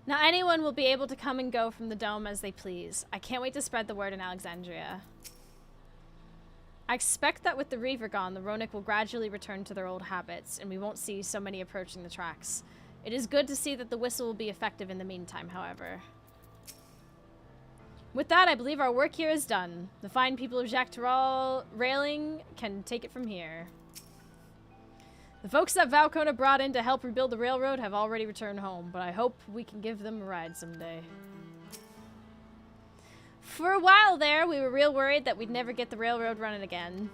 Now anyone will be able to come and go from the dome as they please. I can't wait to spread the word in Alexandria. I expect that with the Reaver gone, the Ronek will gradually return to their old habits, and we won't see so many approaching the tracks. It is good to see that the whistle will be effective in the meantime, however. With that, I believe our work here is done. The fine people of Jacques Tarral Railing can take it from here. The folks that Valcona brought in to help rebuild the railroad have already returned home, but I hope we can give them a ride someday. For a while there, we were real worried that we'd never get the railroad running again.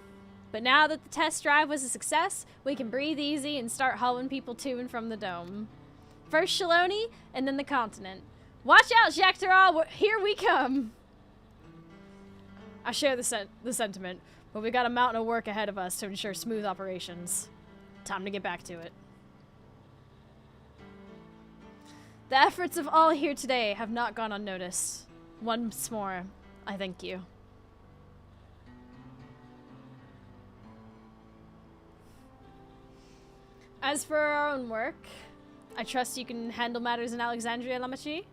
But now that the test drive was a success, we can breathe easy and start hauling people to and from the dome. First Shaloni, and then the continent. Watch out, Jacques Tarral, here we come! I share the sentiment. But we got a mountain of work ahead of us to ensure smooth operations. Time to get back to it. The efforts of all here today have not gone unnoticed. Once more, I thank you. As for our own work, I trust you can handle matters in Alexandria, Lamachi?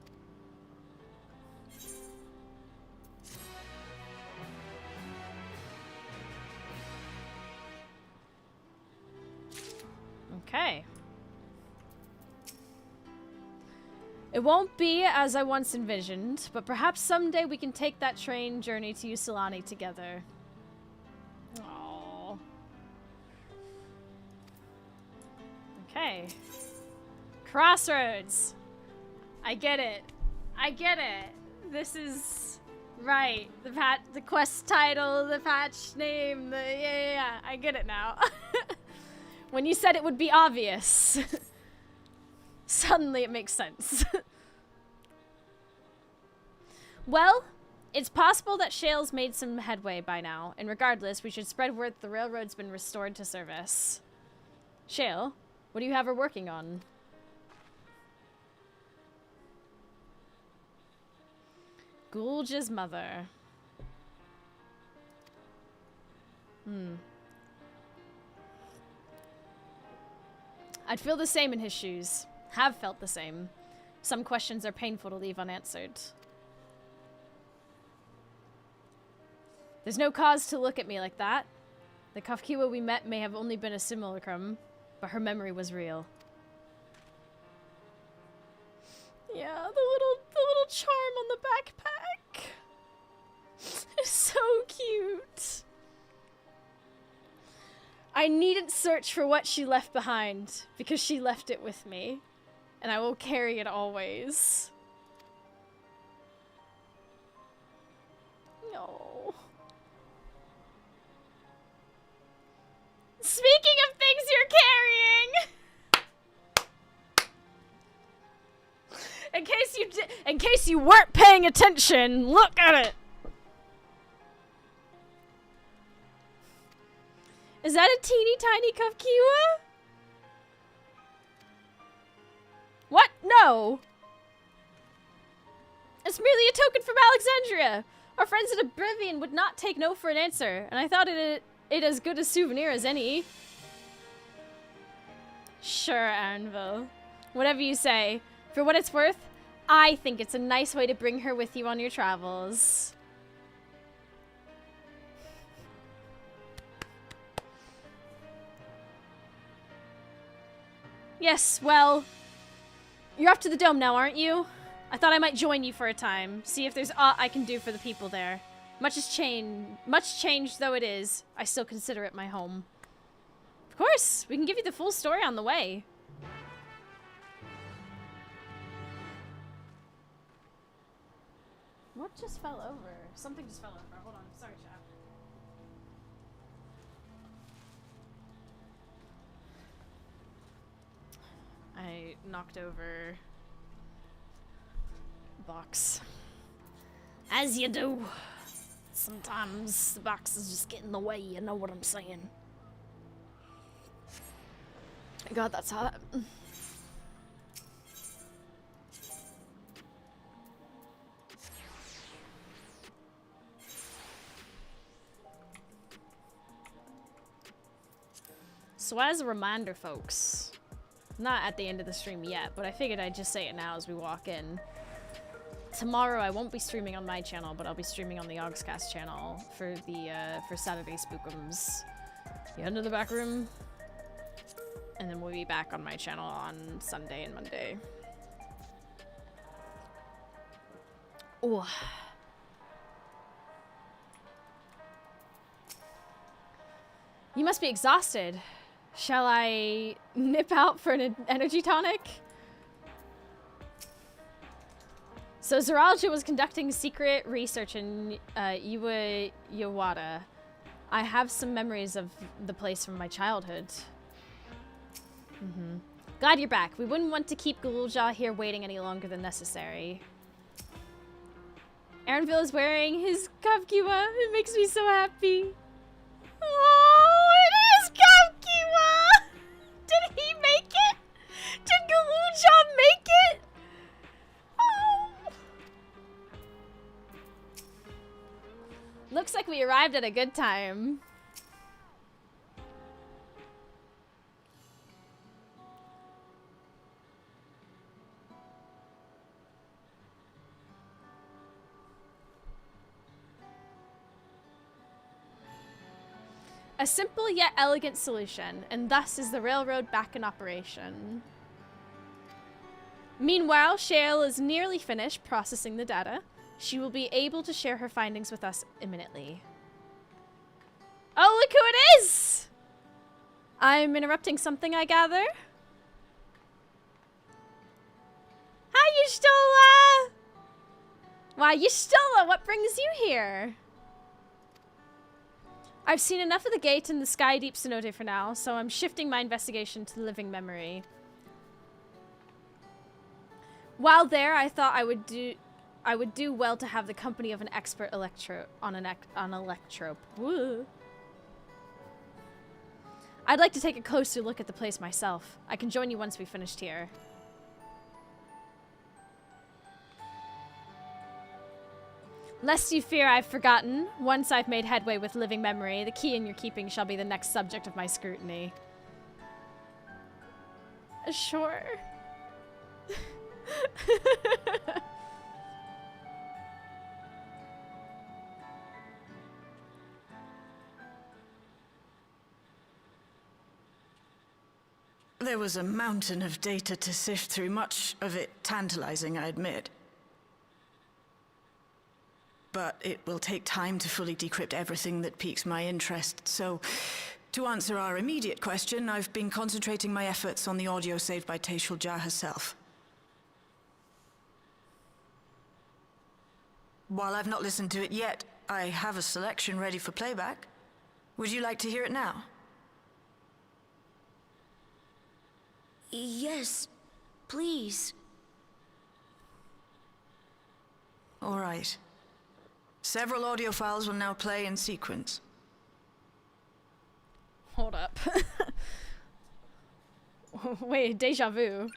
Okay. It won't be as I once envisioned, but perhaps someday we can take that train journey to Ysulani together. Aww. Okay. Crossroads. I get it. I get it. This is right. The quest title, the patch name, yeah. I get it now. When you said it would be obvious, suddenly it makes sense. Well, it's possible that Shale's made some headway by now, and regardless, we should spread word that the railroad's been restored to service. Shale, what do you have her working on? Gulja's mother. I'd feel the same in his shoes. Have felt the same. Some questions are painful to leave unanswered. There's no cause to look at me like that. The Kafkiwa we met may have only been a simulacrum, but her memory was real. Yeah, the little charm on the backpack. It's so cute. I needn't search for what she left behind, because she left it with me. And I will carry it always. No. Speaking of things you're carrying! In case you weren't paying attention, look at it! Is that a teeny tiny Kafkiwa? What? No! It's merely a token from Alexandria! Our friends at Oblivion would not take no for an answer, and I thought it as good a souvenir as any. Sure, Anvil. Whatever you say. For what it's worth, I think it's a nice way to bring her with you on your travels. Yes, well, you're up to the dome now, aren't you? I thought I might join you for a time, see if there's aught I can do for the people there. Much changed though it is, I still consider it my home. Of course, we can give you the full story on the way. What just fell over? Something just fell over. Hold on, sorry, chat. I knocked over a box. As you do. Sometimes the boxes just get in the way, you know what I'm saying. God, that's hot. So as a reminder, folks, not at the end of the stream yet, but I figured I'd just say it now as we walk in. Tomorrow I won't be streaming on my channel, but I'll be streaming on the Ogscast channel for the for Saturday Spookums. You head into the back room, and then we'll be back on my channel on Sunday and Monday. Oh. You must be exhausted. Shall I nip out for an energy tonic? So Zoralia was conducting secret research in Yawata. I have some memories of the place from my childhood. Glad you're back. We wouldn't want to keep Gulja here waiting any longer than necessary. Aaronville is wearing his Kavkiwa. It makes me so happy. Oh, it is Kamkiwa! Did he make it? Did Galuja make it? Oh. Looks like we arrived at a good time. A simple yet elegant solution, and thus is the railroad back in operation. Meanwhile, Shale is nearly finished processing the data. She will be able to share her findings with us imminently. Oh, look who it is! I'm interrupting something, I gather. Hi, Y'shtola! Why, Y'shtola, what brings you here? I've seen enough of the gate and the Sky Deep Cenote for now, so I'm shifting my investigation to the living memory. While there, I thought I would do well to have the company of an expert on electrope. Woo. I'd like to take a closer look at the place myself. I can join you once we've finished here. Lest you fear I've forgotten, once I've made headway with living memory, the key in your keeping shall be the next subject of my scrutiny. Sure. There was a mountain of data to sift through, much of it tantalizing, I admit. But it will take time to fully decrypt everything that piques my interest, so to answer our immediate question, I've been concentrating my efforts on the audio saved by Teishulja herself. While I've not listened to it yet, I have a selection ready for playback. Would you like to hear it now? Yes, please. All right. Several audio files will now play in sequence. Hold up. Wait, deja vu.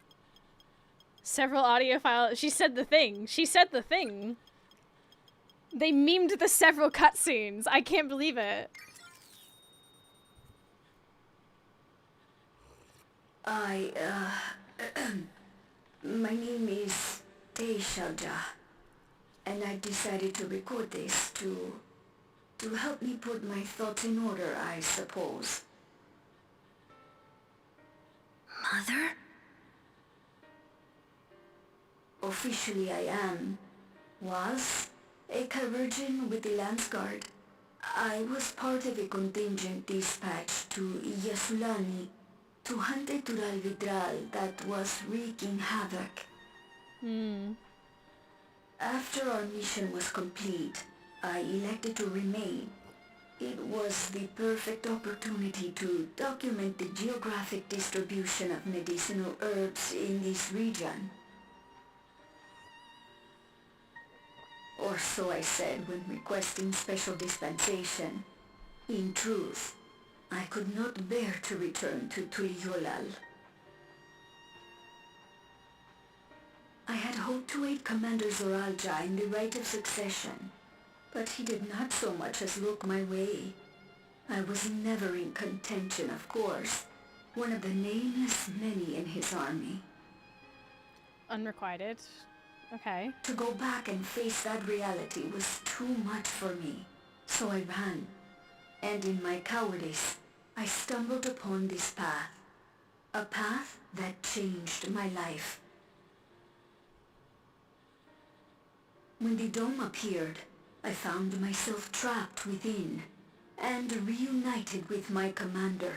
Several audio files. She said the thing. She said the thing. They memed the several cutscenes. I can't believe it. My name is Teishulja, and I decided to record this to help me put my thoughts in order, I suppose. Mother? Officially I was a chirurgeon with the Lance Guard. I was part of a contingent dispatched to Yasulani to hunt a Tural Vidral that was wreaking havoc. After our mission was complete, I elected to remain. It was the perfect opportunity to document the geographic distribution of medicinal herbs in this region. Or so I said when requesting special dispensation. In truth, I could not bear to return to Tuliolal. I had hoped to aid Commander Zoralja in the right of succession, but he did not so much as look my way. I was never in contention, of course, one of the nameless many in his army. Unrequited. Okay. To go back and face that reality was too much for me, so I ran. And in my cowardice, I stumbled upon this path. A path that changed my life. When the dome appeared, I found myself trapped within and reunited with my commander.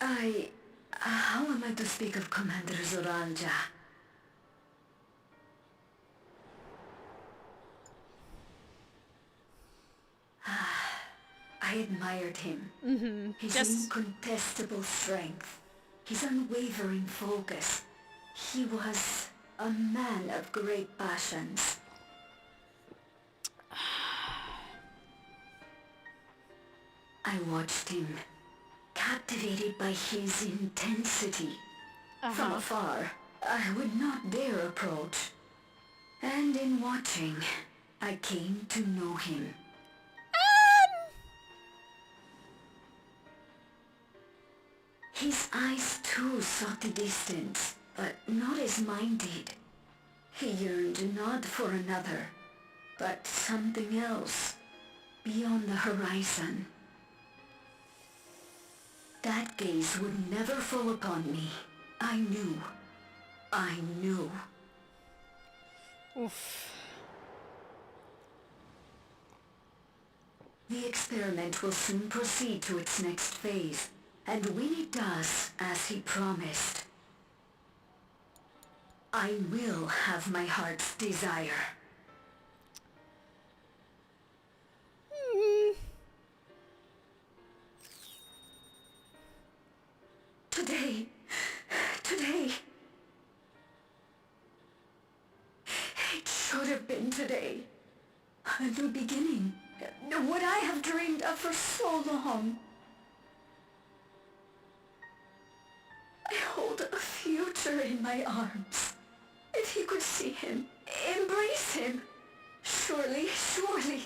How am I to speak of Commander Zoralja? I admired him. His incontestable strength, his unwavering focus. He was a man of great passions. I watched him, captivated by his intensity. From afar, I would not dare approach. And in watching, I came to know him. His eyes too sought the distance, but not as mine did. He yearned not for another, but something else, beyond the horizon. That gaze would never fall upon me. I knew. I knew. Oof. The experiment will soon proceed to its next phase, and when it does, as he promised, I will have my heart's desire. Today. It should have been today. A new beginning. What I have dreamed of for so long. I hold a future in my arms. If you could see him, embrace him, surely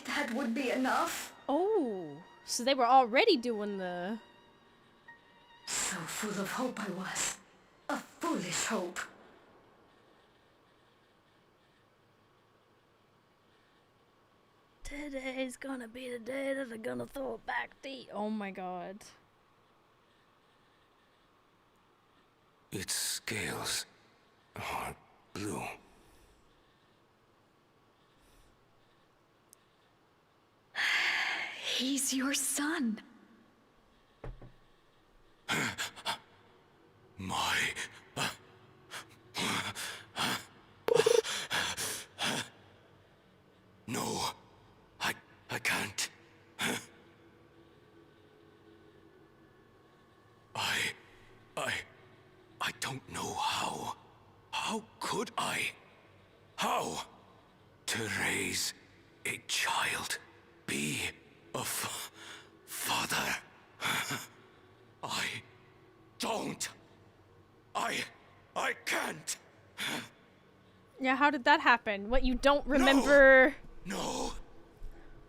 that would be enough. Oh, so they were already doing the... So full of hope I was. A foolish hope. Today's gonna be the day that they're gonna throw it back to you. Oh my god. Its scales are blue. He's your son. My... No, I can't. I don't know how. How could I? How? To raise a child, be a father. I don't. I can't. Yeah, how did that happen? What, you don't remember? No.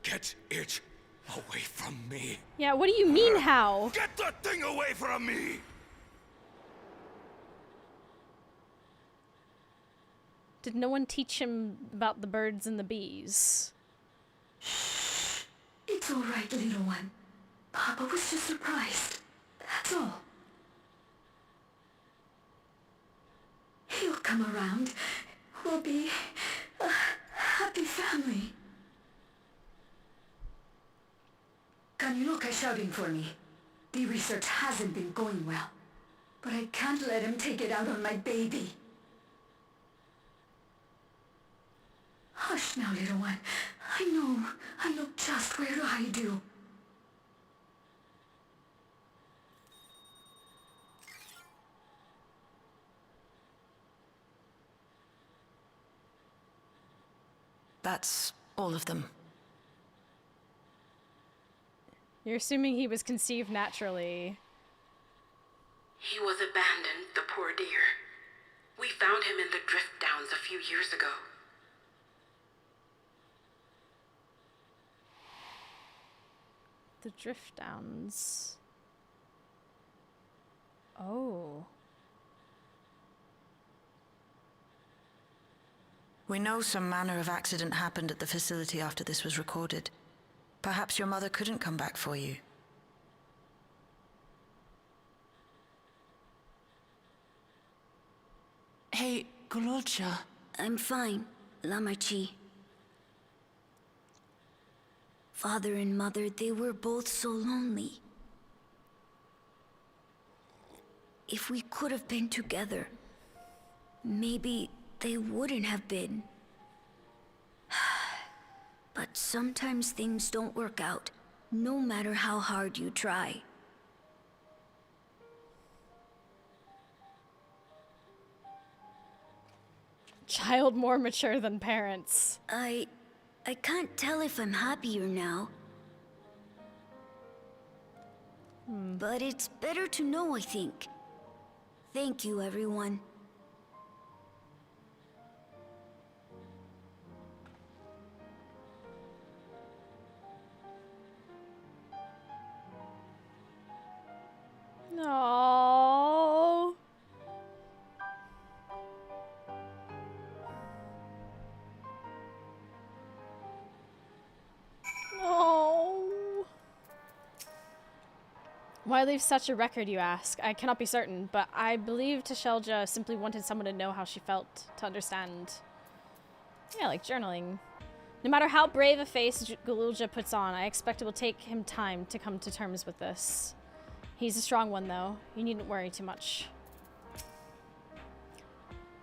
Get it away from me. Yeah, what do you mean how? Get that thing away from me! Did no one teach him about the birds and the bees? It's all right, little one. Papa was just surprised. That's all. He'll come around. We'll be a happy family. Kaniloka's shouting for me. The research hasn't been going well. But I can't let him take it out on my baby. Hush now, little one. I know just where to hide you. That's all of them. You're assuming he was conceived naturally. He was abandoned, the poor dear. We found him in the drift downs a few years ago. The drift downs. Oh. We know some manner of accident happened at the facility after this was recorded. Perhaps your mother couldn't come back for you. Hey, Gololcha. I'm fine, Lamachi. Father and mother, they were both so lonely. If we could have been together, maybe they wouldn't have been. But sometimes things don't work out, no matter how hard you try. Child more mature than parents. I can't tell if I'm happier now. But it's better to know, I think. Thank you, everyone. No. Oh. Why leave such a record, you ask? I cannot be certain, but I believe Tashelja simply wanted someone to know how she felt, to understand. Yeah, like journaling. No matter how brave a face Galulja puts on, I expect it will take him time to come to terms with this. He's a strong one, though. You needn't worry too much.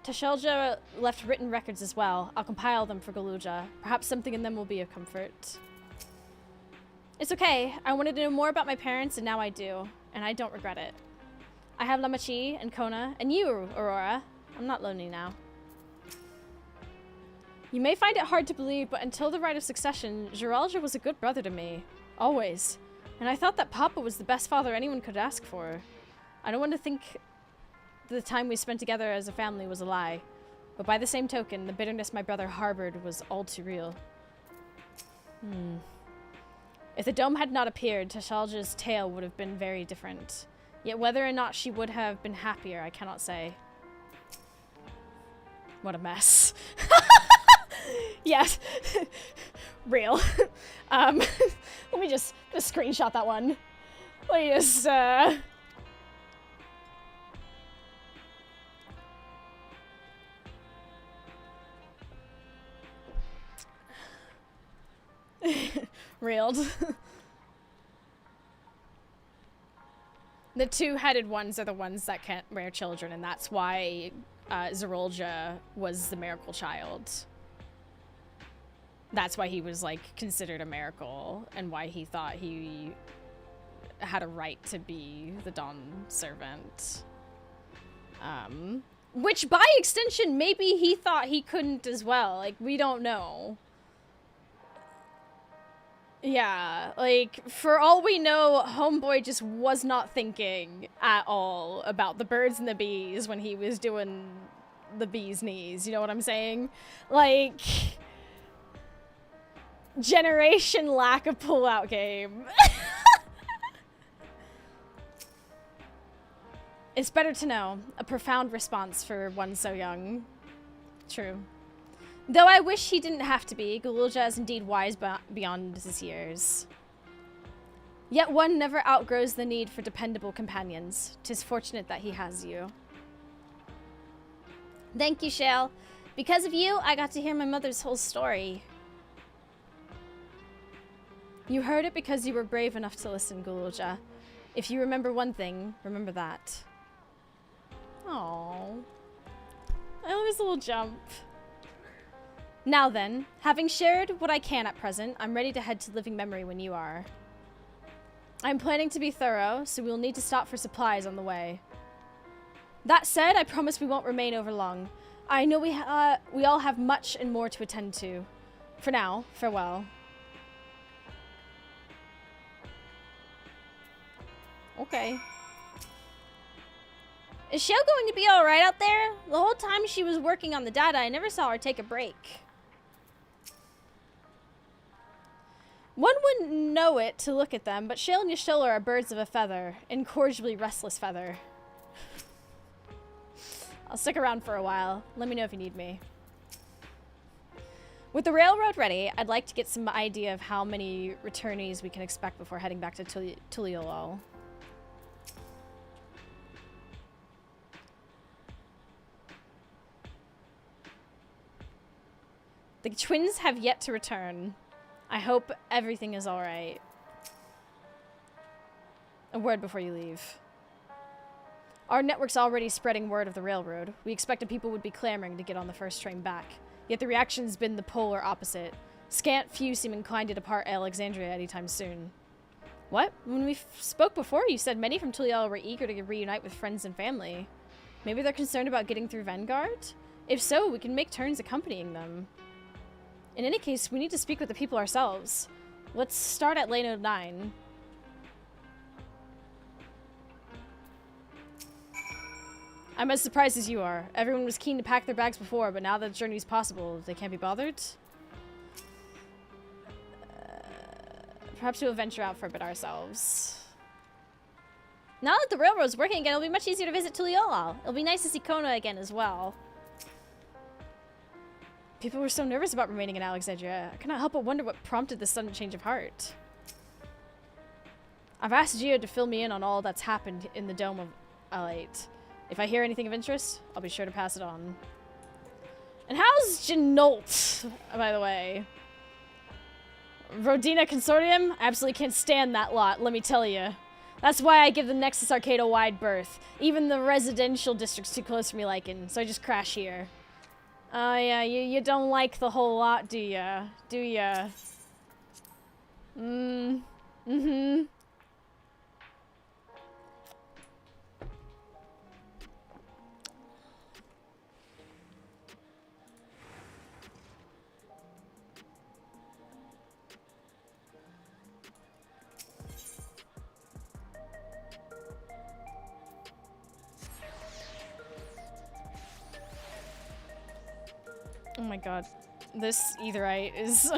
Tashelja left written records as well. I'll compile them for Galulja. Perhaps something in them will be of comfort. It's okay. I wanted to know more about my parents, and now I do. And I don't regret it. I have Lamachi and Kona, and you, Aurora. I'm not lonely now. You may find it hard to believe, but until the rite of succession, Geralja was a good brother to me. Always. And I thought that Papa was the best father anyone could ask for. I don't want to think the time we spent together as a family was a lie. But by the same token, the bitterness my brother harbored was all too real. If the dome had not appeared, Tashalja's tale would have been very different. Yet whether or not she would have been happier, I cannot say. What a mess. Yes. Real. Let me just screenshot that one. Let me just, Reeled. The two-headed ones are the ones that can't bear children, and that's why Zerolja was the miracle child. That's why he was, like, considered a miracle, and why he thought he had a right to be the Dawn servant. Which, by extension, maybe he thought he couldn't as well. Like, we don't know. Yeah, like, for all we know, Homeboy just was not thinking at all about the birds and the bees when he was doing the bee's knees, you know what I'm saying? Like, generation lack of pull-out game. It's better to know. A profound response for one so young. True. Though I wish he didn't have to be, Galulja is indeed wise beyond his years. Yet one never outgrows the need for dependable companions. 'Tis fortunate that he has you. Thank you, Shale. Because of you, I got to hear my mother's whole story. You heard it because you were brave enough to listen, Galulja. If you remember one thing, remember that. Aww. I love his little jump. Now then, having shared what I can at present, I'm ready to head to living memory when you are. I'm planning to be thorough, so we'll need to stop for supplies on the way. That said, I promise we won't remain over long. I know we all have much and more to attend to. For now, farewell. Okay. Is Shale going to be alright out there? The whole time she was working on the data, I never saw her take a break. One wouldn't know it to look at them, but Shale and Yashola are birds of a feather. Incorrigibly restless feather. I'll stick around for a while. Let me know if you need me. With the railroad ready, I'd like to get some idea of how many returnees we can expect before heading back to Tuliolol. The twins have yet to return. I hope everything is alright. A word before you leave. Our network's already spreading word of the railroad. We expected people would be clamoring to get on the first train back. Yet the reaction's been the polar opposite. Scant few seem inclined to depart Alexandria anytime soon. What? When we spoke before, you said many from Tuliol were eager to reunite with friends and family. Maybe they're concerned about getting through Vanguard? If so, we can make turns accompanying them. In any case, we need to speak with the people ourselves. Let's start at Lane 9. I'm as surprised as you are. Everyone was keen to pack their bags before, but now that the journey's possible, they can't be bothered? Perhaps we'll venture out for a bit ourselves. Now that the railroad's working again, it'll be much easier to visit Tuliolal. It'll be nice to see Kona again as well. People were so nervous about remaining in Alexandria. I cannot help but wonder what prompted this sudden change of heart. I've asked Gio to fill me in on all that's happened in the Dome of L8. If I hear anything of interest, I'll be sure to pass it on. And how's Genolt, by the way? Rodina Consortium? I absolutely can't stand that lot, let me tell you. That's why I give the Nexus Arcade a wide berth. Even the residential district's too close for me liking, so I just crash here. Oh yeah, you don't like the whole lot, do ya? Do ya? Mm-hmm. Oh my god. This Aetherite is...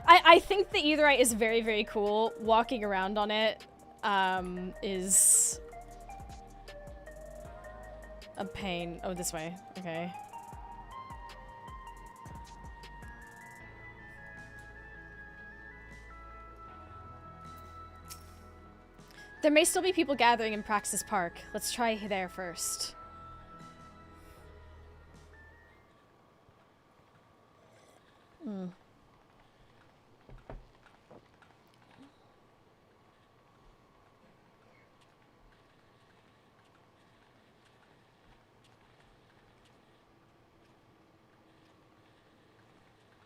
I think the Aetherite is very, very cool. Walking around on it is a pain. Oh, this way. Okay. There may still be people gathering in Praxis Park. Let's try there first.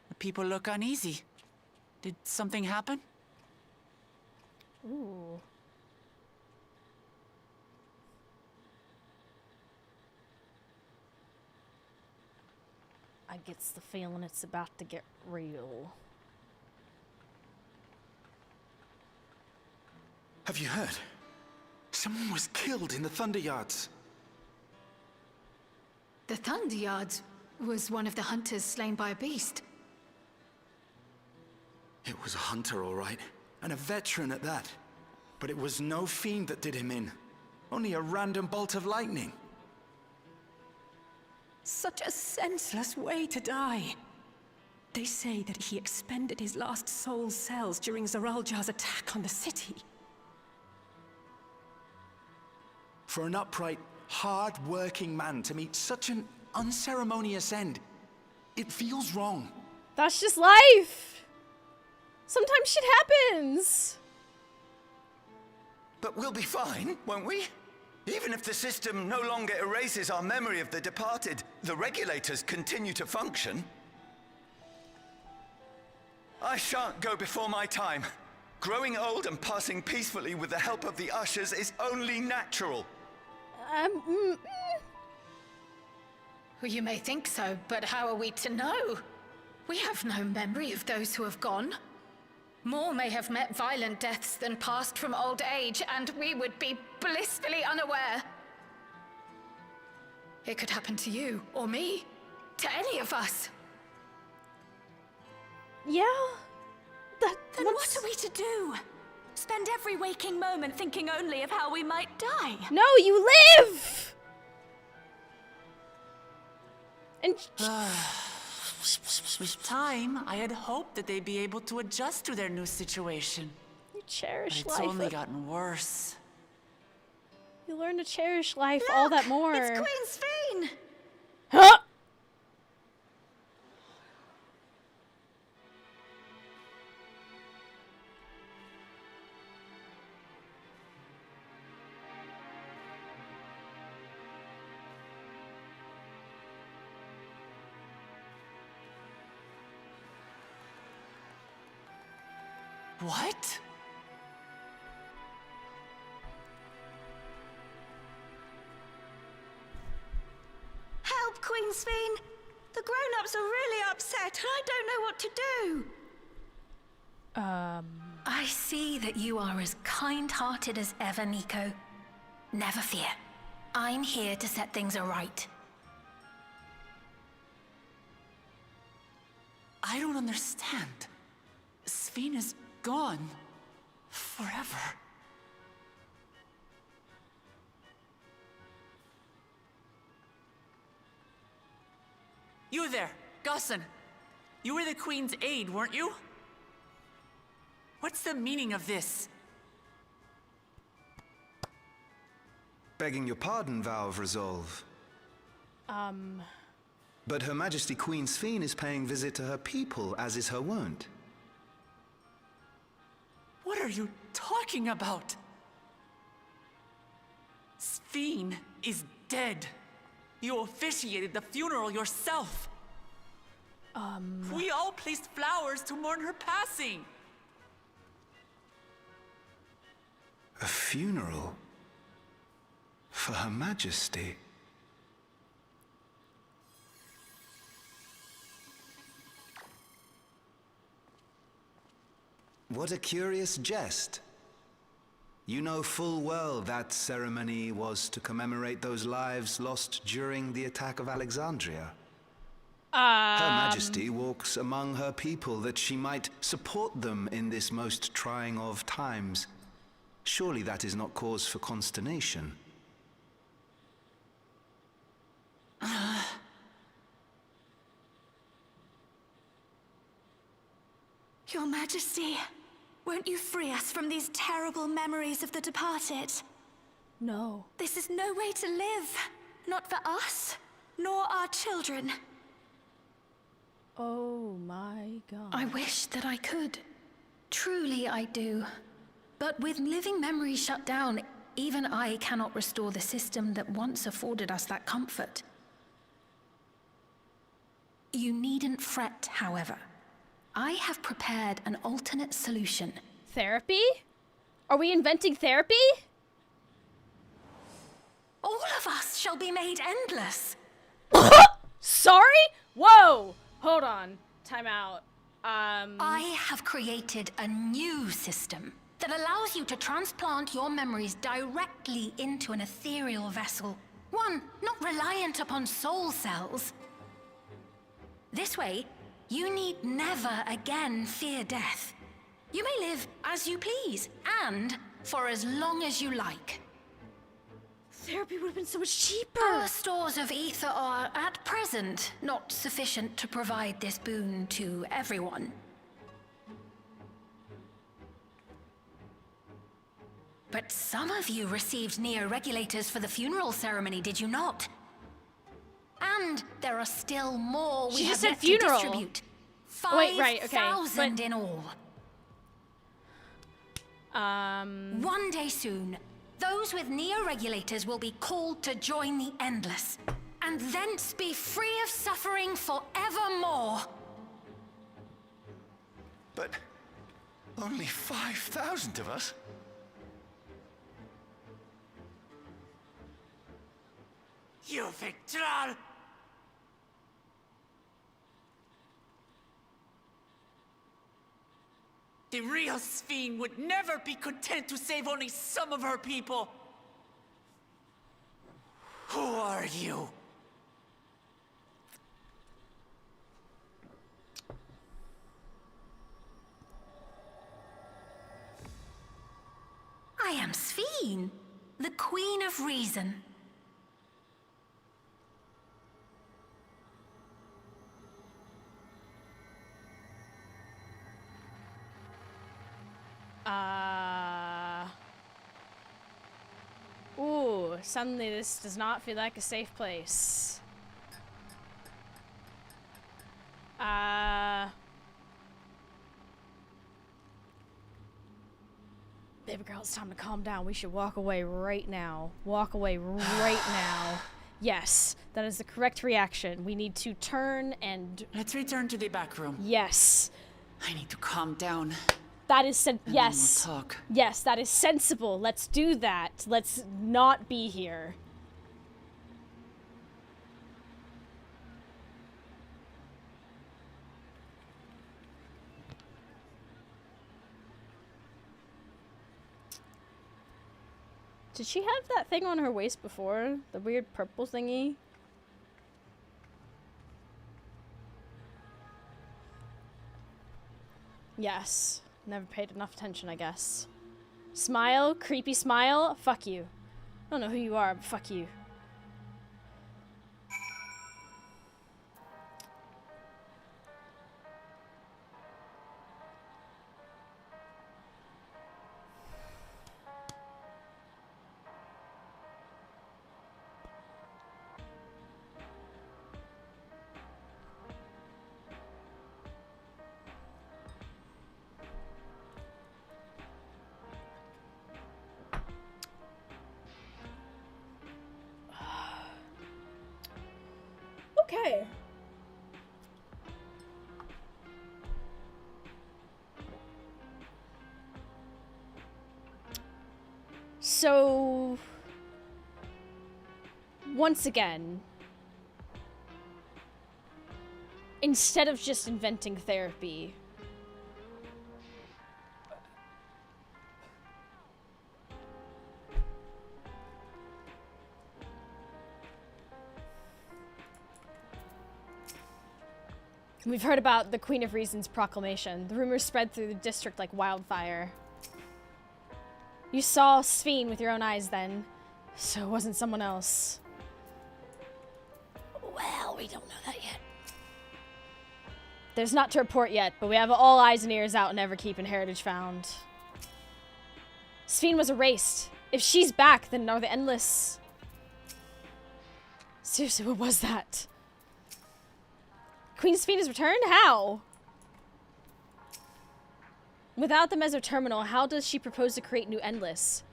The people look uneasy. Did something happen? Ooh. I gets the feeling it's about to get real. Have you heard? Someone was killed in the Thunder Yards. The Thunder Yards was one of the hunters slain by a beast. It was a hunter, all right, and a veteran at that. But it was no fiend that did him in. Only a random bolt of lightning. Such a senseless way to die. They say that he expended his last soul cells during Zoraljar's attack on the city. For an upright, hard-working man to meet such an unceremonious end, it feels wrong. That's just life. Sometimes shit happens. But we'll be fine, won't we? Even if the system no longer erases our memory of the departed, the regulators continue to function. I shan't go before my time. Growing old and passing peacefully with the help of the ushers is only natural. Well, you may think so, but how are we to know? We have no memory of those who have gone. More may have met violent deaths than passed from old age, and we would be blissfully unaware. It could happen to you, or me, to any of us. Yeah. Then what are we to do? Spend every waking moment thinking only of how we might die? No, you live! And With time, I had hoped that they'd be able to adjust to their new situation. You cherish but it's life. only gotten worse. You learn to cherish life all that more. It's Queen Sphene! Huh? What? Help, Queen Sphene! The grown-ups are really upset and I don't know what to do! I see that you are as kind-hearted as ever, Nico. Never fear. I'm here to set things aright. I don't understand. Sphene is gone. Forever. You there, Gusson. You were the Queen's aide, weren't you? What's the meaning of this? Begging your pardon, Vow of Resolve. But Her Majesty Queen Sphene is paying visit to her people, as is her wont. What are you talking about? Sphene is dead. You officiated the funeral yourself. We all placed flowers to mourn her passing. A funeral? For Her Majesty? What a curious jest. You know full well that ceremony was to commemorate those lives lost during the attack of Alexandria. Her Majesty walks among her people that she might support them in this most trying of times. Surely that is not cause for consternation. Your Majesty, won't you free us from these terrible memories of the departed? No. This is no way to live. Not for us, nor our children. Oh my god. I wish that I could. Truly I do. But with living memories shut down, even I cannot restore the system that once afforded us that comfort. You needn't fret, however. I have prepared an alternate solution. Therapy? Are we inventing therapy? All of us shall be made endless. Sorry? Whoa! Hold on. Time out. I have created a new system that allows you to transplant your memories directly into an ethereal vessel. One not reliant upon soul cells. This way, you need never again fear death. You may live as you please, and for as long as you like. Therapy would have been so much cheaper. Our stores of ether are, at present, not sufficient to provide this boon to everyone. But some of you received neo-regulators for the funeral ceremony, did you not? And there are still more we She have just said yet funeral. to distribute. Wait, right, okay, 5,000 but- in all. One day soon, those with neo-regulators will be called to join the Endless, and thence be free of suffering forevermore. But only 5,000 of us? You Victral! The real Sphene would never be content to save only some of her people. Who are you? I am Sphene, the Queen of Reason. Ooh, suddenly this does not feel like a safe place. Baby girl, it's time to calm down. We should walk away right now. Walk away right now. Yes, that is the correct reaction. We need to turn and... Let's return to the back room. Yes. I need to calm down. That is And yes. then we'll talk. Yes, that is sensible. Let's do that. Let's not be here. Did she have that thing on her waist before? The weird purple thingy? Yes. Never paid enough attention, I guess. Smile? Creepy smile? Fuck you. I don't know who you are, but fuck you. Okay. So, once again, instead of just inventing therapy, we've heard about the Queen of Reason's proclamation. The rumors spread through the district like wildfire. You saw Sphene with your own eyes then, so it wasn't someone else. Well, we don't know that yet. There's not to report yet, but we have all eyes and ears out in Everkeep and Heritage found. Sphene was erased. If she's back, then are the Endless... Seriously, what was that? Queen Sphene has returned? How? Without the Mesoterminal, how does she propose to create new Endless?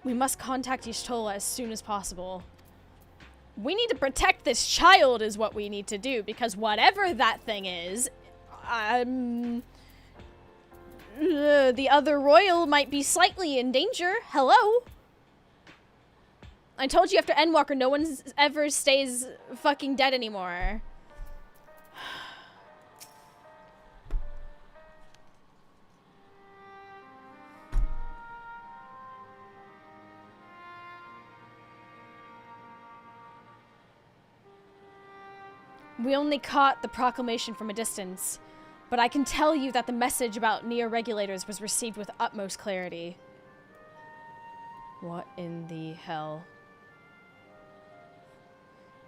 We must contact Y'shtola as soon as possible. We need to protect this child is what we need to do, because whatever that thing is, the other royal might be slightly in danger. Hello? I told you after Endwalker, no one ever stays fucking dead anymore. We only caught the proclamation from a distance, but I can tell you that the message about neo-regulators was received with utmost clarity. What in the hell?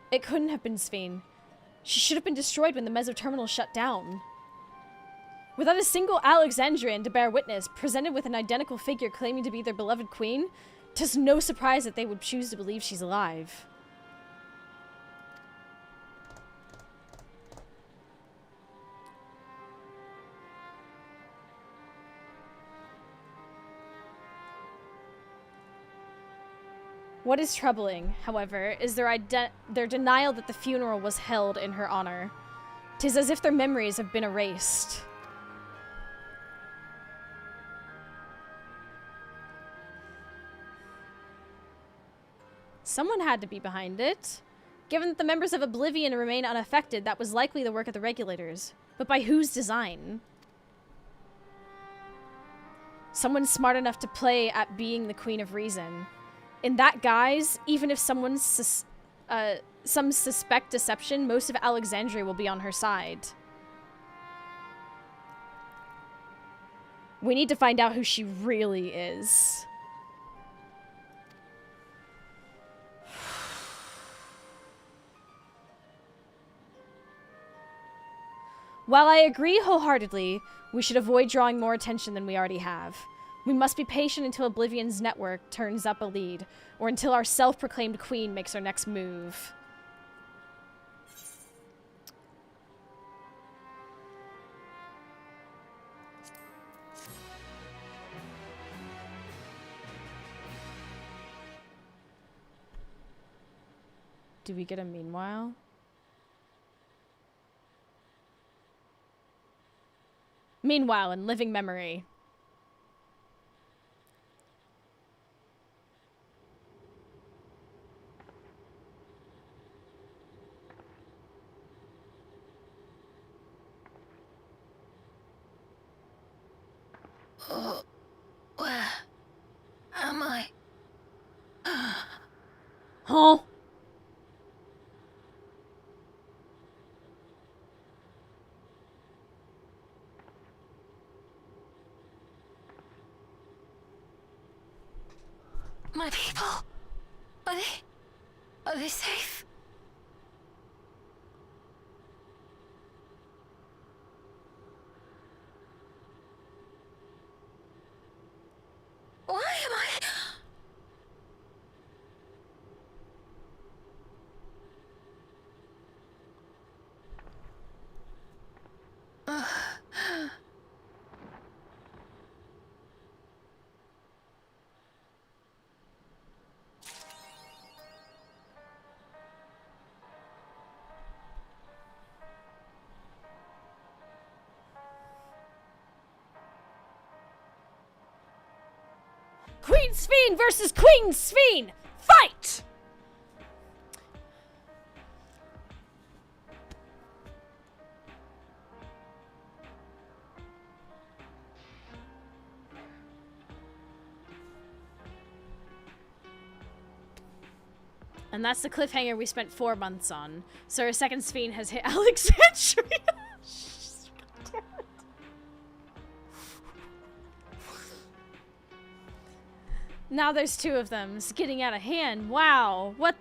It couldn't have been Sphene. She should have been destroyed when the Mesoterminal shut down. Without a single Alexandrian to bear witness, presented with an identical figure claiming to be their beloved queen, 'tis no surprise that they would choose to believe she's alive. What is troubling, however, is their denial that the funeral was held in her honor. 'Tis as if their memories have been erased. Someone had to be behind it. Given that the members of Oblivion remain unaffected, that was likely the work of the regulators. But by whose design? Someone smart enough to play at being the Queen of Reason. In that guise, even if some suspect deception, most of Alexandria will be on her side. We need to find out who she really is. While I agree wholeheartedly, we should avoid drawing more attention than we already have. We must be patient until Oblivion's network turns up a lead, or until our self-proclaimed queen makes her next move. Do we get a meanwhile? Meanwhile, in living memory. Where am I? Huh? My people, are they safe? Why am I... Queen Sphene versus Queen Sphene! Fight! And that's the cliffhanger we spent 4 months on. So our second Sphene has hit Alexandria. Now there's 2 of them. It's getting out of hand. Wow. What?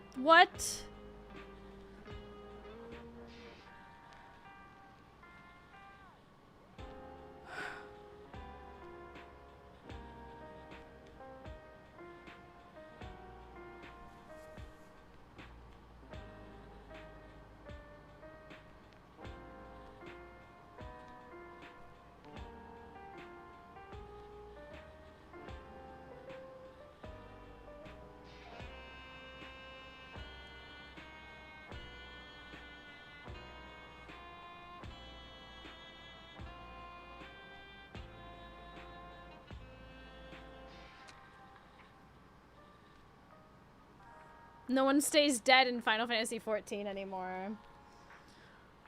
No one stays dead in Final Fantasy XIV anymore.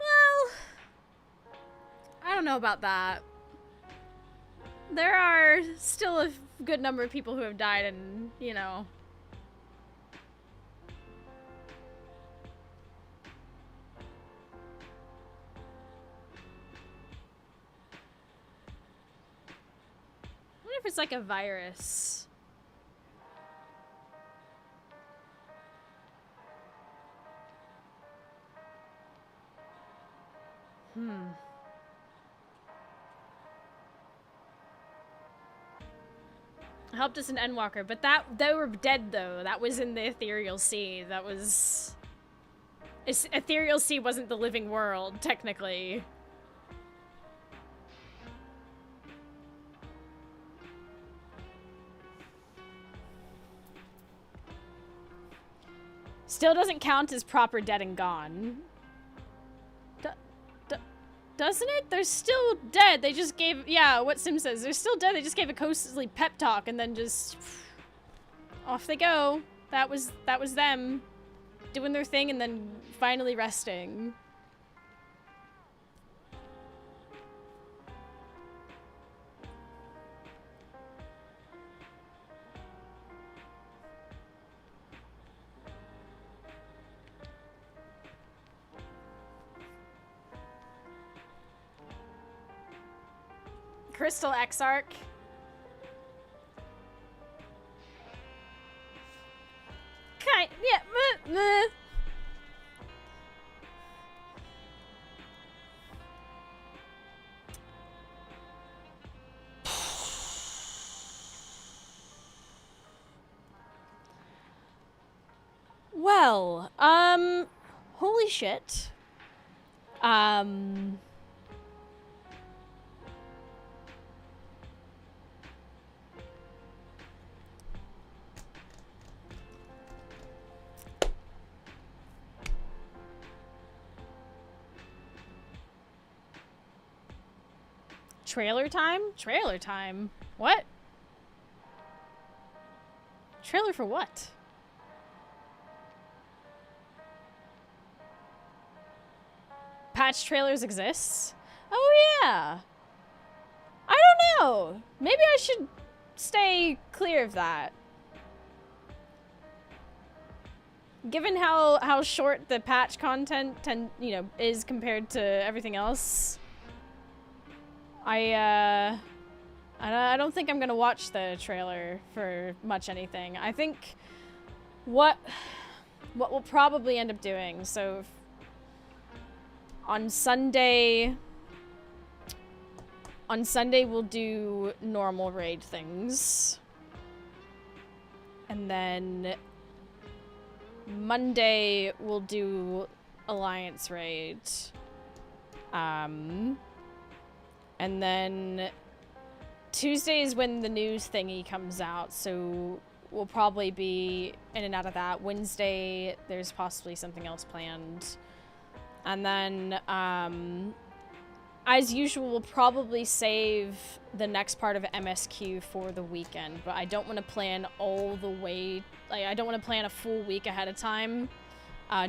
Well, I don't know about that. There are still a good number of people who have died and, you know. I wonder if it's like a virus. Helped us in Endwalker, but they were dead though. That was in the Ethereal Sea. That was... Ethereal Sea wasn't the living world, technically. Still doesn't count as proper dead and gone. Doesn't it? They're still dead. They just gave... Yeah, what Sim says. They're still dead. They just gave a ghostly pep talk and then just... Off they go. That was them doing their thing and then finally resting. Crystal Exarch. Yeah. Well, holy shit. Trailer time? Trailer time? What? Trailer for what? Patch trailers exist? Oh yeah. I don't know. Maybe I should stay clear of that. given how short the patch content is compared to everything else, I don't think I'm gonna watch the trailer for much anything. I think what we'll probably end up doing, so on Sunday we'll do normal raid things. And then Monday we'll do Alliance raid. And then Tuesday is when the news thingy comes out, so we'll probably be in and out of that. Wednesday, there's possibly something else planned. And then, as usual, we'll probably save the next part of MSQ for the weekend, but I don't want to plan all the way, like, I don't want to plan a full week ahead of time,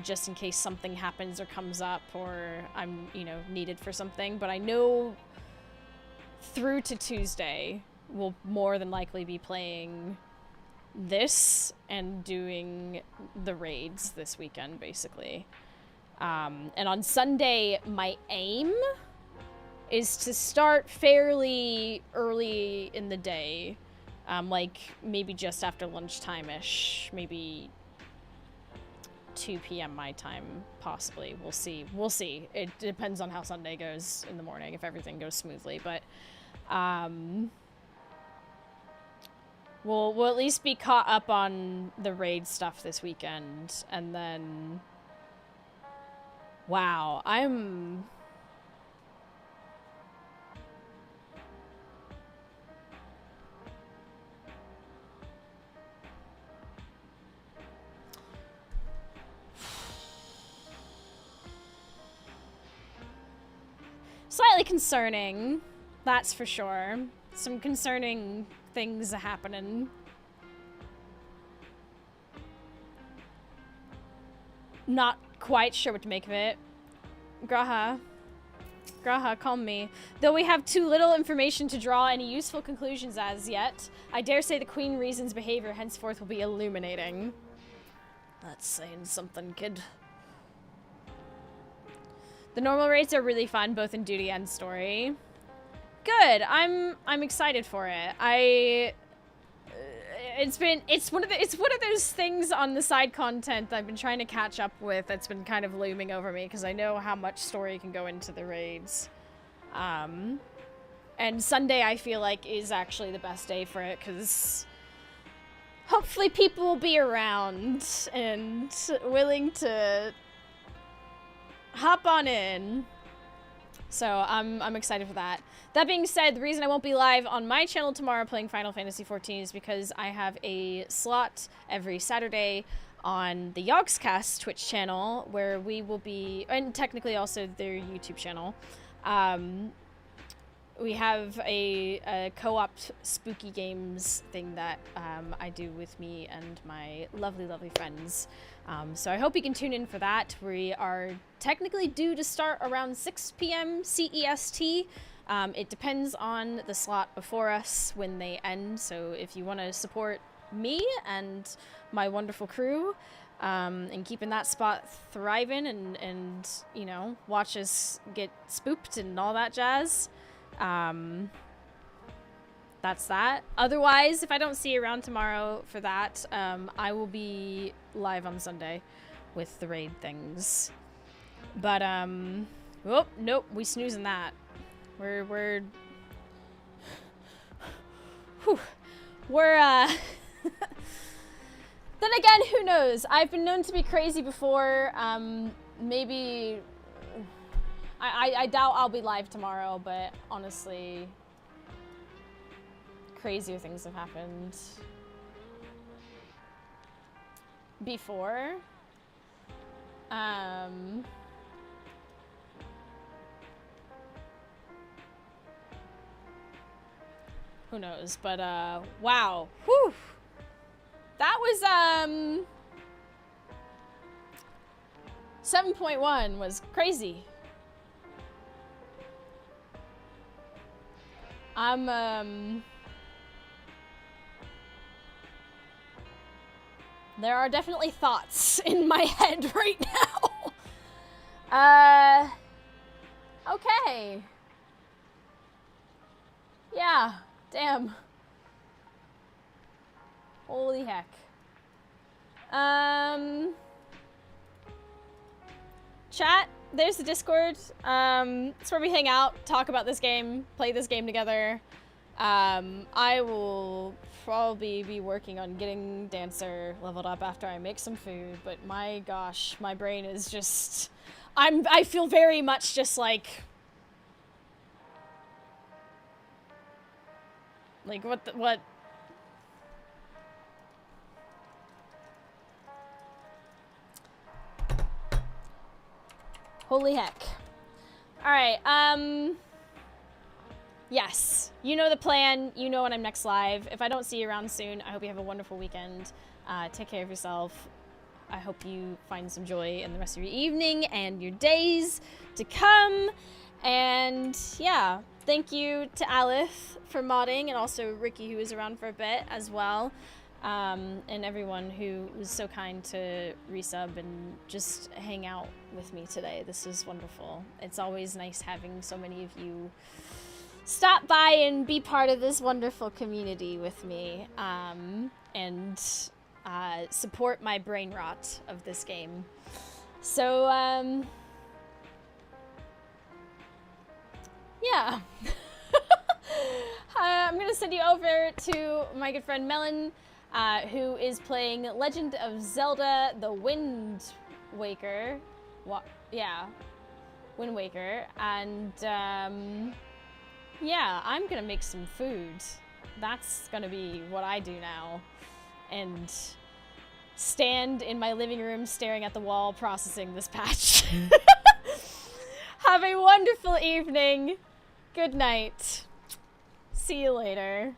just in case something happens or comes up or I'm, needed for something. But I know through to Tuesday, we'll more than likely be playing this and doing the raids this weekend, basically. And on Sunday, my aim is to start fairly early in the day, like maybe just after lunchtime-ish, maybe 2 p.m. my time, possibly. We'll see. It depends on how Sunday goes in the morning, if everything goes smoothly, but we'll at least be caught up on the raid stuff this weekend, and then wow, I'm slightly concerning, that's for sure. Some concerning things are happening. Not quite sure what to make of it. Graha, calm me. Though we have too little information to draw any useful conclusions as yet, I dare say the Queen Reason's behavior henceforth will be illuminating. That's saying something, kid. The normal raids are really fun, both in duty and story. Good. I'm excited for it. It's one of those things on the side content that I've been trying to catch up with that's been kind of looming over me because I know how much story can go into the raids. And Sunday I feel like is actually the best day for it because hopefully people will be around and willing to hop on in. So I'm excited for that. That being said, the reason I won't be live on my channel tomorrow playing Final Fantasy XIV is because I have a slot every Saturday on the Yogscast Twitch channel where we will be, and technically also their YouTube channel. We have a co-op spooky games thing that I do with me and my lovely friends. So I hope you can tune in for that. We are technically due to start around 6 p.m. CEST. It depends on the slot before us when they end. So if you want to support me and my wonderful crew and keeping that spot thriving and watch us get spooked and all that jazz, that's that. Otherwise, if I don't see you around tomorrow for that, I will be live on Sunday with the raid things. But, oh, nope, we snoozing that. We're then again, who knows? I've been known to be crazy before. Maybe I doubt I'll be live tomorrow, but honestly, crazier things have happened before. Who knows? But wow. Whew. That was 7.1 was crazy. I'm There are definitely thoughts in my head right now. Okay. Yeah, damn. Holy heck. Chat, there's the Discord. It's where we hang out, talk about this game, play this game together. I will probably be working on getting Dancer leveled up after I make some food, but my gosh, my brain is just... I feel very much just like... Like, what... Holy heck. Alright, yes. You know the plan. You know when I'm next live. If I don't see you around soon, I hope you have a wonderful weekend. Take care of yourself. I hope you find some joy in the rest of your evening and your days to come. And yeah, thank you to Aleph for modding, and also Ricky, who was around for a bit as well. And everyone who was so kind to resub and just hang out with me today. This was wonderful. It's always nice having so many of you stop by and be part of this wonderful community with me, and support my brain rot of this game. So, yeah. I'm gonna send you over to my good friend Melon, who is playing Legend of Zelda: The Wind Waker. Yeah, Wind Waker, and yeah, I'm gonna make some food. That's gonna be what I do now, and stand in my living room staring at the wall processing this patch. Have a wonderful evening. Good night. See you later.